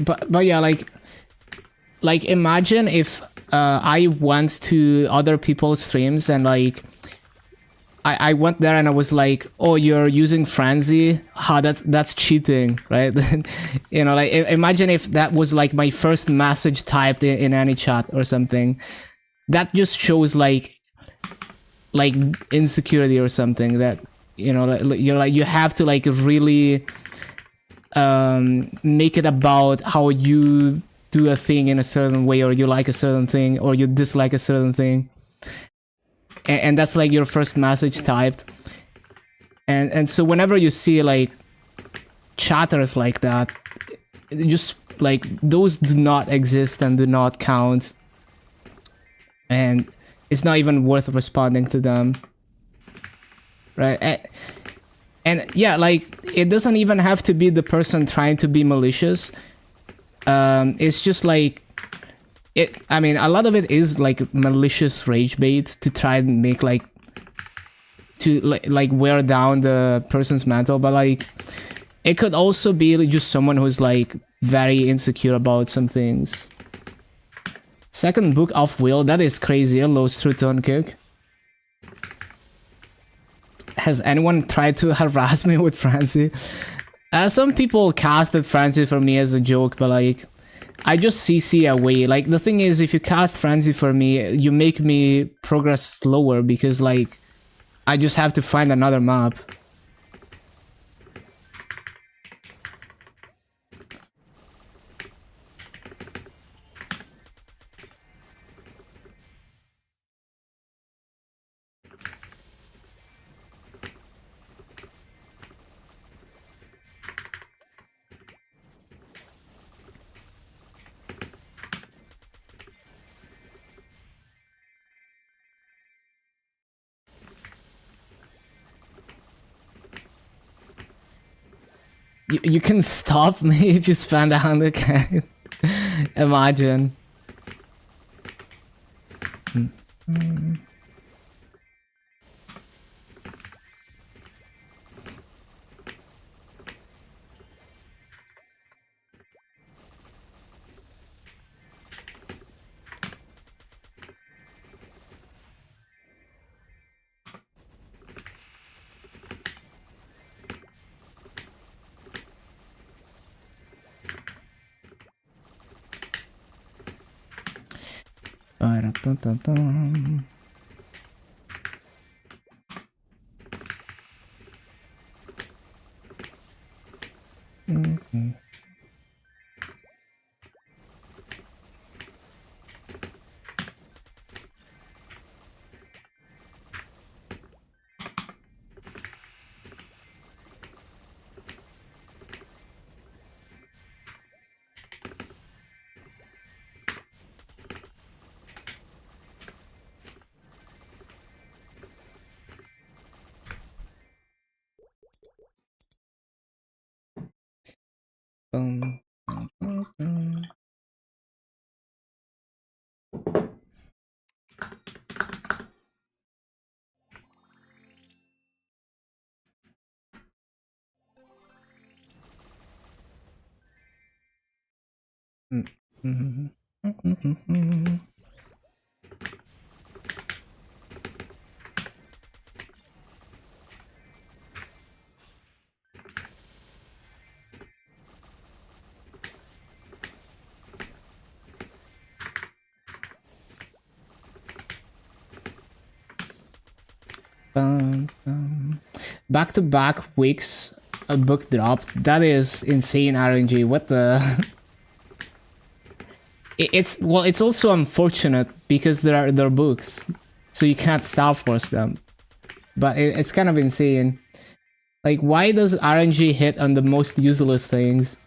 But yeah, like imagine if I went to other people's streams and like I went there and I was like, oh, you're using frenzy, that's cheating, right? You know, like imagine if that was like my first message typed in any chat or something. That just shows like insecurity or something, that, you know, like, you're like, you have to like really make it about how you do a thing in a certain way, or you like a certain thing, or you dislike a certain thing, and that's like your first message typed. And so whenever you see like chatters like that, just like those do not exist and do not count, and it's not even worth responding to them, right? And yeah, like it doesn't even have to be the person trying to be malicious. It's just like it. I mean, a lot of it is like malicious rage bait to try and make like to like wear down the person's mental, but like it could also be just someone who's like very insecure about some things. Second book off wheel, that is crazy. A low through turn kick. Has anyone tried to harass me with frenzy? Some people casted frenzy for me as a joke, but like I just CC away. Like the thing is, if you cast frenzy for me, you make me progress slower because like I just have to find another map. You can stop me if you spend 100k. Imagine. Ba-da-ba-ba-bum. Mhm. Bum, bum, bum, bum. Mhm. Mhm. Bum, bum. Back-to-back weeks, a book dropped. That is insane RNG. What the? It's also unfortunate because there are books, so you can't Star Force them. But it's kind of insane. Like, why does RNG hit on the most useless things?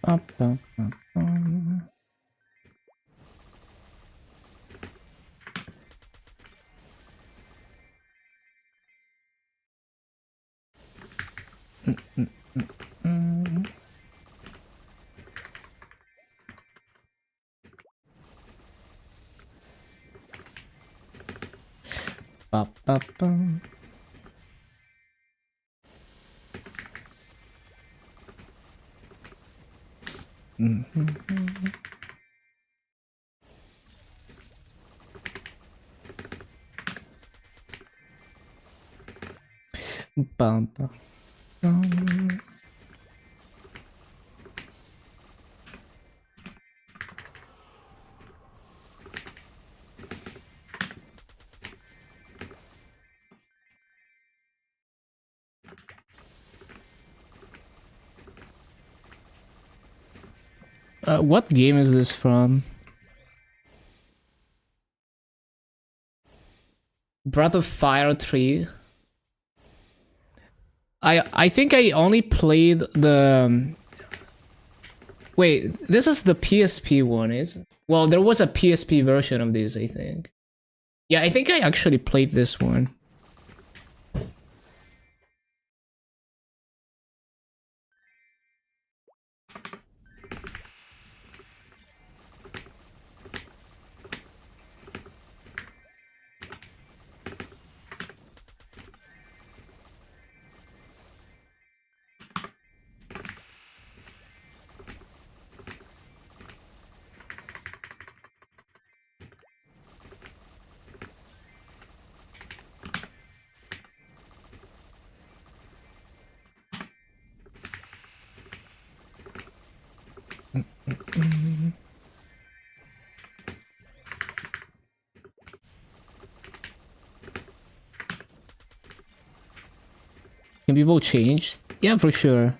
Up, up, up, up, up, up. Bum, bum, bum. What game is this from? Breath of Fire 3? I think I only played the. Wait, this is the PSP one, is? Well, there was a PSP version of this, I think. Yeah, I think I actually played this one. Can people change? Yeah, for sure.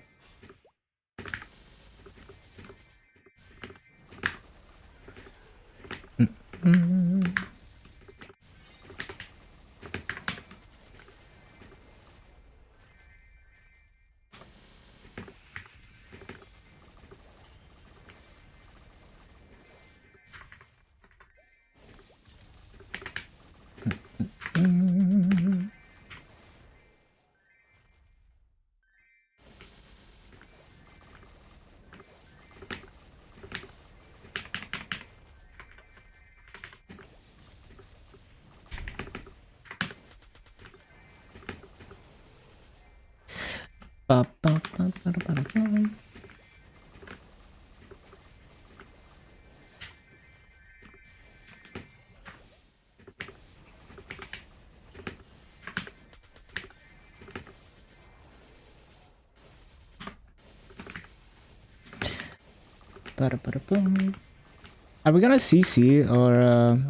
Are we gonna CC or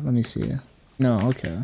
let me see. No, okay.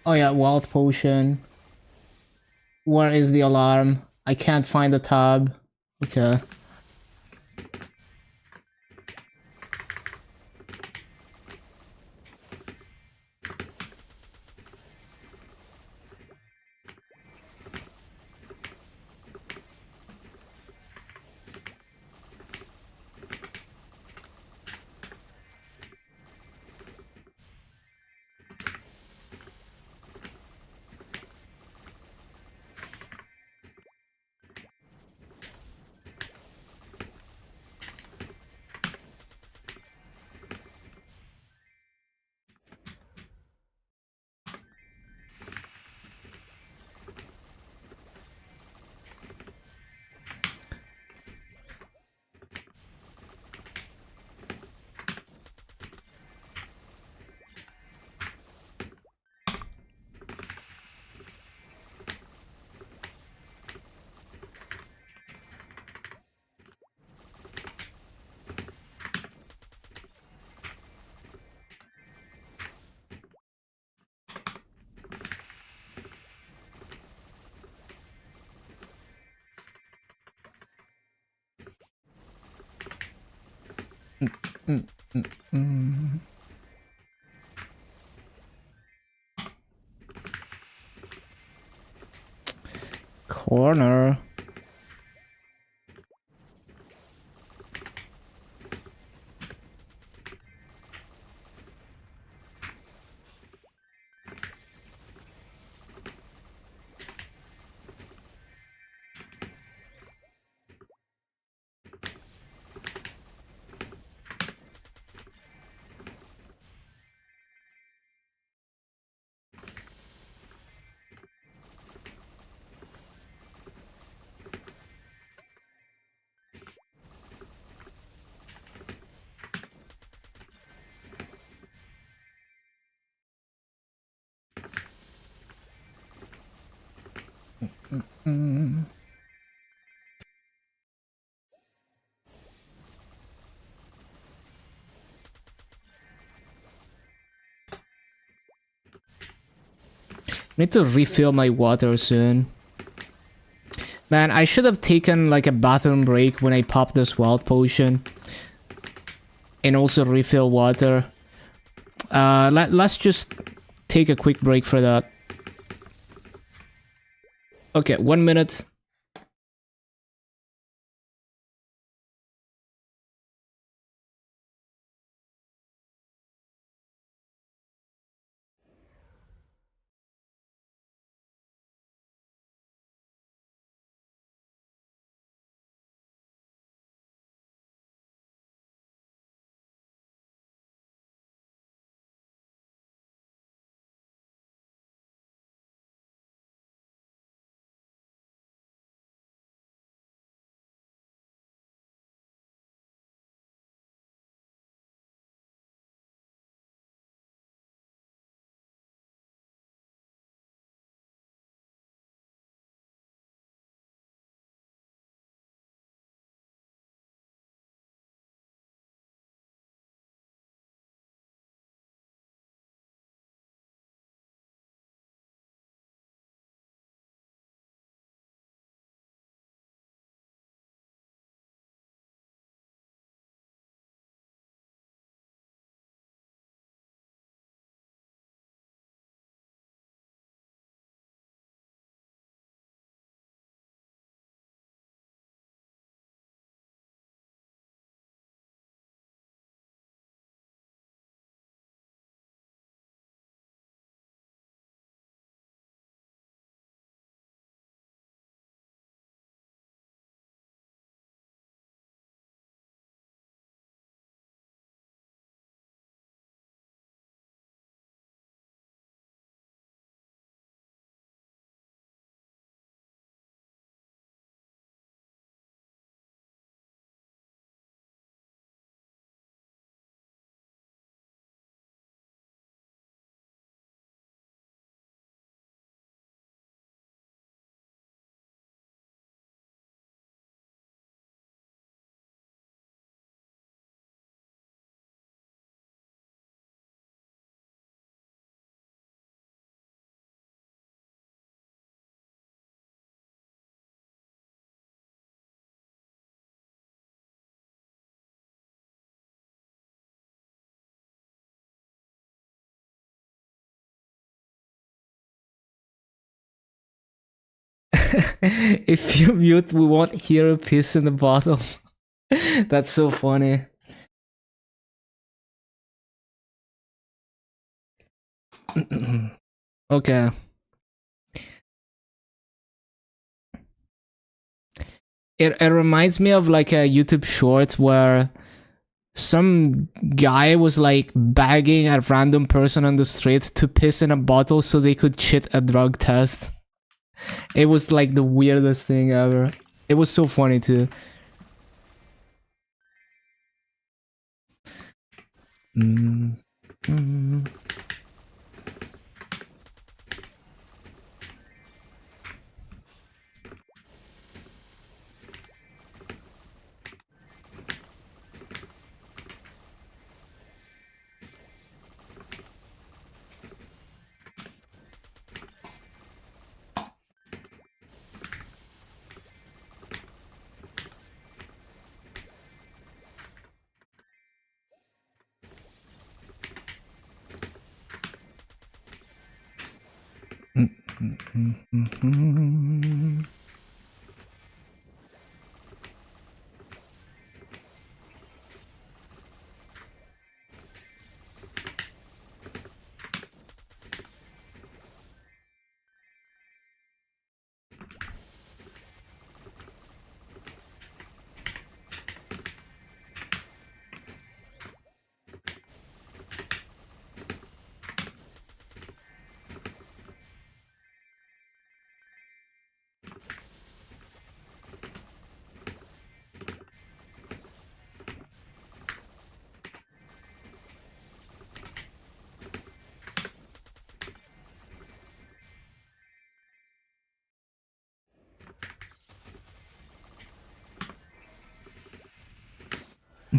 Oh yeah, wild potion. Where is the alarm? I can't find the tab. Okay. Corner. Need to refill my water soon. Man, I should have taken like a bathroom break when I popped this wealth potion. And also refill water. Let's just take a quick break for that. Okay, 1 minute. If you mute, we won't hear a piss in the bottle. That's so funny. Okay. It reminds me of like a YouTube short where some guy was like begging a random person on the street to piss in a bottle so they could cheat a drug test. It was like the weirdest thing ever. It was so funny too. Mm. Mm.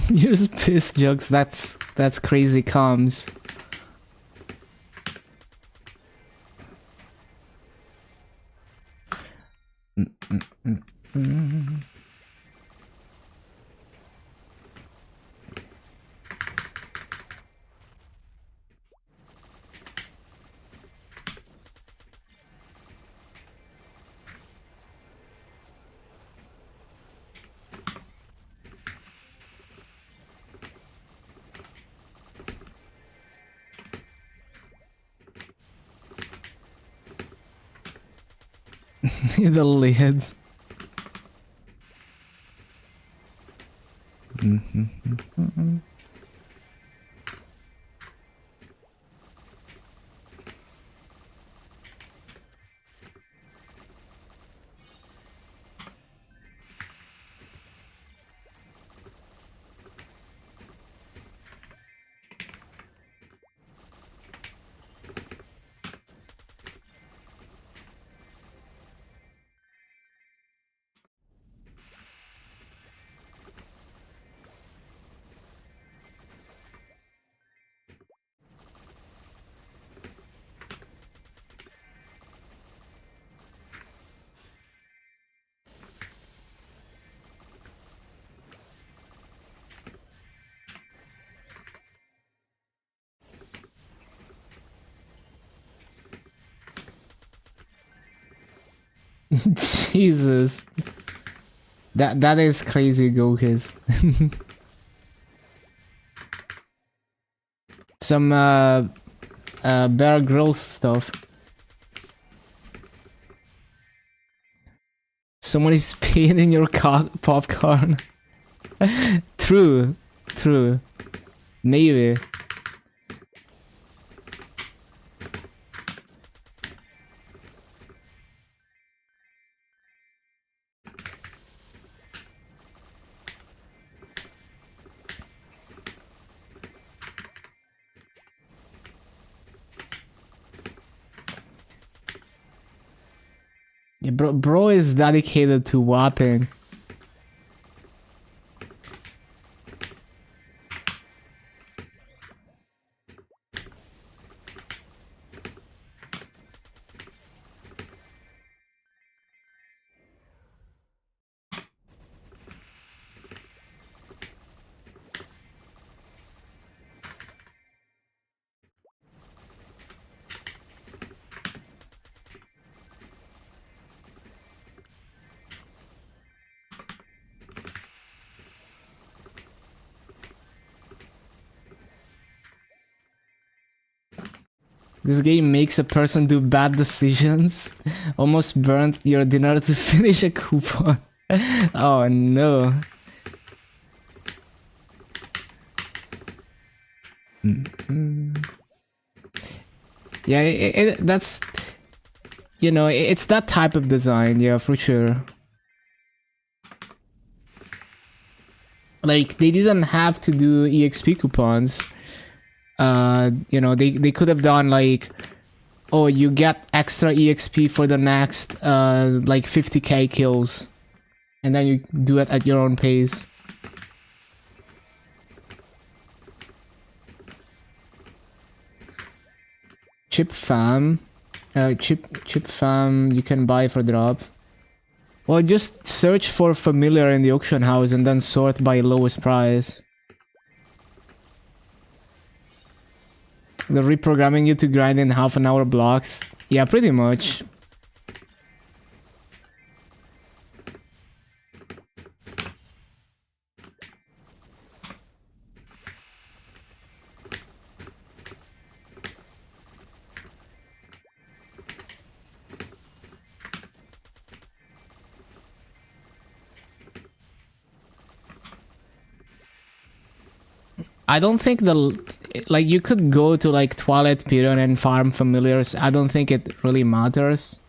Use piss jokes. That's crazy comms. The lid. Jesus. That is crazy, Gokis. Some Bear Grylls stuff. Someone is peeing in your popcorn. True. Maybe. Yeah, bro is dedicated to whopping. This game makes a person do bad decisions. Almost burnt your dinner to finish a coupon. Oh no. Yeah, that's... You know, it's that type of design, yeah, for sure. Like, they didn't have to do EXP coupons. You know, they could have done like, oh, you get extra EXP for the next like 50k kills, and then you do it at your own pace. Chip fam, chip fam you can buy for drop. Well, just search for familiar in the auction house and then sort by lowest price. They're reprogramming you to grind in half-an-hour blocks. Yeah, pretty much. I don't think like you could go to like Twilight Period and farm familiars. I don't think it really matters.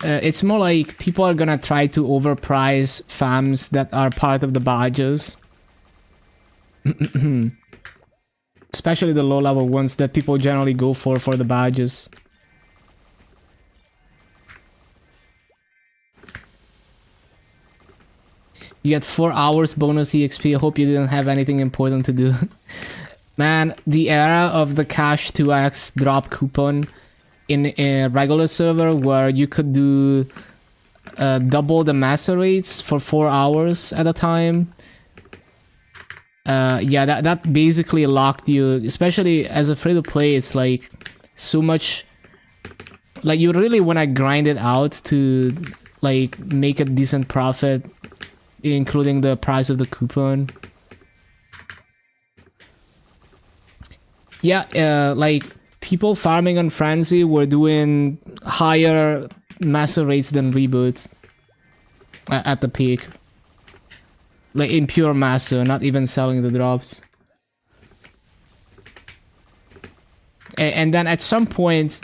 It's more like people are gonna try to overprice fams that are part of the badges. Especially the low level ones that people generally go for the badges. You get 4 hours bonus EXP. I hope you didn't have anything important to do. Man, the era of the cash 2x drop coupon in a regular server where you could do double the master rates for 4 hours at a time. Yeah, that basically locked you, especially as a free-to-play. It's like so much, like you really want to grind it out to like make a decent profit, including the price of the coupon. Yeah, like people farming on Frenzy were doing higher master rates than Reboot at the peak. Like in pure master, not even selling the drops. And then at some point,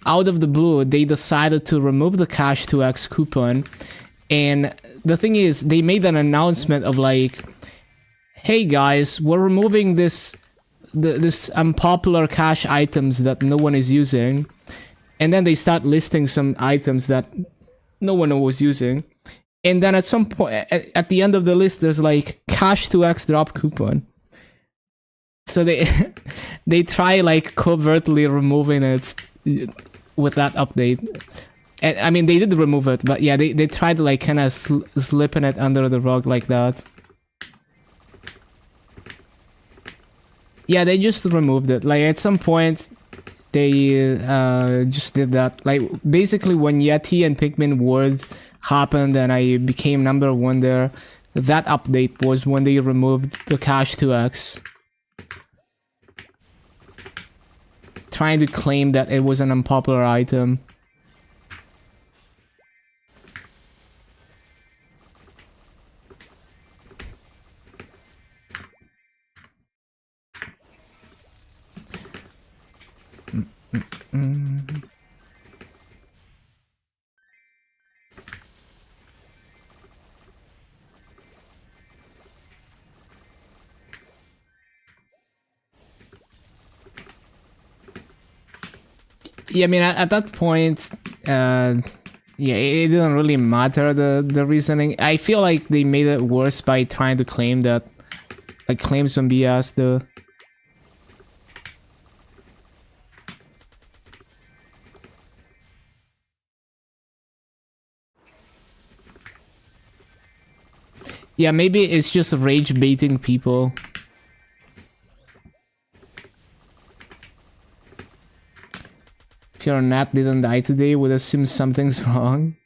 out of the blue, they decided to remove the Cash 2x coupon. And the thing is, they made an announcement of like, hey guys, we're removing this unpopular cash items that no one is using. And then they start listing some items that no one was using. And then at some point, at the end of the list, there's like Cash 2x drop coupon. So they try like covertly removing it with that update. And, I mean, they did remove it, but yeah, they tried like kind of slipping it under the rug like that. Yeah, they just removed it. Like at some point, they just did that. Like basically when Yeti and Pikmin World happened and I became #1 there, that update was when they removed the Cash 2x. Trying to claim that it was an unpopular item. Yeah, I mean, at that point, yeah, it didn't really matter, the reasoning. I feel like they made it worse by trying to claim that, like, claim some BS, though. Yeah, maybe it's just rage baiting people. If your net didn't die today, would assume something's wrong.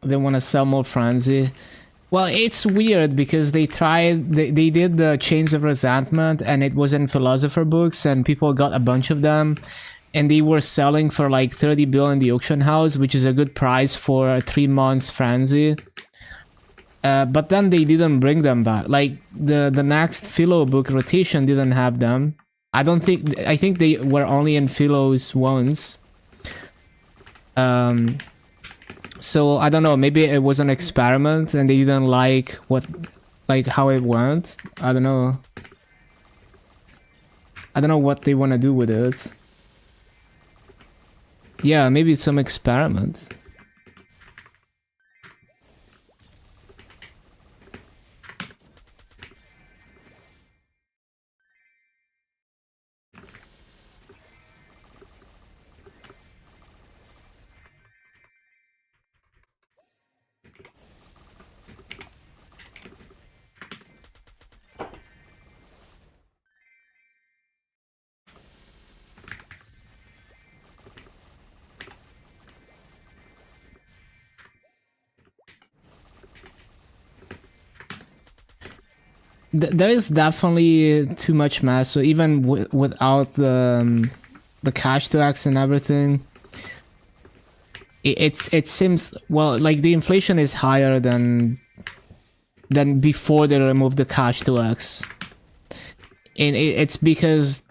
They want to sell more Frenzy. Well, it's weird because they did the Chains of Resentment and it was in Philosopher books and people got a bunch of them and they were selling for like 30 bill in the auction house, which is a good price for a 3 months Frenzy. But then they didn't bring them back. Like the next Philo book rotation didn't have them. I think they were only in Philos once. So I don't know, maybe it was an experiment and they didn't like how it went. I don't know. I don't know what they want to do with it. Yeah, maybe it's some experiment. There is definitely too much mass. So even without the cash to X and everything, it seems, well, like the inflation is higher than before they removed the cash to X, and it's because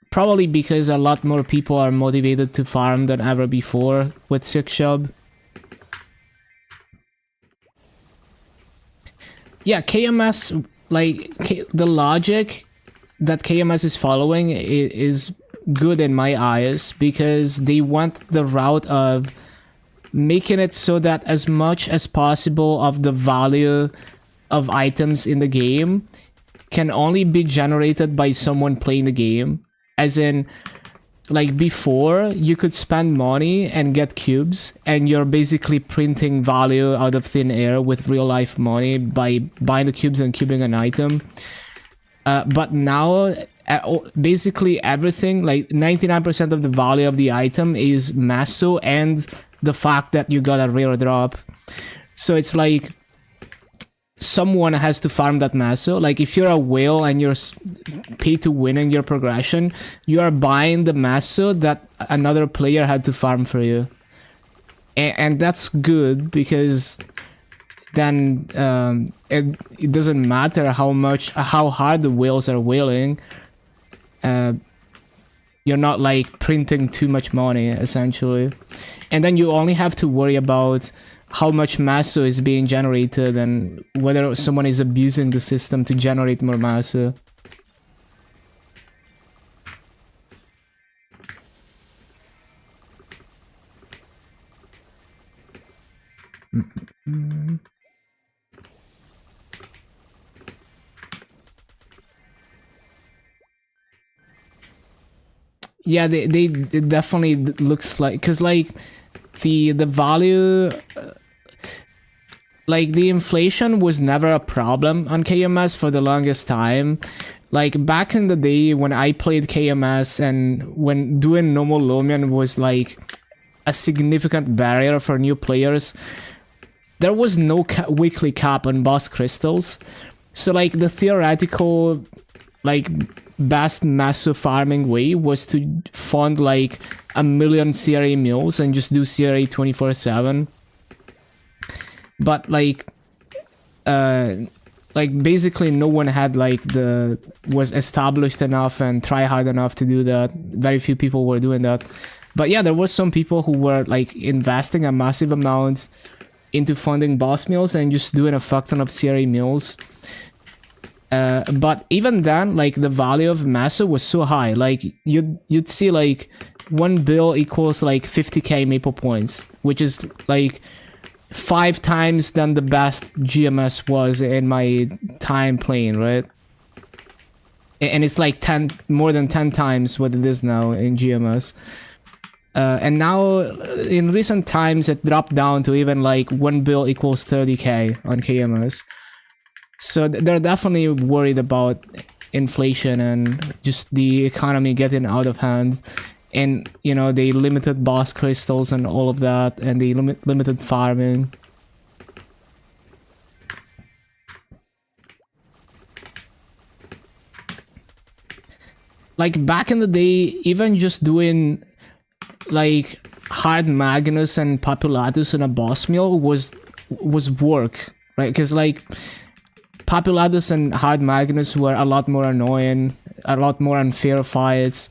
probably because a lot more people are motivated to farm than ever before with Six Shub. Yeah, KMS, like the logic that KMS is following is good in my eyes, because they went the route of making it so that as much as possible of the value of items in the game can only be generated by someone playing the game. As in, like before, you could spend money and get cubes, and you're basically printing value out of thin air with real life money by buying the cubes and cubing an item. But now, basically everything, like 99% of the value of the item is Maso and the fact that you got a rare drop. So it's like someone has to farm that Maso. Like if you're a whale and you're paid to win in your progression, you are buying the Maso that another player had to farm for you. And that's good, because then it doesn't matter how hard the whales are whaling. You're not like printing too much money essentially, and then you only have to worry about how much Maso is being generated and whether someone is abusing the system to generate more Maso. Yeah, it definitely looks like, because like the value, like the inflation was never a problem on KMS for the longest time. Like back in the day when I played KMS and when doing normal Lomian was like a significant barrier for new players, there was no weekly cap on boss crystals. So like the theoretical like best massive farming way was to fund like 1,000,000 CRA mules and just do CRA 24/7. But like basically no one had like was established enough and try hard enough to do that. Very few people were doing that. But yeah, there were some people who were like investing a massive amount into funding boss meals and just doing a fuck ton of CRA meals. But even then, like the value of Maso was so high. Like you'd see like 1 bill equals like 50k maple points, which is like 5 times than the best GMS was in my time playing, right? And it's like more than 10 times what it is now in GMS. And now in recent times it dropped down to even like 1 bill equals 30k on KMS. So they're definitely worried about inflation and just the economy getting out of hand. And, you know, they limited boss crystals and all of that, and they limited farming. Like back in the day, even just doing like hard Magnus and Populatus in a boss meal was work, right? Because like Populatus and hard Magnus were a lot more annoying, a lot more unfair fights.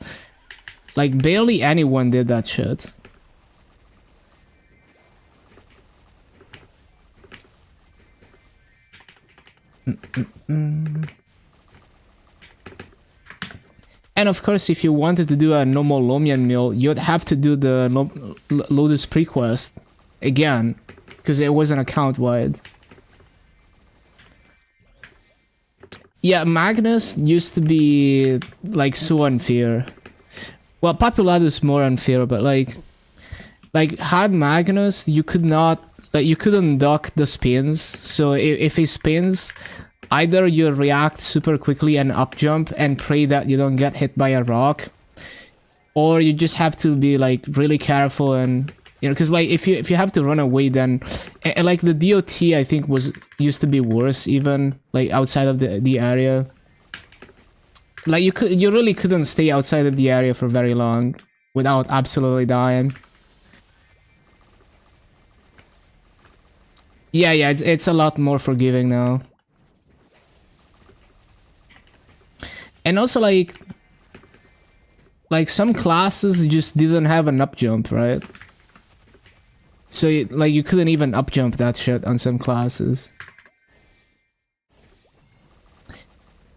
Like barely anyone did that shit. And of course, if you wanted to do a normal Lomian meal, you'd have to do the Lotus Prequest again, because it wasn't account-wide. Yeah, Magnus used to be like so unfair. Well, Populatus more unfair, but like hard Magnus, you couldn't duck the spins. So if he spins, either you react super quickly and up jump and pray that you don't get hit by a rock, or you just have to be like really careful and You know, because like if you have to run away, then and like the DOT I think was used to be worse even like outside of the area. Like you really couldn't stay outside of the area for very long without absolutely dying. Yeah, it's a lot more forgiving now. And also like some classes just didn't have an up jump, right? So like you couldn't even up jump that shit on some classes.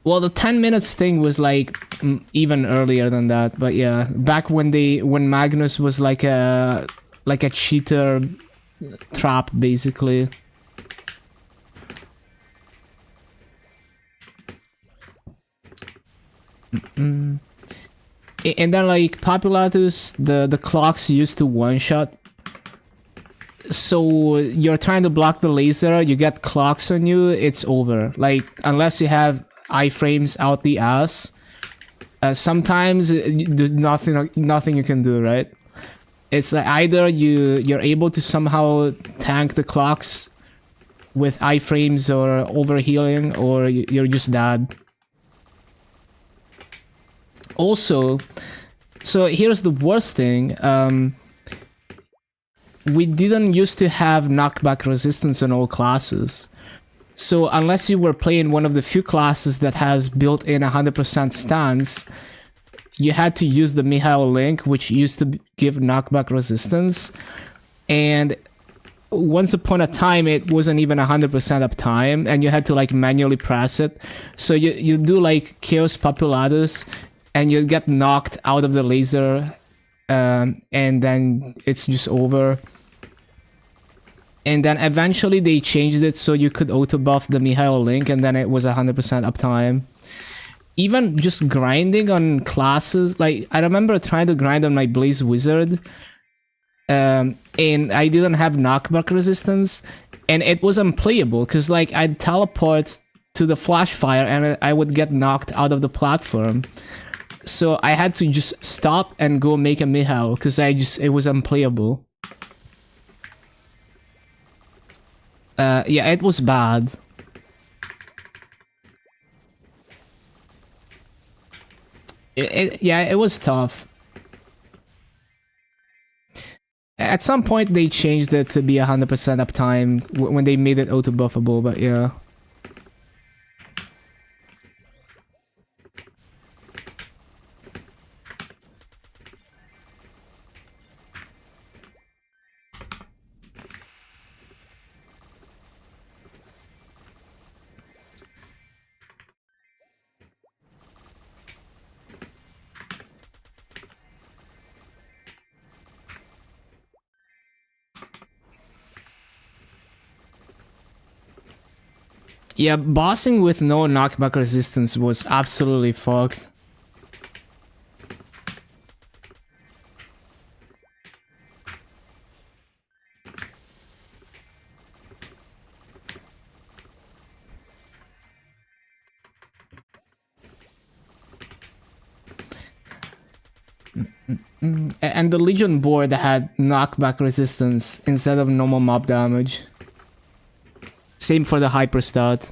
Well, the 10 minutes thing was like even earlier than that, but yeah, back when Magnus was like a cheater trap basically. And then like Populatus, the clocks used to one shot. So you're trying to block the laser, you get clocks on you, it's over. Like unless you have iframes out the ass, sometimes there's nothing you can do, right? It's like either you're able to somehow tank the clocks with iframes or overhealing, or you're just dead. Also, so here's the worst thing. We didn't used to have knockback resistance on all classes. So unless you were playing one of the few classes that has built-in 100% stance, you had to use the Mihail link, which used to give knockback resistance. And once upon a time, it wasn't even 100% uptime, and you had to like manually press it. So you do like Chaos Populatus, and you get knocked out of the laser, and then it's just over. And then eventually they changed it so you could auto buff the Mihail link, and then it was 100% uptime. Even just grinding on classes, like I remember trying to grind on my Blaze Wizard, and I didn't have knockback resistance, and it was unplayable because like I'd teleport to the flash fire and I would get knocked out of the platform. So I had to just stop and go make a Mihail because it was unplayable. Yeah, it was bad. Yeah, it was tough. At some point they changed it to be 100% uptime when they made it auto buffable, but yeah. Yeah, bossing with no knockback resistance was absolutely fucked. And the Legion board had knockback resistance instead of normal mob damage. Same for the Hyperstat.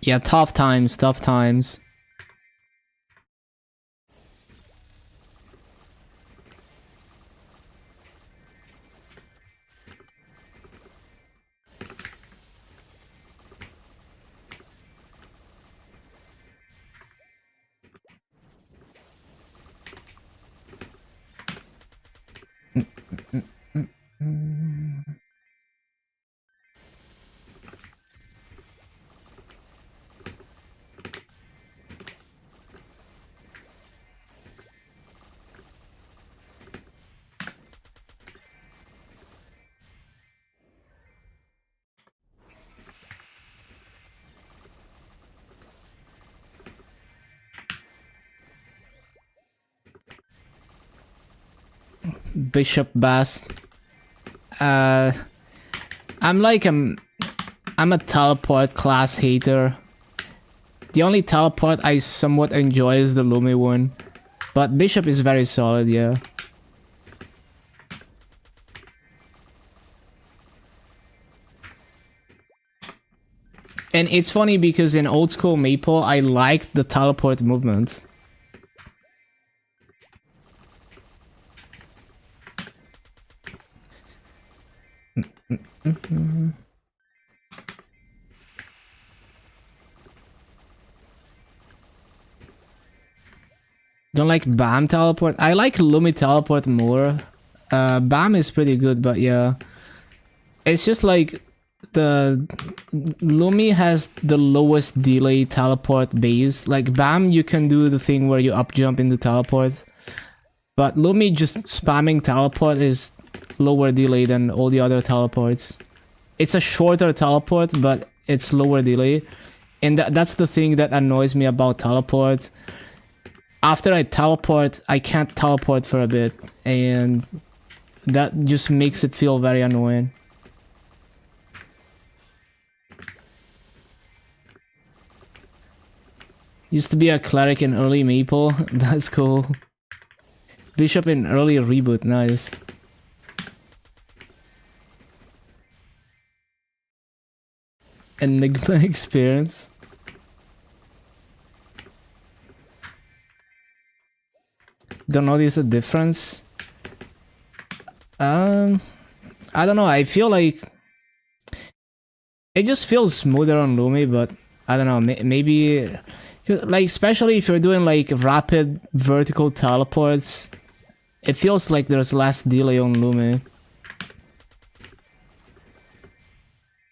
Yeah, tough times, tough times. Bishop Bast. I'm like I'm a teleport class hater. The only teleport I somewhat enjoy is the Lumi one. But Bishop is very solid, yeah. And it's funny because in old school Maple, I liked the teleport movement. Don't like BAM teleport? I like Lumi teleport more. BAM is pretty good, but yeah. It's just like the Lumi has the lowest delay teleport base. Like BAM, you can do the thing where you up jump into teleport. But Lumi just spamming teleport is lower delay than all the other teleports. It's a shorter teleport, but it's lower delay. And that's the thing that annoys me about teleport. After I teleport, I can't teleport for a bit. And that just makes it feel very annoying. Used to be a cleric in early Maple. That's cool. Bishop in early reboot. Nice. Enigma experience. Don't notice a difference. I don't know. I feel like it just feels smoother on Lumi, but I don't know. Maybe like, especially if you're doing like rapid vertical teleports, it feels like there's less delay on Lumi.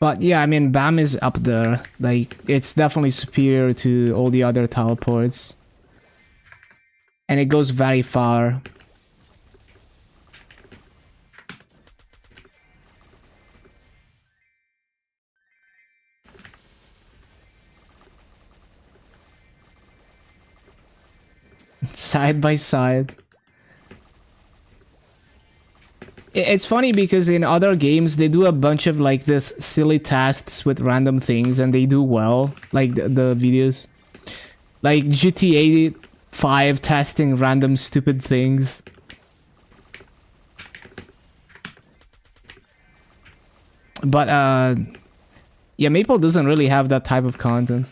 But yeah, I mean, BAM is up there. Like, it's definitely superior to all the other teleports. And it goes very far. Side by side. It's funny because in other games they do a bunch of like this silly tests with random things and they do well, like the videos. Like GTA 5 testing random stupid things. But yeah, Maple doesn't really have that type of content.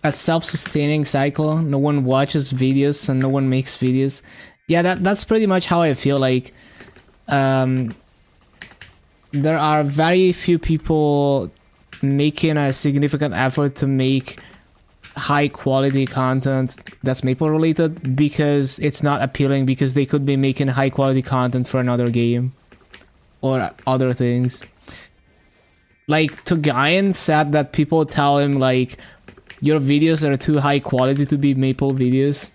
A self-sustaining cycle. No one watches videos and no one makes videos. Yeah, that's pretty much how I feel. Like there are very few people making a significant effort to make high quality content that's Maple related because it's not appealing, because they could be making high quality content for another game or other things. Like Togayan said that people tell him like, your videos are too high quality to be Maple videos.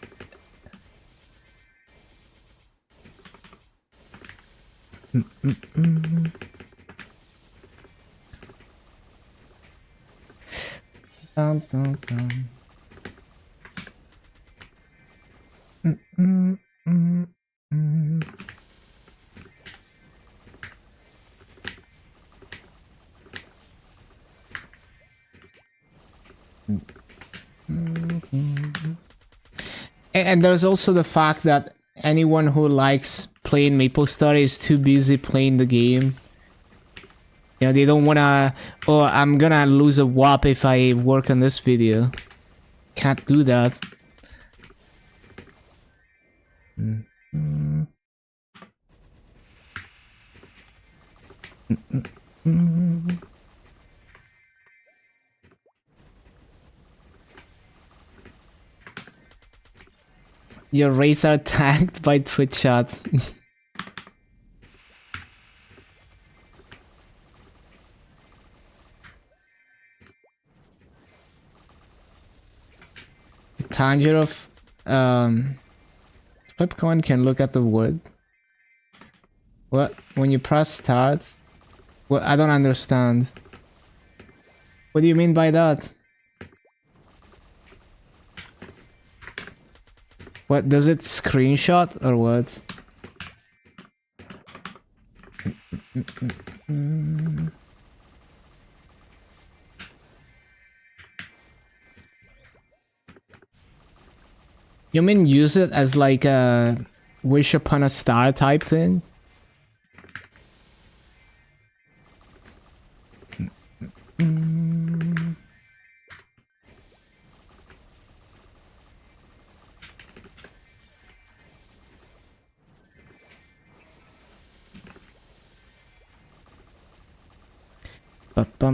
Dun, dun, dun. And there's also the fact that anyone who likes playing MapleStory is too busy playing the game. You know, they don't wanna, oh, I'm gonna lose a WAP if I work on this video. Can't do that. Your rates are tagged by Twitch chat. Tanger of Flipcoin can look at the word. What? When you press start? What? I don't understand. What do you mean by that? What, does it screenshot or what? You mean use it as like a wish upon a star type thing?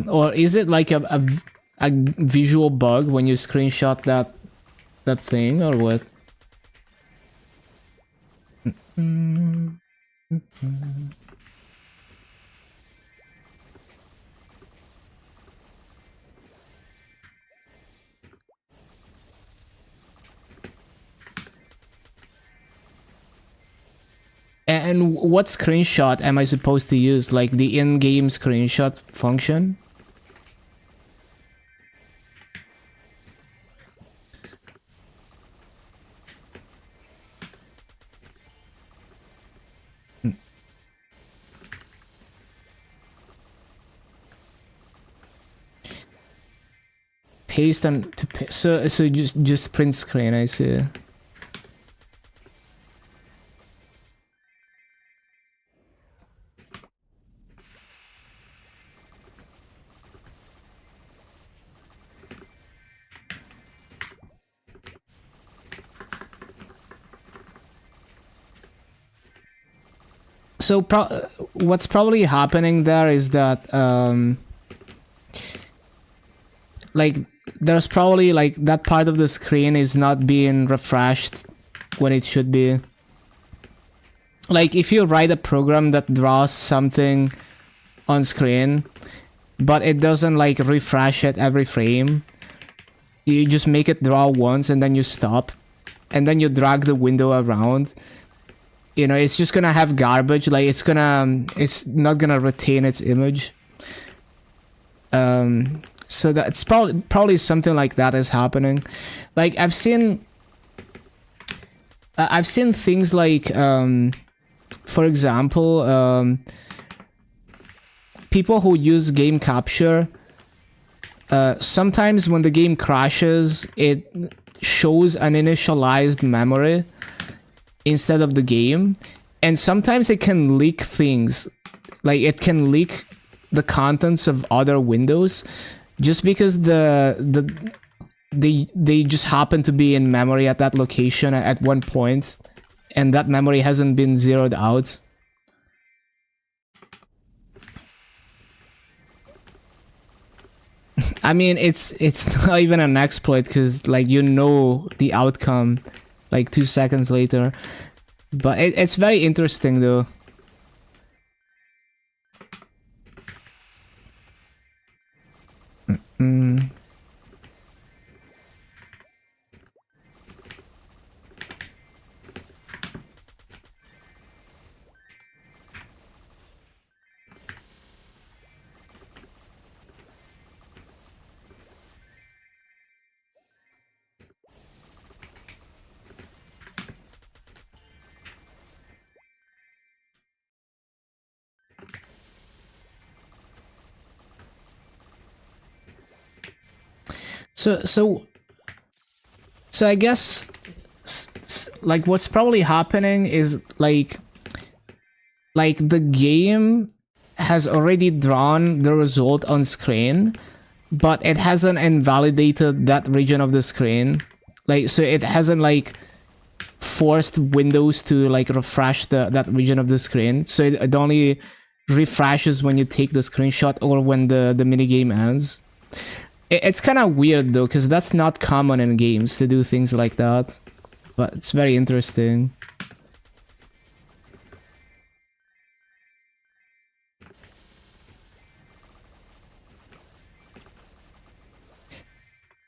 Or is it like a visual bug when you screenshot that thing or what? And what screenshot am I supposed to use? Like the in-game screenshot function? Paste and to so just print screen, I see. So what's probably happening there is that like there's probably like that part of the screen is not being refreshed when it should be. Like if you write a program that draws something on screen but it doesn't like refresh it every frame, you just make it draw once and then you stop and then you drag the window around. You know, it's just gonna have garbage, like it's not gonna retain its image. So that's probably something like that is happening. Like I've seen things like for example, people who use game capture, sometimes when the game crashes it shows an initialized memory instead of the game, and sometimes it can leak things, like it can leak the contents of other windows just because they just happen to be in memory at that location at one point and that memory hasn't been zeroed out. I mean, it's not even an exploit because like you know the outcome like 2 seconds later, but it's very interesting though. So I guess like what's probably happening is like the game has already drawn the result on screen, but it hasn't invalidated that region of the screen. Like, so it hasn't like forced Windows to like refresh that region of the screen. So it only refreshes when you take the screenshot or when the minigame ends. It's kind of weird though, because that's not common in games to do things like that. But it's very interesting.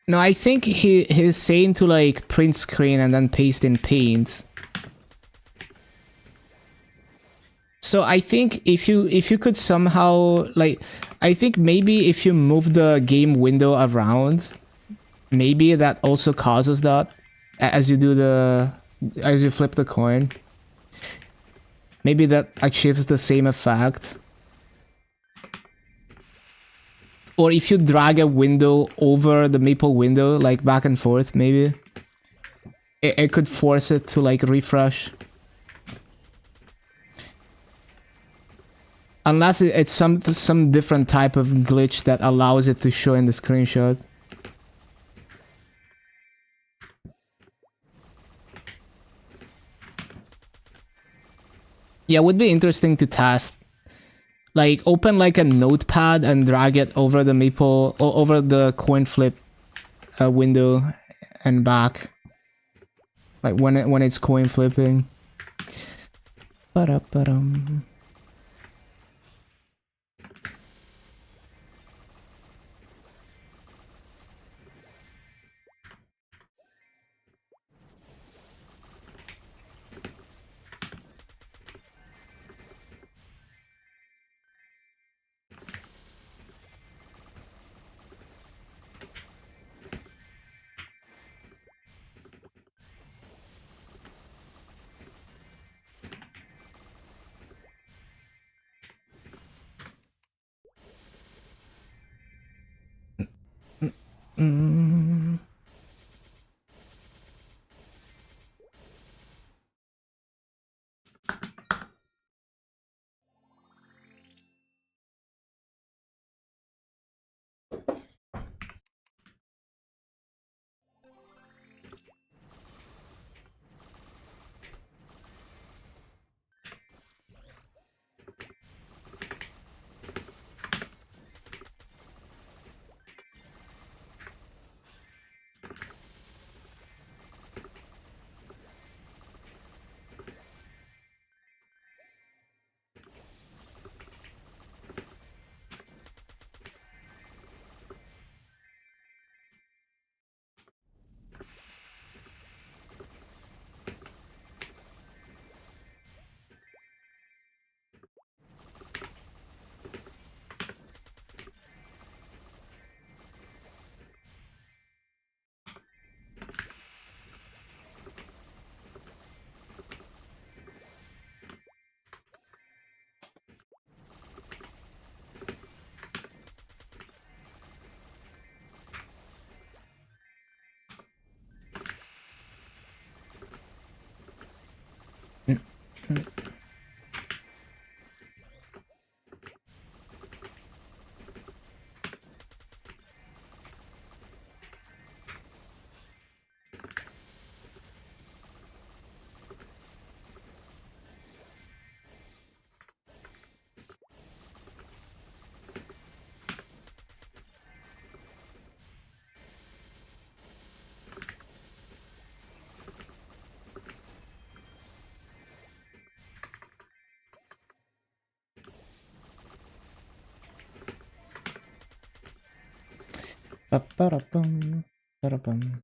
No, I think he's saying to like print screen and then paste in Paint. So I think if you could somehow like, I think maybe if you move the game window around, maybe that also causes that as you flip the coin. Maybe that achieves the same effect. Or if you drag a window over the Maple window, like back and forth, maybe it could force it to like refresh. Unless it's some different type of glitch that allows it to show in the screenshot. Yeah, it would be interesting to test. Like, open like a notepad and drag it over the Maple, over the coin flip window and back. Like when it's coin flipping. Ba-da-ba-dum. Mm. Ba-ba-da-bum, ba-da-bum.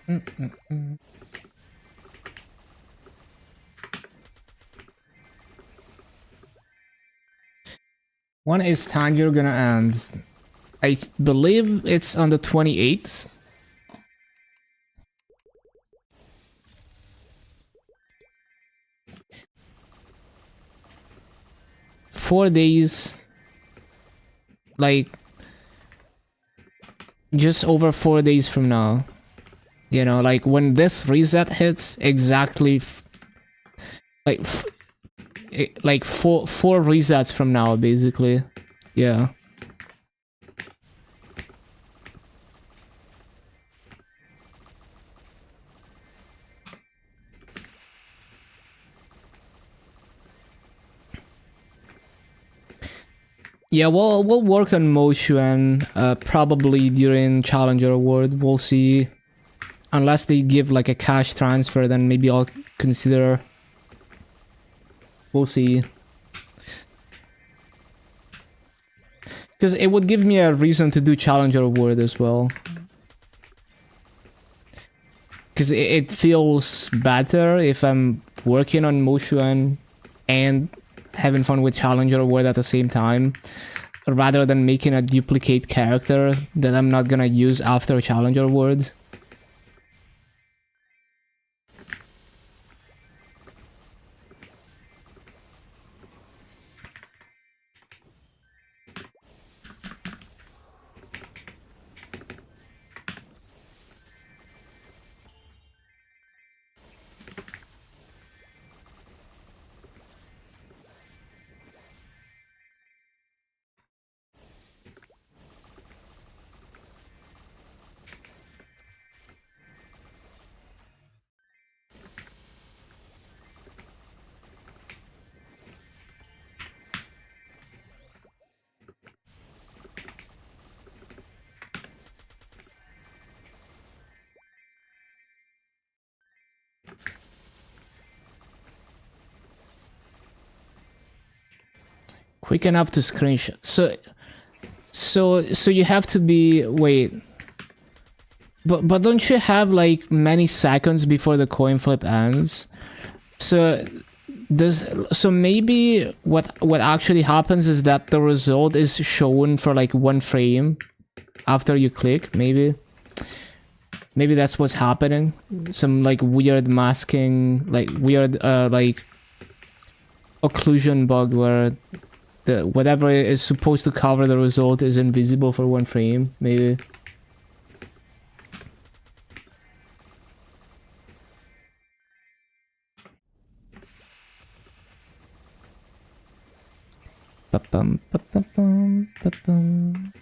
Mm-mm-mm. When is Tanjiro gonna end? I believe it's on the 28th. Four days, like just over 4 days from now. You know, like when this reset hits, exactly like four resets from now, basically. Yeah. Yeah, we'll work on Motion probably during Challenger Award. We'll see. Unless they give like a cash transfer, then maybe I'll consider. We'll see. Because it would give me a reason to do Challenger Award as well. Because it feels better if I'm working on Motion and having fun with Challenger Award at the same time, rather than making a duplicate character that I'm not gonna use after Challenger Award. Quick enough to screenshot. So you have to be, wait. But don't you have like many seconds before the coin flip ends? So maybe what actually happens is that the result is shown for like 1 frame after you click, maybe. Maybe that's what's happening. Some like weird masking, like weird like occlusion bug where the whatever is supposed to cover the result is invisible for 1 frame, maybe. Ba-bum, ba-ba-bum, ba-bum.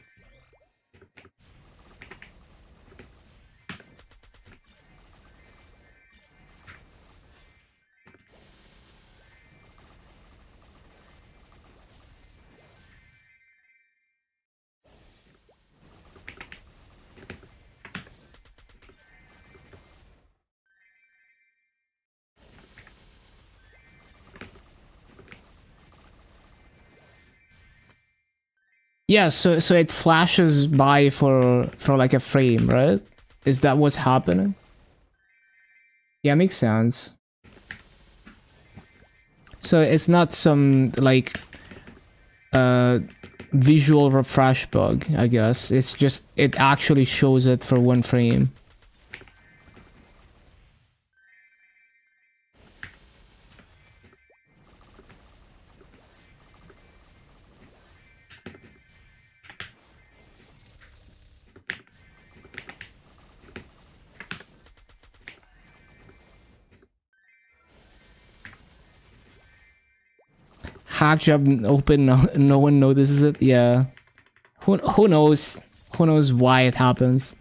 Yeah, so it flashes by for like a frame, right? Is that what's happening? Yeah, makes sense. So it's not some like visual refresh bug, I guess. It's just it actually shows it for 1 frame. Hack job open, no one notices it. Yeah, who knows? Who knows why it happens?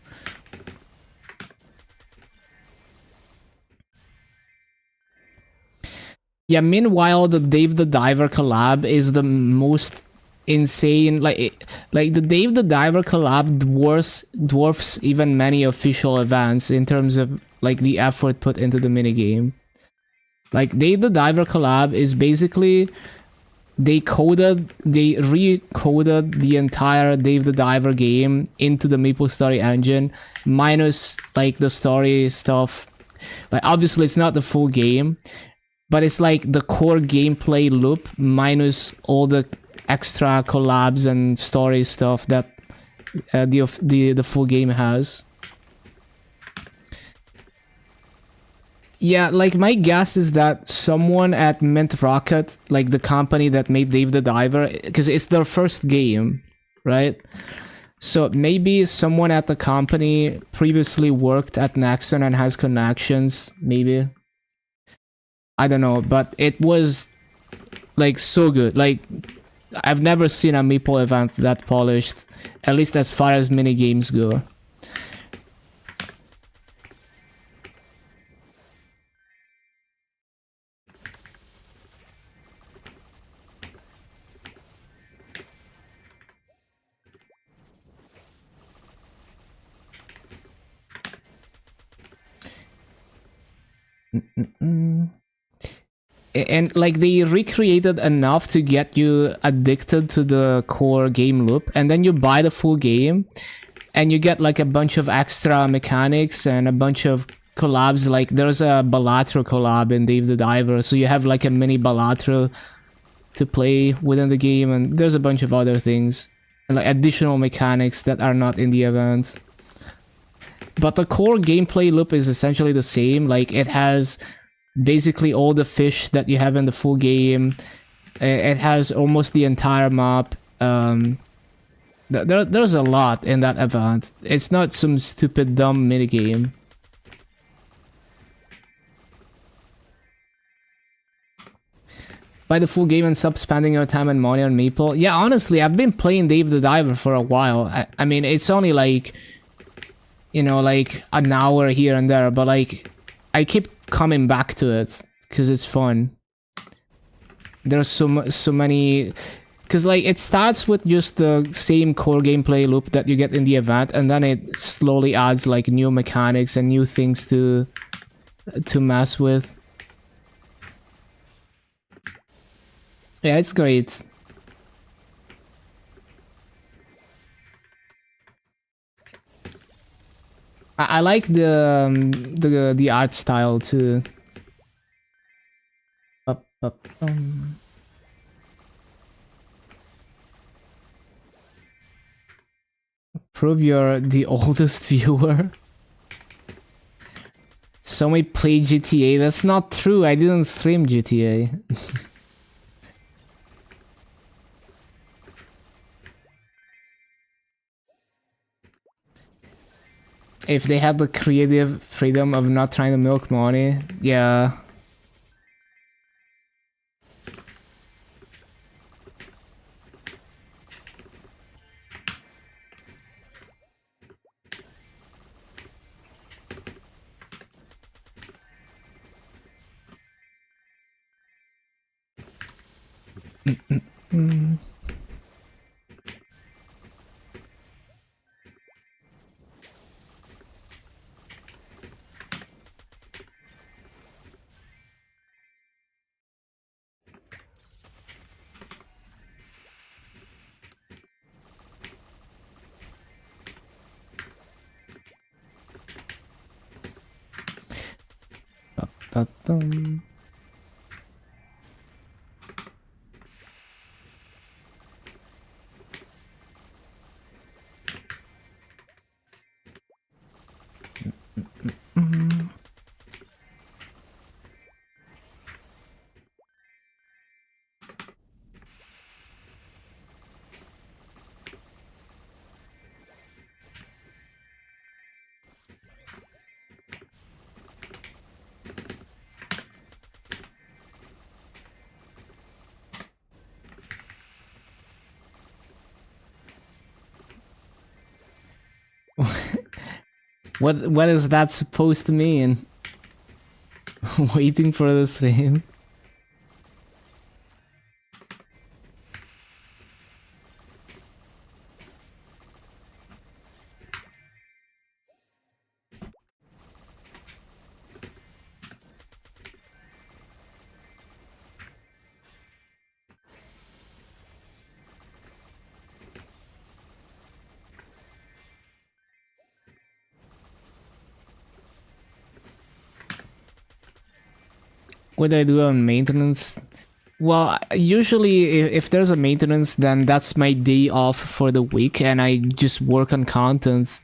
Yeah. Meanwhile, the Dave the Diver collab is the most insane. Like the Dave the Diver collab dwarfs even many official events in terms of like the effort put into the minigame. Like Dave the Diver collab is basically. They recoded the entire Dave the Diver game into the MapleStory engine, minus like the story stuff. Like obviously it's not the full game, but it's like the core gameplay loop minus all the extra collabs and story stuff that the full game has. Yeah, like my guess is that someone at Mint Rocket, like the company that made Dave the Diver, because it's their first game, right? So maybe someone at the company previously worked at Nexon and has connections, maybe. I don't know, but it was like so good. Like I've never seen a Maple event that polished, at least as far as mini games go. And like they recreated enough to get you addicted to the core game loop, and then you buy the full game and you get like a bunch of extra mechanics and a bunch of collabs. Like there's a Balatro collab in Dave the Diver, so you have like a mini Balatro to play within the game, and there's a bunch of other things and like additional mechanics that are not in the event. But the core gameplay loop is essentially the same. Like it has basically all the fish that you have in the full game. It has almost the entire map. There's a lot in that event. It's not some stupid dumb minigame. Buy the full game and stop spending your time and money on Maple. Yeah, honestly, I've been playing Dave the Diver for a while. I mean, it's only like, you know, like an hour here and there, but like I keep coming back to it because it's fun. There's so many, because like it starts with just the same core gameplay loop that you get in the event, and then it slowly adds like new mechanics and new things to mess with. Yeah, it's great. I like the art style too. Prove you're the oldest viewer. Somebody played GTA. That's not true. I didn't stream GTA. If they had the creative freedom of not trying to milk money, yeah. What is that supposed to mean? Waiting for the stream. What do I do on maintenance? Well, usually if there's a maintenance, then that's my day off for the week, and I just work on content.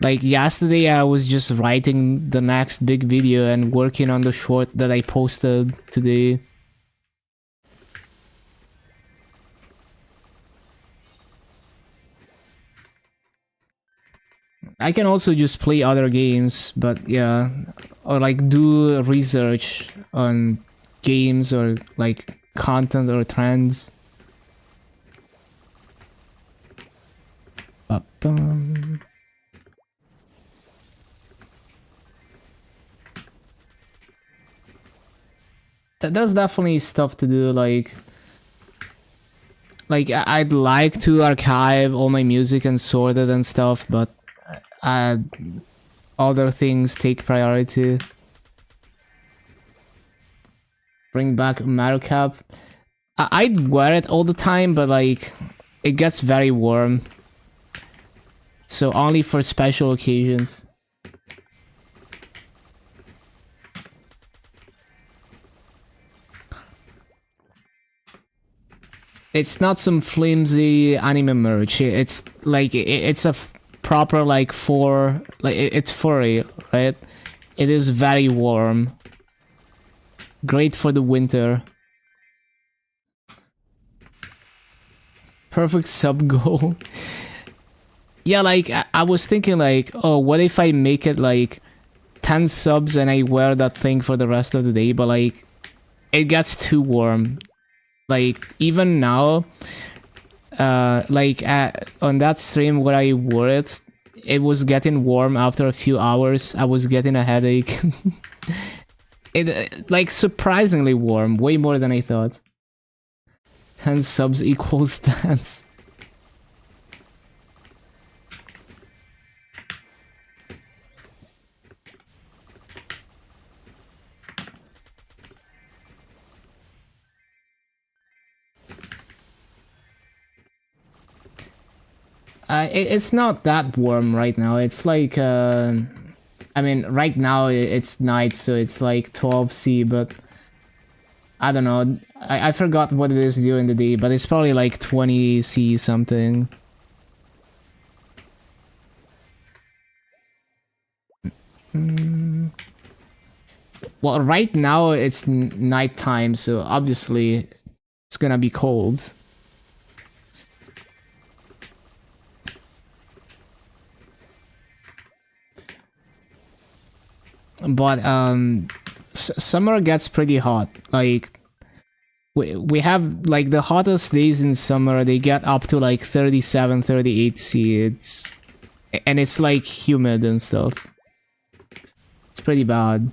Like yesterday, I was just writing the next big video and working on the short that I posted today. I can also just play other games, but yeah, or like do research on games or like content or trends. Ba-bum. There's definitely stuff to do, I'd like to archive all my music and sort it and stuff, but other things take priority. Bring back Mario Cap. I'd wear it all the time, but like it gets very warm, so only for special occasions. It's not some flimsy anime merch. It's like it's a proper like it's furry, right? It is very warm. Great for the winter. Perfect sub goal. Yeah, like I was thinking like, oh, what if I make it like 10 subs and I wear that thing for the rest of the day, but like it gets too warm. Like even now, on that stream where I wore it, it was getting warm after a few hours. I was getting a headache. It like surprisingly warm, way more than I thought. 10 subs equals dance. It's not that warm right now. It's like, I mean, right now it's night, so it's like 12C, but I don't know. I forgot what it is during the day, but it's probably like 20C something. Well, right now it's nighttime, so obviously it's gonna be cold. But summer gets pretty hot. Like we have like the hottest days in summer, they get up to like 37, 38C. And it's like humid and stuff. It's pretty bad.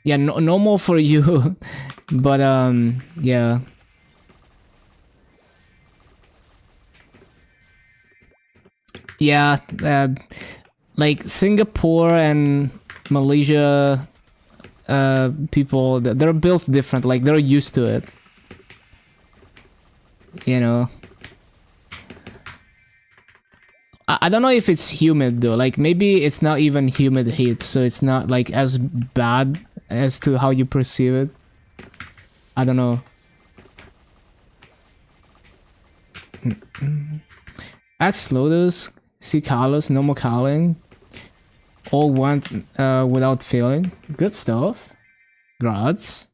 Yeah, no more for you. But yeah. Yeah, like Singapore and Malaysia people, they're built different. Like they're used to it, you know. I don't know if it's humid though. Like maybe it's not even humid heat, so it's not like as bad as to how you perceive it. I don't know. X Lotus, C Carlos, no more calling. All went without failing. Good stuff. Grads.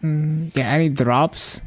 Yeah, any drops?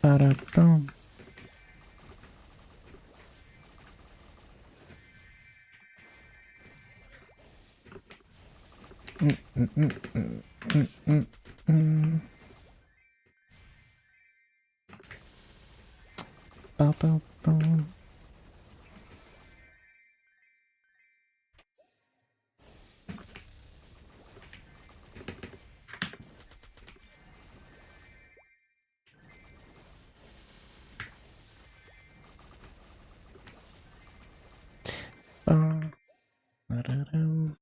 Ba-da-boom. Ba-ba-boom. Ba-da-dum.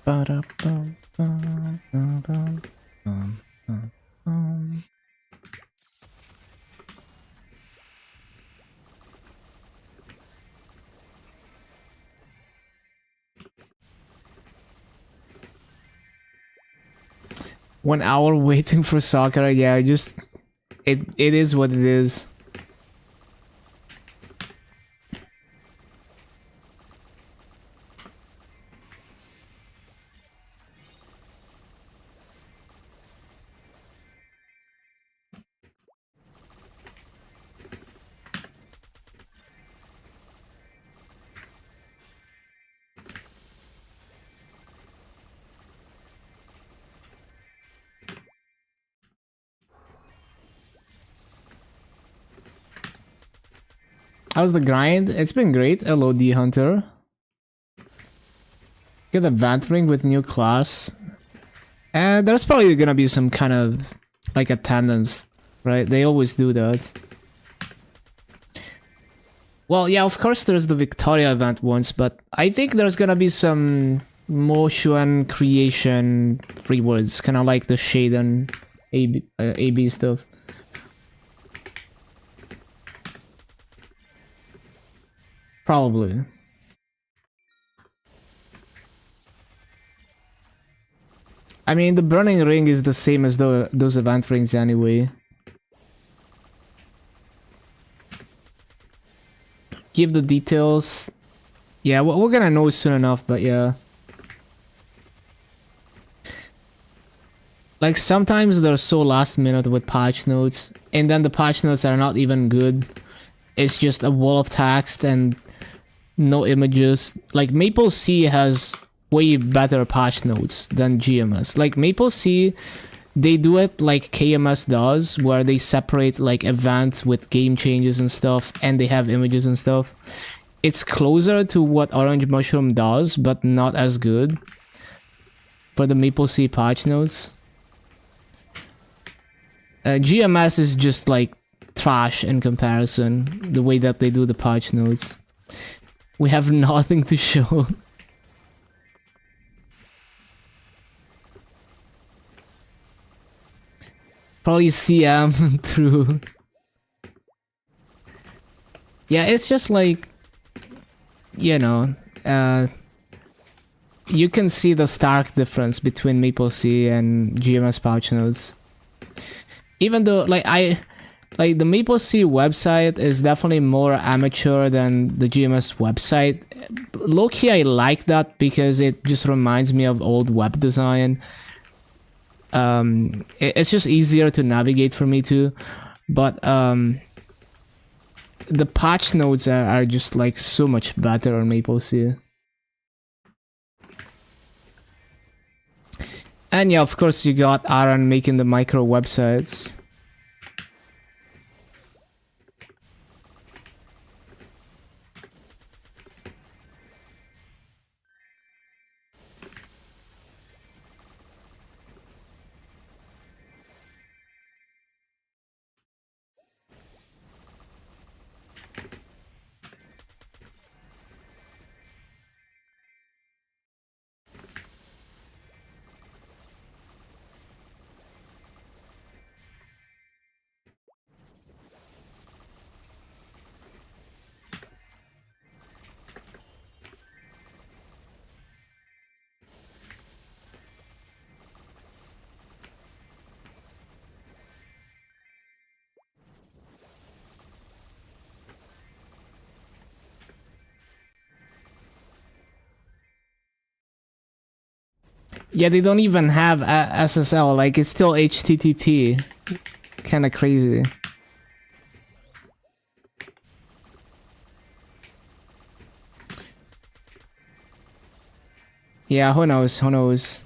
Ba-da-bum, bum, bum, bum, bum, bum, bum. One hour waiting for soccer. Yeah, just it is what it is. How's the grind? It's been great. Hello, D Hunter. Get a vent ring with new class. And there's probably gonna be some kind of like attendance, right? They always do that. Well, yeah, of course there's the Victoria event once, but I think there's gonna be some motion creation rewards, kind of like the shade and AB stuff. Probably. I mean, the burning ring is the same as those event rings anyway. Give the details. Yeah, we're gonna know soon enough, but yeah. Like, sometimes they're so last minute with patch notes, and then the patch notes are not even good. It's just a wall of text and no images. Like, MapleStory has way better patch notes than GMS. Like, MapleStory, they do it like KMS does, where they separate like events with game changes and stuff, and they have images and stuff. It's closer to what Orange Mushroom does, but not as good for the MapleStory patch notes. GMS is just like trash in comparison, the way that they do the patch notes. We have nothing to show. Probably CM through. Yeah, it's just like, you know, you can see the stark difference between MapleStory and GMS patch notes. Even though, like, the MapleStory website is definitely more amateur than the GMS website. Low-key, I like that because it just reminds me of old web design. It's just easier to navigate for me too. But the patch notes are just like so much better on MapleStory. And yeah, of course you got Aaron making the micro websites. Yeah, they don't even have SSL, like it's still HTTP. Kinda crazy. Yeah, who knows, who knows.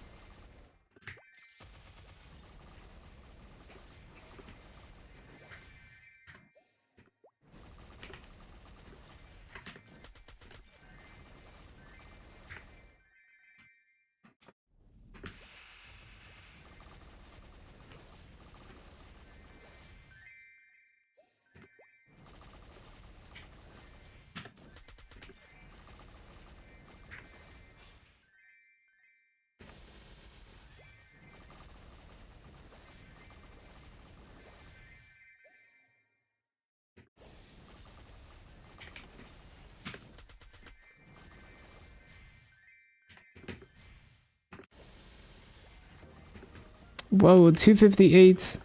Whoa, 258.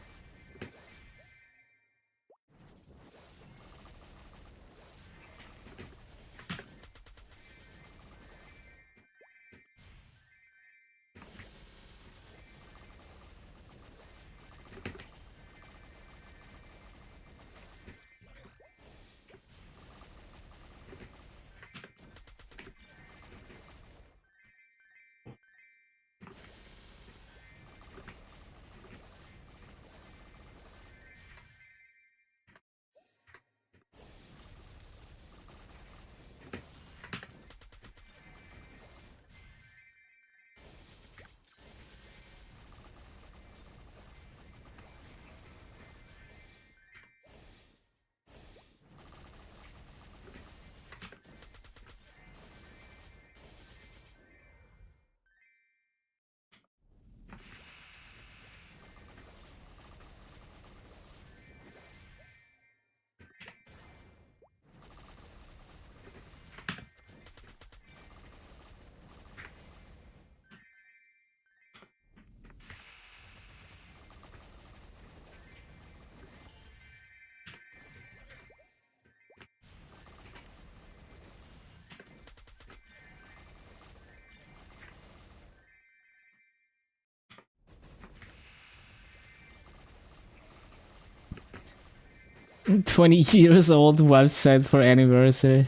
$20 old website for anniversary.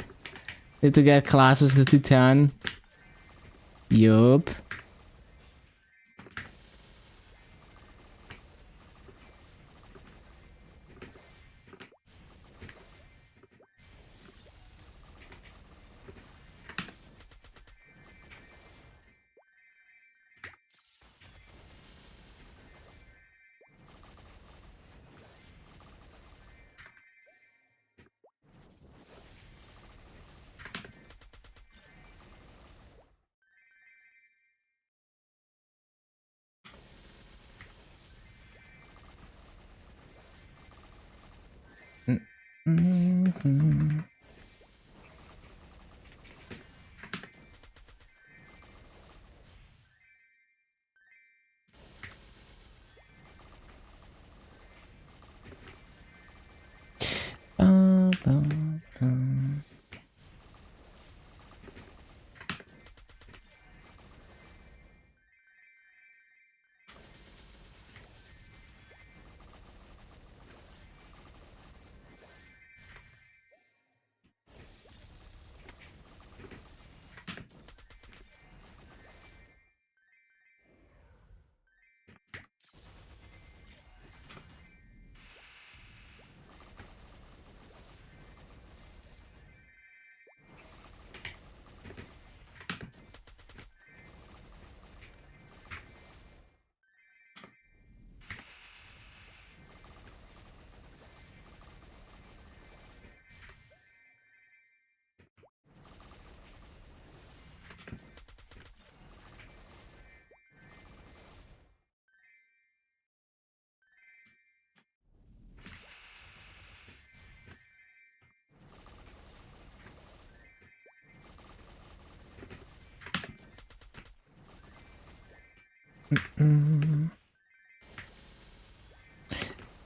Need to get classes to 210. Yup. Mm-hmm.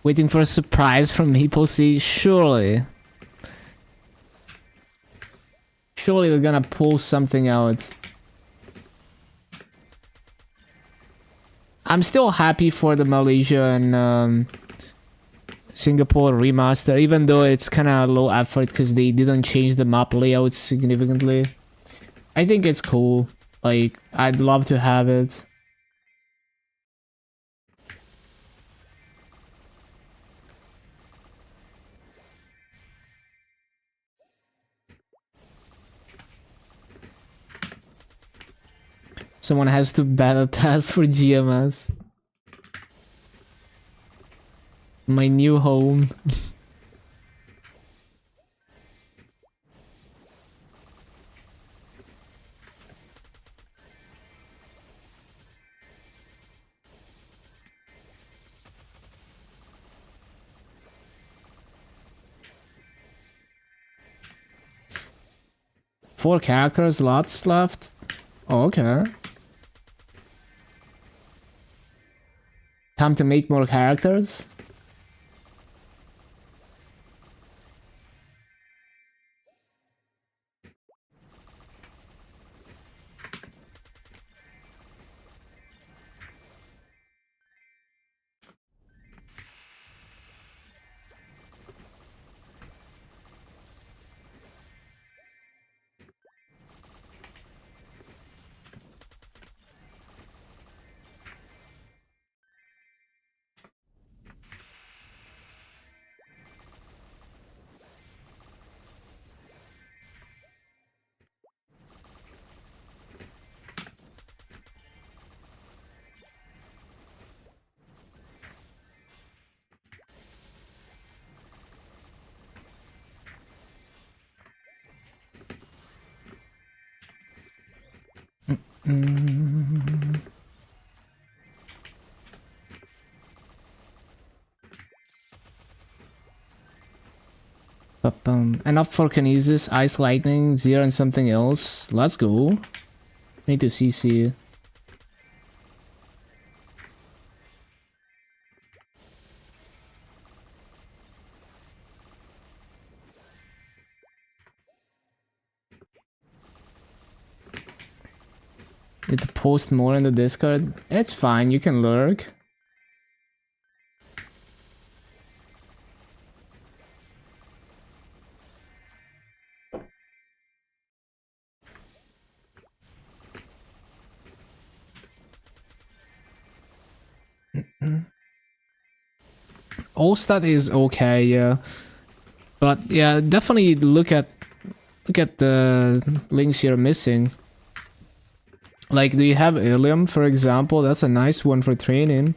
Waiting for a surprise from MapleStory, surely. Surely they're gonna pull something out. I'm still happy for the Malaysia and Singapore remaster, even though it's kind of low effort because they didn't change the map layout significantly. I think it's cool. Like, I'd love to have it. Someone has to beta test for GMS. My new home. Four characters, lots left. Oh, okay. Time to make more characters. Enough for Kinesis, Ice Lightning, Zero and something else. Let's go. Need to CC. Need to post more in the Discord. It's fine, you can lurk. All stat is okay, yeah. But yeah, definitely look at the links you're missing. Like, do you have Ilium, for example? That's a nice one for training.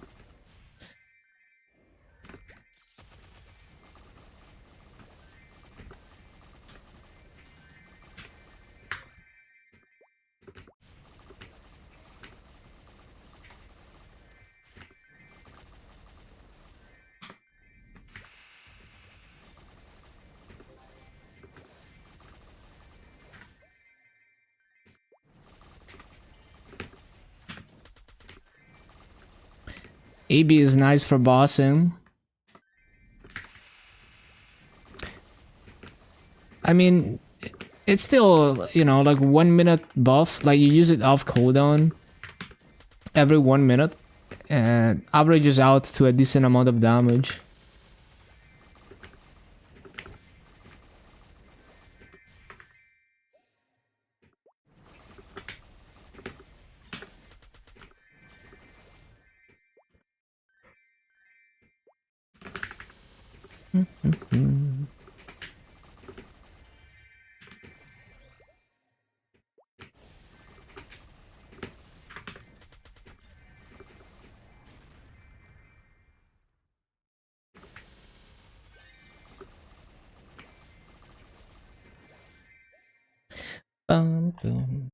AB is nice for bossing. I mean, it's still, you know, like 1 minute buff. Like, you use it off cooldown every 1 minute and averages out to a decent amount of damage. Boom.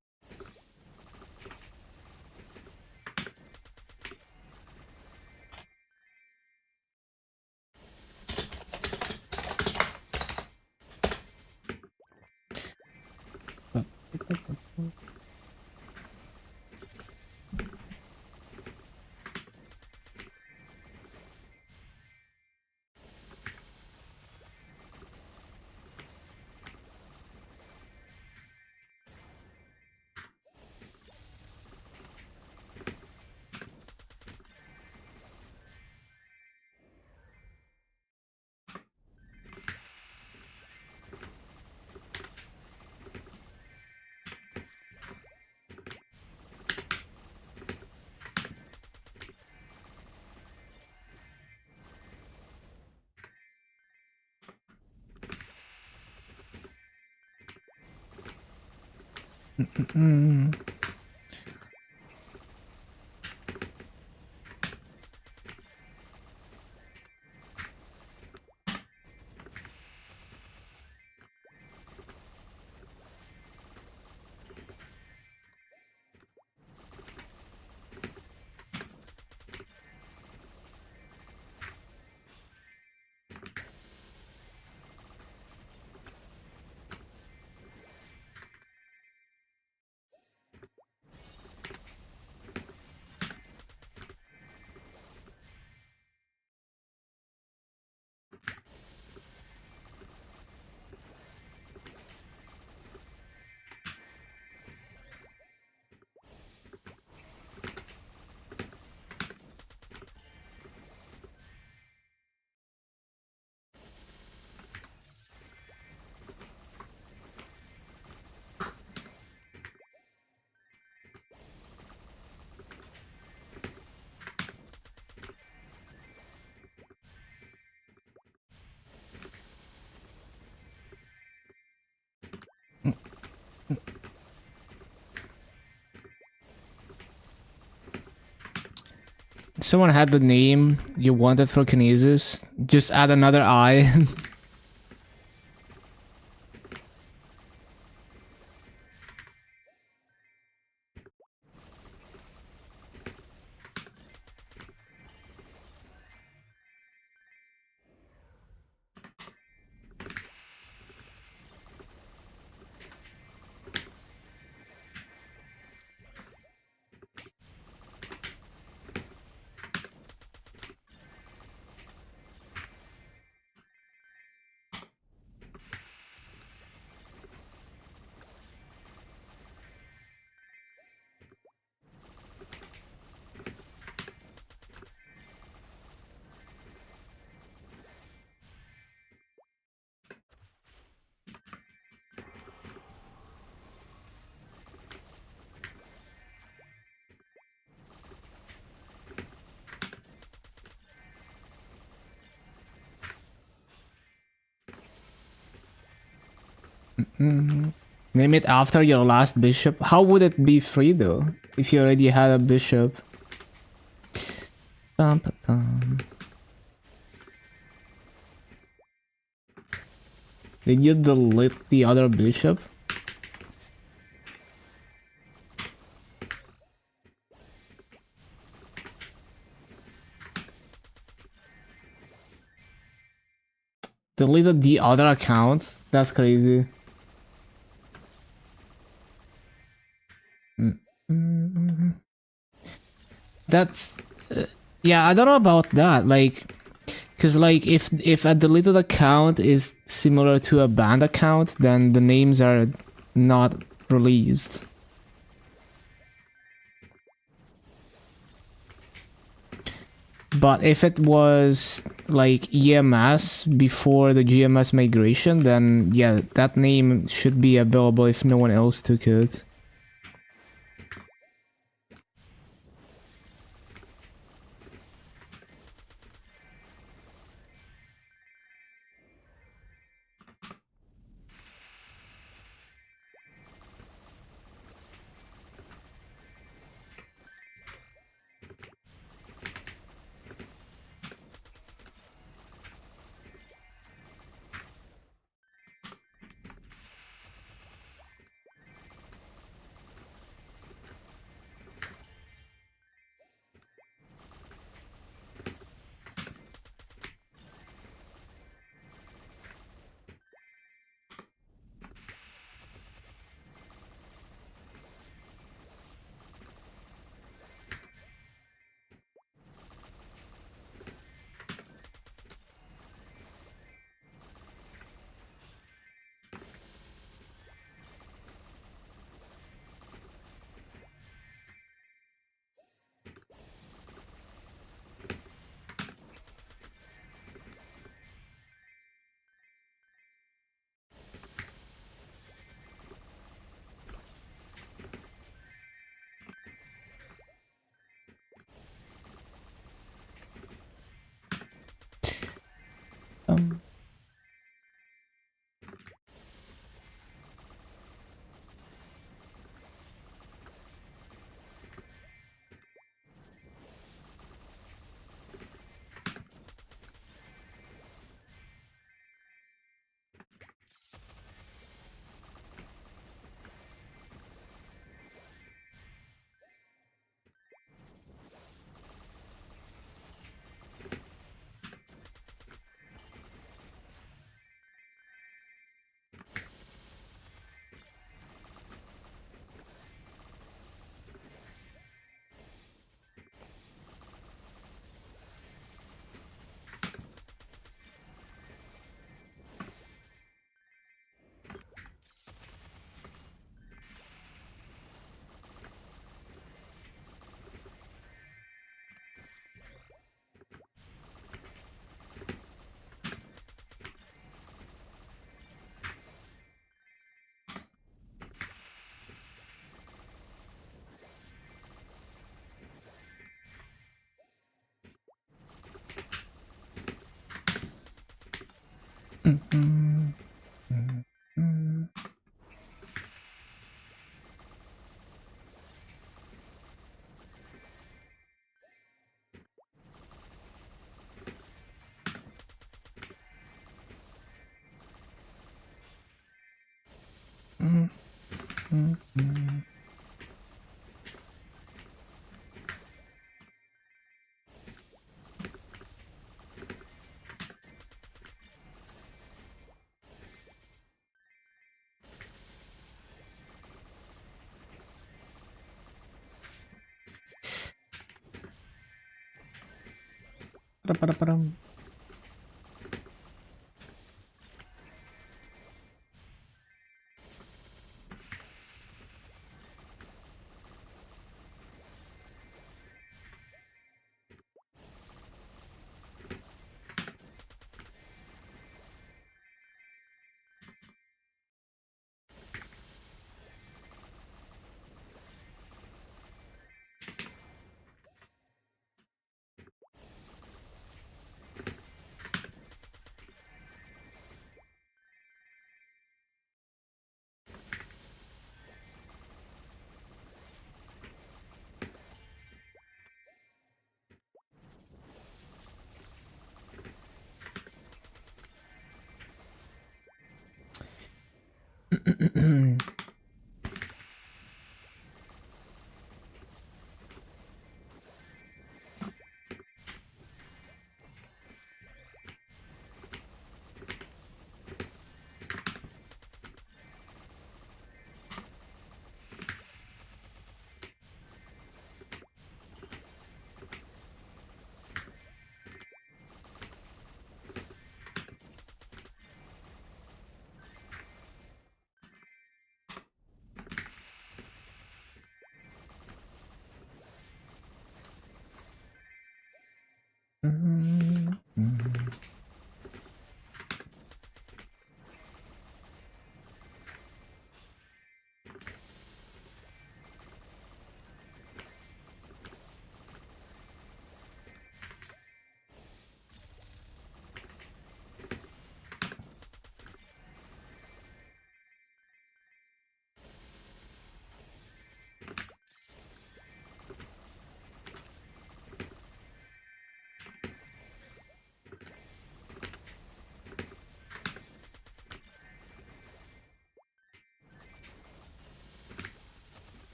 Someone had the name you wanted for Kinesis. Just add another I. Name it after your last bishop. How would it be free though? If you already had a bishop. Bum, bum, bum. Did you delete the other bishop? Deleted the other account? That's crazy. That's yeah, I don't know about that. Like, cause like if a deleted account is similar to a banned account, then the names are not released. But if it was like EMS before the GMS migration, then yeah, that name should be available if no one else took it. Ba-da-ba-da-ba-dum.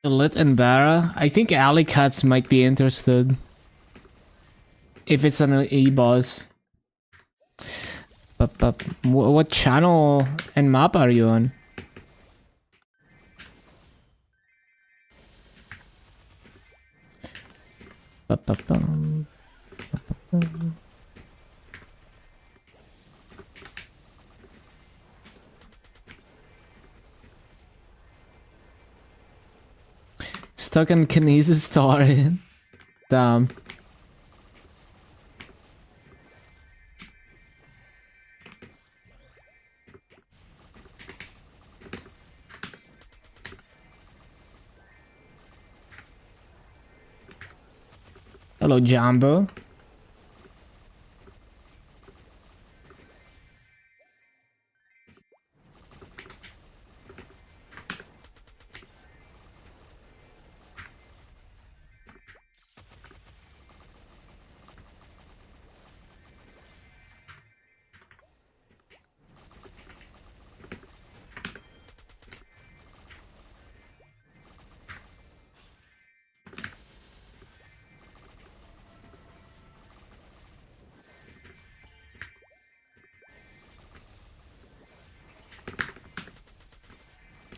Lit and Barra. I think Alley Cats might be interested. If it's an E-boss. But what channel and map are you on? Ba-ba-bum. Ba-ba-bum. Stuck in Kinesis story. Damn. Hello, Jumbo.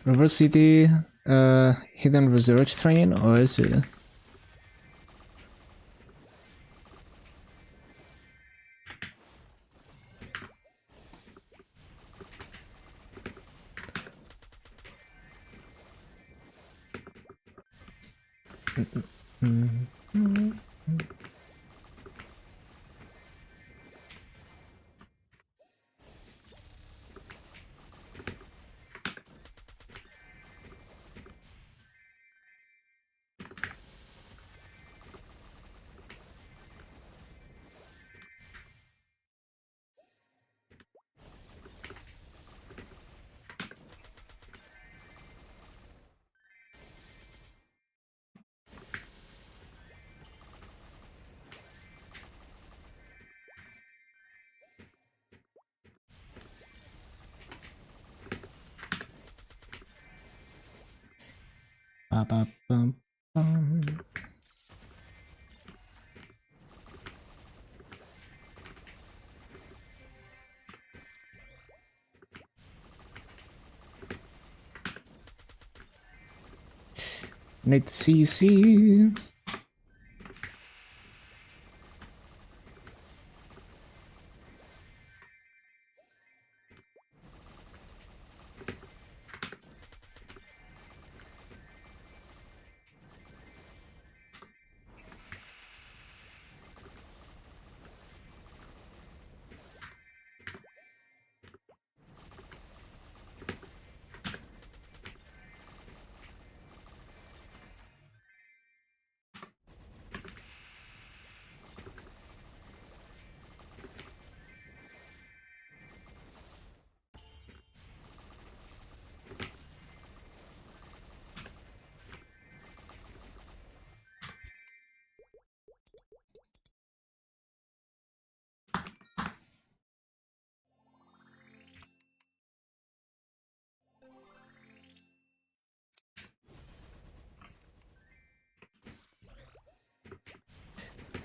River City, hidden research train, or is it? Ba-ba-bum-bum. Need CC.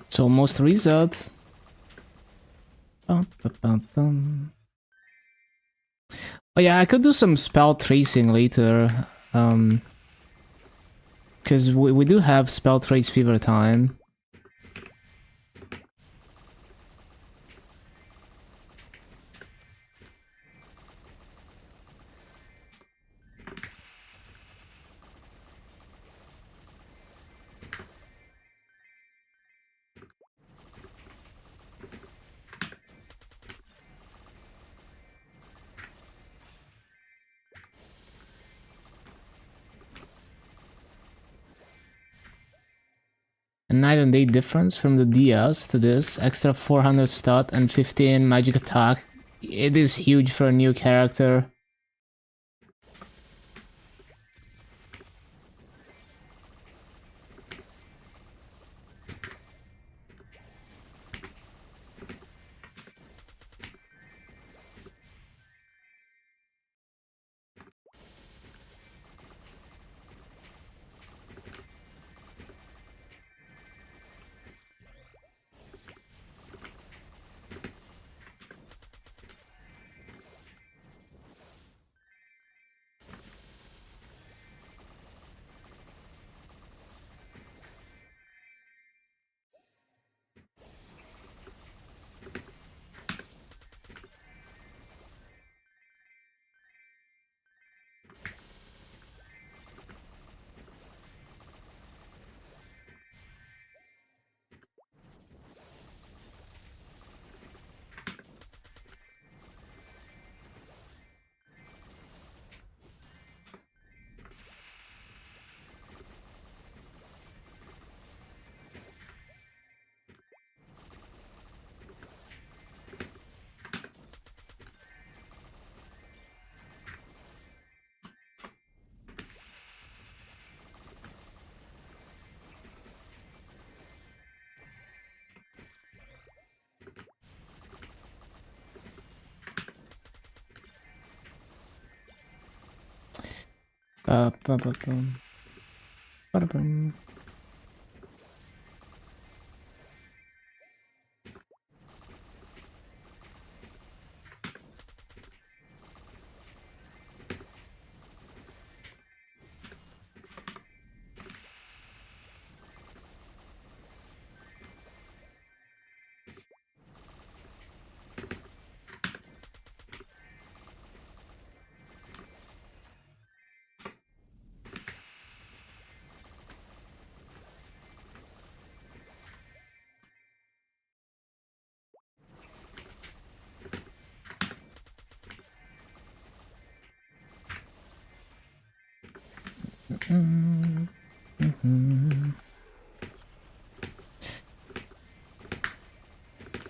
It's almost reset. Bum. Oh yeah, I could do some spell tracing later. Because we do have spell trace fever time. A night and day difference from the DS to this. Extra 400 stat and 15 magic attack. It is huge for a new character. Ba-ba-bum. Ba-da-bum.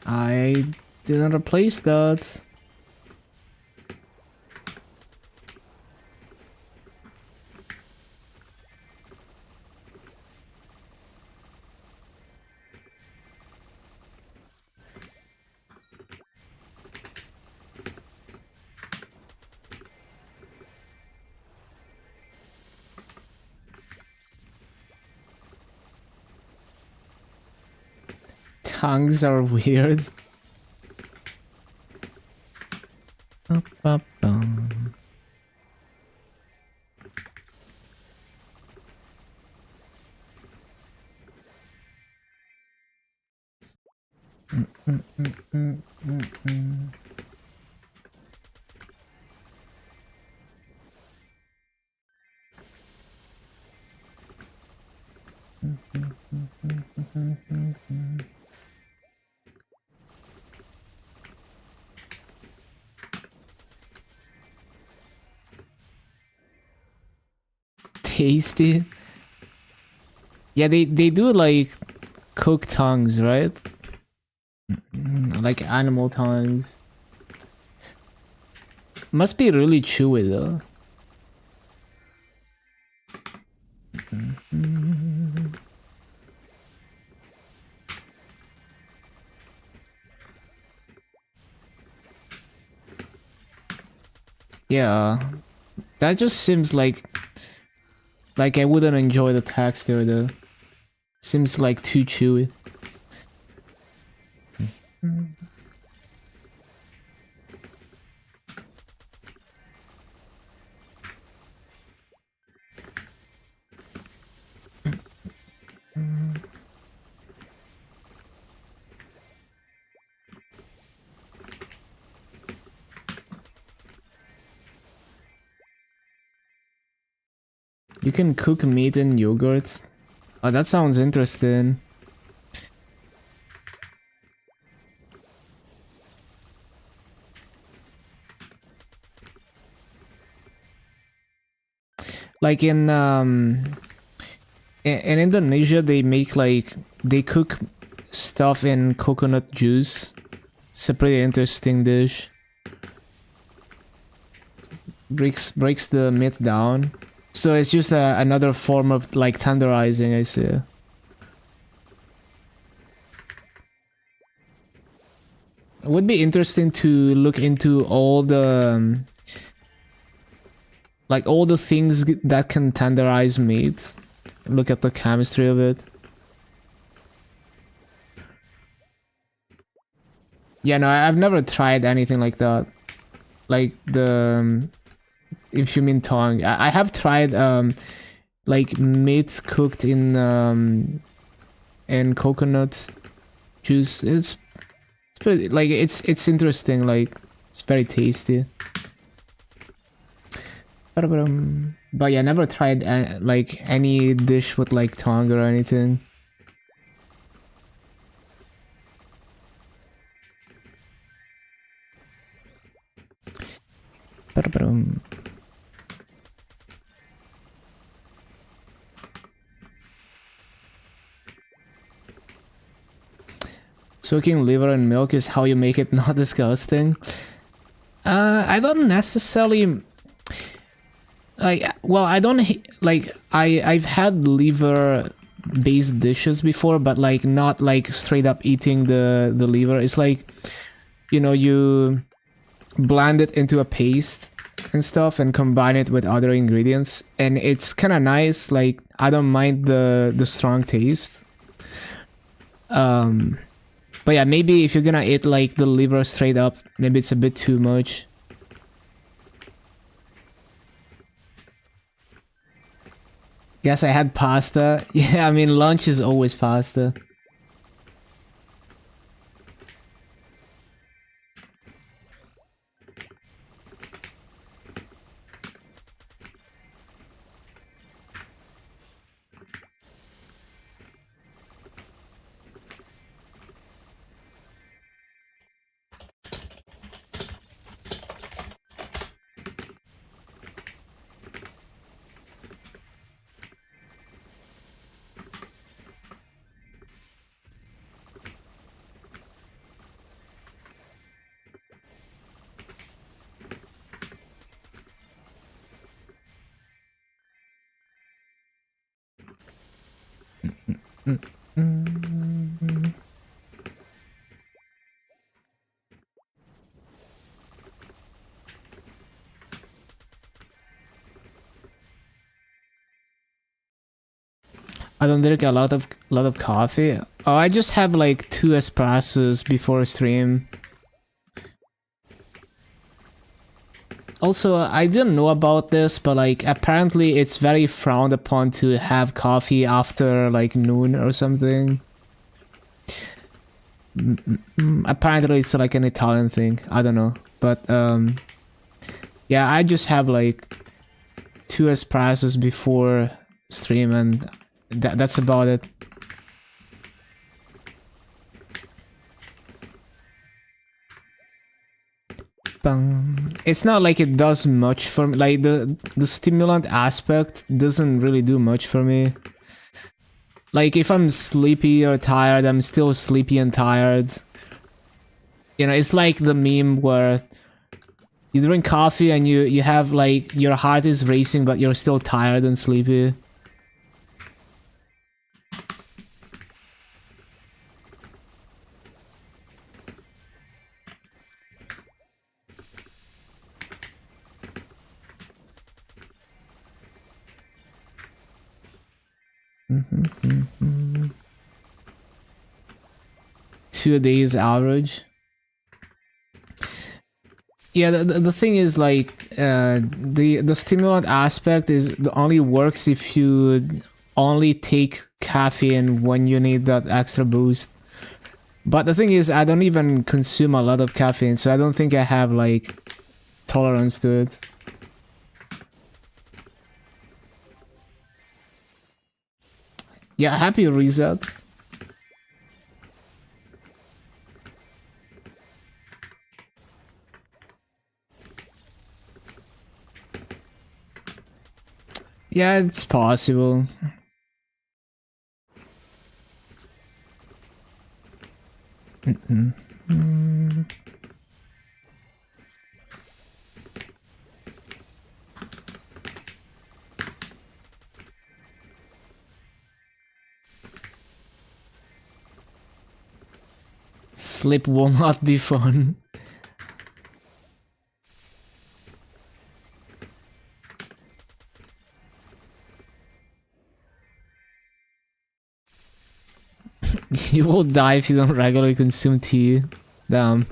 I didn't replace that. tongues are weird. Ba-ba-bum. Tasty. Yeah, they do like cooked tongues, right? Like animal tongues. Must be really chewy though. Yeah, that just seems like I wouldn't enjoy the texture though. Seems like too chewy. You can cook meat in yogurt. Oh, that sounds interesting. Like in Indonesia, they make like they cook stuff in coconut juice. It's a pretty interesting dish. Breaks the meat down. So it's just another form of like tenderizing, I see. It would be interesting to look into all the like all the things that can tenderize meat. Look at the chemistry of it. Yeah, no, I've never tried anything like that. Like the if you mean tongue, I have tried like meat cooked in coconut juice. It's pretty like it's interesting. Like it's very tasty. But yeah, never tried like any dish with like tongue or anything. Soaking liver in milk is how you make it not disgusting. I don't necessarily like. Well, I don't like. I've had liver based dishes before, but like not like straight up eating the liver. It's like, you know, you blend it into a paste and stuff and combine it with other ingredients, and it's kind of nice. Like I don't mind the strong taste. But yeah, maybe if you're gonna eat like the liver straight up, maybe it's a bit too much. Guess I had pasta. Yeah, I mean lunch is always pasta. I don't drink a lot of coffee. Oh, I just have like 2 espressos before stream. Also, I didn't know about this, but like apparently it's very frowned upon to have coffee after like noon or something. Apparently it's like an Italian thing. I don't know, but yeah, I just have like 2 espressos before stream, and that's about it. It's not like it does much for me. Like the stimulant aspect doesn't really do much for me. Like if I'm sleepy or tired, I'm still sleepy and tired. You know, it's like the meme where you drink coffee and you have like your heart is racing but you're still tired and sleepy. Mm-hmm. 2 days average. Yeah, the thing is like the stimulant aspect is only works if you only take caffeine when you need that extra boost. But the thing is, I don't even consume a lot of caffeine, so I don't think I have like tolerance to it. Yeah, happy reset. Yeah, it's possible. Sleep will not be fun. You will die if you don't regularly consume tea. Damn.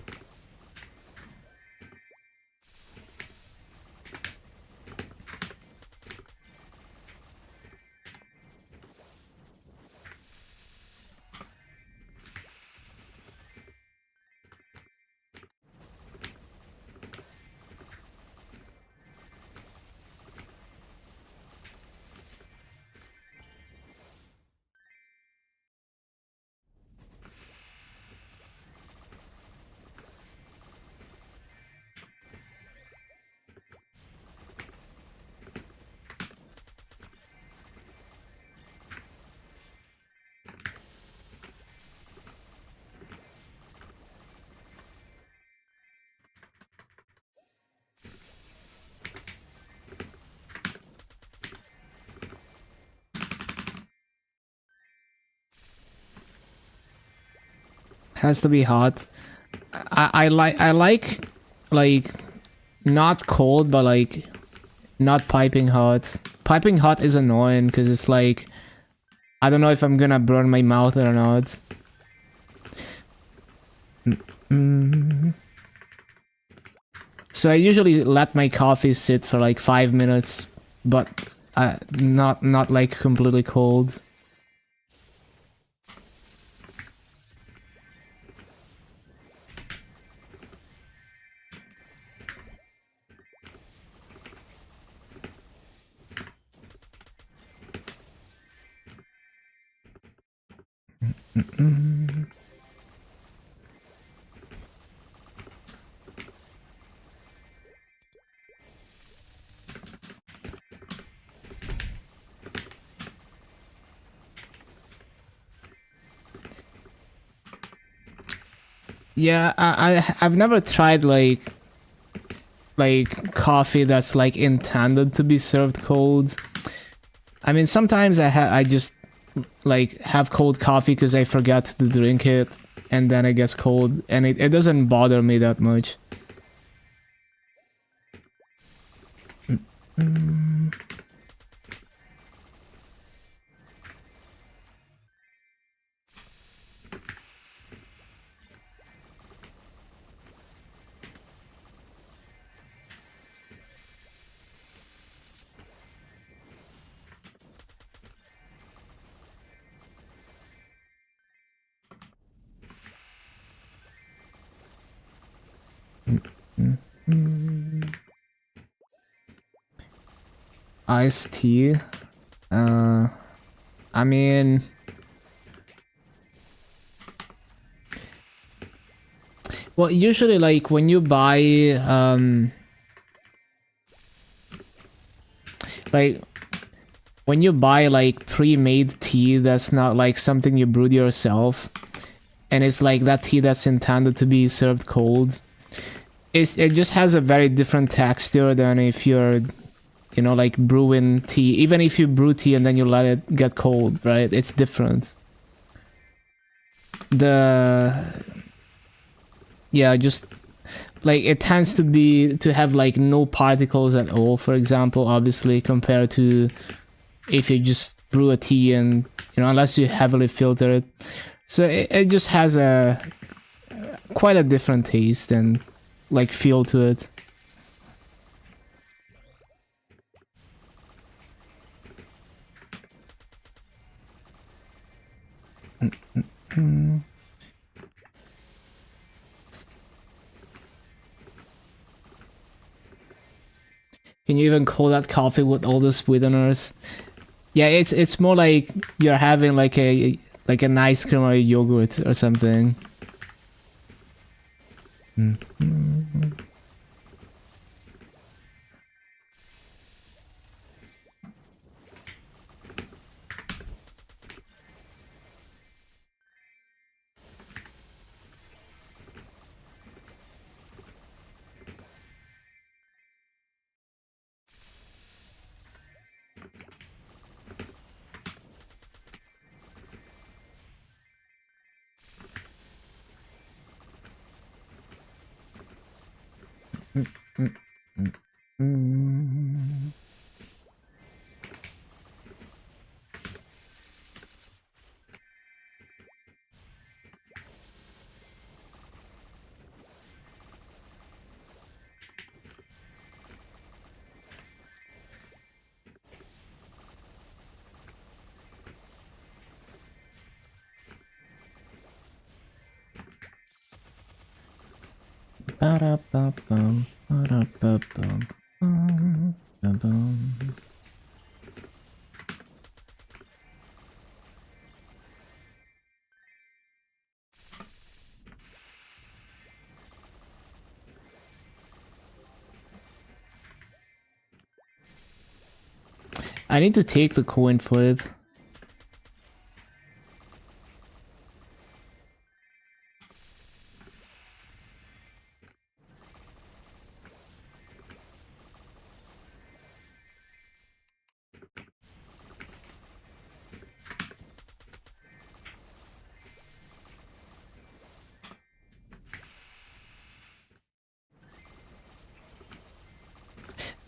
Has to be hot. I like not cold, but like not piping hot. Piping hot is annoying because it's like I don't know if I'm gonna burn my mouth or not. So I usually let my coffee sit for like 5 minutes, but not like completely cold. Yeah, I've never tried like coffee that's like intended to be served cold. I mean, sometimes I just like have cold coffee because I forget to drink it, and then it gets cold, and it doesn't bother me that much. Iced tea. I mean, well, usually like when you buy like when you buy like pre-made tea that's not like something you brewed yourself, and it's like that tea that's intended to be served cold, it just has a very different texture than if you're, you know, like brewing tea. Even if you brew tea and then you let it get cold, right? It's different. Yeah, just like it tends to have like no particles at all, for example, obviously, compared to if you just brew a tea and, you know, unless you heavily filter it. So it just has a quite a different taste and like feel to it. Can you even call that coffee with all the sweeteners? Yeah, it's more like you're having like an ice cream or a yogurt or something. Ba-da-ba-bum, ba-da-ba-bum, ba-bum. I need to take the coin flip.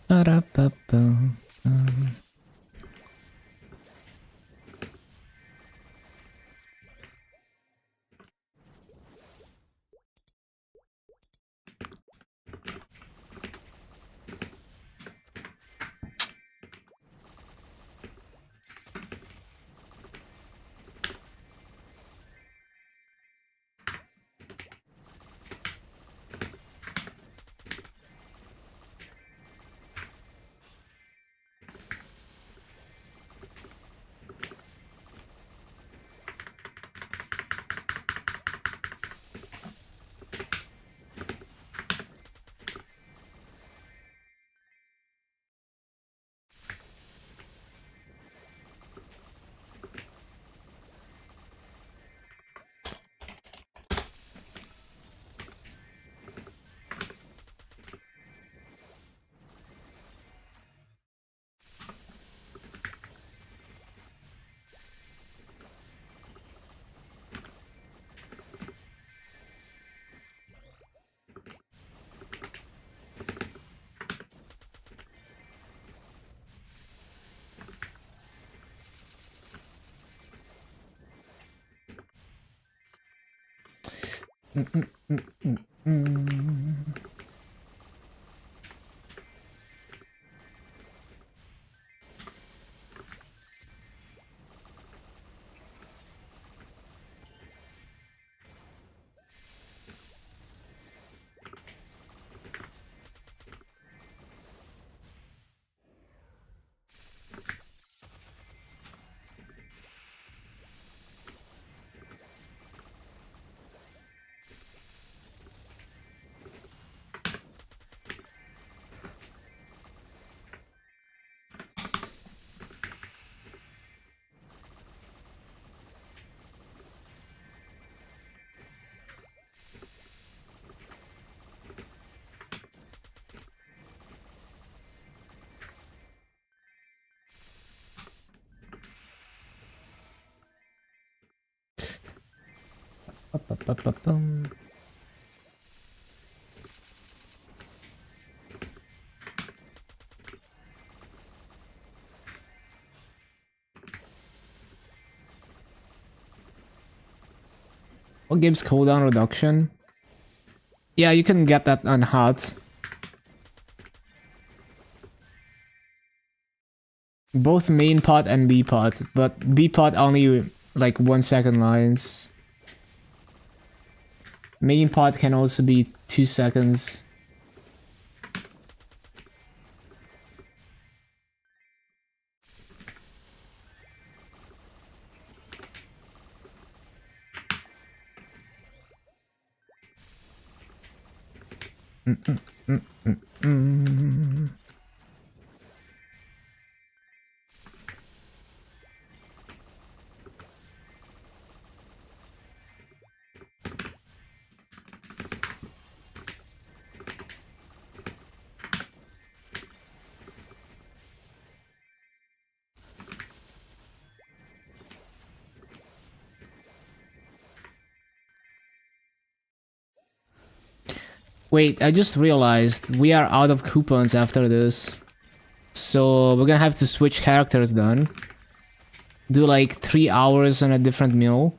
Ba-da-ba-bum. Ba-ba-ba-bum. What gives cooldown reduction? Yeah, you can get that on hot. Both main pot and B pot, but B pot only like 1 second lines. Main pot can also be 2 seconds. Wait, I just realized we are out of coupons after this. So we're gonna have to switch characters then. Do like 3 hours on a different meal.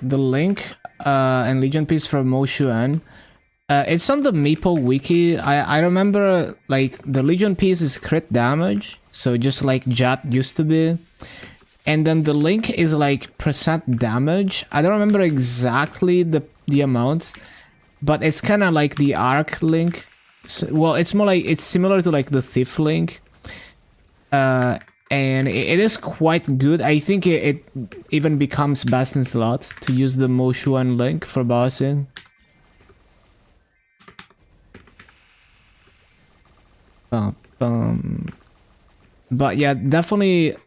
The link and Legion piece from Mo Xuan. It's on the Maple wiki. I remember like the Legion piece is crit damage, so just like Jet used to be. And then the link is like percent damage. I don't remember exactly the amount, but it's kind of like the arc link. So, well, it's more like it's similar to like the thief link. And it is quite good. I think it even becomes best in slot to use the Mo Xuan link for bossing. But yeah, definitely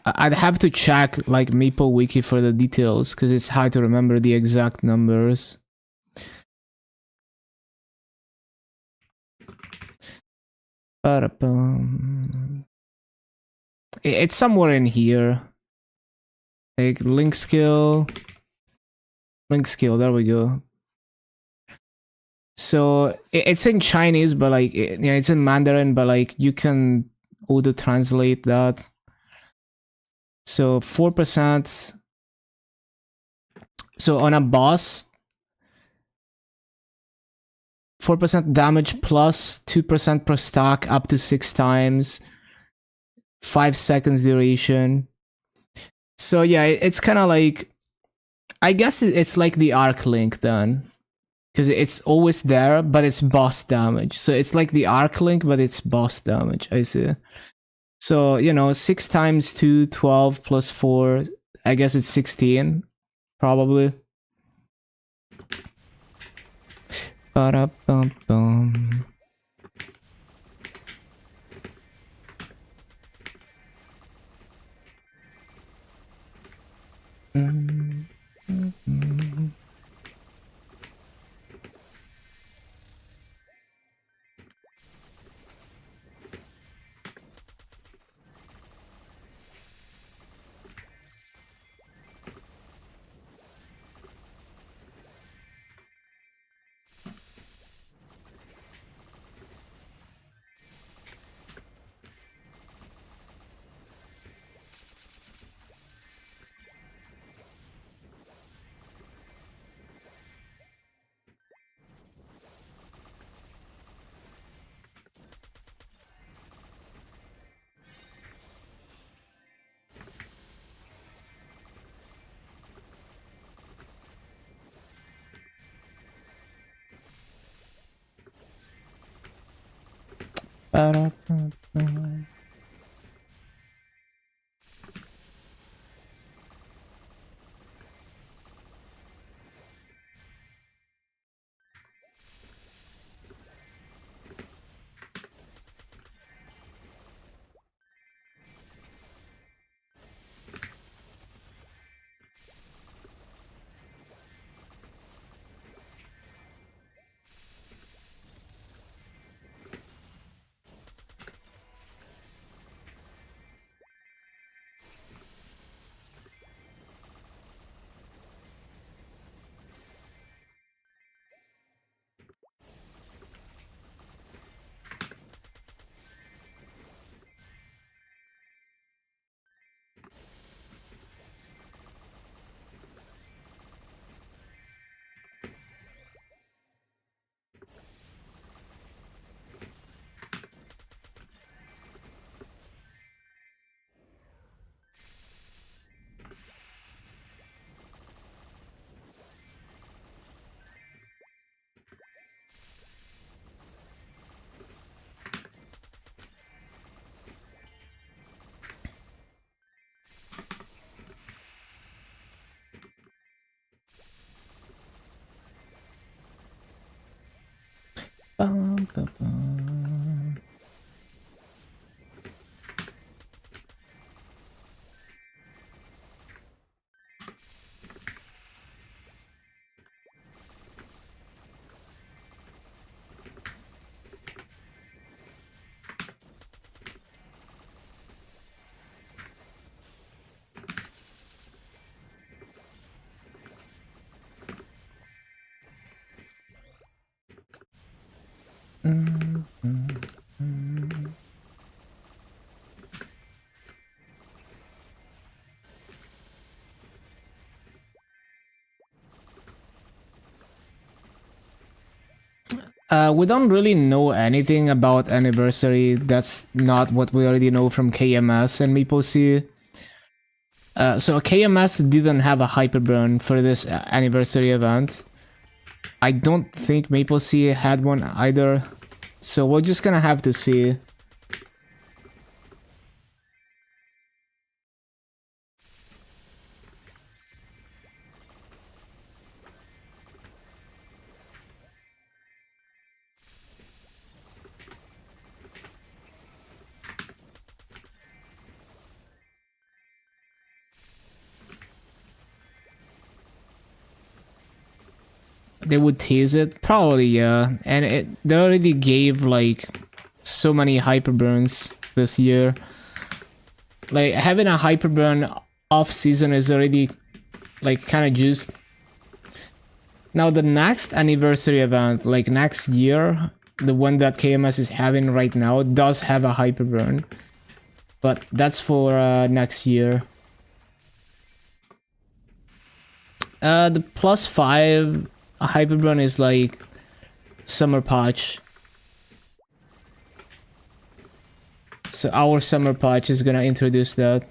I'd have to check like Maple Wiki for the details because it's hard to remember the exact numbers. It's somewhere in here. Like link skill, there we go. So it's in Chinese, but like yeah, it's in Mandarin, but like you can auto translate that. So 4%. So on a boss, 4% damage plus 2% per stack up to 6 times. 5 seconds duration. So yeah, it's kind of like, I guess it's like the arc link then, because it's always there, but it's boss damage. So it's like the arc link, but it's boss damage. I see. So you know, 6 times 2, 12 plus 4. I guess it's 16, probably. Ba-da-bum-bum. Ba-da-bum-bum. We don't really know anything about Anniversary. That's not what we already know from KMS and MapleStory. So KMS didn't have a hyperburn for this Anniversary event. I don't think MapleStory had one either. So we're just gonna have to see. They would tease it? Probably, yeah. And they already gave, like, so many hyperburns this year. Like, having a hyperburn off-season is already, like, kind of juiced. Now, the next anniversary event, like, next year, the one that KMS is having right now, does have a hyperburn. But that's for next year. The +5 hyperburn is like summer patch. So our summer patch is gonna introduce that.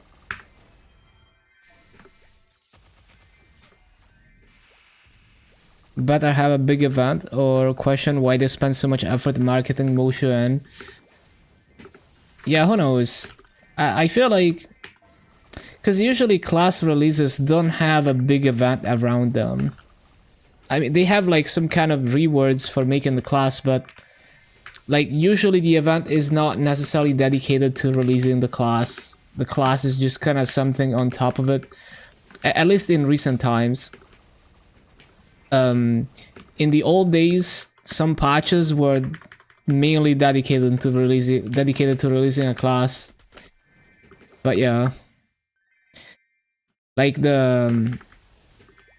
Better have a big event or question why they spend so much effort marketing motion. Yeah, who knows? I feel like because usually class releases don't have a big event around them. I mean, they have like some kind of rewards for making the class, but like usually the event is not necessarily dedicated to releasing the class. The class is just kind of something on top of it. At least in recent times. In the old days, some patches were mainly dedicated to releasing a class. But yeah. Like the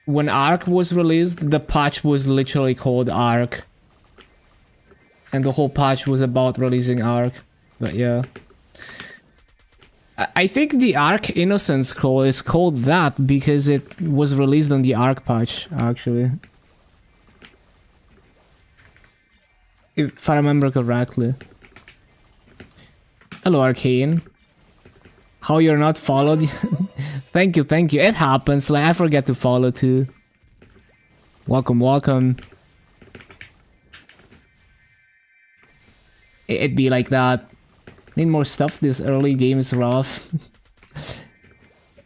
when Arc was released, the patch was literally called Arc. And the whole patch was about releasing Arc. But yeah. I think the Arc Innocent scroll is called that because it was released on the Arc patch, actually. If I remember correctly. Hello, Arcane. How you're not followed? Thank you, thank you. It happens, like I forget to follow too. Welcome, welcome. It'd be like that. Need more stuff, this early game is rough.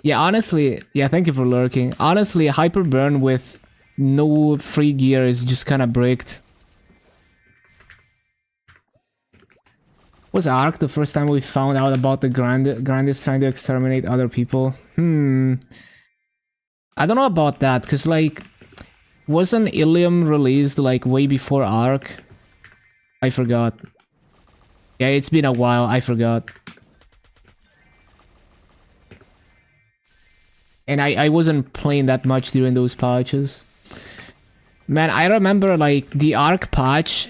Yeah, honestly, yeah, thank you for lurking. Honestly, Hyperburn with no free gear is just kinda bricked. Was Ark the first time we found out about the Grandis trying to exterminate other people? I don't know about that, because, like, wasn't Ilium released, like, way before Ark? I forgot. Yeah, it's been a while, I forgot. And I wasn't playing that much during those patches. Man, I remember, like, the Ark patch,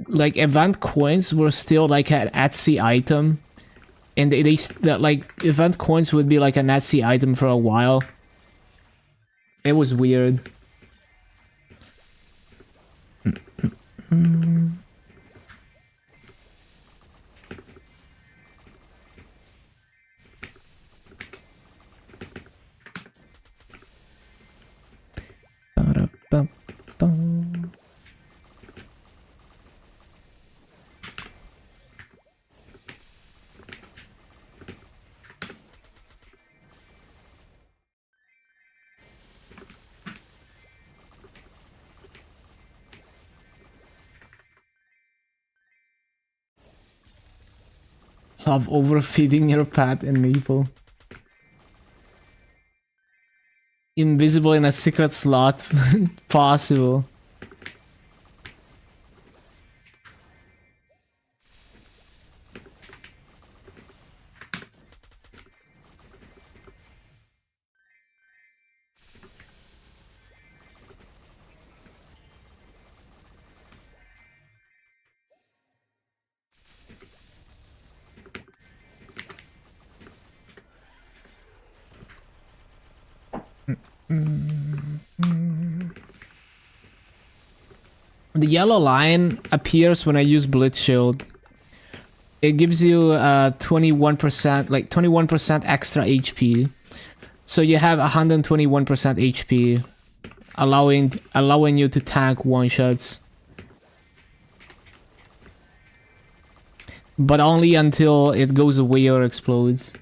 like, event coins were still, like, an Etsy item. And like, event coins would be, like, an Etsy item for a while. It was weird. Ba-da-ba-bum. Love overfeeding your pet in Maple. Invisible in a secret slot. Possible. The yellow line appears when I use Blitz Shield. It gives you 21%, like 21% extra HP. So you have 121% HP, allowing you to tank one shots. But only until it goes away or explodes.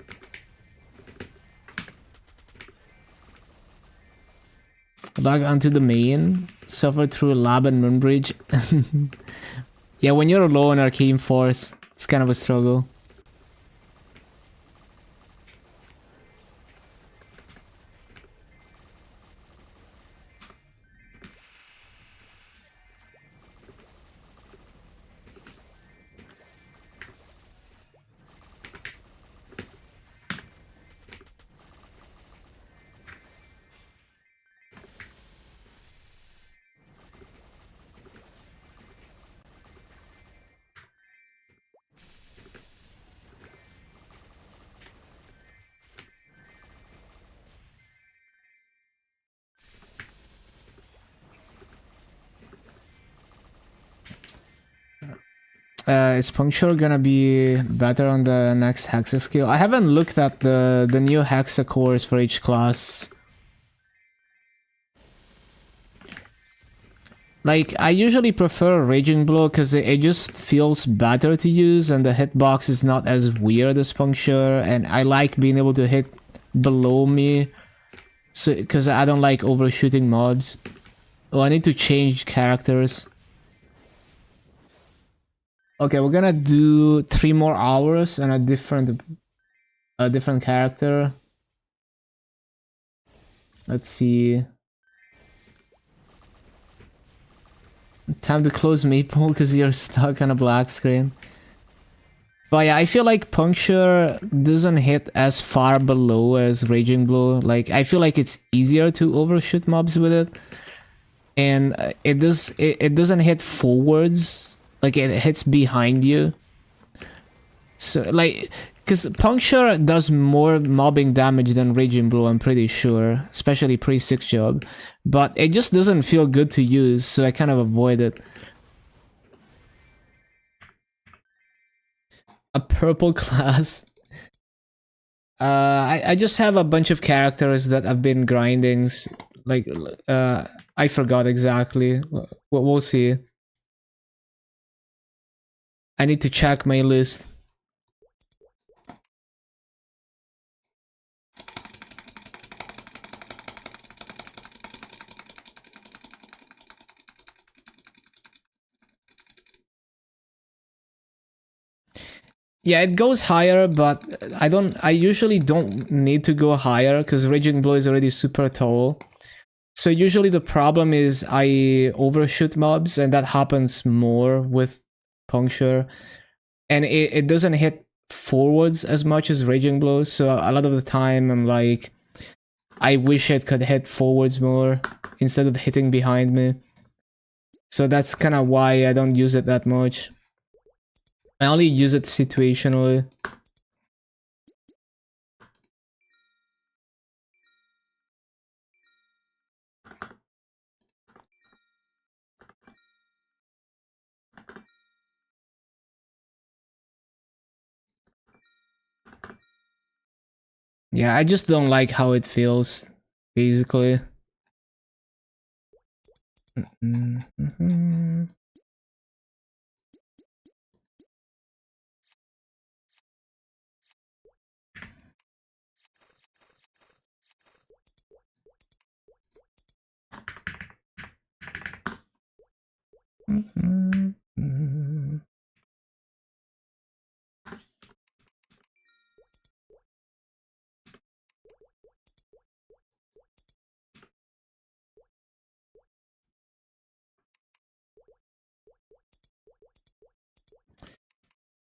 Log onto the main. Suffer through lab and moonbridge. Yeah, when you're low on Arcane Force, it's kind of a struggle. Is Puncture gonna be better on the next Hexa skill? I haven't looked at the new Hexa cores for each class. Like, I usually prefer Raging Blow because it just feels better to use and the hitbox is not as weird as Puncture, and I like being able to hit below me so because I don't like overshooting mobs. Oh, I need to change characters. Okay, we're gonna do 3 more hours and a different character. Let's see. Time to close Maple because you're stuck on a black screen. But yeah, I feel like Puncture doesn't hit as far below as Raging Blow. Like, I feel like it's easier to overshoot mobs with it. And it doesn't hit forwards. Like, it hits behind you. So, like, because Puncture does more mobbing damage than Raging Blow, I'm pretty sure. Especially pre-6 job. But it just doesn't feel good to use, so I kind of avoid it. A purple class. I just have a bunch of characters that I've been grinding. Like, I forgot exactly. We'll see. I need to check my list. Yeah, it goes higher, but I usually don't need to go higher because Raging Blow is already super tall. So usually the problem is I overshoot mobs, and that happens more with Puncture. And it doesn't hit forwards as much as Raging Blow, so a lot of the time I'm like, I wish it could hit forwards more instead of hitting behind me. So that's kind of why I don't use it that much. I only use it situationally. Yeah, I just don't like how it feels, basically.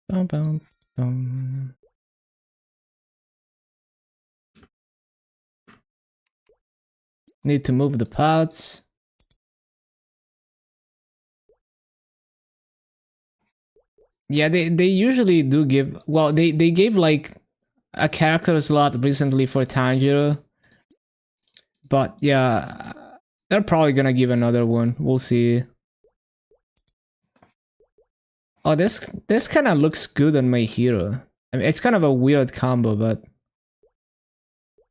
Bum, bum, bum. Need to move the pods. Yeah, they usually do give... Well, they gave like a character slot recently for Tanjiro. but yeah, they're probably gonna give another one. We'll see. Oh, this kind of looks good on my hero. I mean, it's kind of a weird combo, but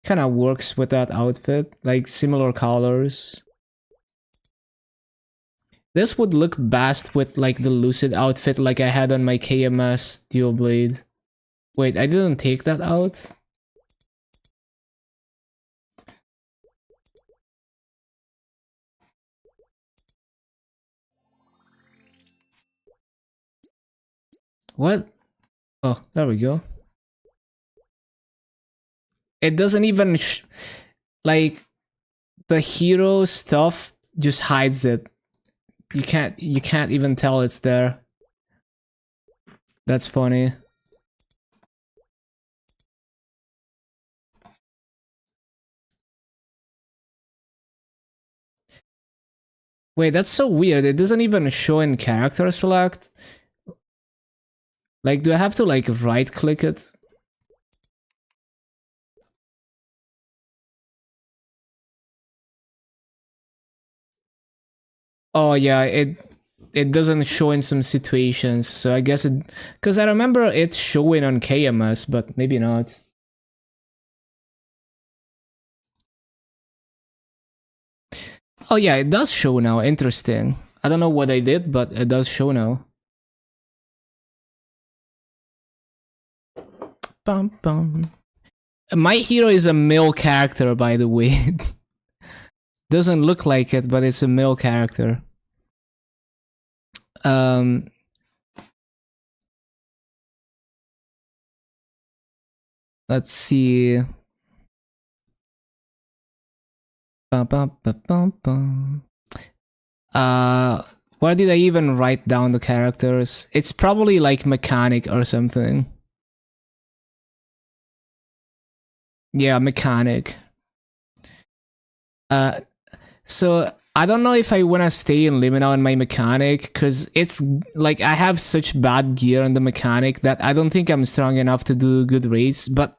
kind of works with that outfit. Like similar colors. This would look best with like the Lucid outfit like I had on my KMS Dual Blade. Wait, I didn't take that out? What? Oh, there we go. It doesn't even like the hero stuff just hides it. You can't even tell it's there. That's funny. Wait, that's so weird. It doesn't even show in character select. Like, do I have to like right click it? Oh yeah, it doesn't show in some situations, so I guess it, because I remember it showing on KMS, but maybe not. Oh yeah, it does show now. Interesting. I don't know what I did, but it does show now. Bum, bum. My hero is a male character, by the way. Doesn't look like it, but it's a male character. Um, let's see. Bum, bum, bum, bum, bum. Where did I even write down the characters? It's probably like mechanic or something. Yeah, mechanic. So I don't know if I want to stay in Liminal in my mechanic, because it's like I have such bad gear on the mechanic that I don't think I'm strong enough to do good raids. But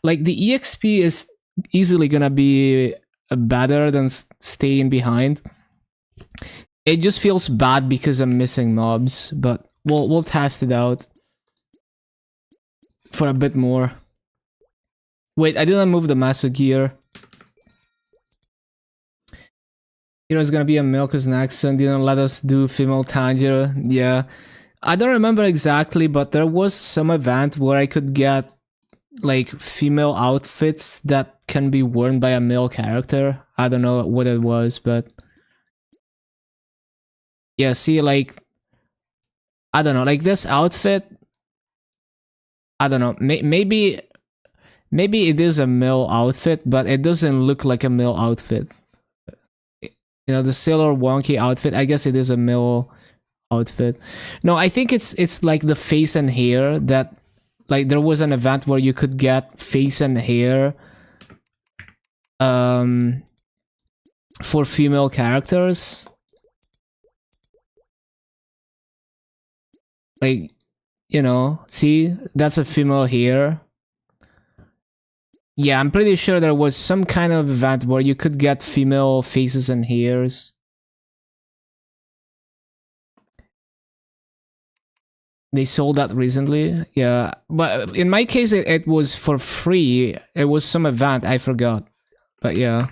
like the EXP is easily gonna be better than staying behind. It just feels bad because I'm missing mobs, but we'll test it out for a bit more. Wait, I didn't move the Maso gear. Hero's gonna be a Milka's next and didn't let us do female Tanjiro. Yeah. I don't remember exactly, but there was some event where I could get like female outfits that can be worn by a male character. I don't know what it was, but yeah, see, like I don't know, like this outfit. I don't know. Maybe it is a male outfit, but it doesn't look like a male outfit. You know, the Sailor Wonky outfit. I guess it is a male outfit. No, I think it's like the face and hair that, like, there was an event where you could get face and hair for female characters. Like, you know, see, that's a female hair. Yeah, I'm pretty sure there was some kind of event where you could get female faces and hairs. They sold that recently. Yeah, but in my case, it was for free. It was some event, I forgot. But yeah.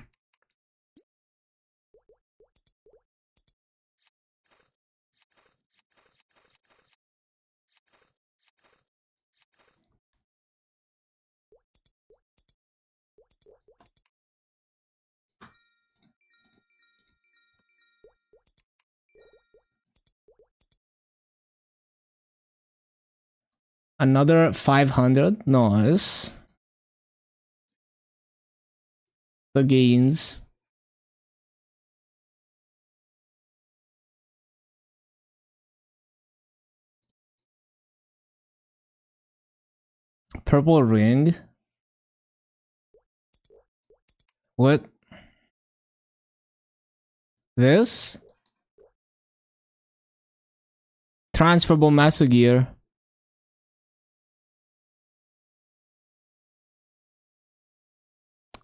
Another 500. Nice. The gains. Purple ring. What? This? Transferable Maso gear.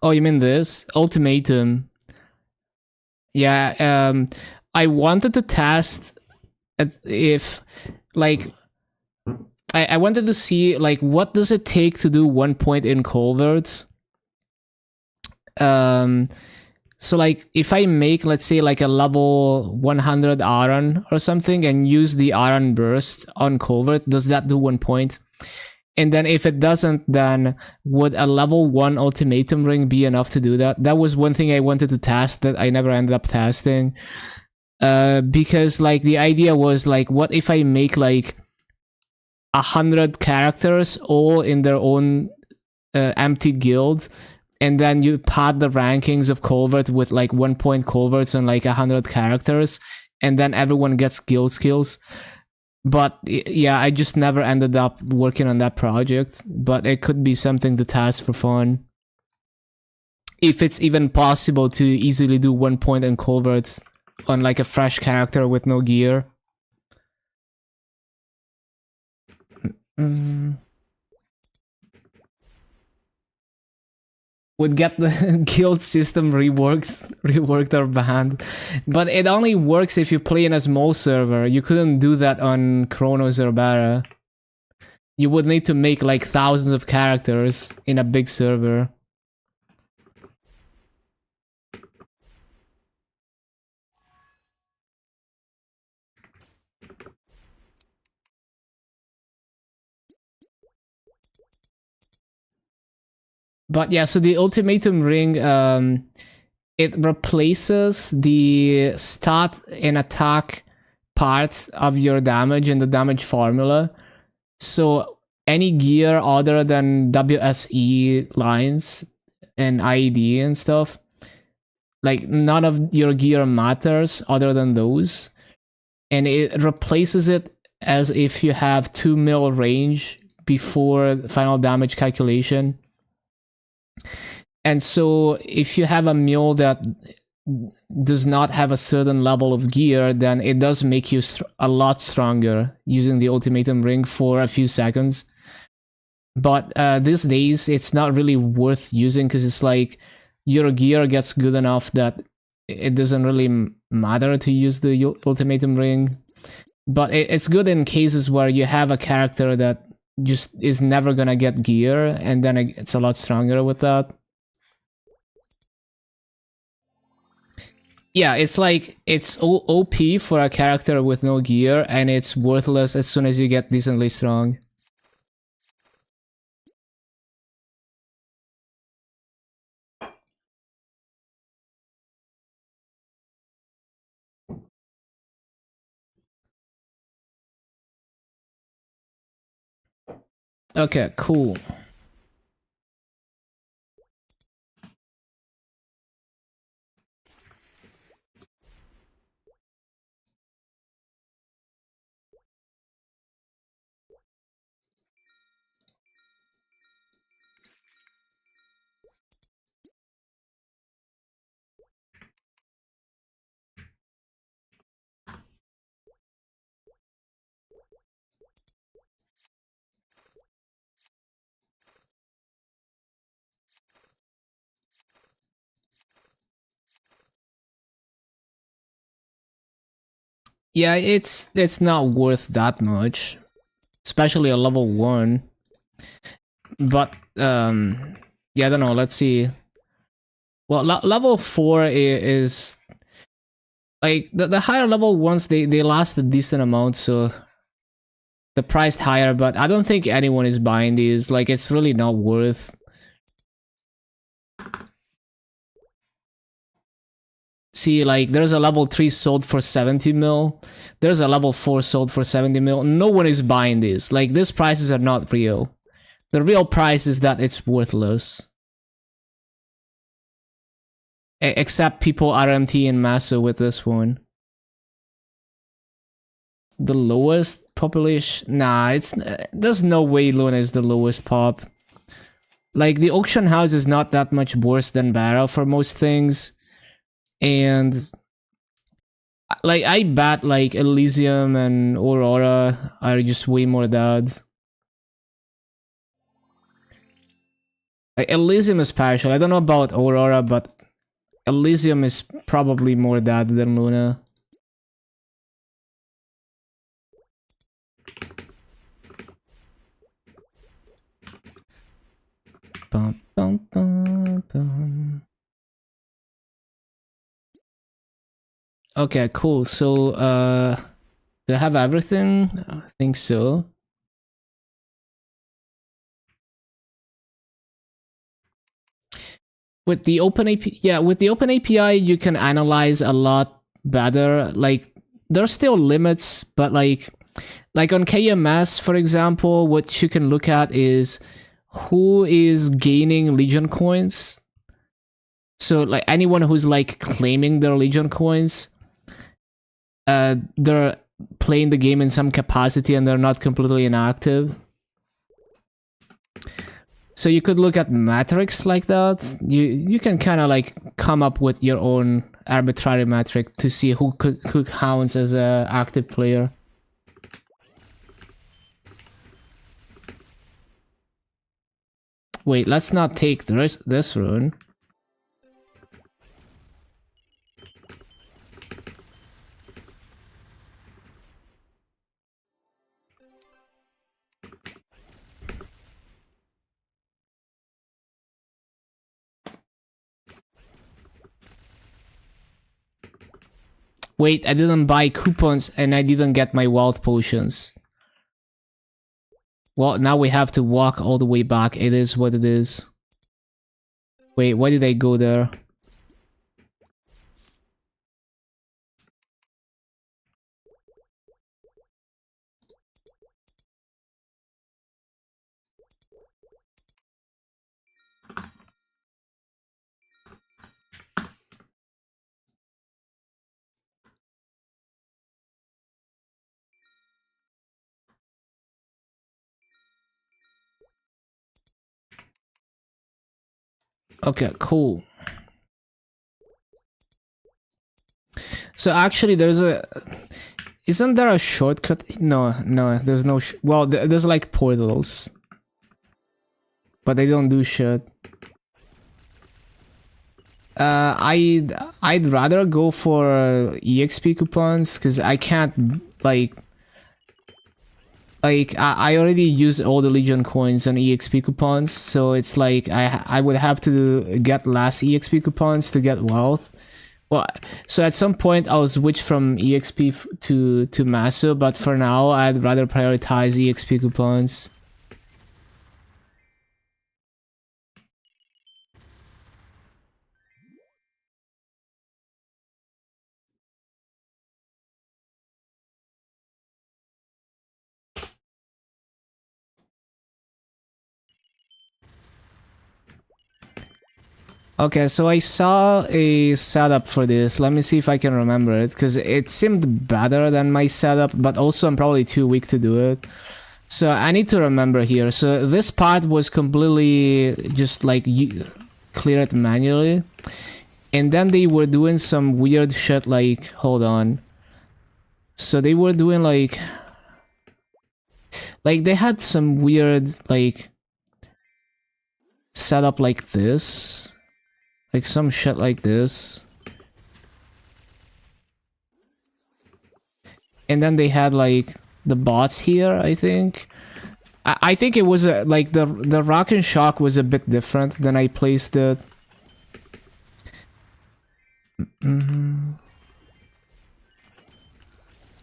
Oh, you mean this? Ultimatum. Yeah, I wanted to test if, like, I wanted to see, like, what does it take to do 1 point in Culvert? Um, so, like, if I make, let's say, like, a level 100 Aran or something and use the Aran Burst on Culvert, does that do 1 point? And then if it doesn't, then would a level 1 ultimatum ring be enough to do that? That was one thing I wanted to test that I never ended up testing. Because like the idea was like, what if I make like 100 characters all in their own empty guild, and then you pad the rankings of Culvert with like 1 point Culverts and like 100 characters, and then everyone gets guild skills. But yeah, I just never ended up working on that project, but it could be something to test for fun. If it's even possible to easily do 1 point in Culvert on like a fresh character with no gear. Would get the guild system reworked or banned. But it only works if you play in a small server. You couldn't do that on Chronos or Bara. You would need to make like thousands of characters in a big server. But yeah, so the ultimatum ring, it replaces the stat and attack parts of your damage in the damage formula. So any gear other than WSE lines and IED and stuff, like none of your gear matters other than those. And it replaces it as if you have 2 mil range before final damage calculation. And so if you have a mule that does not have a certain level of gear, then it does make you a lot stronger using the ultimatum ring for a few seconds. But these days, it's not really worth using because it's like your gear gets good enough that it doesn't really matter to use the ultimatum ring. But it's good in cases where you have a character that just is never gonna get gear, and then it's a lot stronger with that. Yeah, it's like, it's OP for a character with no gear, and it's worthless as soon as you get decently strong. Okay, cool. Yeah, it's not worth that much, especially a level 1. But yeah, I don't know, let's see. Well, level 4 is like the higher level ones, they last a decent amount, so the price higher, but I don't think anyone is buying these. Like, it's really not worth. See, like, there's a level 3 sold for 70 mil. There's a level 4 sold for 70 mil. No one is buying these. Like, these prices are not real. The real price is that it's worthless. Except people RMT and Maso with this one. The lowest population? Nah, there's no way Luna is the lowest pop. Like, the auction house is not that much worse than Barrow for most things. And like, I bet like Elysium and Aurora are just way more dads. Elysium is partial. I don't know about Aurora, but Elysium is probably more that than Luna. Bum, bum, bum, bum. Okay, cool. So, do I have everything? I think so. With the open API, yeah, with the open API, you can analyze a lot better. Like, there's still limits, but like on KMS, for example, what you can look at is who is gaining Legion coins. So, like, anyone who's like claiming their Legion coins, they're playing the game in some capacity and they're not completely inactive. So you could look at metrics like that. You can kind of like come up with your own arbitrary metric to see who counts as a active player. Wait, let's not take this rune. Wait, I didn't buy coupons and I didn't get my wealth potions. Well, now we have to walk all the way back. It is what it is. Wait, why did I go there? Okay, cool. So actually there's a... Isn't there a shortcut? No, there's no... Well, there's like portals. But they don't do shit. I'd rather go for EXP coupons, because I can't, like... I already use all the Legion coins on EXP coupons, so it's like I would have to get less EXP coupons to get wealth. Well, so at some point I'll switch from EXP to Maso, but for now I'd rather prioritize EXP coupons. Okay, so I saw a setup for this. Let me see if I can remember it, because it seemed better than my setup, but also I'm probably too weak to do it. So I need to remember here. So this part was completely just like clear it manually. And then they were doing some weird shit like, hold on. So they were doing like they had some weird like setup like this. Like some shit like this. And then they had like the bots here, I think. I think it was like the Rock and Shock was a bit different than I placed it.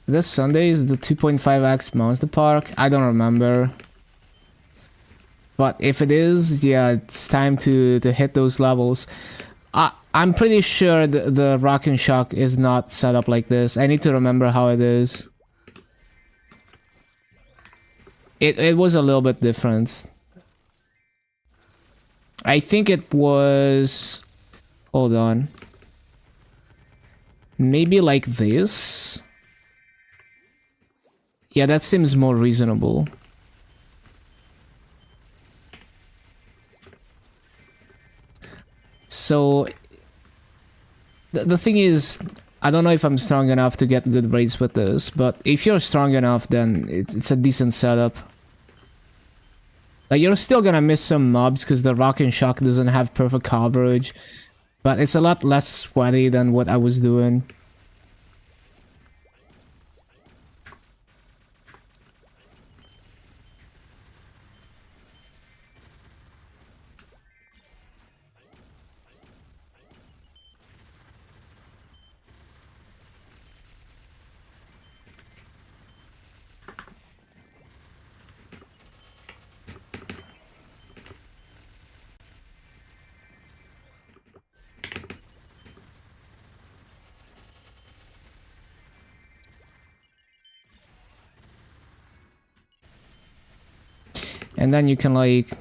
This Sunday is the 2.5x Monster Park. I don't remember. But if it is, yeah, it's time to hit those levels. I'm pretty sure the Rock and Shock is not set up like this. I need to remember how it is. It was a little bit different. I think it was... Hold on. Maybe like this? Yeah, that seems more reasonable. So... The thing is, I don't know if I'm strong enough to get good raids with this, but if you're strong enough, then it's a decent setup. Like, you're still gonna miss some mobs because the Rock and Shock doesn't have perfect coverage. But it's a lot less sweaty than what I was doing. And then you can like...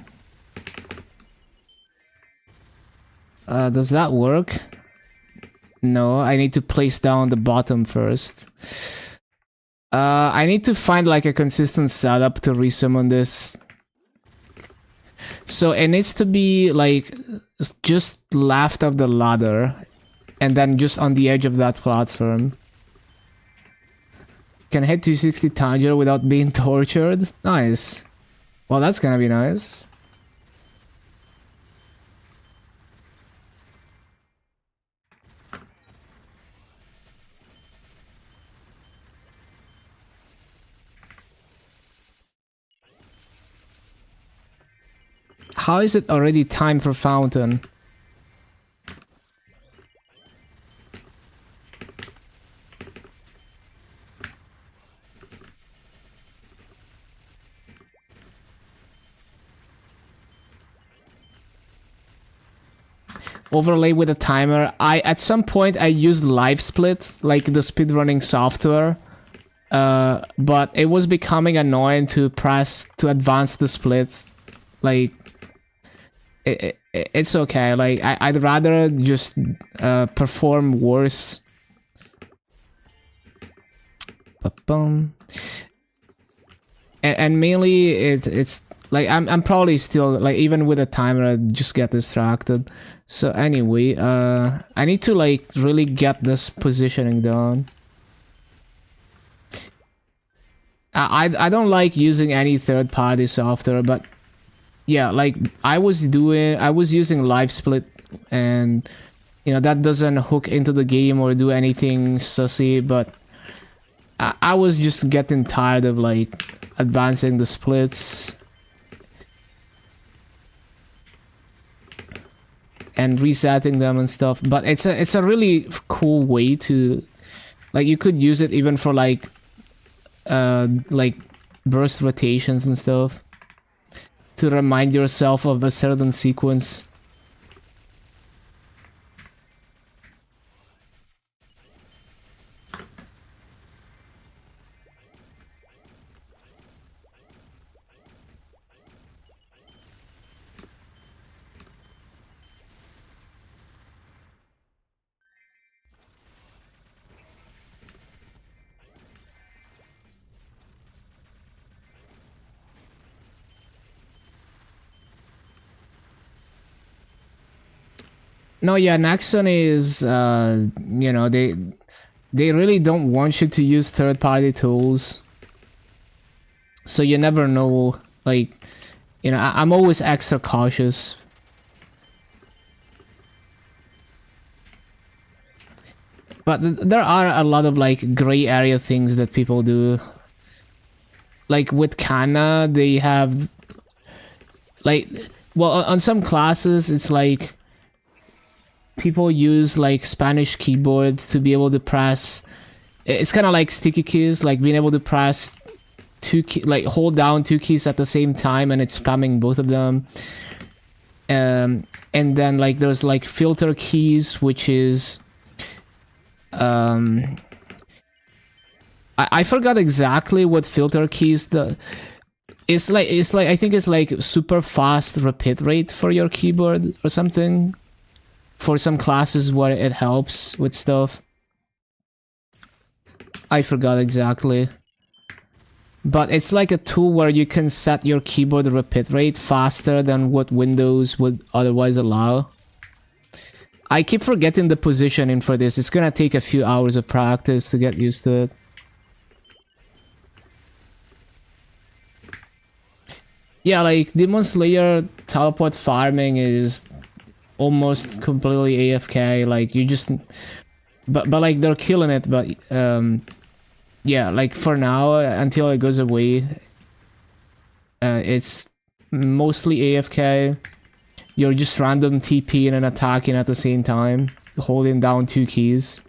does that work? No, I need to place down the bottom first. I need to find like a consistent setup to resummon this. So it needs to be like just left of the ladder and then just on the edge of that platform. Can hit 260 Tanger without being tortured. Nice. Well, that's gonna be nice. How is it already time for Fountain? Overlay with a timer. At some point I used live split, like the speedrunning software, but it was becoming annoying to press to advance the split. Like it's okay. Like I'd rather just perform worse. And mainly it's like I'm probably still like, even with a timer I just get distracted. So anyway, I need to like really get this positioning down. I don't like using any third-party software, but yeah, like I was using live split, and you know that doesn't hook into the game or do anything sussy, but I was just getting tired of like advancing the splits and resetting them and stuff. But it's a really cool way to, like, you could use it even for like burst rotations and stuff to remind yourself of a certain sequence. No, yeah, Nexon is, you know, they really don't want you to use third-party tools. So you never know, like, you know, I'm always extra cautious. But there are a lot of, like, gray area things that people do. Like, with Kana, they have, like, well, on some classes, it's like people use like Spanish keyboard to be able to press. It's kind of like sticky keys, like being able to press like hold down two keys at the same time, and it's spamming both of them. And then like there's like filter keys, which is I forgot exactly what filter keys it's like I think it's like super fast repeat rate for your keyboard or something. For some classes where it helps with stuff. I forgot exactly. But it's like a tool where you can set your keyboard repeat rate faster than what Windows would otherwise allow. I keep forgetting the positioning for this. It's gonna take a few hours of practice to get used to it. Yeah, like Demon Slayer teleport farming is almost completely AFK. Like you just, but like they're killing it. But yeah, like for now until it goes away, it's mostly AFK. You're just random TPing and attacking at the same time, holding down 2 keys.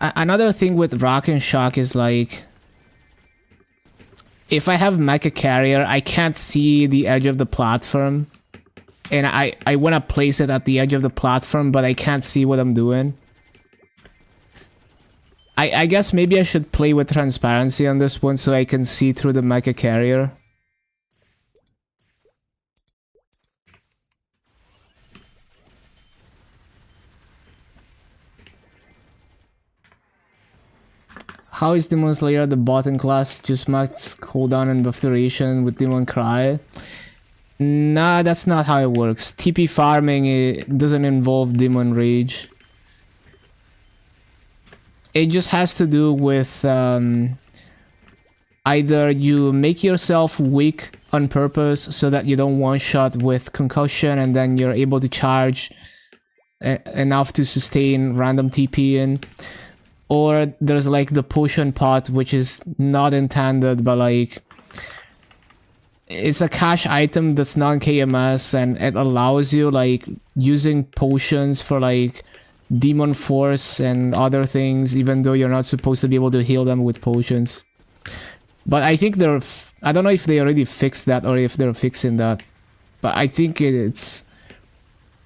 Another thing with Rock and Shock is like, if I have Mecha Carrier, I can't see the edge of the platform. And I want to place it at the edge of the platform, but I can't see what I'm doing. I guess maybe I should play with transparency on this one so I can see through the Mecha Carrier. How is Demon Slayer the bottom class? Just max cooldown and buff duration with Demon Cry? Nah, that's not how it works. TP farming it doesn't involve Demon Rage. It just has to do with either you make yourself weak on purpose so that you don't one-shot with concussion and then you're able to charge enough to sustain random TP in. Or there's like the potion pot, which is not intended, but like it's a cash item that's non-KMS and it allows you like using potions for like demon force and other things, even though you're not supposed to be able to heal them with potions. But I think I don't know if they already fixed that or if they're fixing that. But I think it's...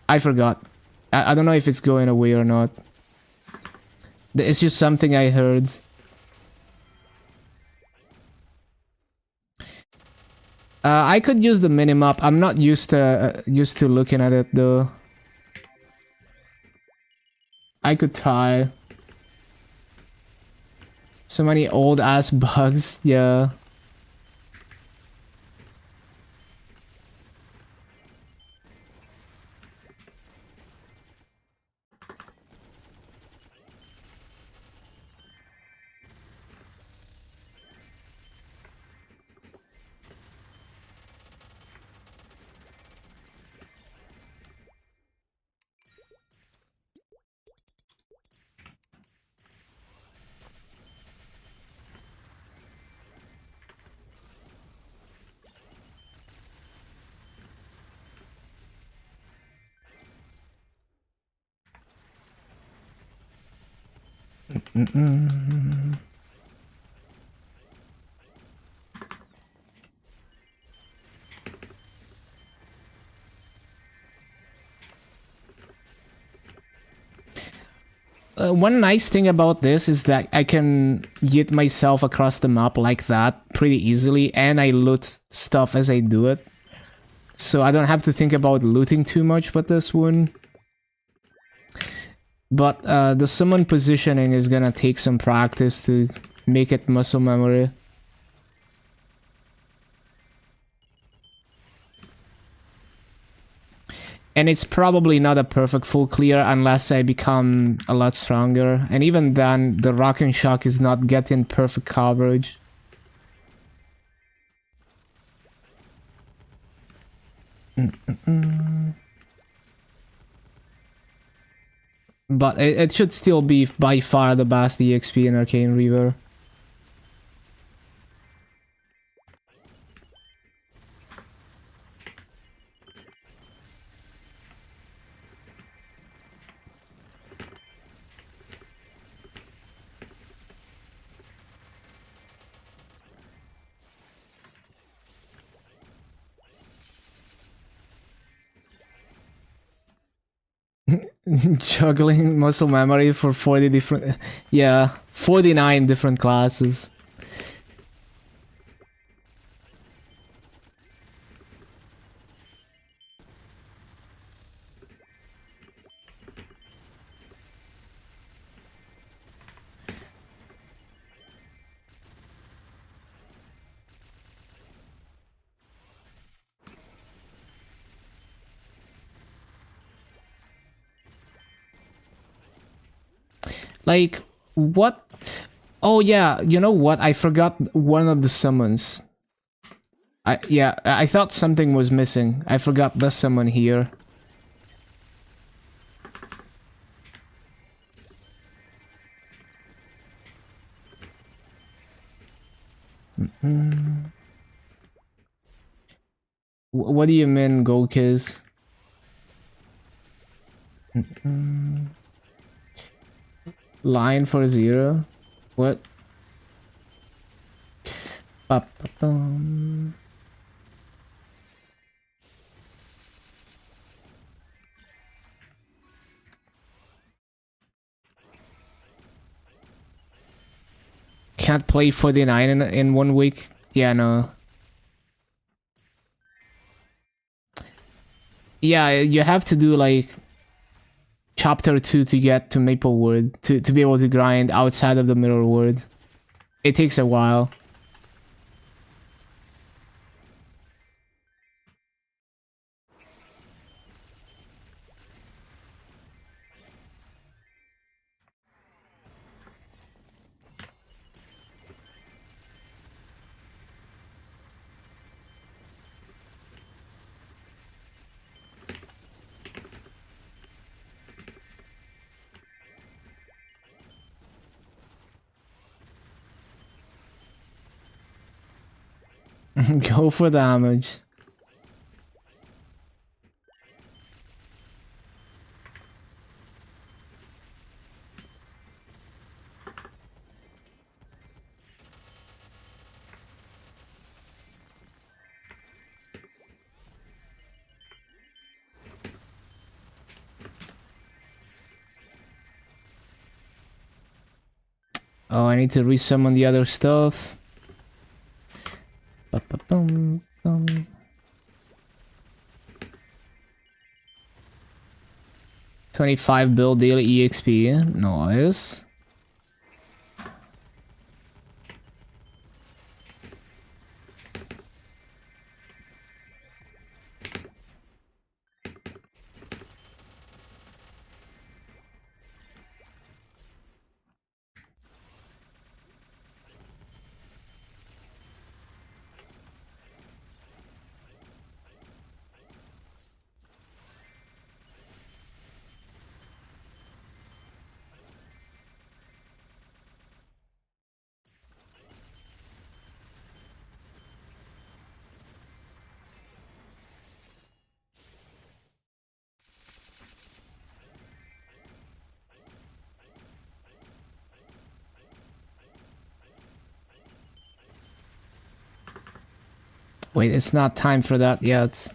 I forgot. I don't know if it's going away or not. It's just something I heard. I could use the minimap. I'm not used to looking at it though. I could try. So many old ass bugs, yeah. One nice thing about this is that I can get myself across the map like that pretty easily, and I loot stuff as I do it. So I don't have to think about looting too much with this one. But the summon positioning is gonna take some practice to make it muscle memory. And it's probably not a perfect full clear unless I become a lot stronger. And even then, the Rock and Shock is not getting perfect coverage. But it should still be by far the best EXP in Arcane Reaver. Juggling muscle memory for 40 different... Yeah, 49 different classes. Like, what? Oh yeah, you know what? I forgot one of the summons. I thought something was missing. I forgot the summon here. What do you mean, Gokis? Line for 0? What? Ba-ba-bum. Can't play 49 in 1 week? Yeah, no. Yeah, you have to do like chapter 2 to get to Maplewood to be able to grind outside of the Mirror World. It takes a while. Go for damage. Oh, I need to resummon the other stuff. Ba-ba-bum, bum. 25 build daily EXP. Nice. Wait, it's not time for that yet.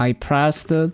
I pressed it.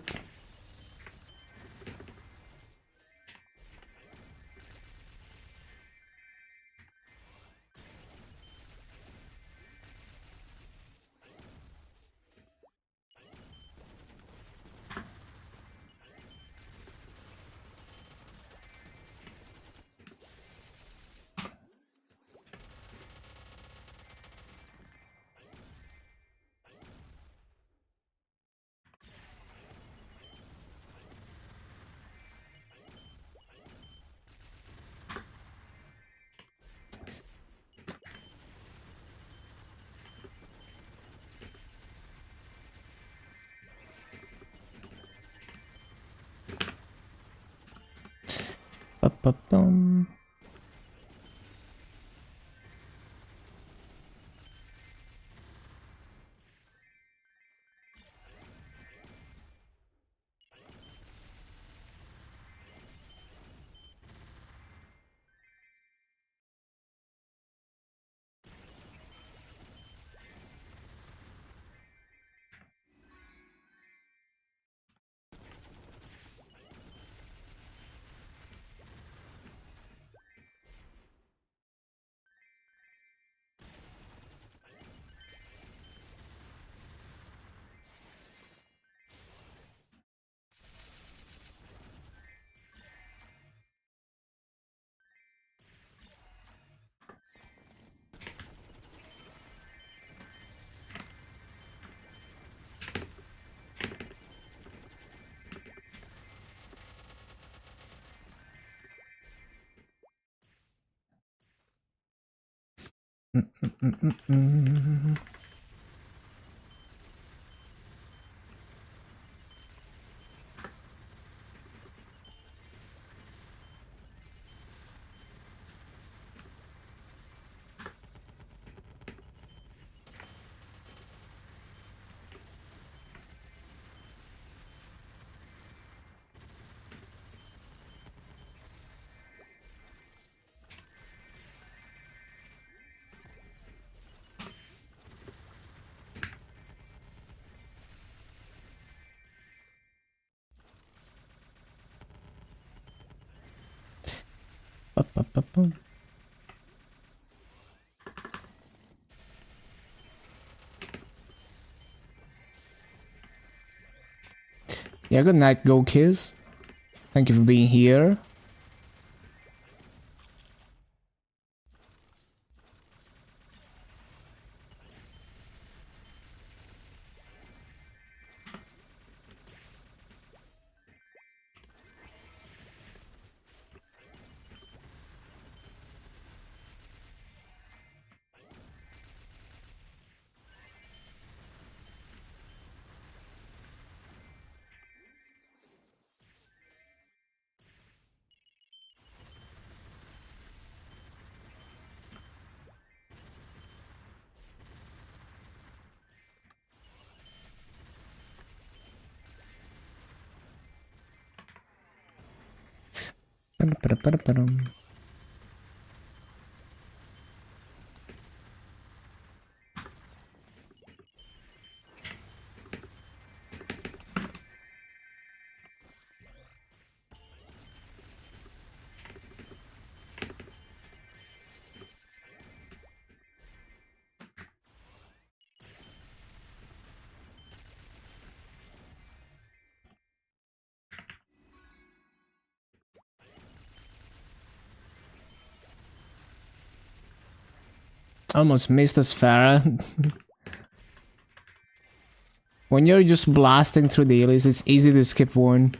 Ba-ba-bum. Ba-ba-ba-bum. Yeah, good night, Go Kiss. Thank you for being here. Ba-da-ba-da-ba-da-bum. Almost missed us, Farah. When you're just blasting through the dailies, it's easy to skip one.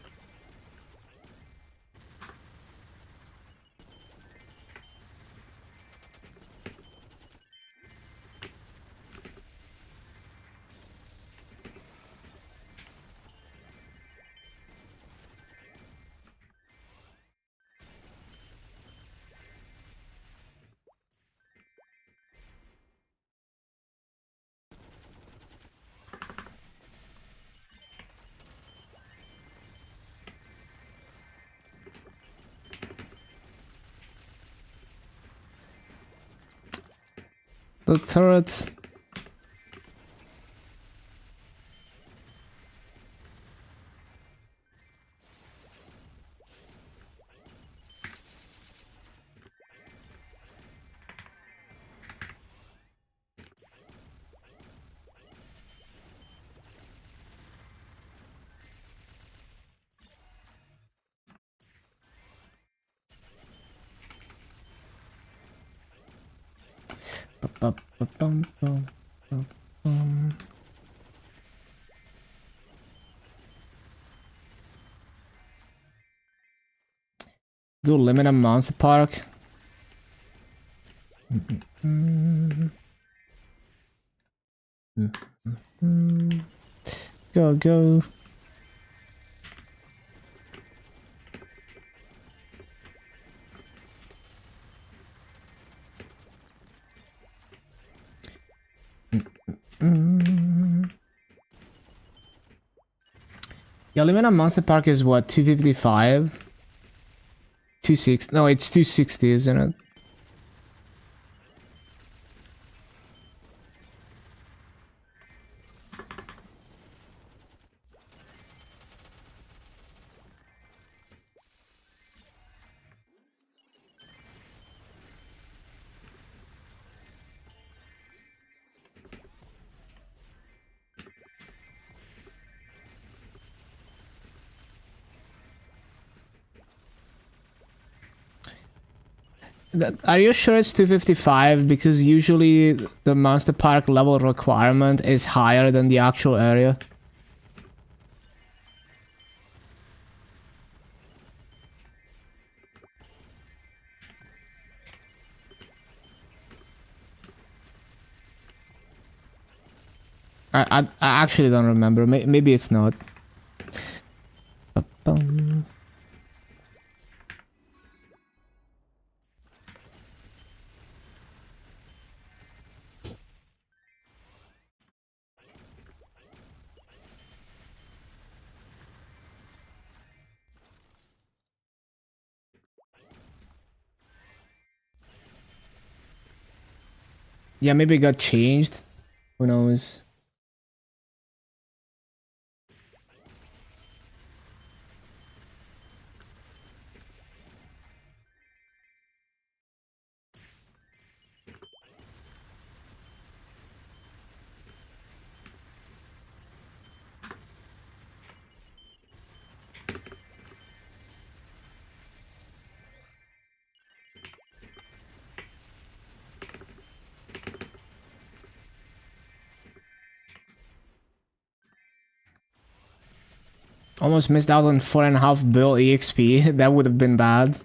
The turret. Ba-ba-ba-bum-bum-bum-bum. Do limit a monster park. Go, go. Yeah, limit on Monster Park is what, 255? 260? No, it's 260, isn't it? Are you sure it's 255? Because usually the Monster Park level requirement is higher than the actual area. I actually don't remember. Maybe it's not. Ba-bum. Yeah, maybe it got changed. Who knows? Almost missed out on 4.5 bill EXP. That would have been bad.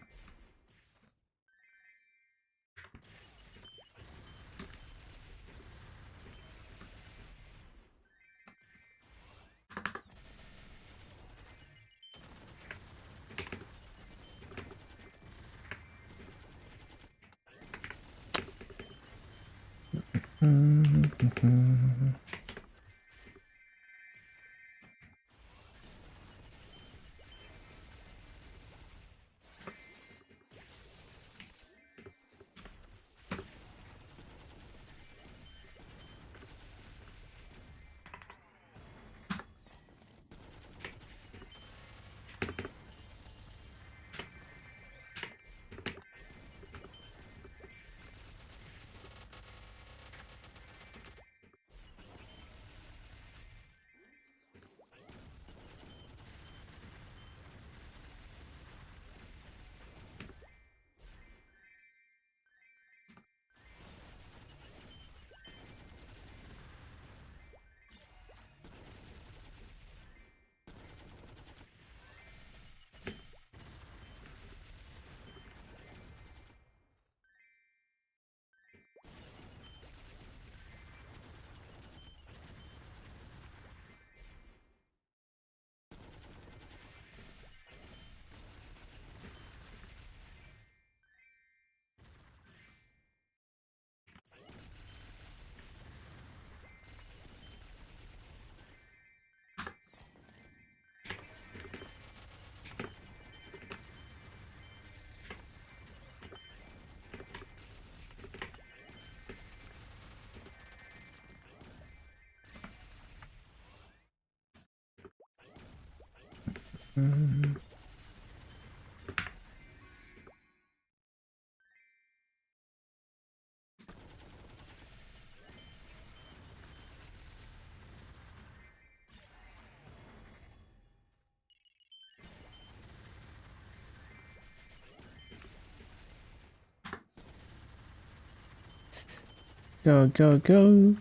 Go, go, go.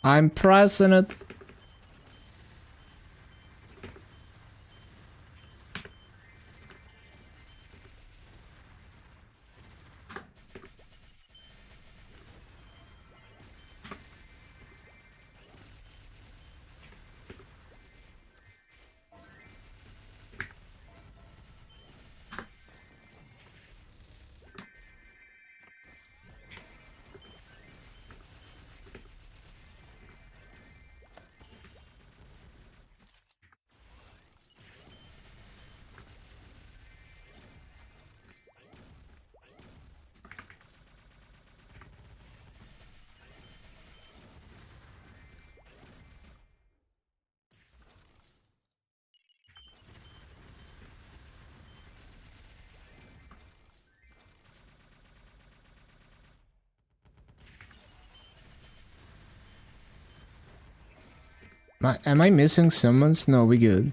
I'm pressing it. Am I missing summons? No, we good.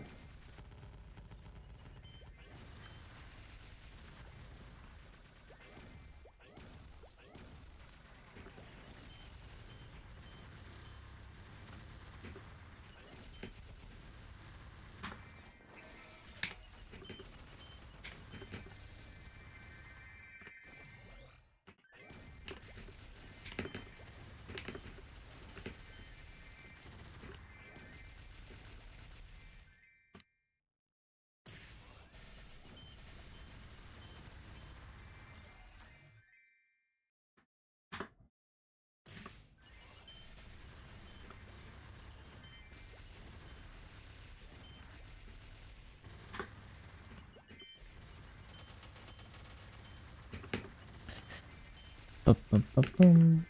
Ba-ba-ba-bum.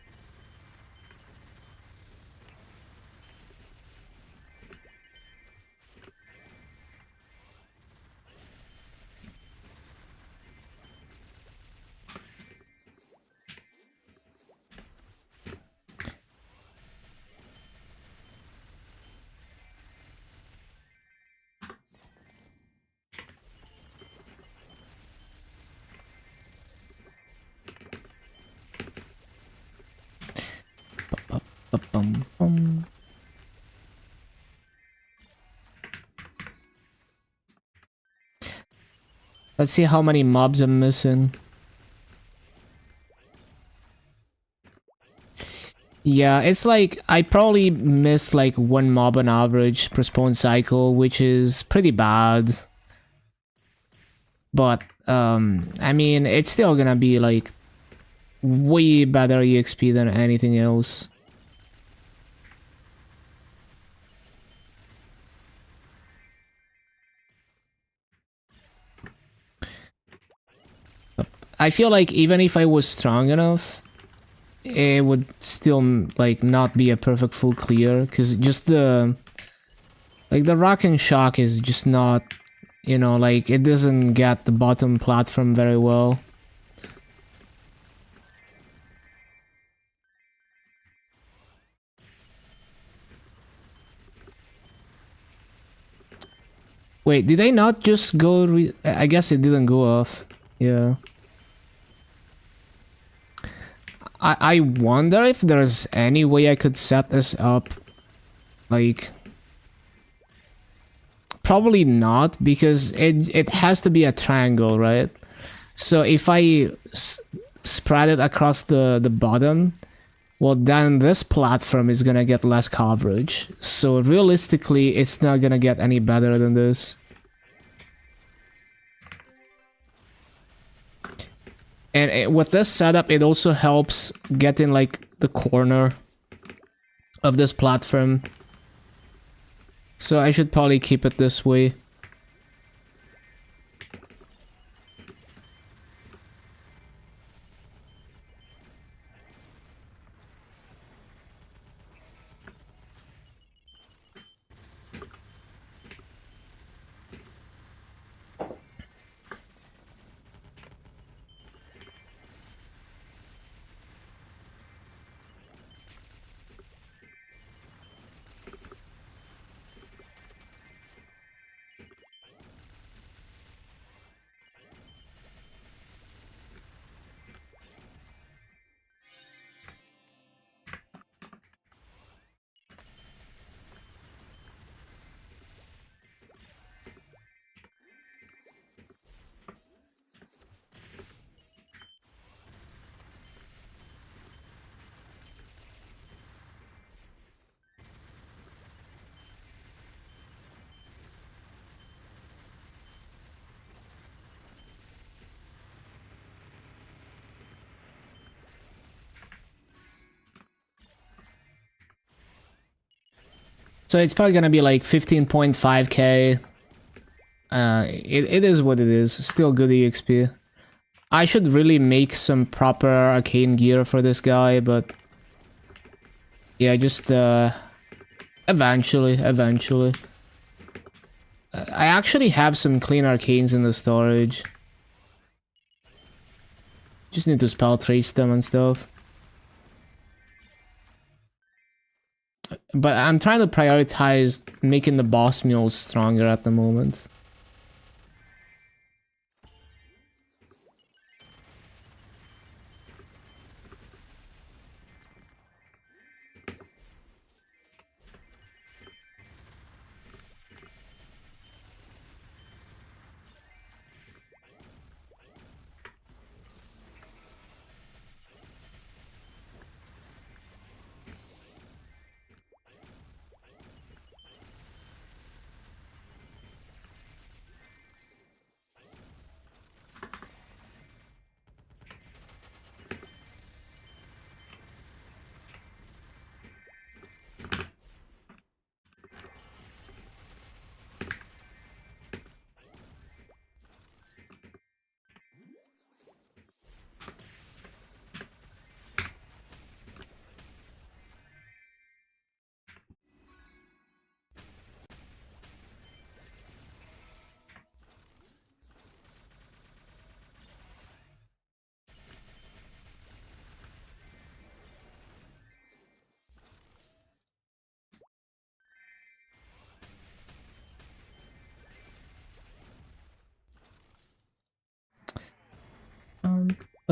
Ba-bum-bum. Let's see how many mobs I'm missing. Yeah, it's like I probably missed like one mob on average per spawn cycle, which is pretty bad. But I mean, it's still gonna be like way better EXP than anything else. I feel like even if I was strong enough, it would still like not be a perfect full clear, because just the rock and shock is just not, you know, like it doesn't get the bottom platform very well. Wait, did I not just go I guess it didn't go off. Yeah. I wonder if there's any way I could set this up. Like, probably not, because it has to be a triangle, right? So if I spread it across the bottom, well, then this platform is gonna get less coverage. So realistically, it's not gonna get any better than this. And with this setup, it also helps get in like the corner of this platform. So I should probably keep it this way. So it's probably gonna be like 15.5k. It is what it is. Still good EXP. I should really make some proper arcane gear for this guy, but yeah, just eventually. I actually have some clean arcanes in the storage. Just need to spell trace them and stuff. But I'm trying to prioritize making the boss mules stronger at the moment.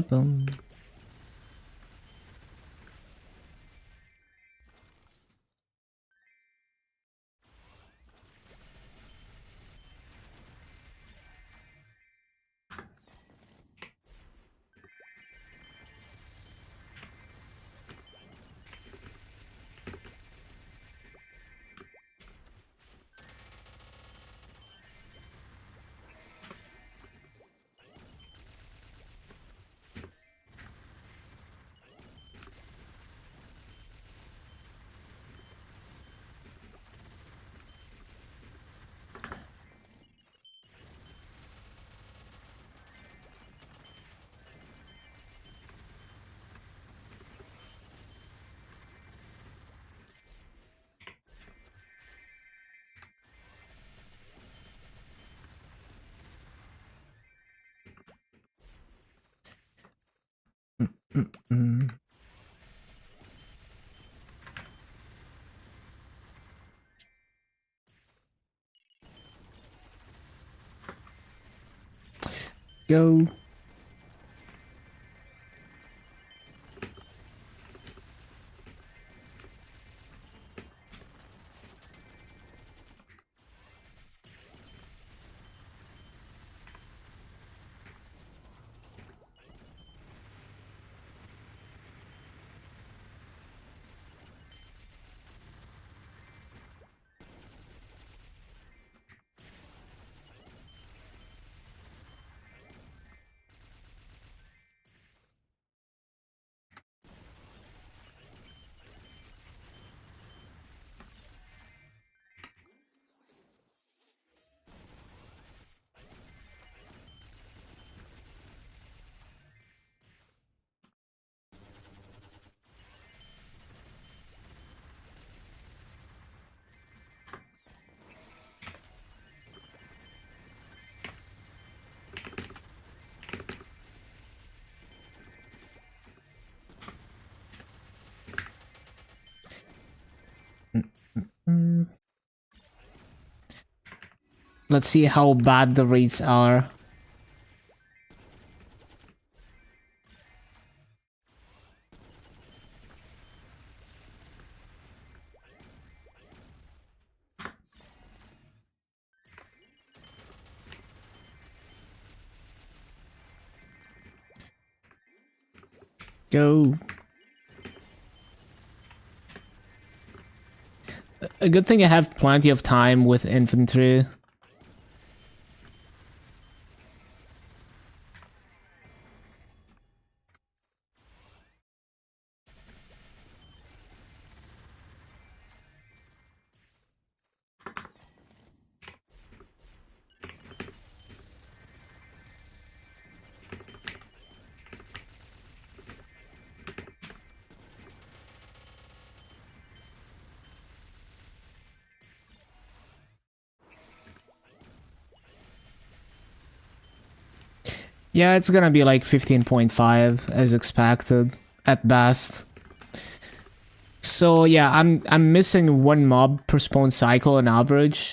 Ba-dum. Mm-mm. Go. Mm. Let's see how bad the rates are. Go. A good thing I have plenty of time with infantry. Yeah, it's gonna be like 15.5 as expected at best. So yeah, I'm missing one mob per spawn cycle on average.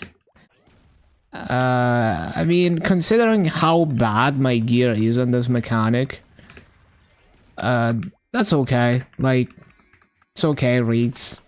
I mean, considering how bad my gear is on this mechanic, that's okay. Like, it's okay, reads.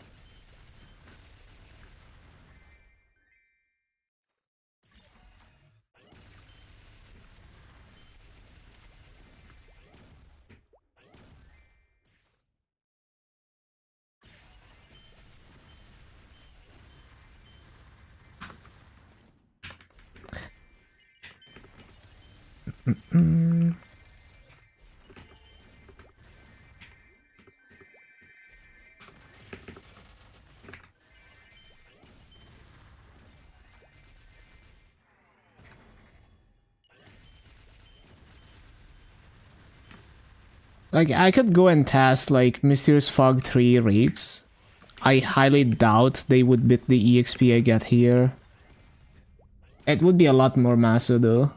Like, I could go and test, like, Mysterious Fog 3 raids. I highly doubt they would beat the EXP I get here. It would be a lot more massive, though.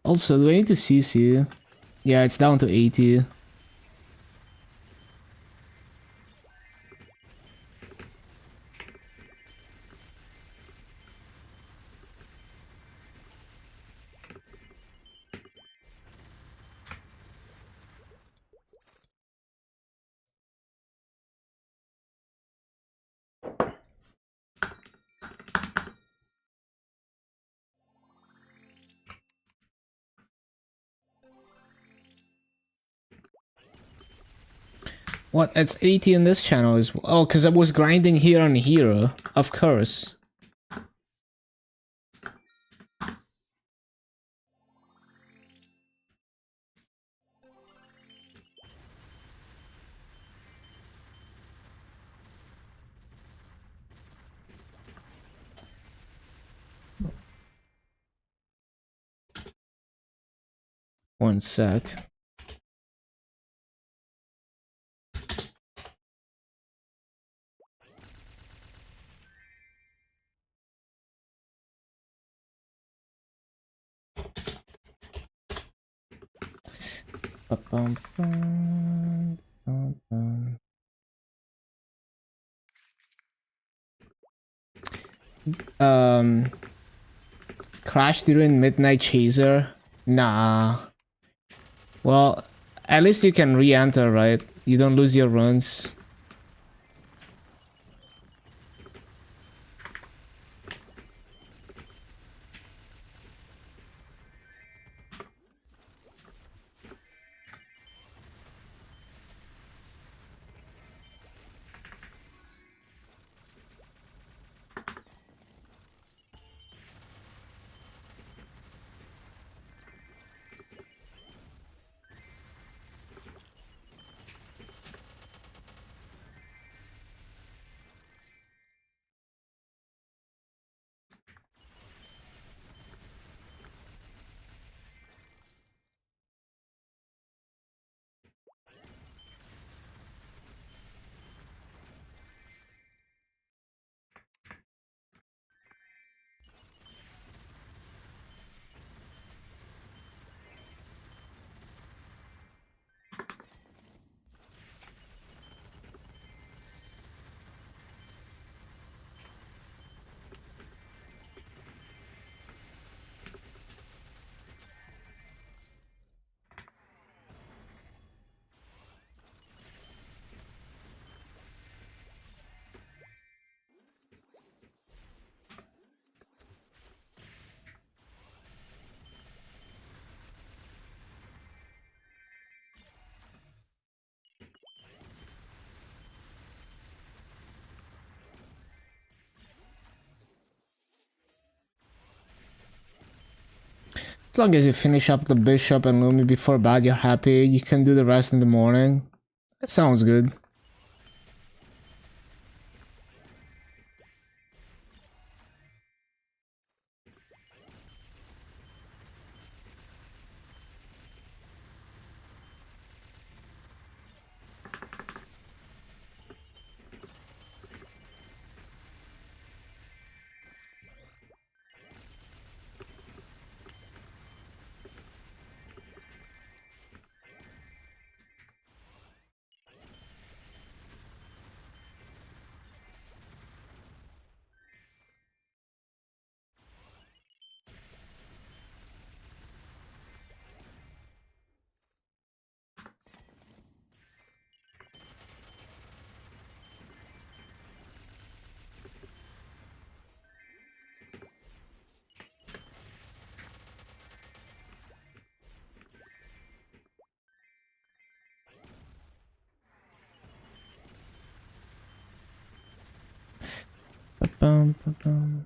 Also, do I need to CC? Yeah, it's down to 80. What? It's 80 in this channel as well. Oh, because I was grinding here on here. Of course. One sec. Um, Crash during Midnight Chaser? Nah. Well, at least you can re-enter, right? You don't lose your runs. As long as you finish up the bishop and Lumi before bed, you're happy. You can do the rest in the morning. That sounds good. Ba-bum, ba-bum.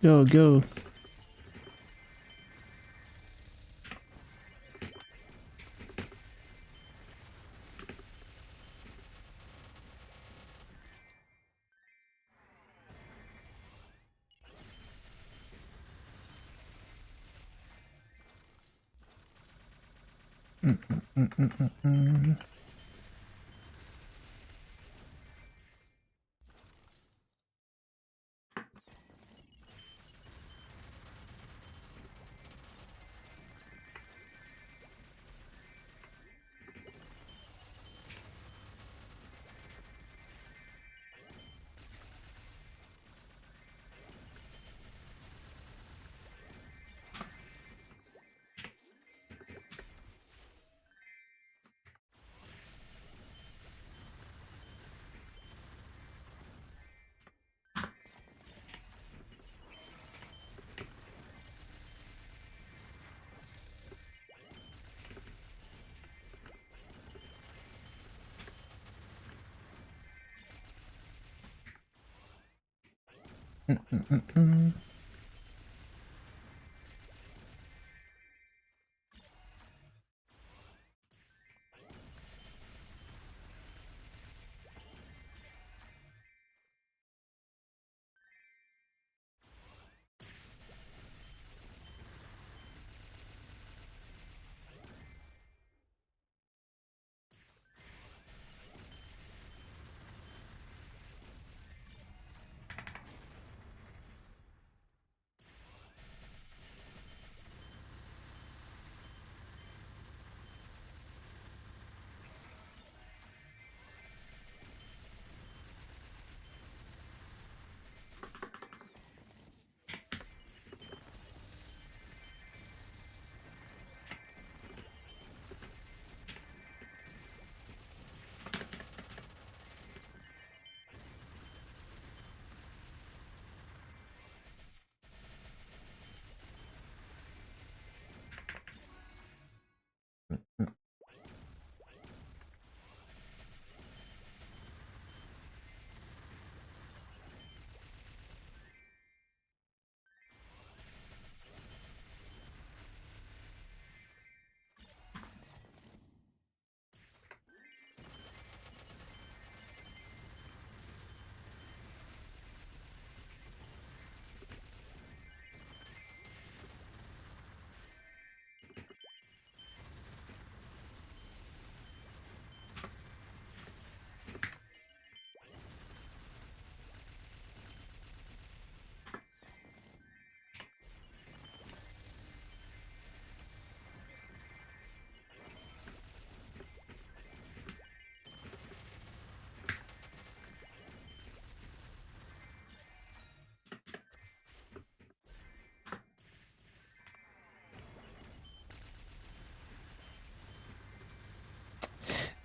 Go, go.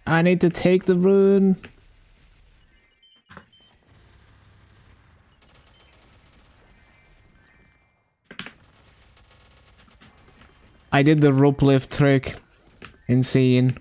I need to take the rune. I did the rope lift trick. Insane.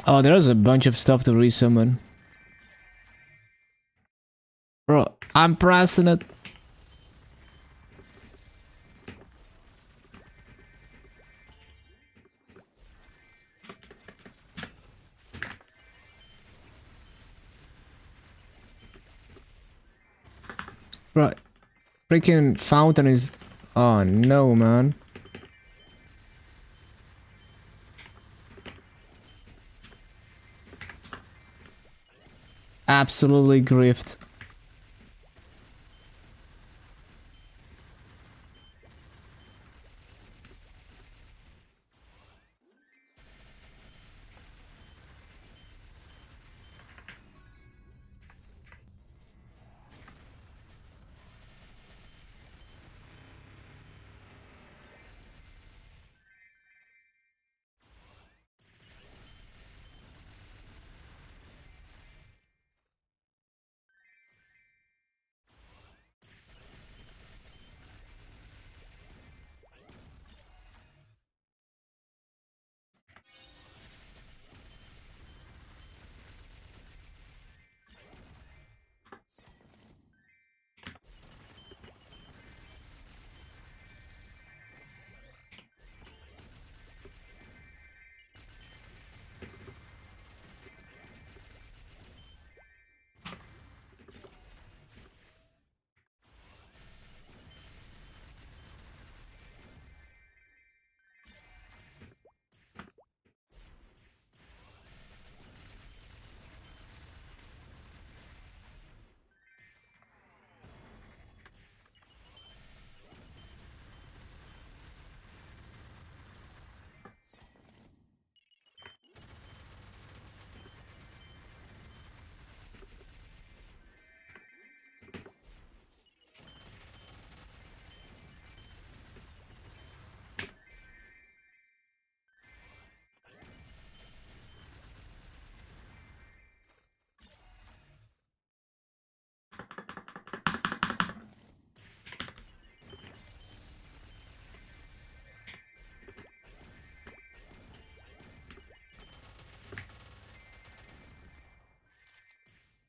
Oh, there's a bunch of stuff to resummon. Bro, I'm pressing it. Bro, freaking fountain is... Oh no, man. Absolutely griefed.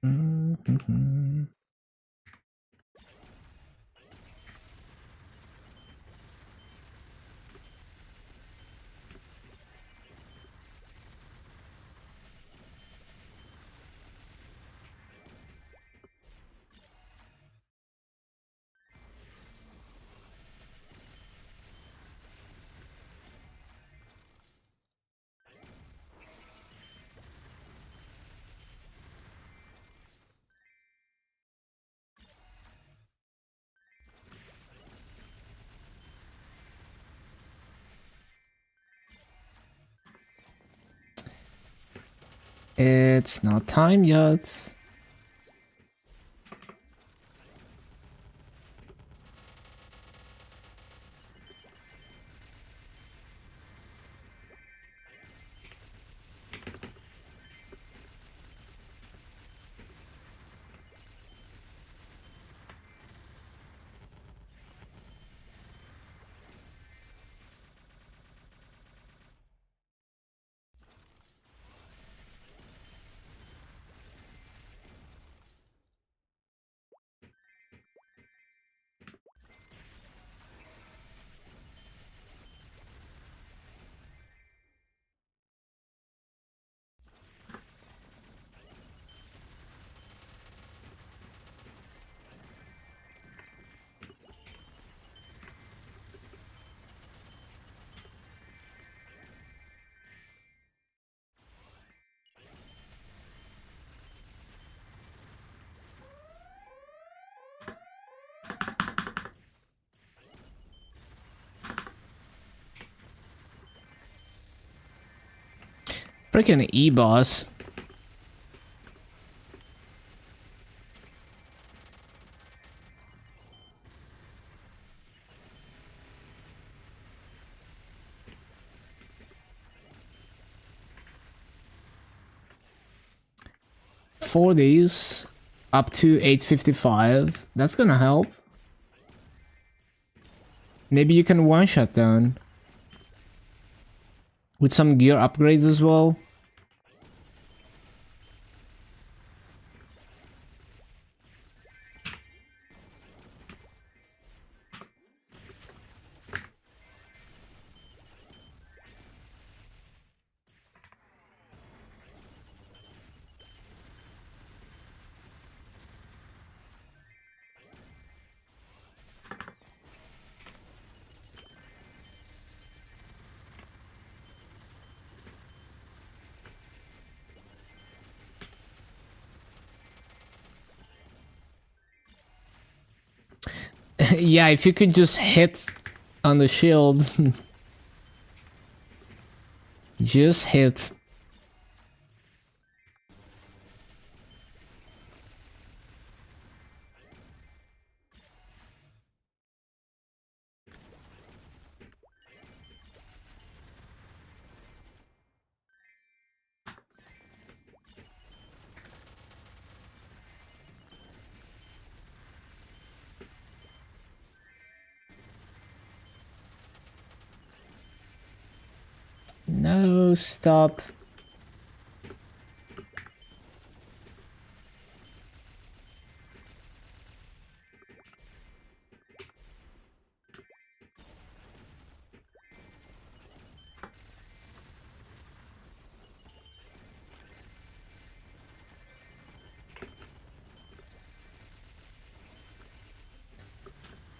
Mm-hmm. It's not time yet. Freaking E-boss. For these, up to 855. That's gonna help. Maybe you can one-shot down. With some gear upgrades as well. Yeah, if you could just hit on the shield. Just hit. No, stop.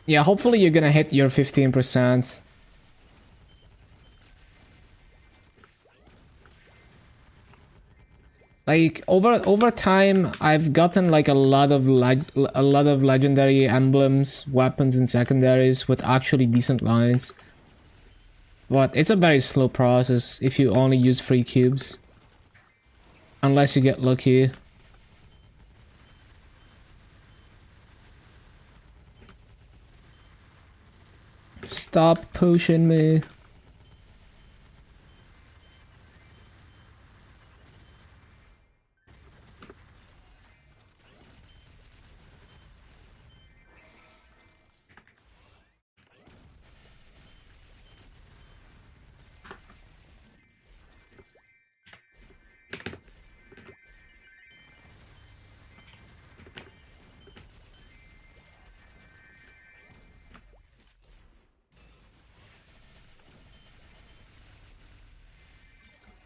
Yeah, hopefully you're gonna hit your 15%. Like over time, I've gotten like a lot of legendary emblems, weapons, and secondaries with actually decent lines. But it's a very slow process if you only use free cubes, unless you get lucky. Stop pushing me.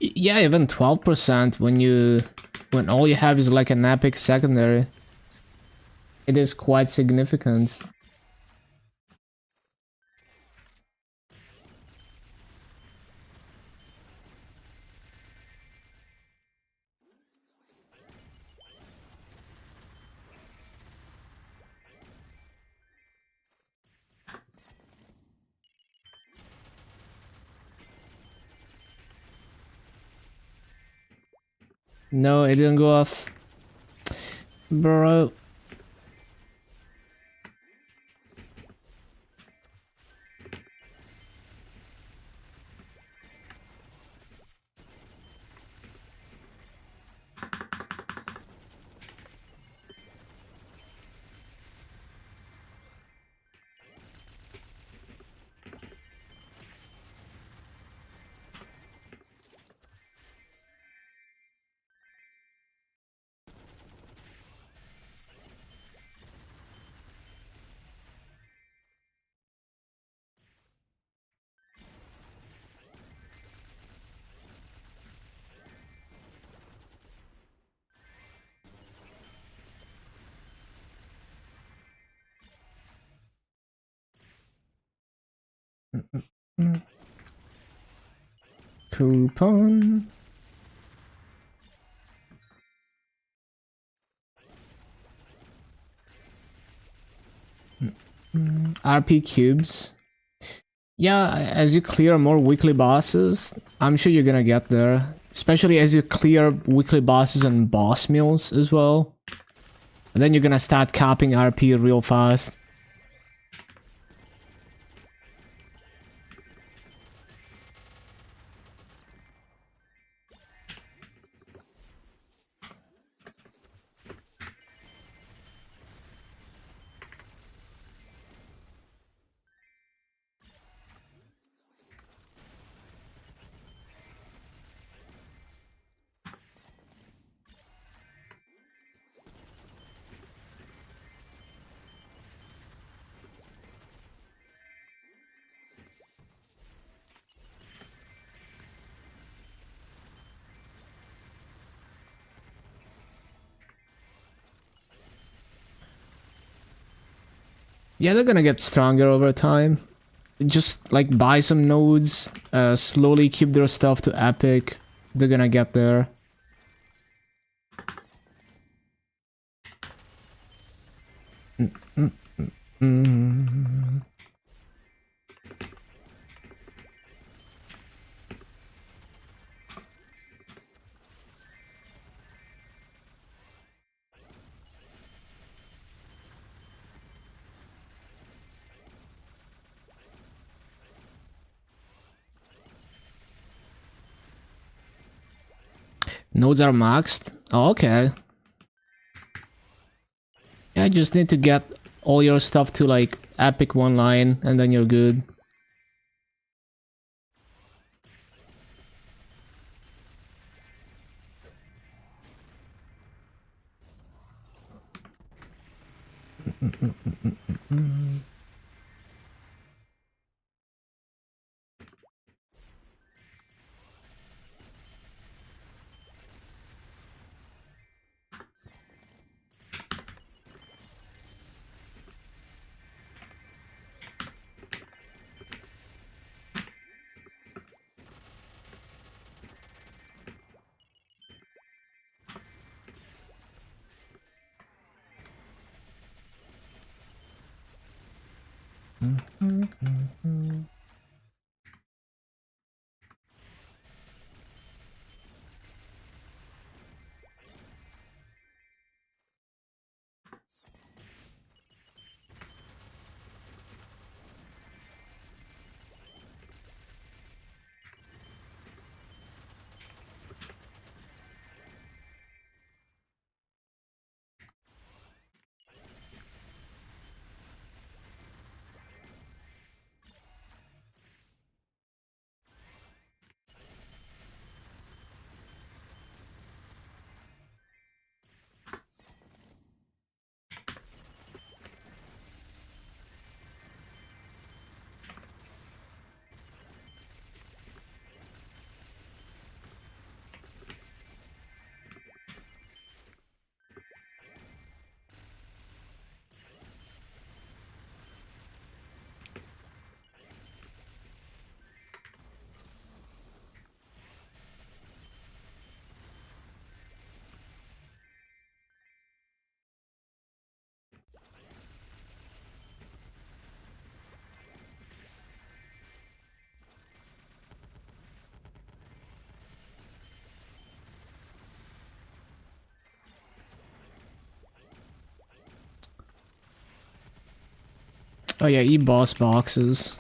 Yeah, even 12% when all you have is like an epic secondary. It is quite significant. No, it didn't go off. Bro. Coupon. RP cubes. Yeah, as you clear more weekly bosses, I'm sure you're gonna get there. especially as you clear weekly bosses and boss meals as well. And then you're gonna start capping RP real fast. Yeah, they're gonna get stronger over time. Just like buy some nodes, slowly keep their stuff to epic. They're gonna get there. Nodes are maxed. Oh, okay. Yeah, I just need to get all your stuff to like epic one line and then you're good. Oh yeah, boss boxes.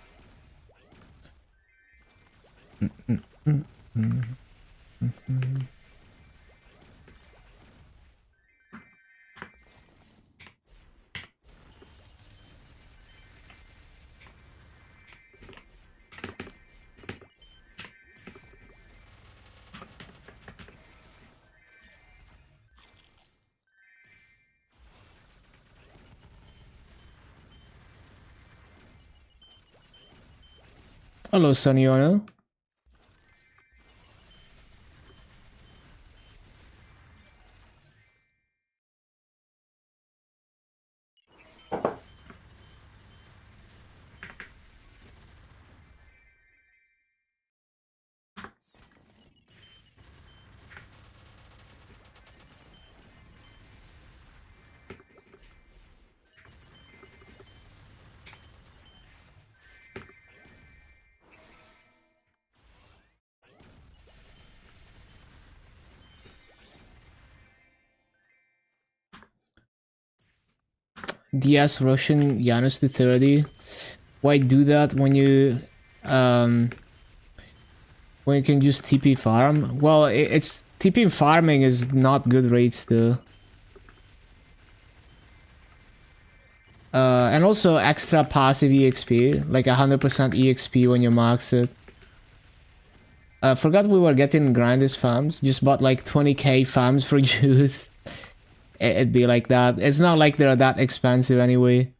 Hello, Saniona. DS Russian Janus to 30. Why do that when you can use TP farm? Well, it's TP farming is not good rates though. And also extra passive EXP, like 100% EXP when you max it. Forgot we were getting grinders farms. Just bought like 20k farms for juice. It'd be like that. It's not like they're that expensive anyway.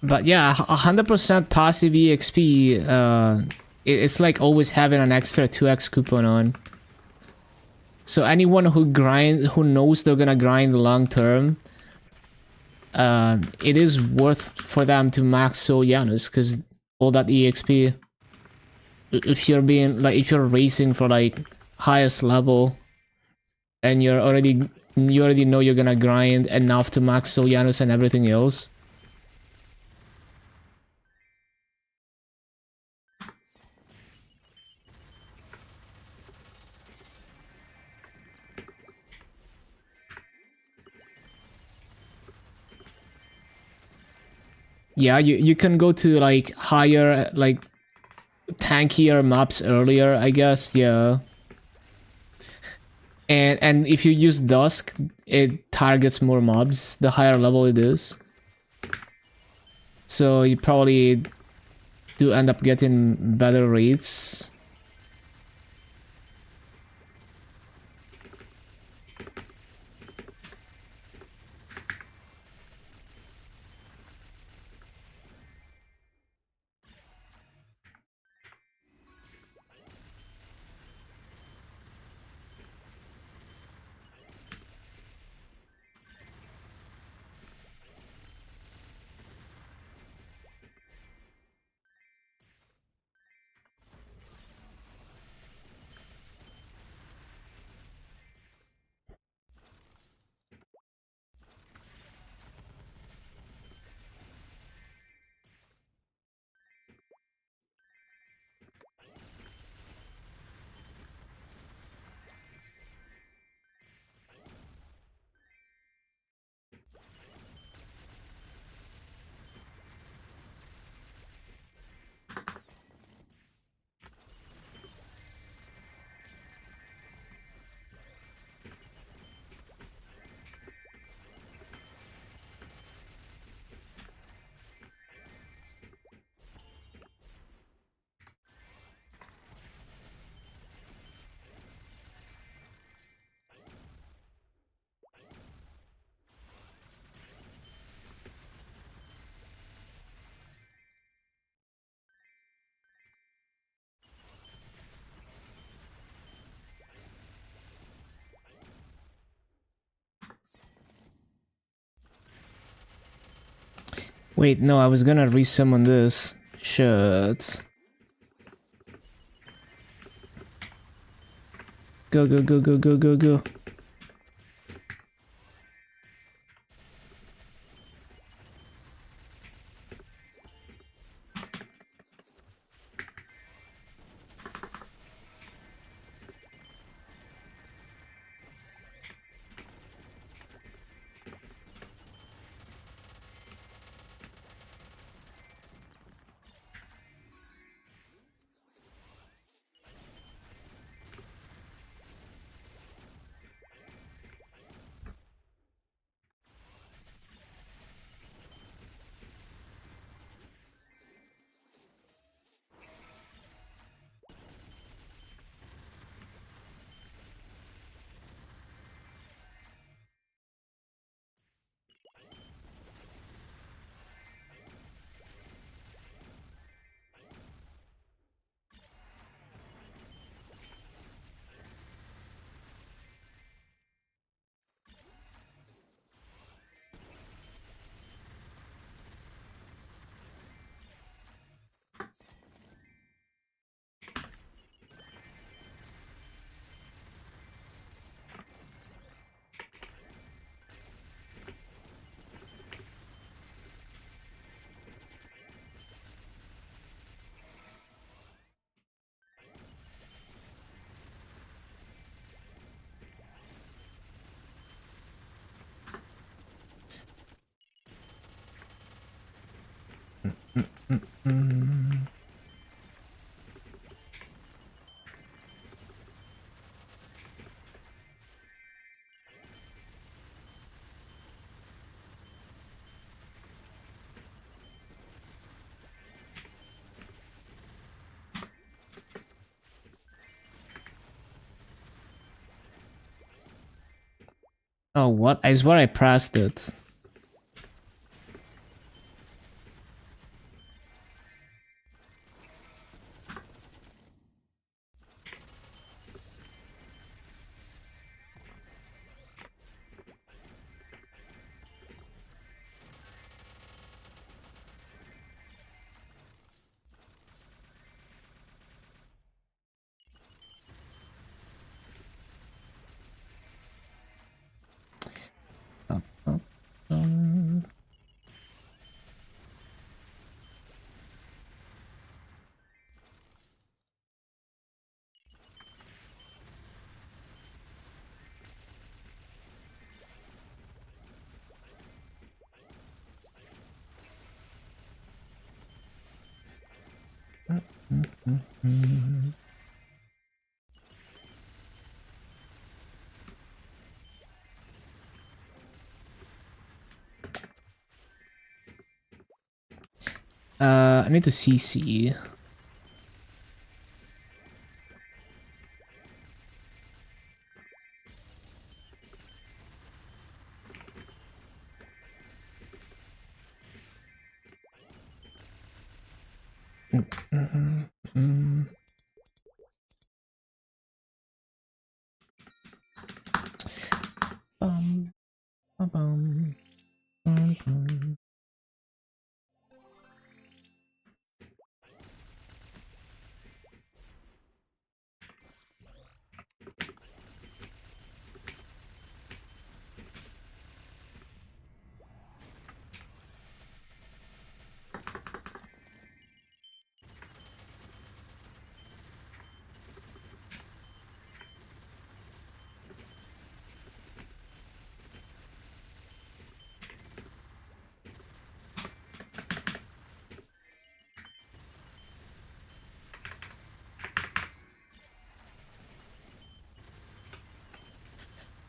But yeah, 100% passive EXP, it's like always having an extra 2x coupon on. So anyone who knows they're gonna grind long term, it is worth for them to max Soul Janus, because all that EXP, if you're racing for like highest level, and you already know you're gonna grind enough to max Soul Janus and everything else. Yeah, you can go to like higher, like tankier maps earlier, I guess. Yeah. And if you use Dusk, it targets more mobs the higher level it is. So you probably do end up getting better rates. Wait, no, I was gonna resummon this. Shit. Go, go, go, go, go, go, go. Oh, what? I swear I pressed it. I need to CC.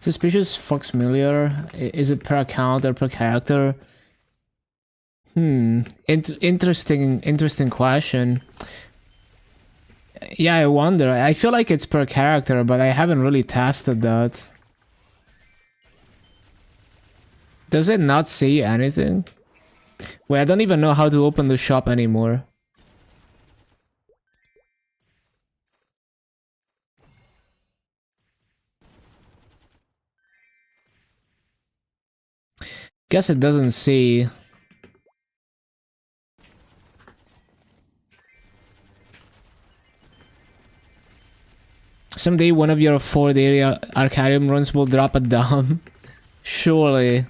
Suspicious Fox Familiar. Is it per account or per character? Interesting question. Yeah, I wonder. I feel like it's per character, but I haven't really tested that. Does it not say anything? Wait, I don't even know how to open the shop anymore. Guess it doesn't say. Someday one of your Ford area Arcadium runs will drop a dom. Surely.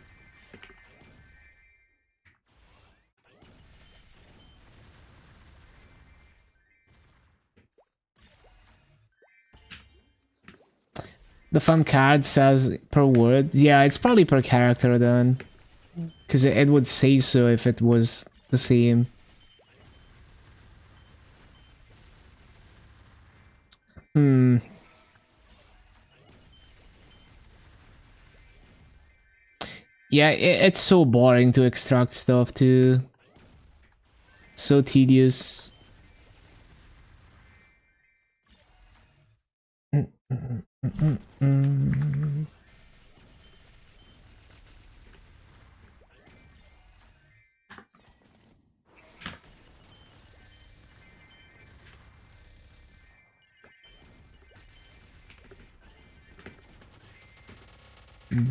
The fun card says per word. Yeah, it's probably per character then. Because it would say so if it was the same. Yeah, it's so boring to extract stuff too. So tedious.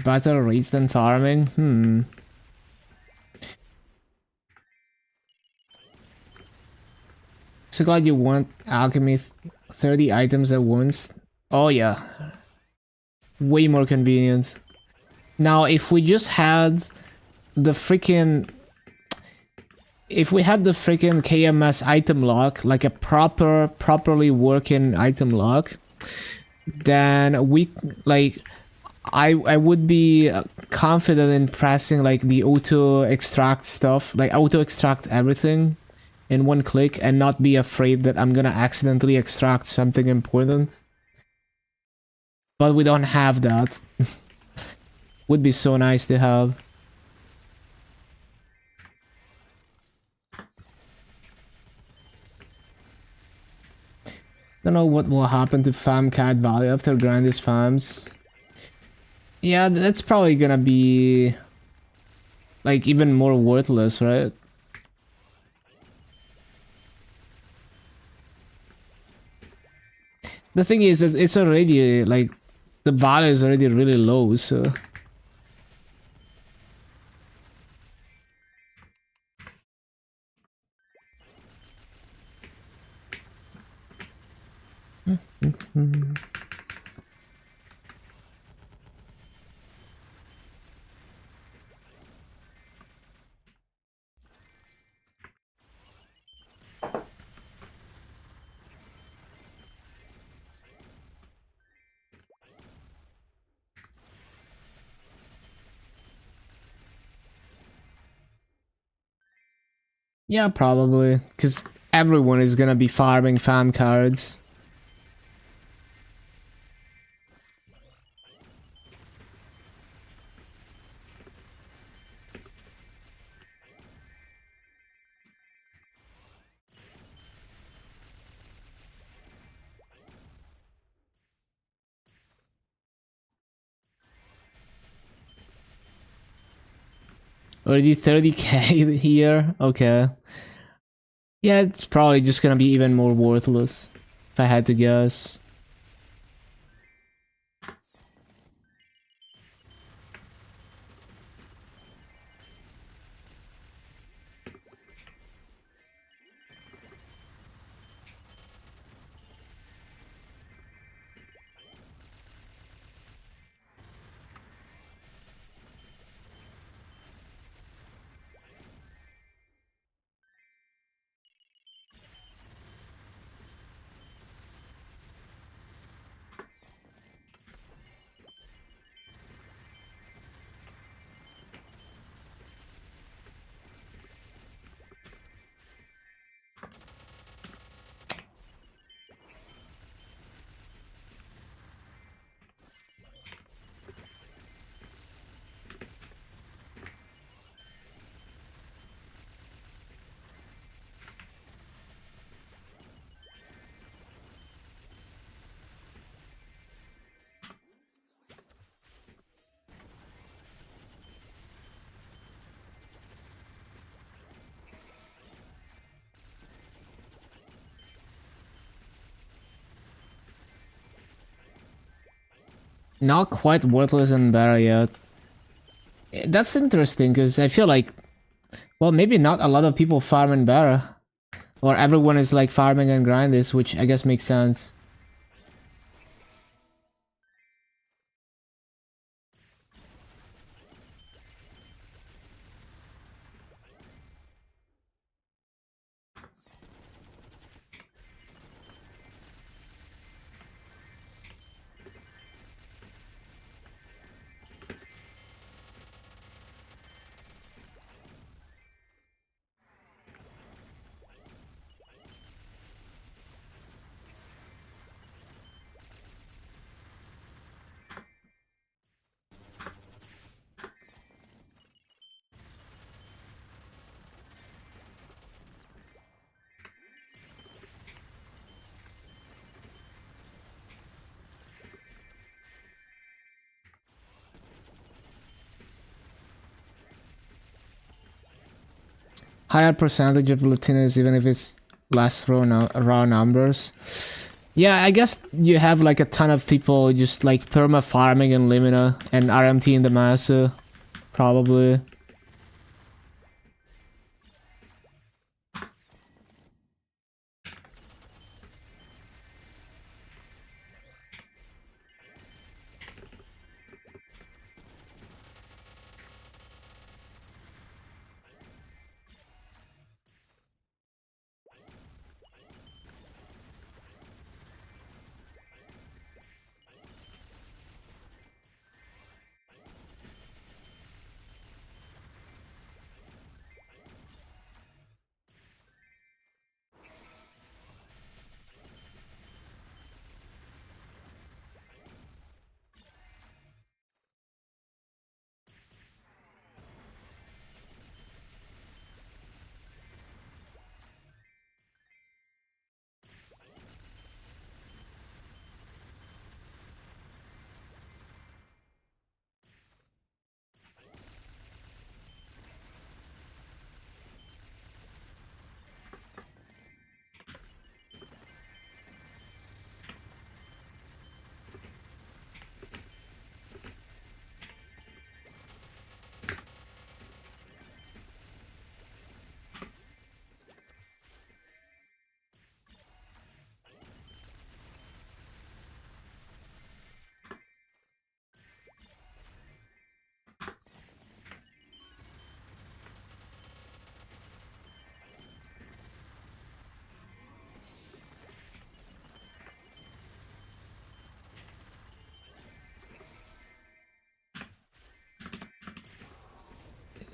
Better rates than farming? So glad you want alchemy 30 items at once. Oh yeah. Way more convenient. Now if we just had the freaking... If we had the freaking KMS item lock, like a properly working item lock, then we, like... I would be confident in pressing like the auto extract stuff, like auto extract everything, in one click and not be afraid that I'm gonna accidentally extract something important. But we don't have that. Would be so nice to have. Don't know what will happen to farm cat value after Grandis farms. Yeah, that's probably gonna be like even more worthless, right? The thing is that it's already like the value is already really low, so yeah, probably because everyone is gonna be farming fam cards. Already 30k here. Okay. Yeah, it's probably just gonna be even more worthless if I had to guess. Not quite worthless and better yet. That's interesting because I feel like, well, maybe not a lot of people farm in Barra. Or everyone is like farming and grindis, which I guess makes sense. Higher percentage of Latinos, even if it's less raw numbers. Yeah, I guess you have like a ton of people just like perma farming in Limina and RMT in the Masa, probably.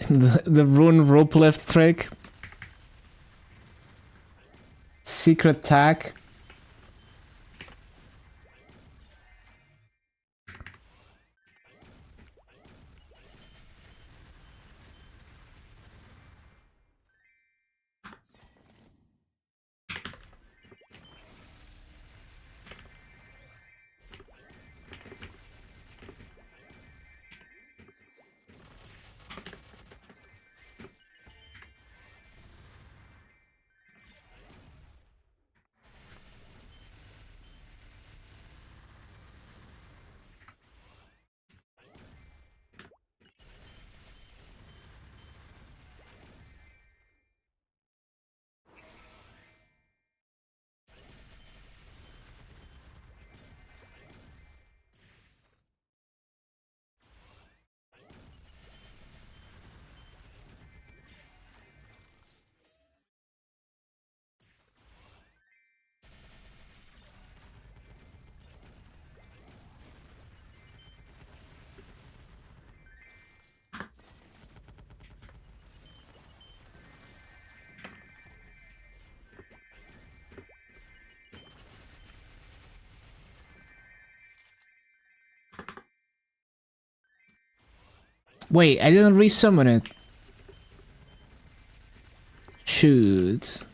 The rune rope lift trick. Secret tag. Wait, I didn't resummon it. Shoot.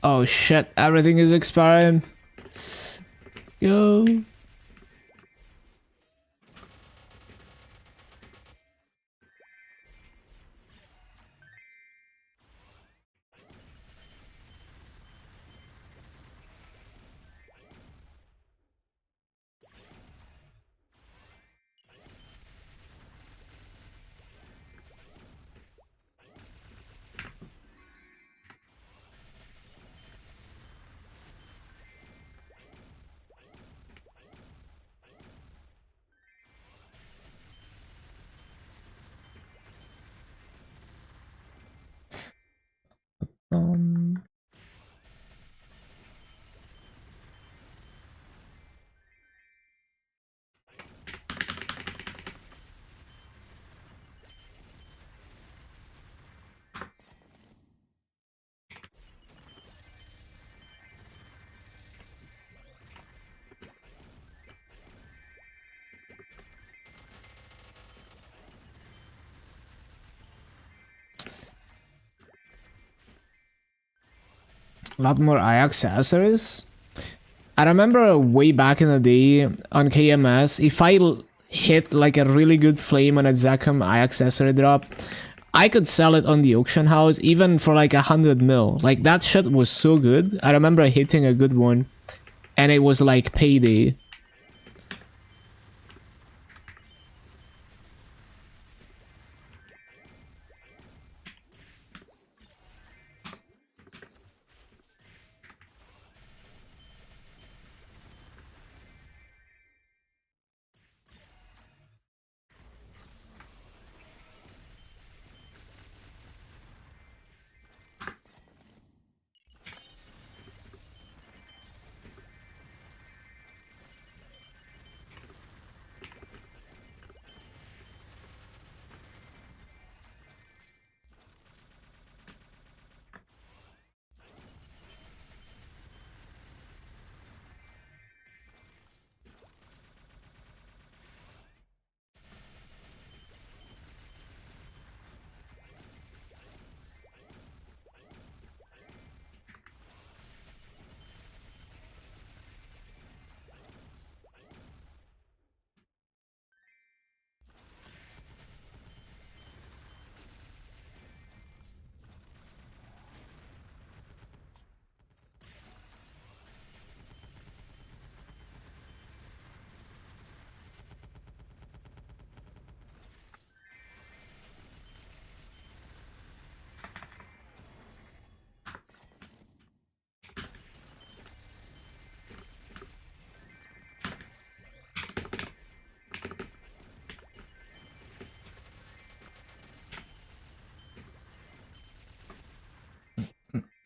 Oh shit, everything is expiring. Go. Um, a lot more eye accessories. I remember way back in the day on KMS, if I hit like a really good flame on a Zekrom eye accessory drop, I could sell it on the auction house even for like 100 mil. Like that shit was so good. I remember hitting a good one and it was like payday.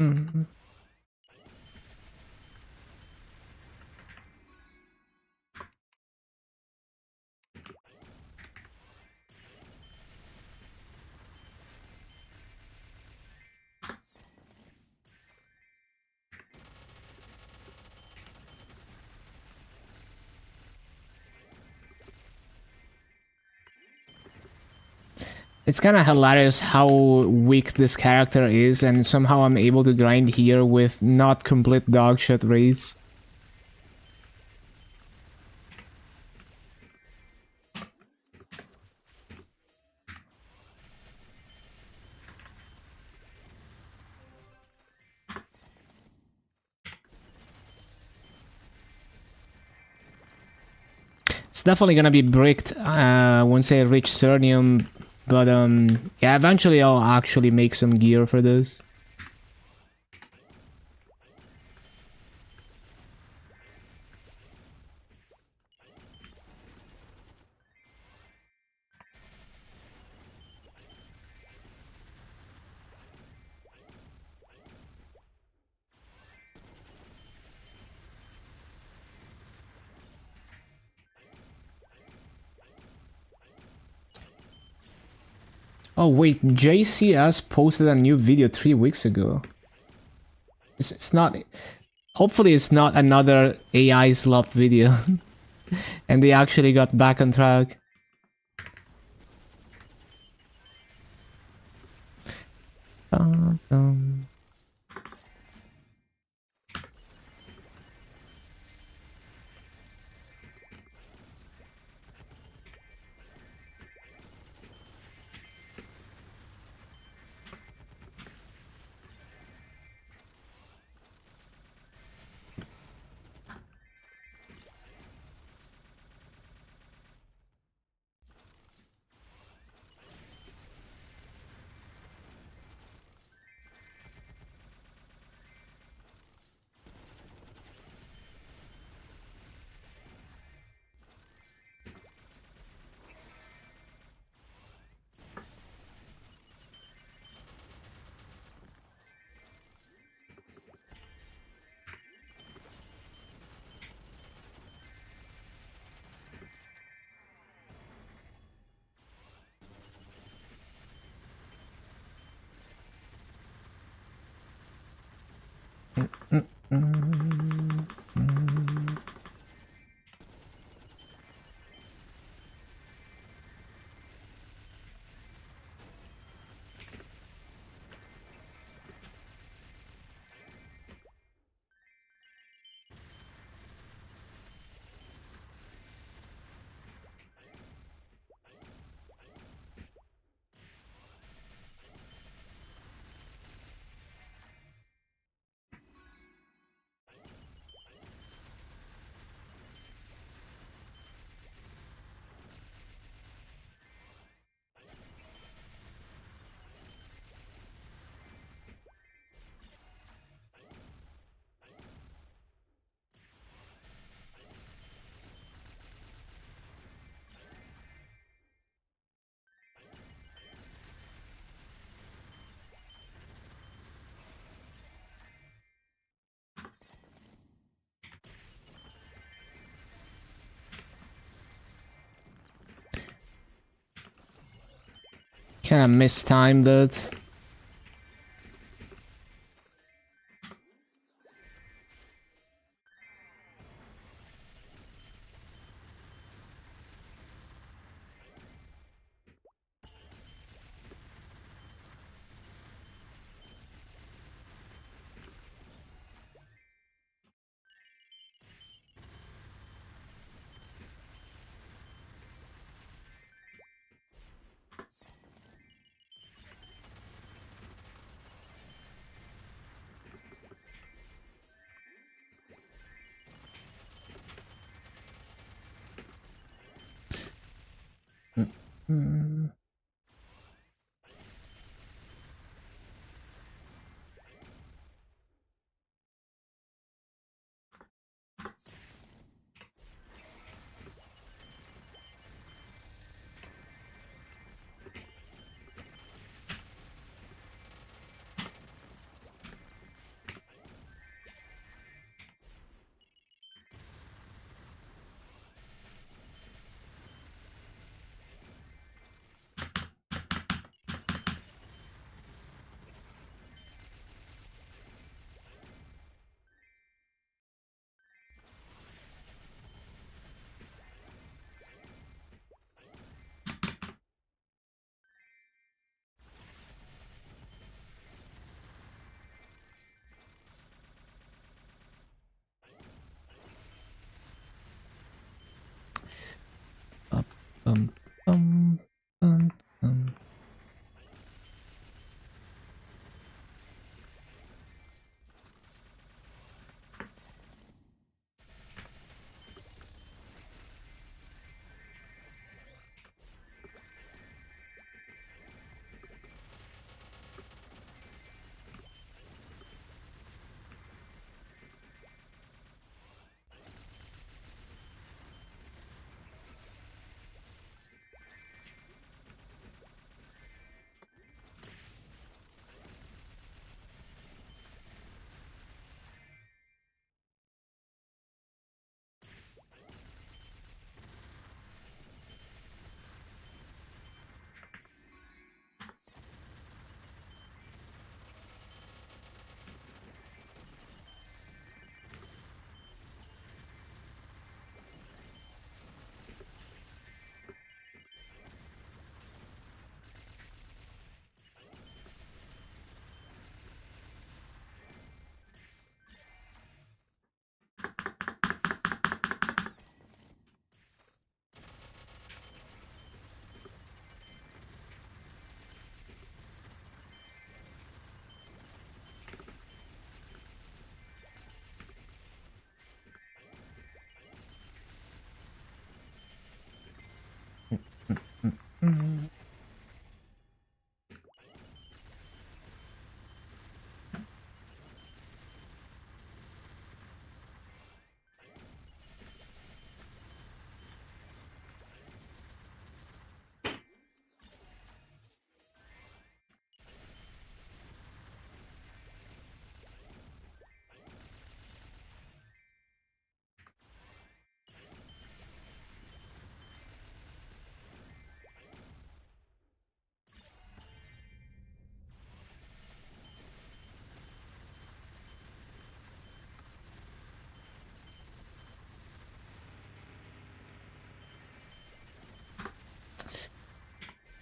Mhm. It's kind of hilarious how weak this character is, and somehow I'm able to grind here with not complete dogshit raids. It's definitely gonna be bricked once I reach Cernium, but yeah, eventually I'll actually make some gear for this. Oh wait, JCS posted a new video 3 weeks ago. It's not... Hopefully it's not another AI slop video. And they actually got back on track. Kinda mistimed it.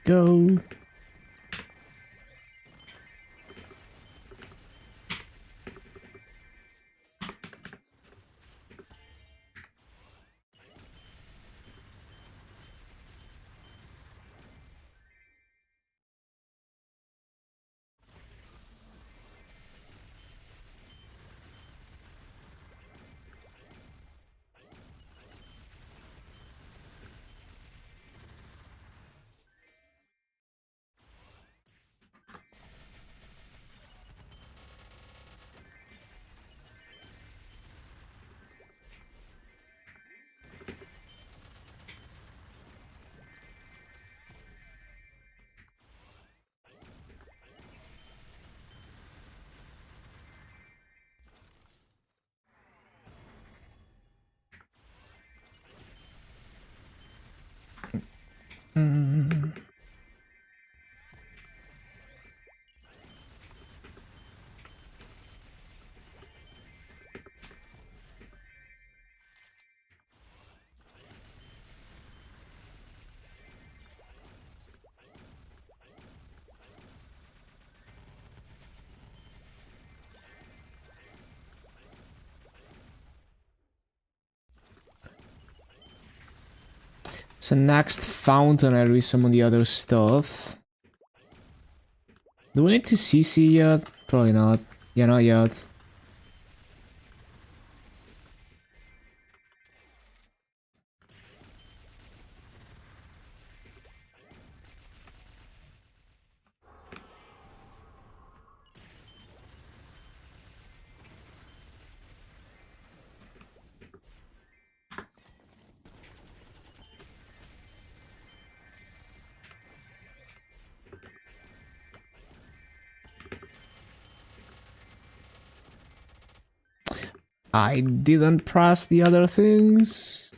go. So next fountain, I read some of the other stuff. Do we need to CC yet? Probably not. Yeah, not yet. I didn't press the other things.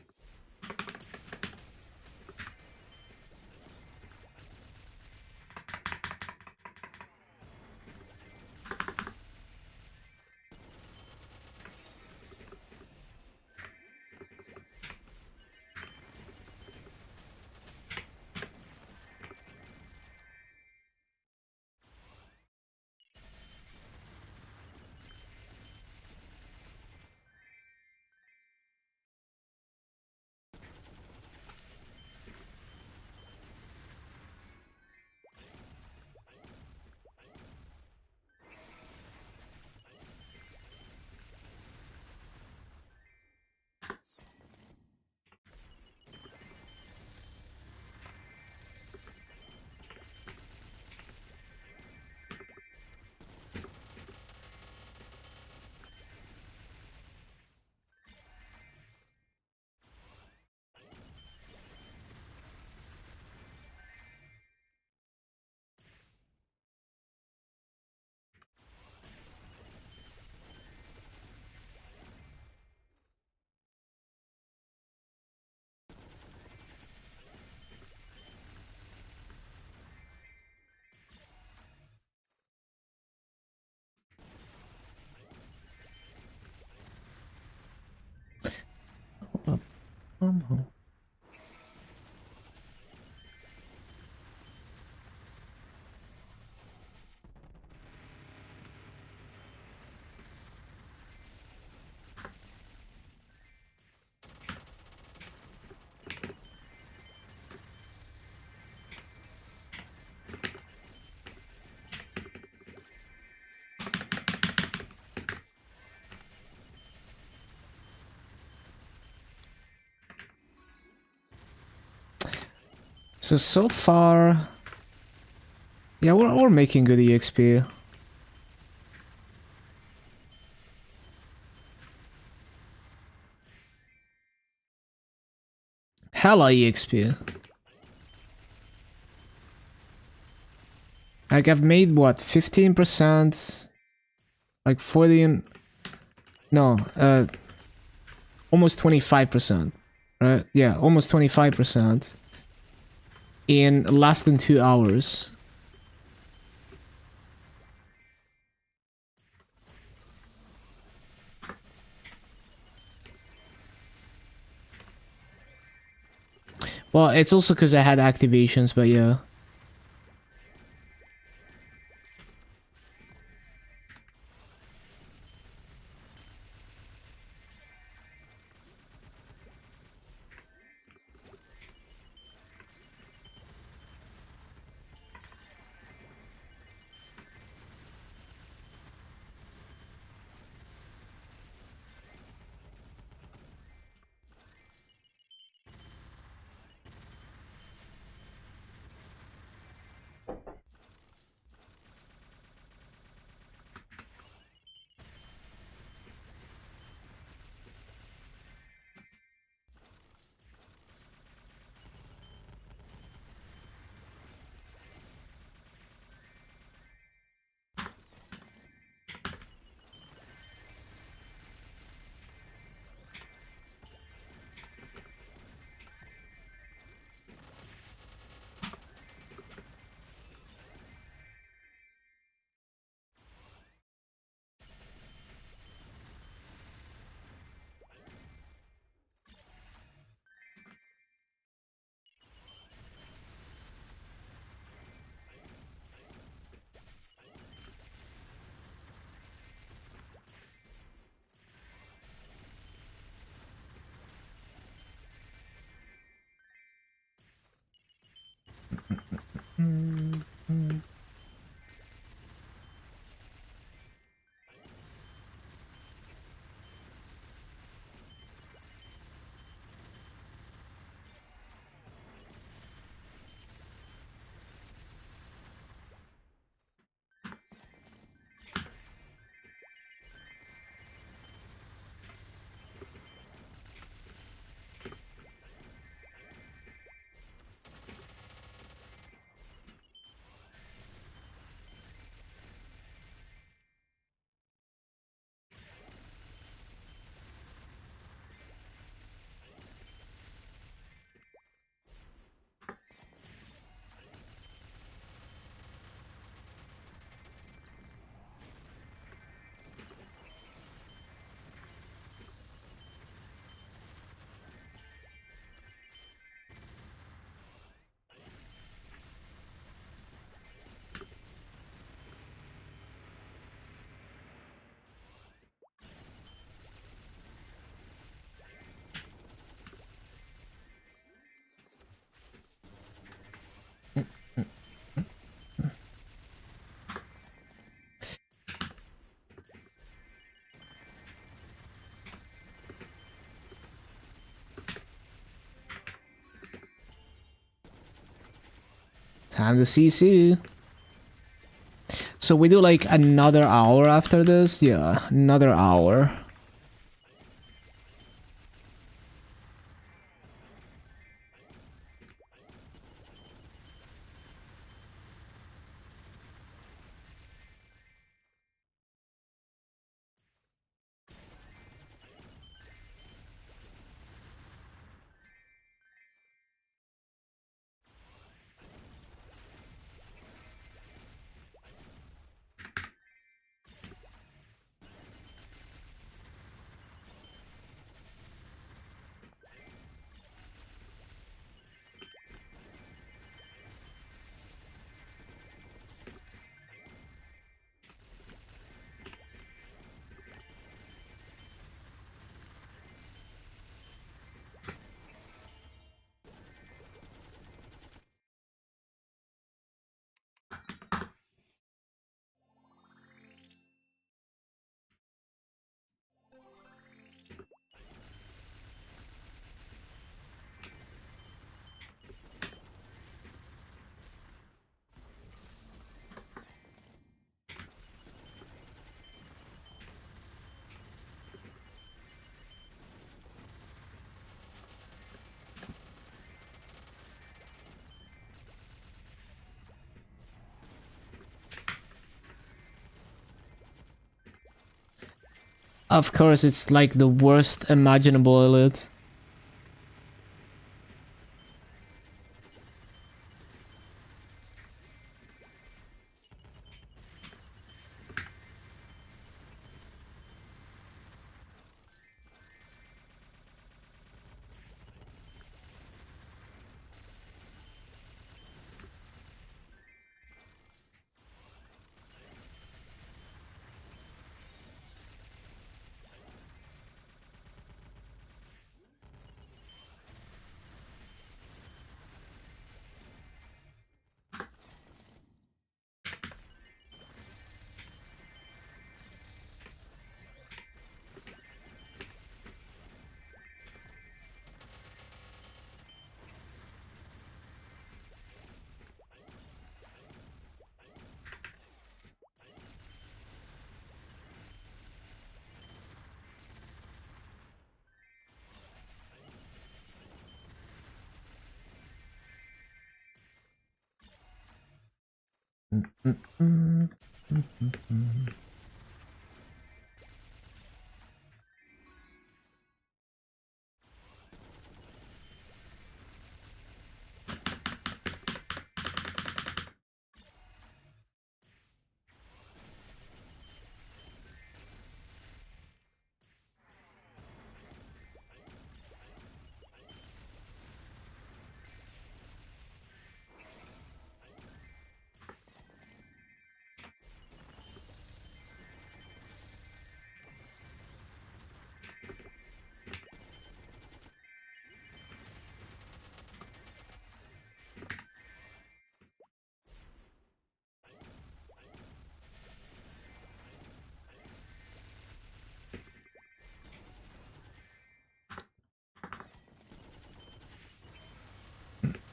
So far, yeah, we're making good EXP. Hella EXP. Like I've made what, 15%, like 40 and no, almost 25%, right? Yeah, almost 25% in less than 2 hours. Well, it's also because I had activations, but yeah. Time to see. So we do like another hour after this? Yeah, another hour. Of course, it's like the worst imaginable elite.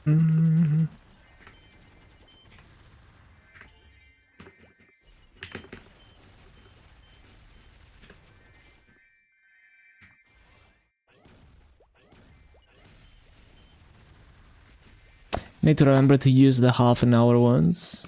Mm. Need to remember to use the half-an-hour ones.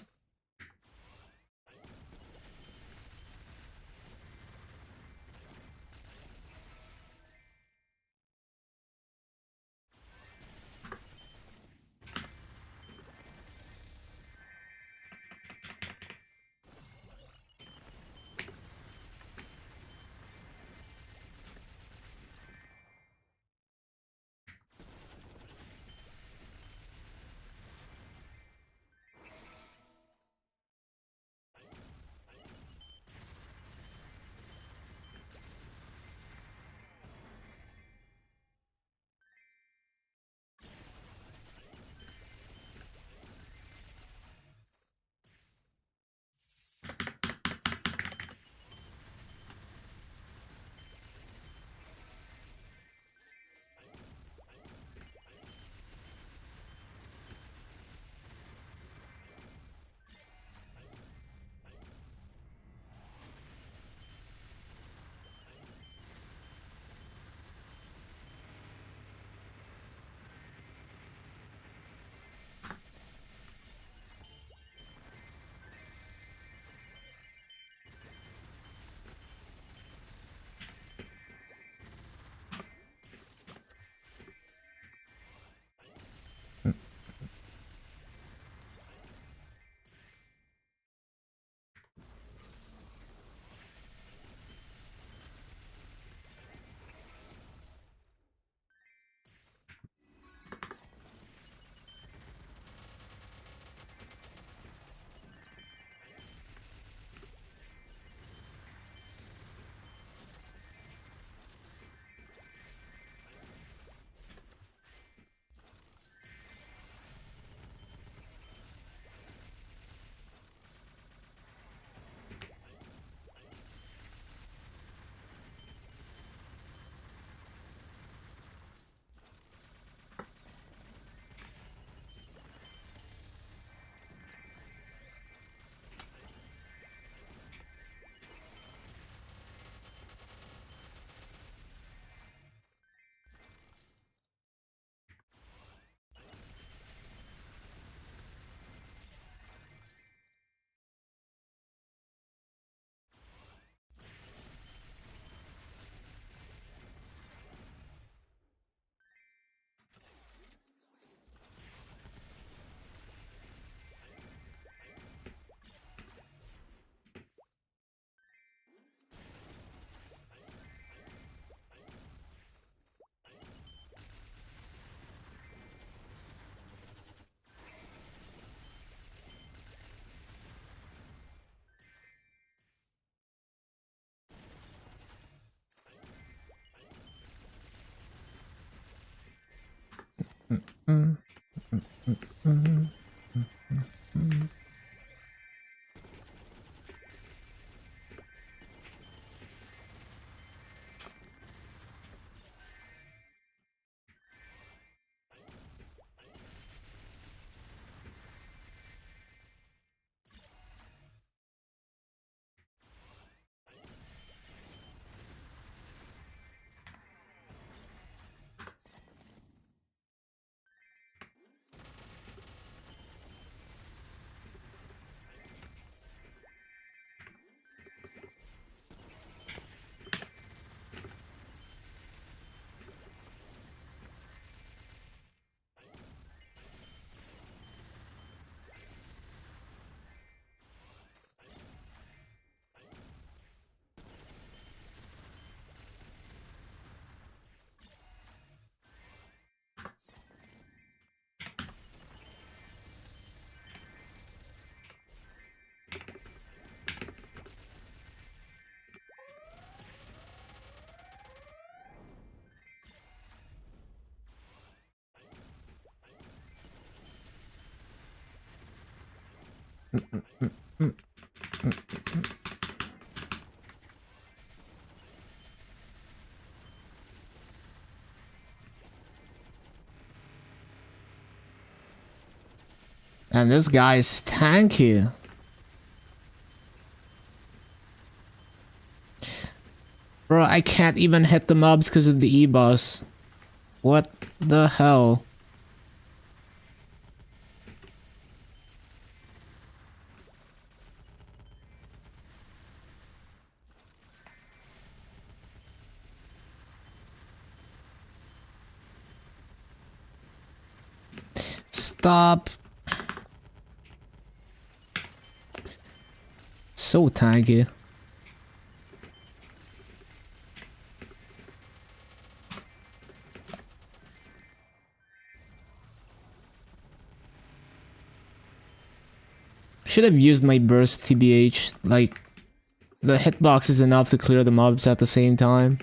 Mm. Mm. Mm. Mm. And this guy is tanky. Bro, I can't even hit the mobs because of the E-boss. What the hell? Stop. So tanky. Should have used my burst TBH. Like, the hitbox is enough to clear the mobs at the same time.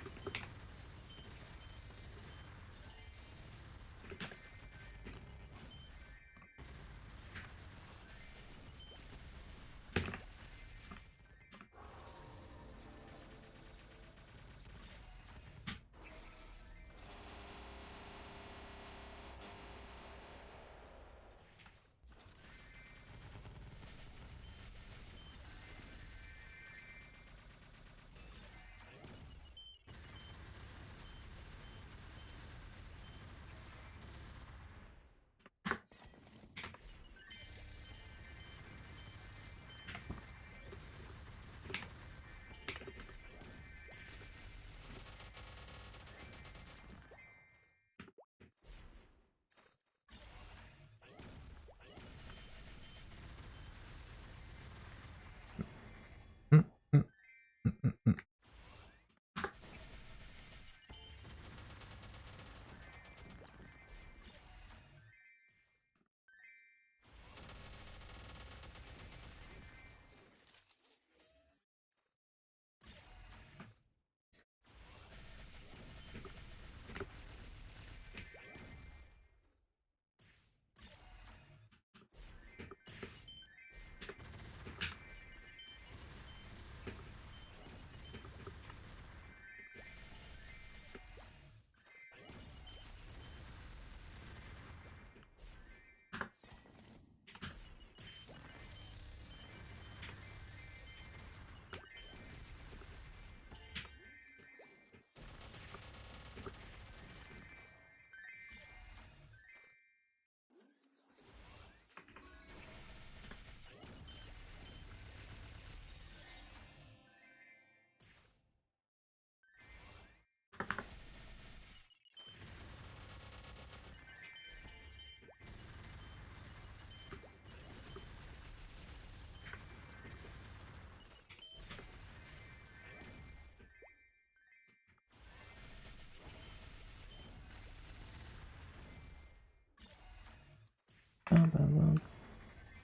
Bum, bum, bum.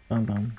Bum, bum.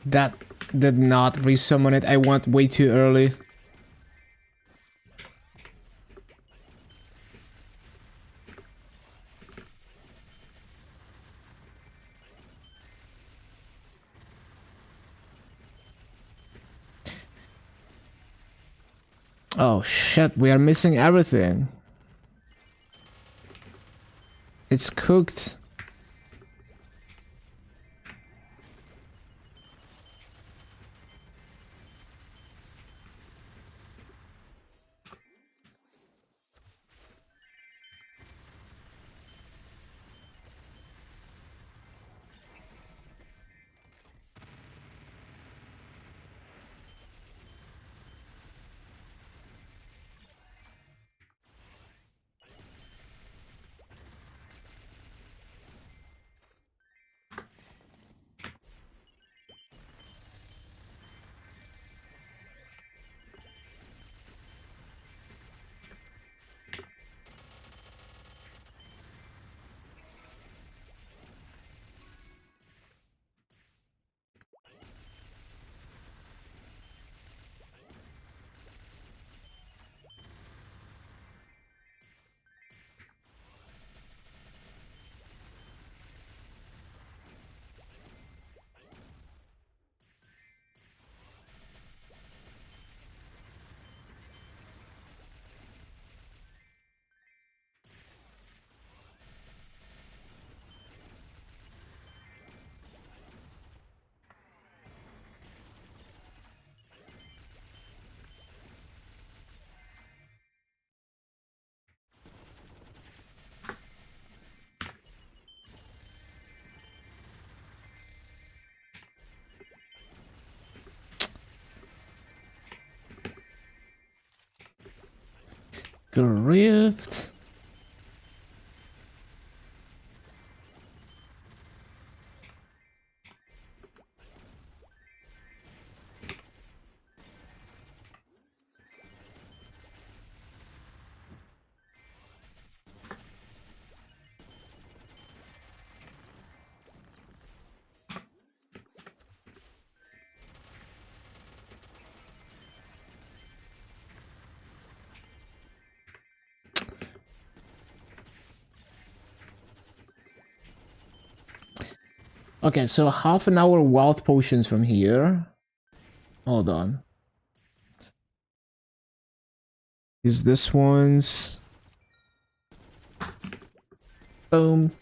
That did not resummon it. I went way too early. Oh shit, we are missing everything. It's cooked. Grift. Okay, so half an hour wealth potions from here. Hold on. Use this one's. Boom.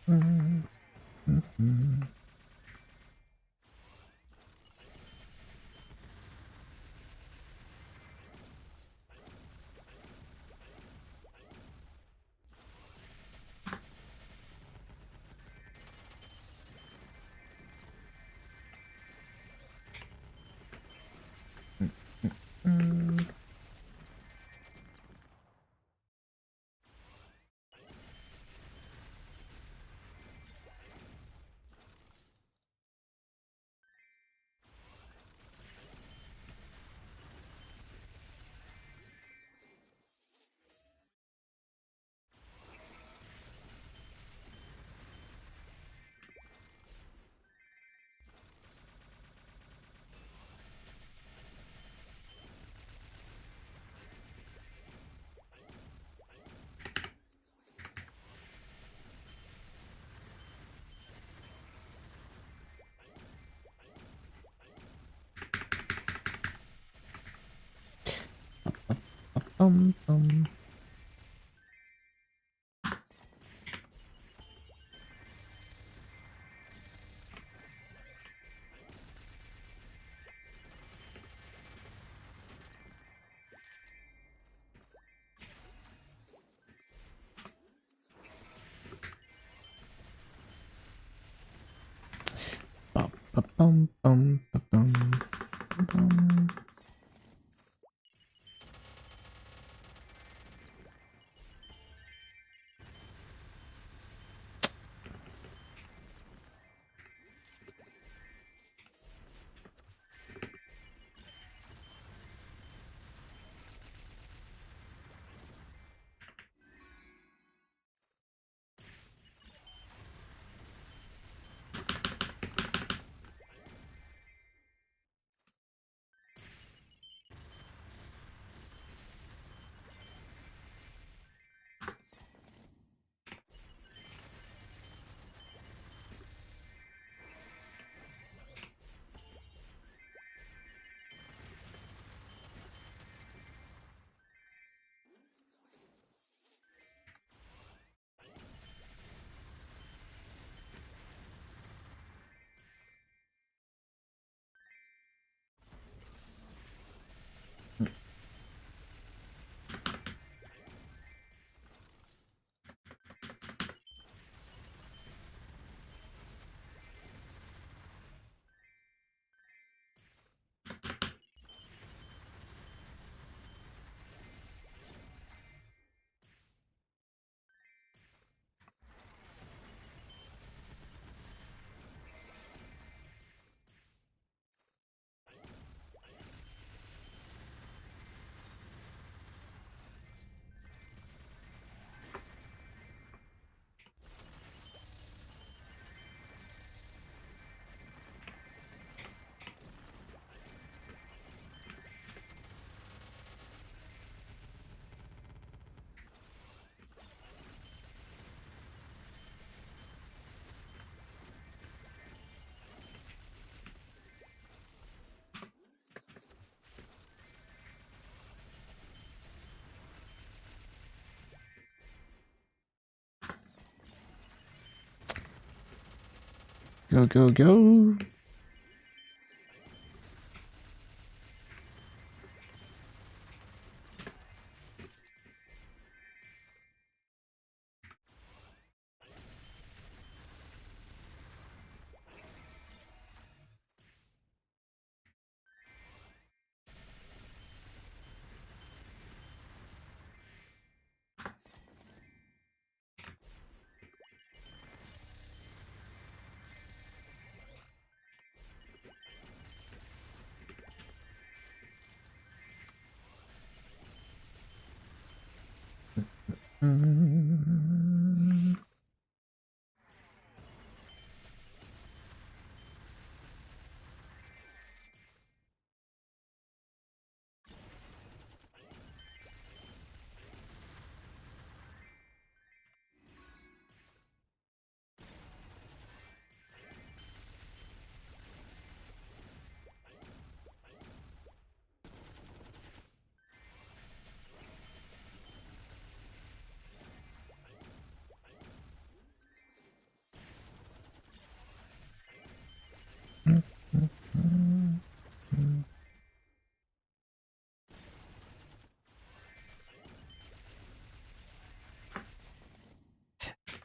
Um. Bum, bum, bum, bum. Go, go, go.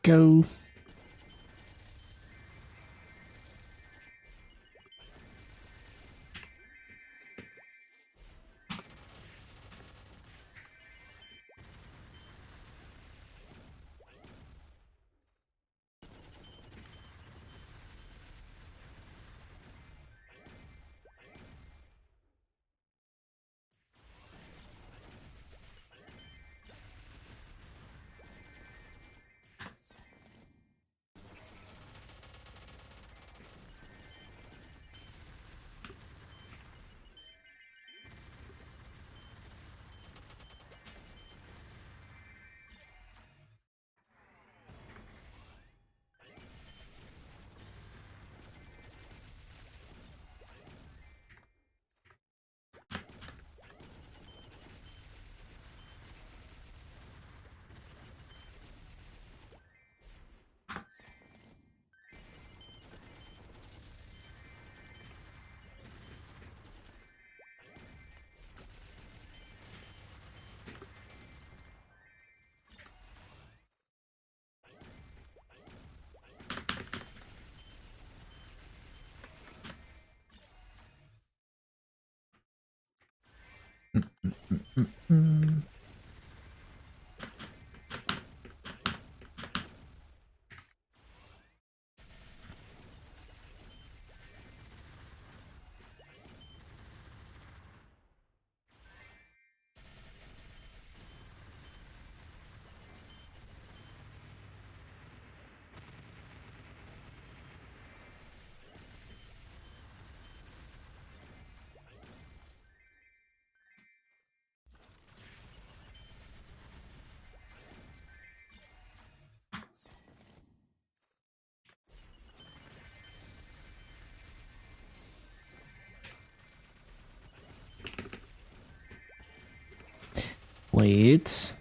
Go. Wait.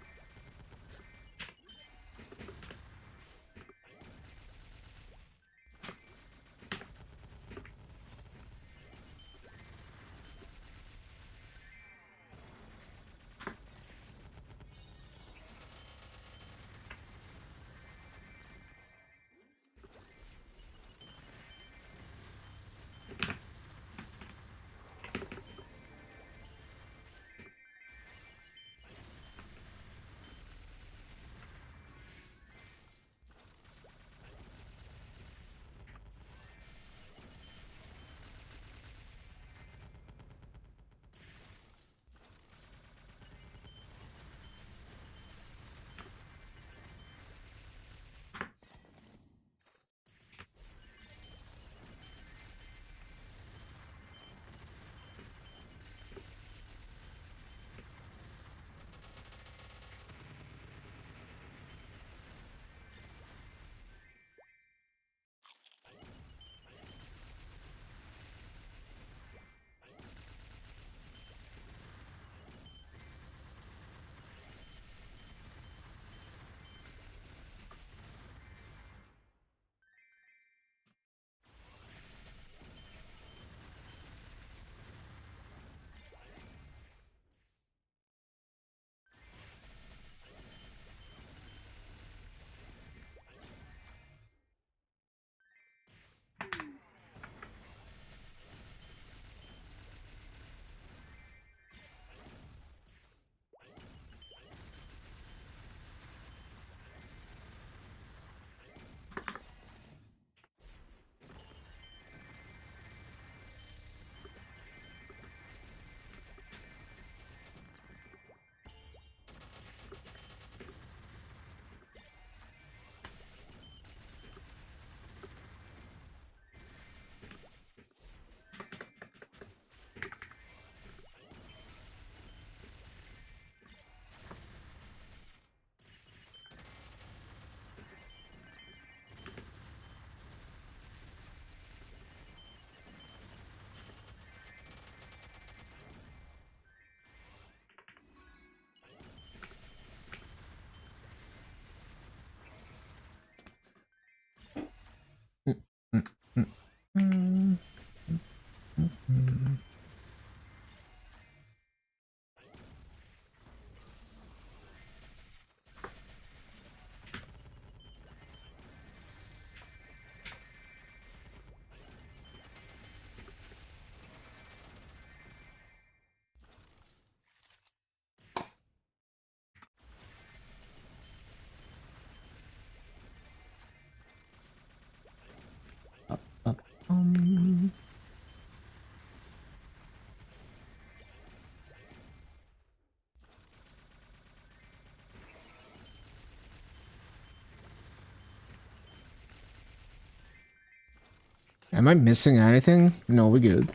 Am I missing anything? No, we're good.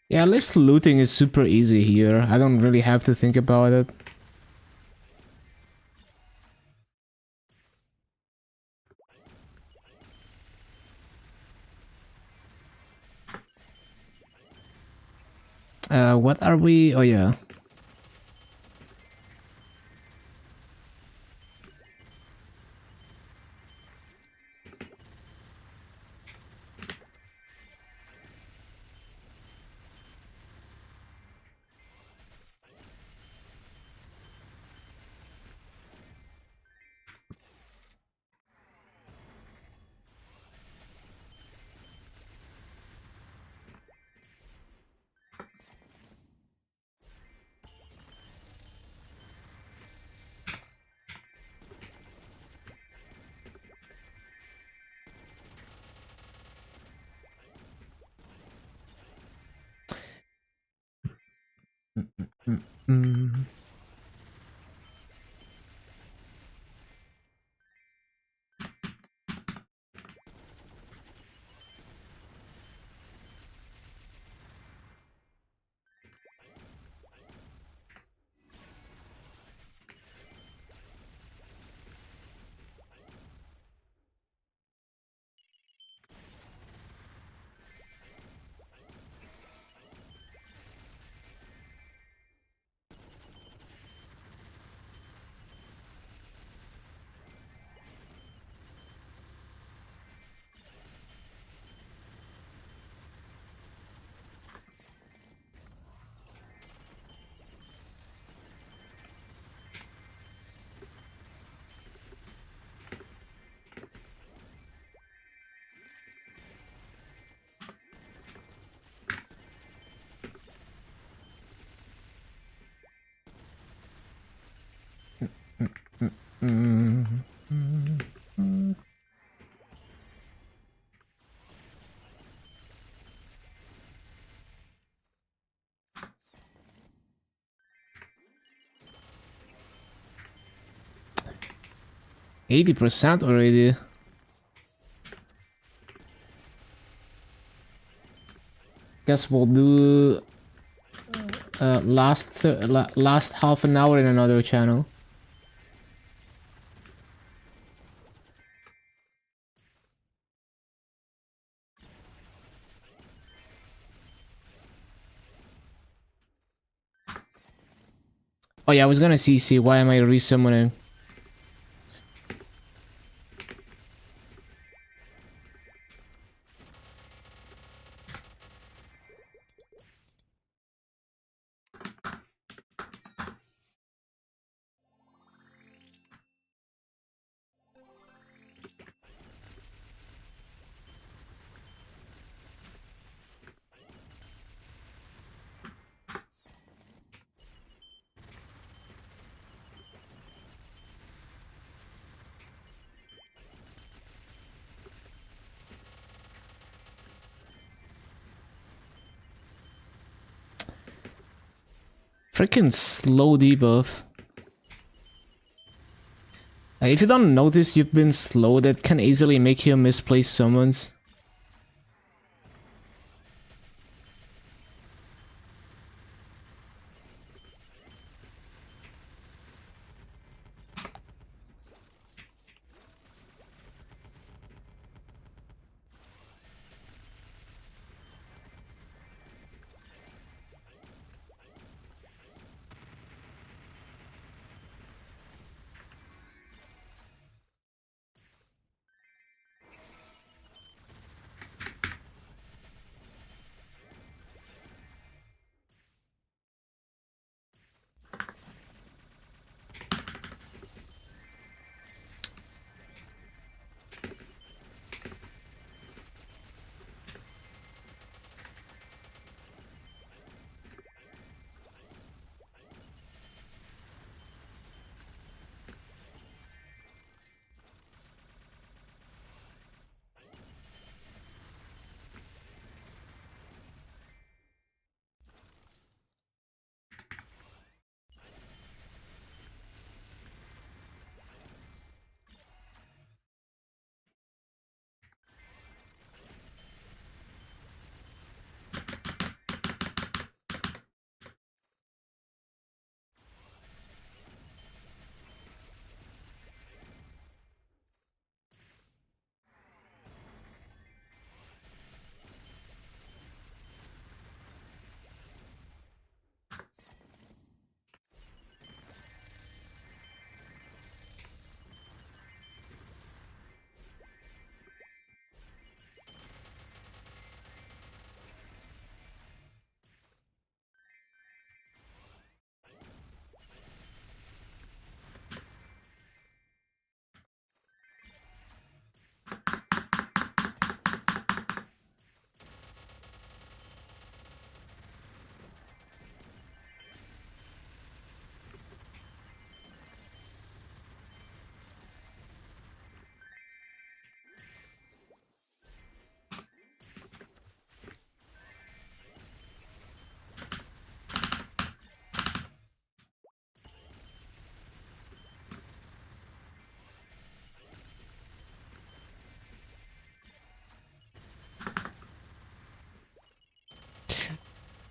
Yeah, at least looting is super easy here. I don't really have to think about it. What are we? Oh yeah. Mm. 80% already. Guess we'll do last half an hour in another channel. Oh yeah, I was gonna CC. Why am I resummoning? Freaking slow debuff. If you don't notice you've been slow, that can easily make you misplace summons.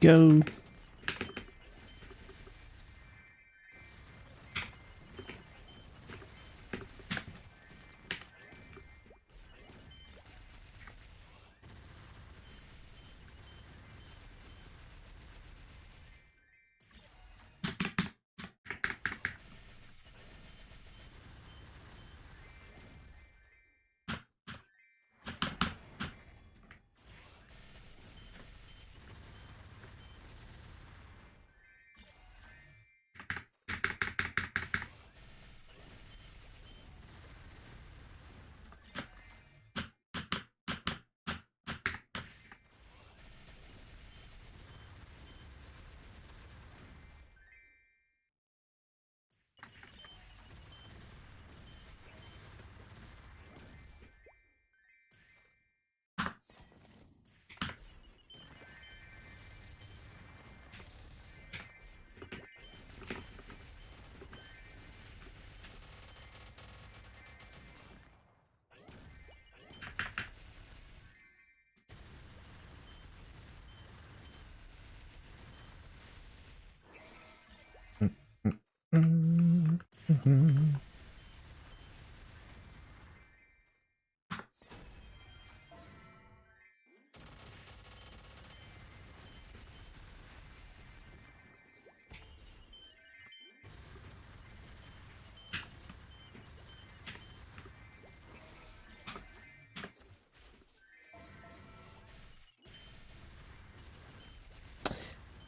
go.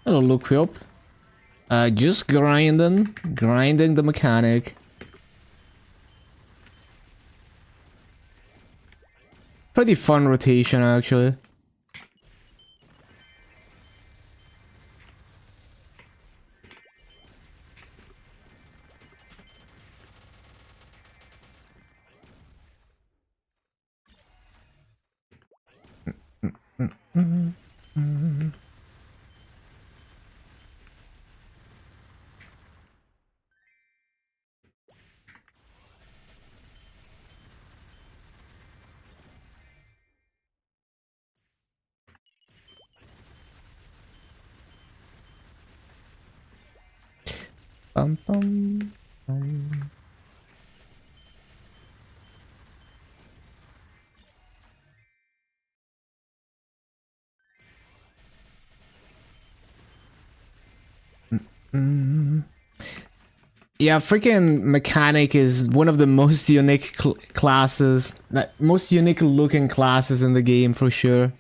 Hello, look up. Just grinding the mechanic. Pretty fun rotation, actually. Bum, bum, bum. Yeah, freaking mechanic is one of the most unique classes, most unique looking classes in the game for sure.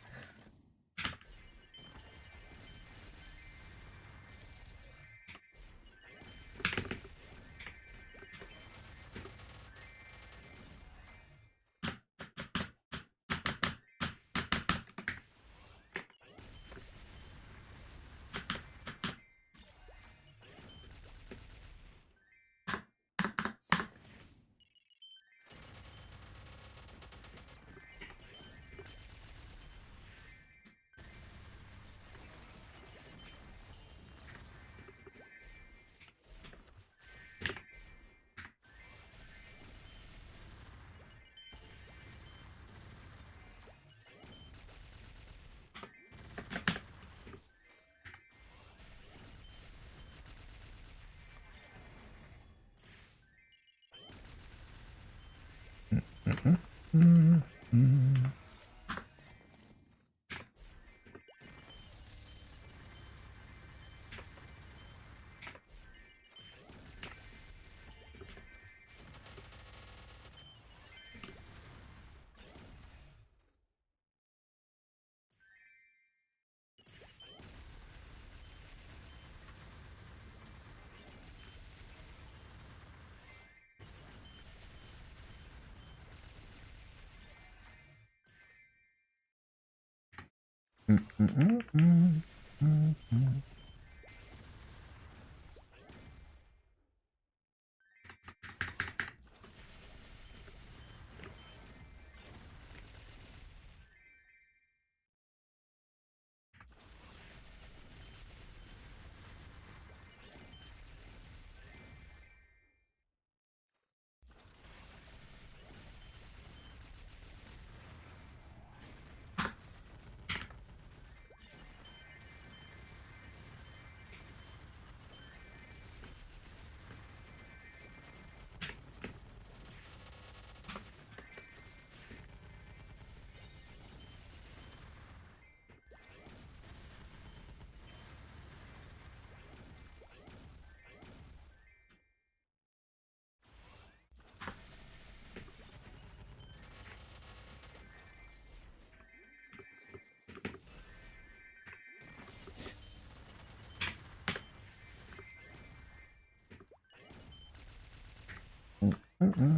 Ba-bum.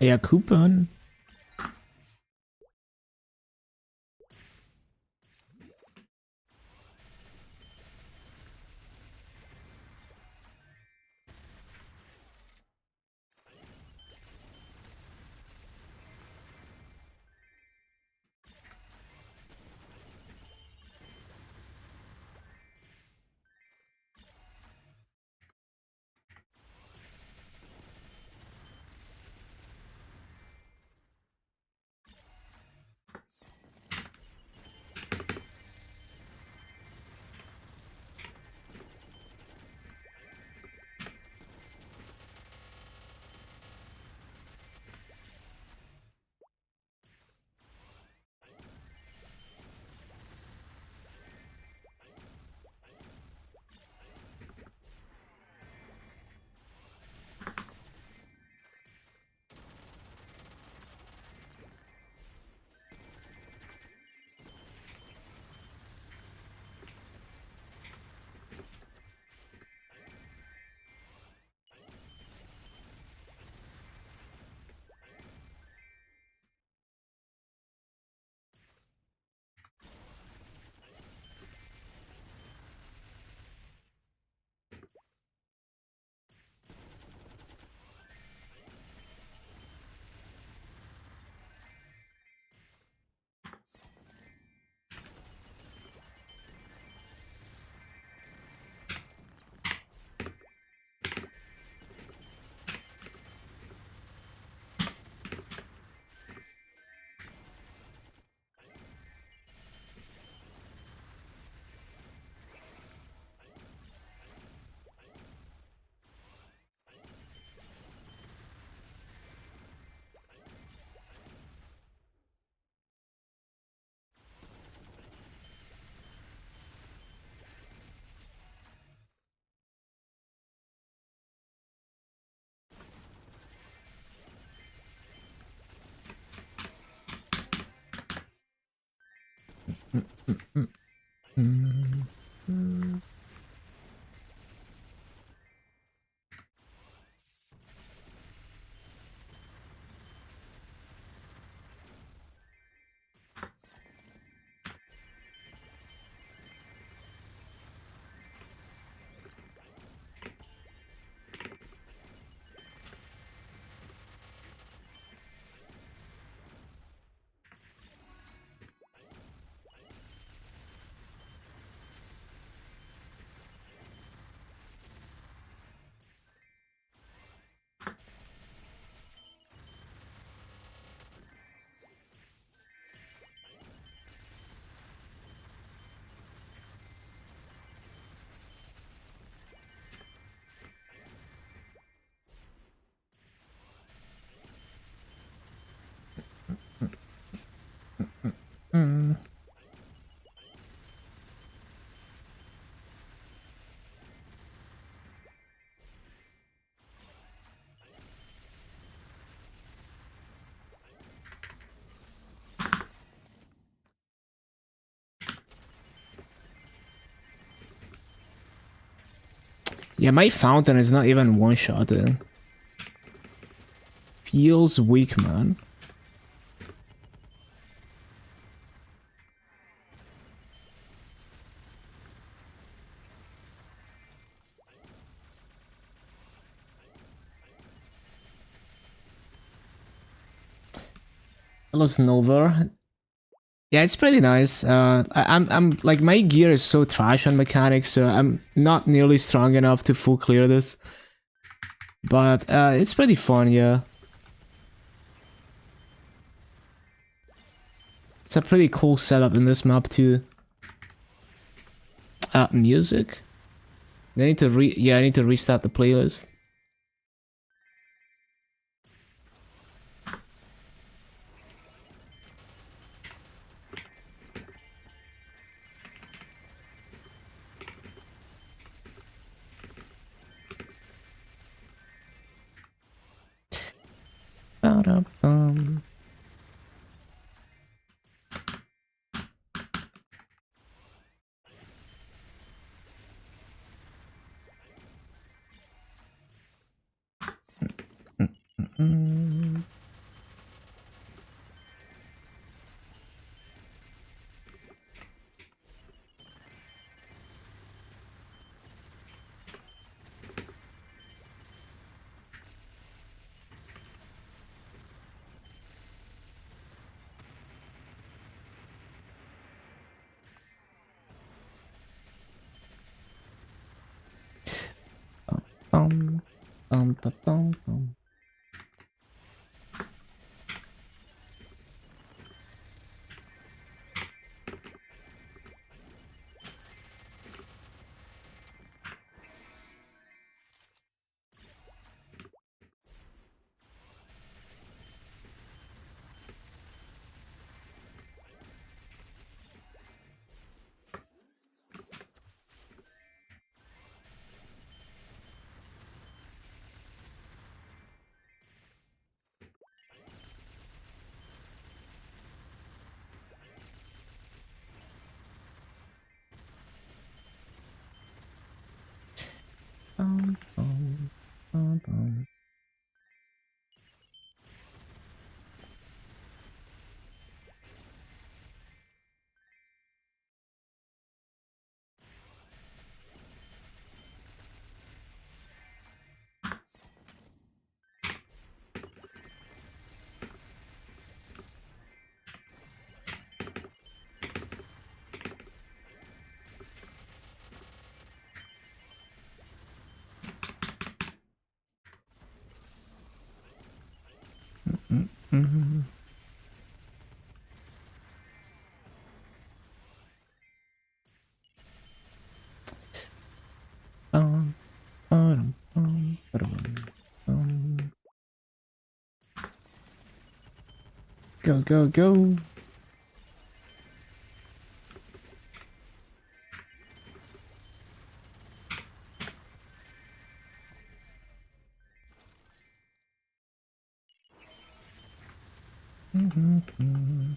Ja, Coupon. Yeah, my fountain is not even one-shotted. Feels weak, man. Hello, Nova. Yeah, it's pretty nice. I'm like my gear is so trash on mechanics, so I'm not nearly strong enough to full clear this. But it's pretty fun, yeah. It's a pretty cool setup in this map too. Music. I need to I need to restart the playlist. Ba-da-bum. Mm. Bum, bum, ba, bum, bum. Bum, bum, bum, bum. Mm-hmm. Bum, bum, bum, bum, bum. Go, go, go. Mm-hmm.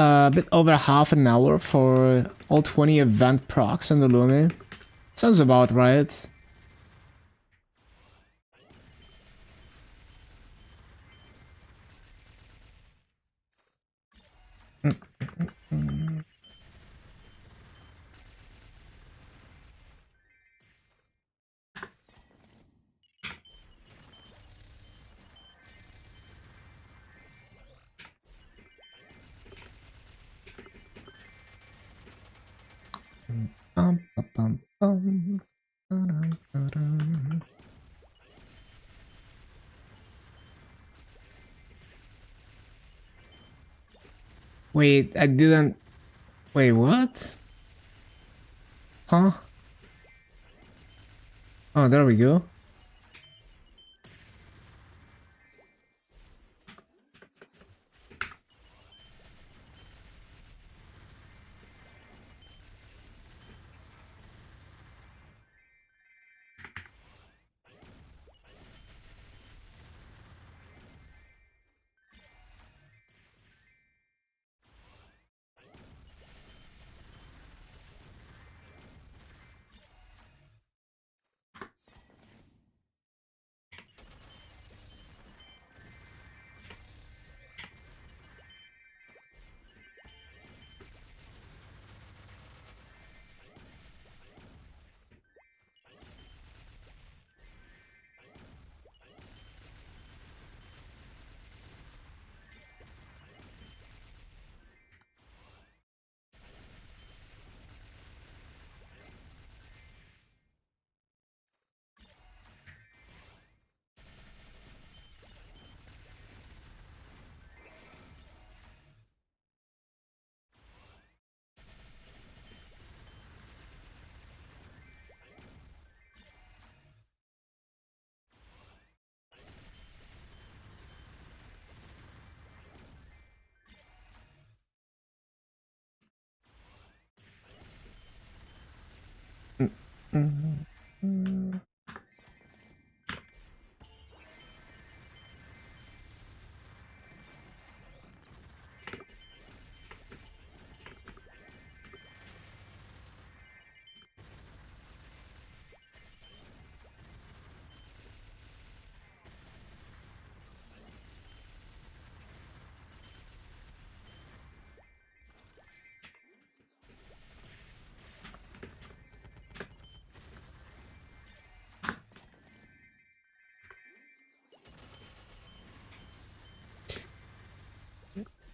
A bit over half an hour for all 20 event procs in the Lumi. Sounds about right. Wait, I didn't... Wait, what? Huh? Oh, there we go.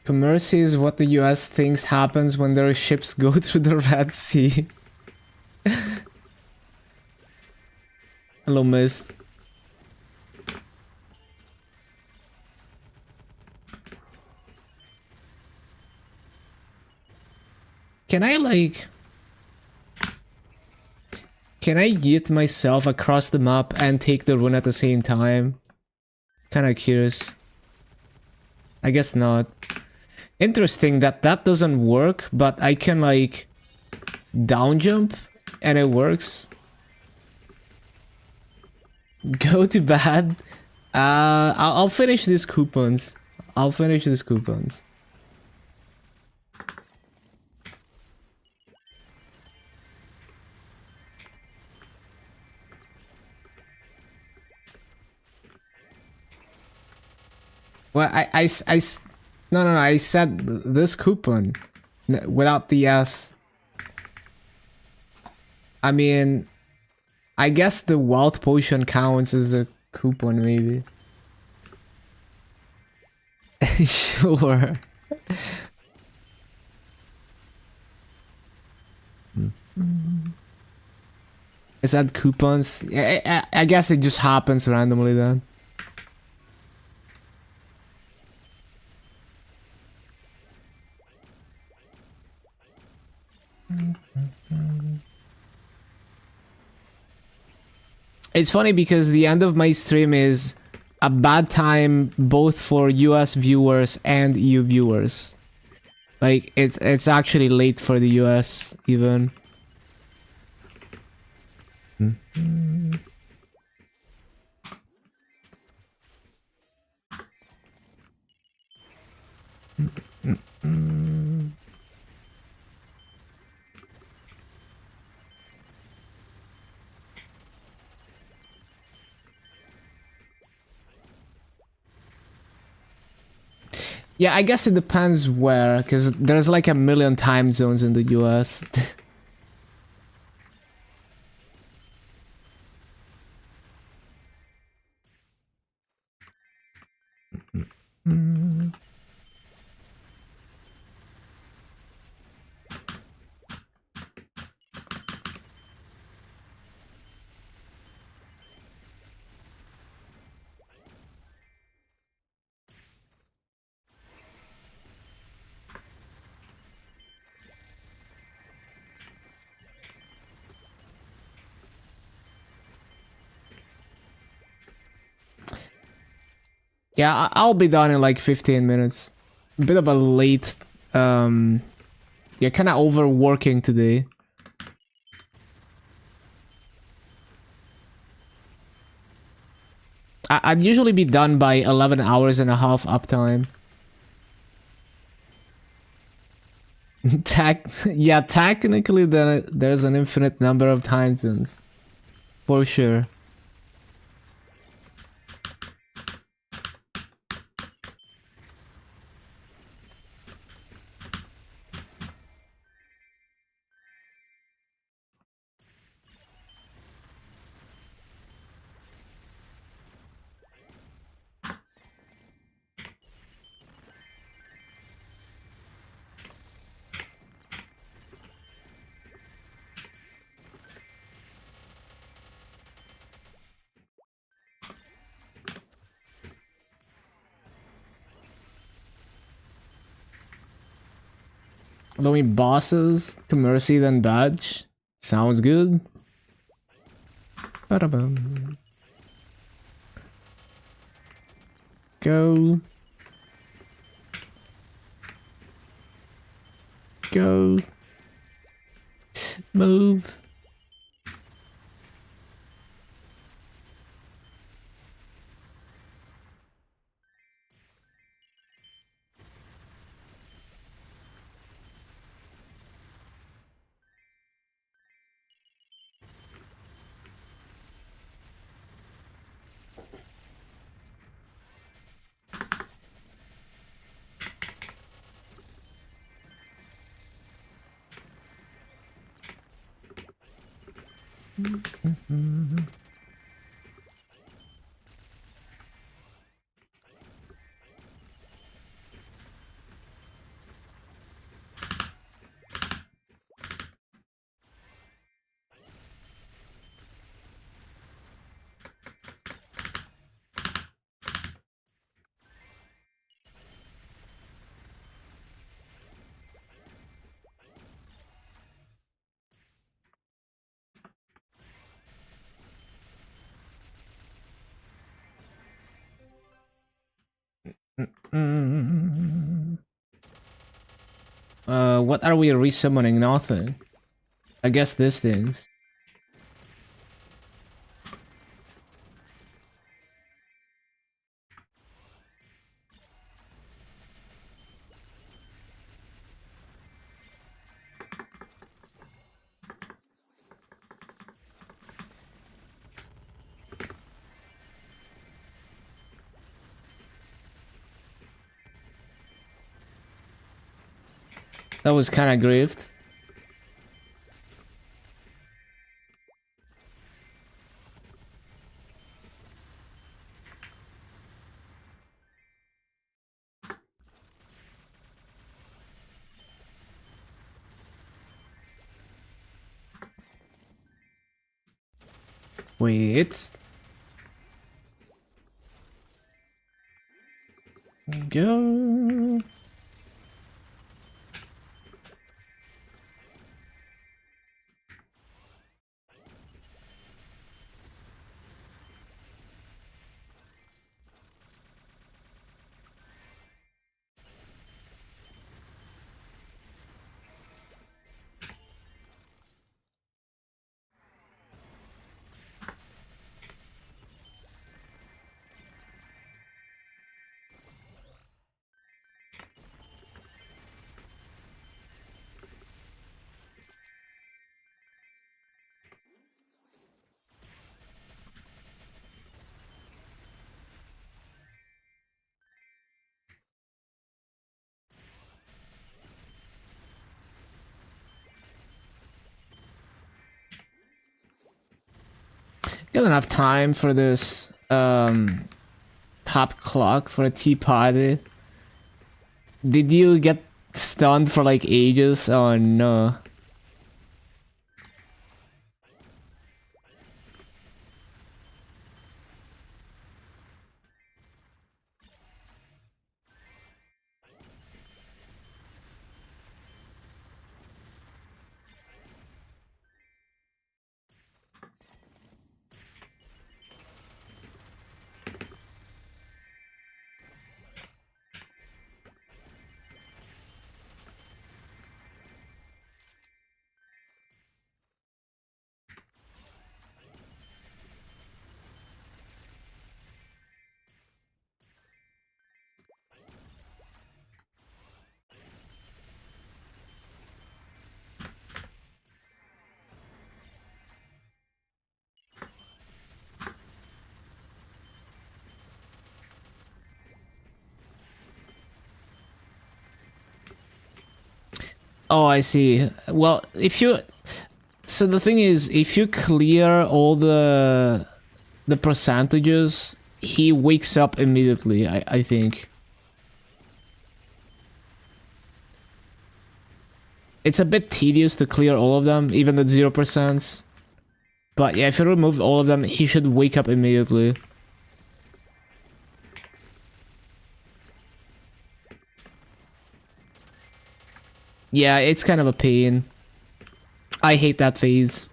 Commerce is what the US thinks happens when their ships go through the Red Sea. Hello, Mist. Can I, like... Can I yeet myself across the map and take the rune at the same time? Kinda curious. I guess not. Interesting that that doesn't work, but I can, like, down jump and it works. Go to bed. I'll finish these coupons. I'll finish these coupons. Well, I No, I said this coupon without the S. I mean, I guess the wealth potion counts as a coupon, maybe. Sure. Is that coupons? I guess it just happens randomly then. It's funny because the end of my stream is a bad time both for US viewers and EU viewers. Like it's actually late for the US even. Yeah, I guess it depends where, because there's like a million time zones in the US. Yeah, I'll be done in like 15 minutes. A bit of a late, yeah, kind of overworking today. I'd usually be done by 11 hours and a half uptime. Yeah, technically there's an infinite number of time zones. For sure. Only bosses, Commercy, then badge. Sounds good. Ba-da-bum. Go. Go. Move. What are we resummoning? Nothing. I guess these things. That was kind of grieved. Wait. Go. Got enough time for this pop clock for a tea party. Did you get stunned for like ages? Oh no. Oh, I see. Well, if you... So the thing is, if you clear all the percentages, he wakes up immediately, I think. It's a bit tedious to clear all of them, even at 0%. But yeah, if you remove all of them, he should wake up immediately. Yeah, it's kind of a pain. I hate that phase.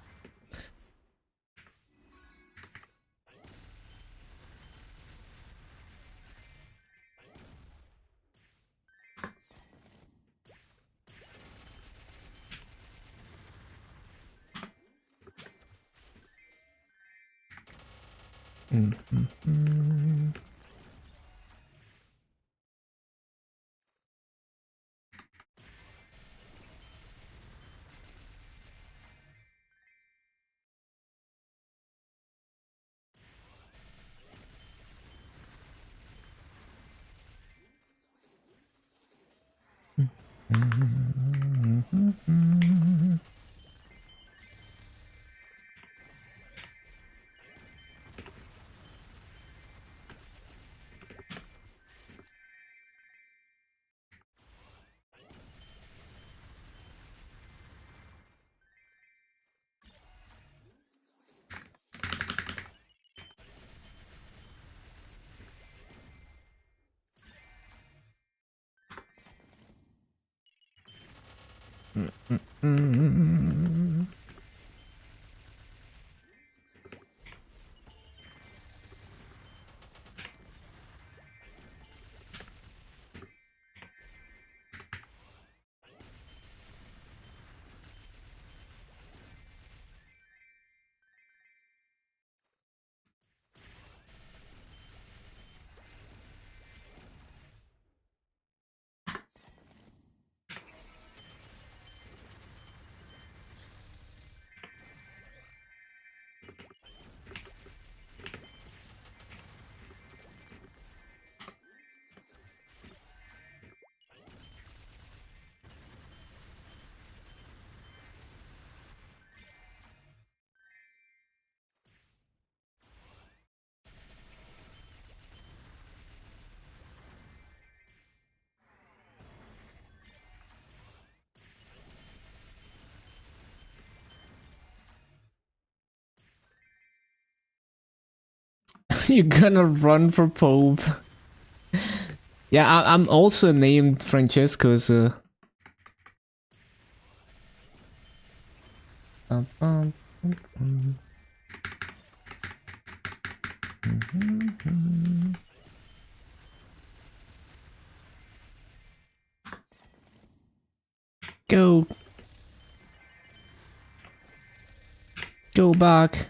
You're gonna run for Pope. Yeah, I'm also named Francesco, so... Go. Go back.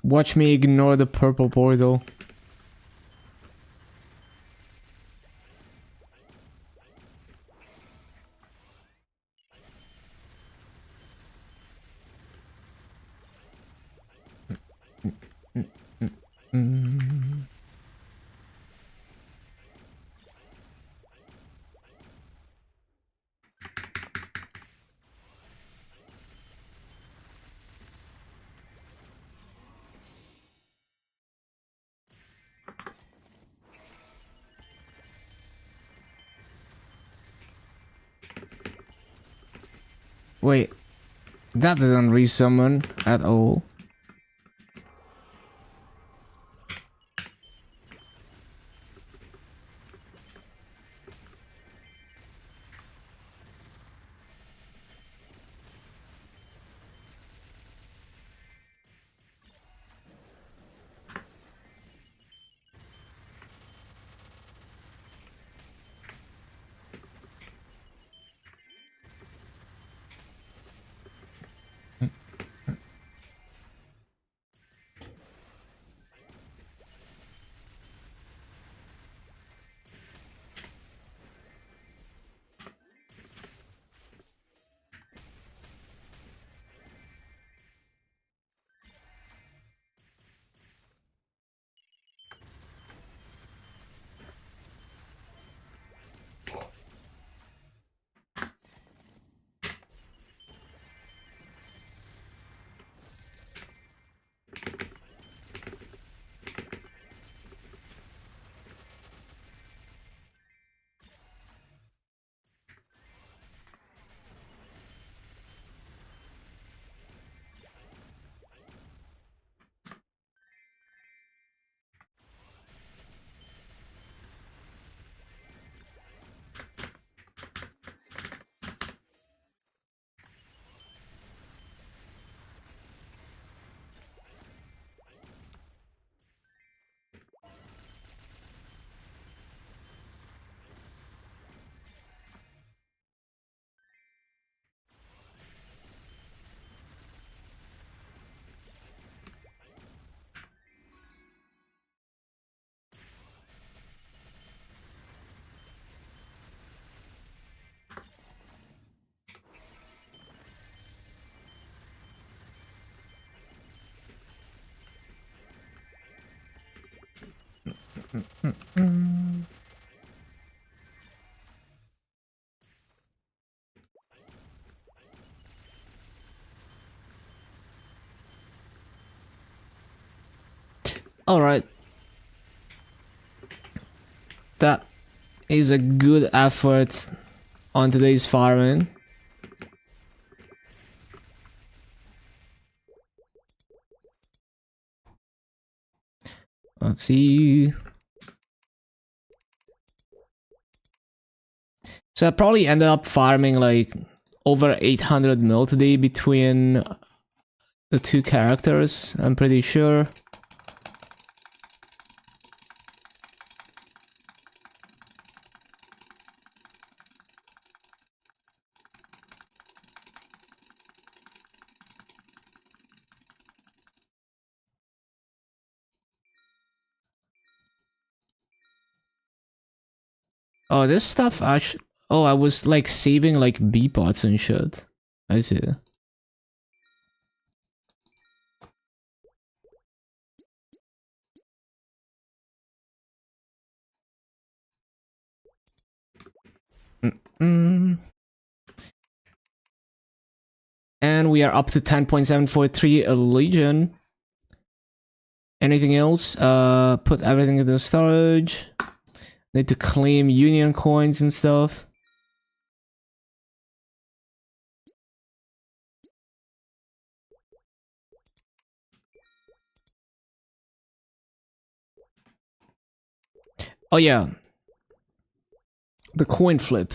Watch me ignore the purple portal. Wait, that didn't resummon at all. Alright. That is a good effort on today's farming. Let's see. So I probably ended up farming like over 800 mil today between the two characters, I'm pretty sure. Oh, this stuff actually... Oh, I was like saving like bee pots and shit. I see. Mm. And we are up to 10.743 Legion. Anything else? Put everything into storage. Need to claim union coins and stuff. Oh yeah. The coin flip.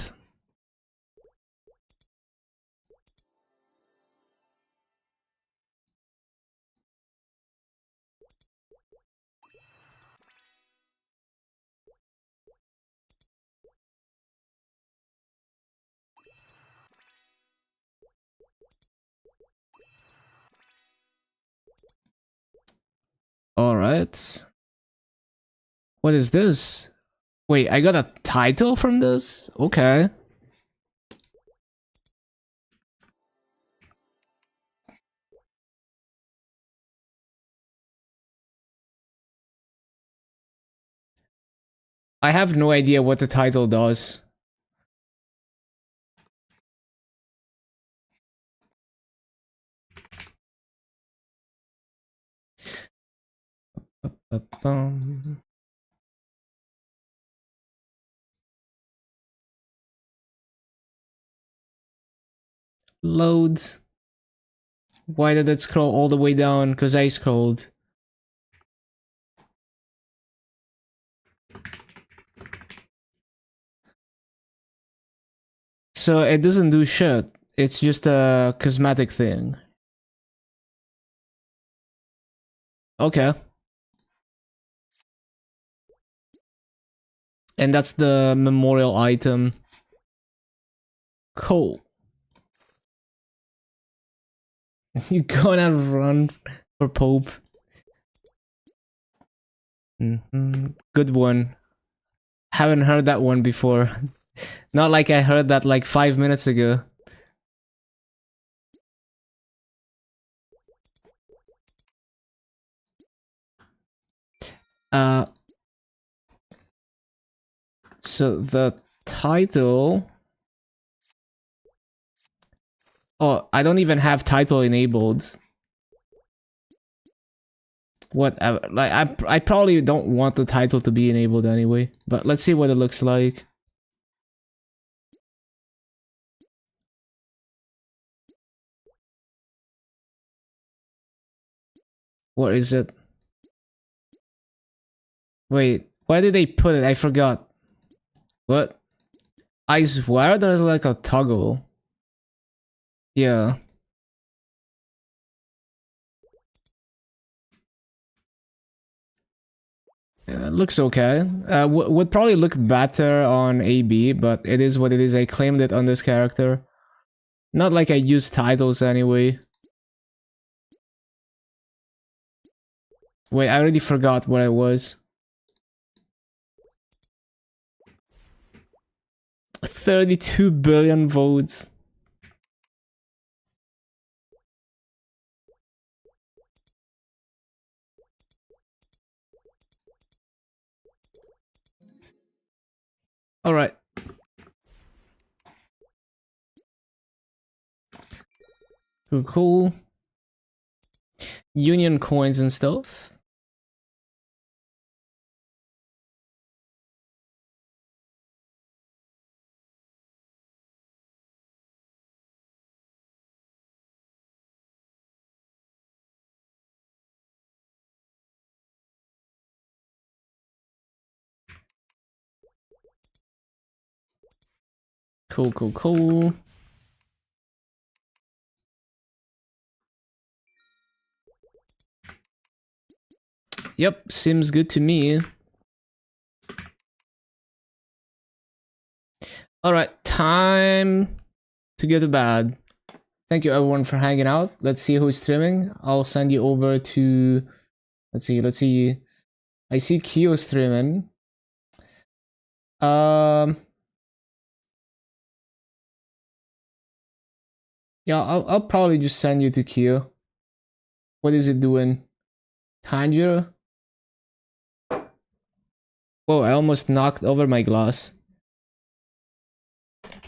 Alright. What is this? Wait, I got a title from this? Okay. I have no idea what the title does. Load. Why did it scroll all the way down? Because I scrolled. So it doesn't do shit. It's just a cosmetic thing. Okay. And that's the memorial item. Cool. You gonna run for Pope. Good one. Haven't heard that one before. Not like I heard that like 5 minutes ago. Uh, so the title... Oh, I don't even have title enabled. Whatever. Like, I probably don't want the title to be enabled anyway. But let's see what it looks like. What is it? Wait, where did they put it? I forgot. What? I swear there's like a toggle. Yeah. Yeah, it looks okay. Would probably look better on AB, but it is what it is. I claimed it on this character. Not like I use titles anyway. Wait, I already forgot what I was. 32 billion votes. All right. Cool, cool. Union coins and stuff. Cool, cool, cool. Yep, seems good to me. Alright, time to go to bed. Thank you everyone for hanging out. Let's see who's streaming. I'll send you over to... Let's see. I see Kyo streaming. Yeah, I'll probably just send you to Kyo. What is it doing? Tanjiro? Whoa, I almost knocked over my glass.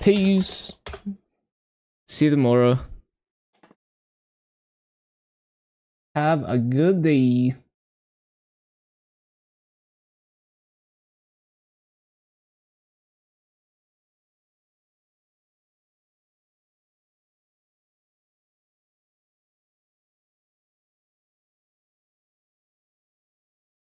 Peace. See you tomorrow. Have a good day.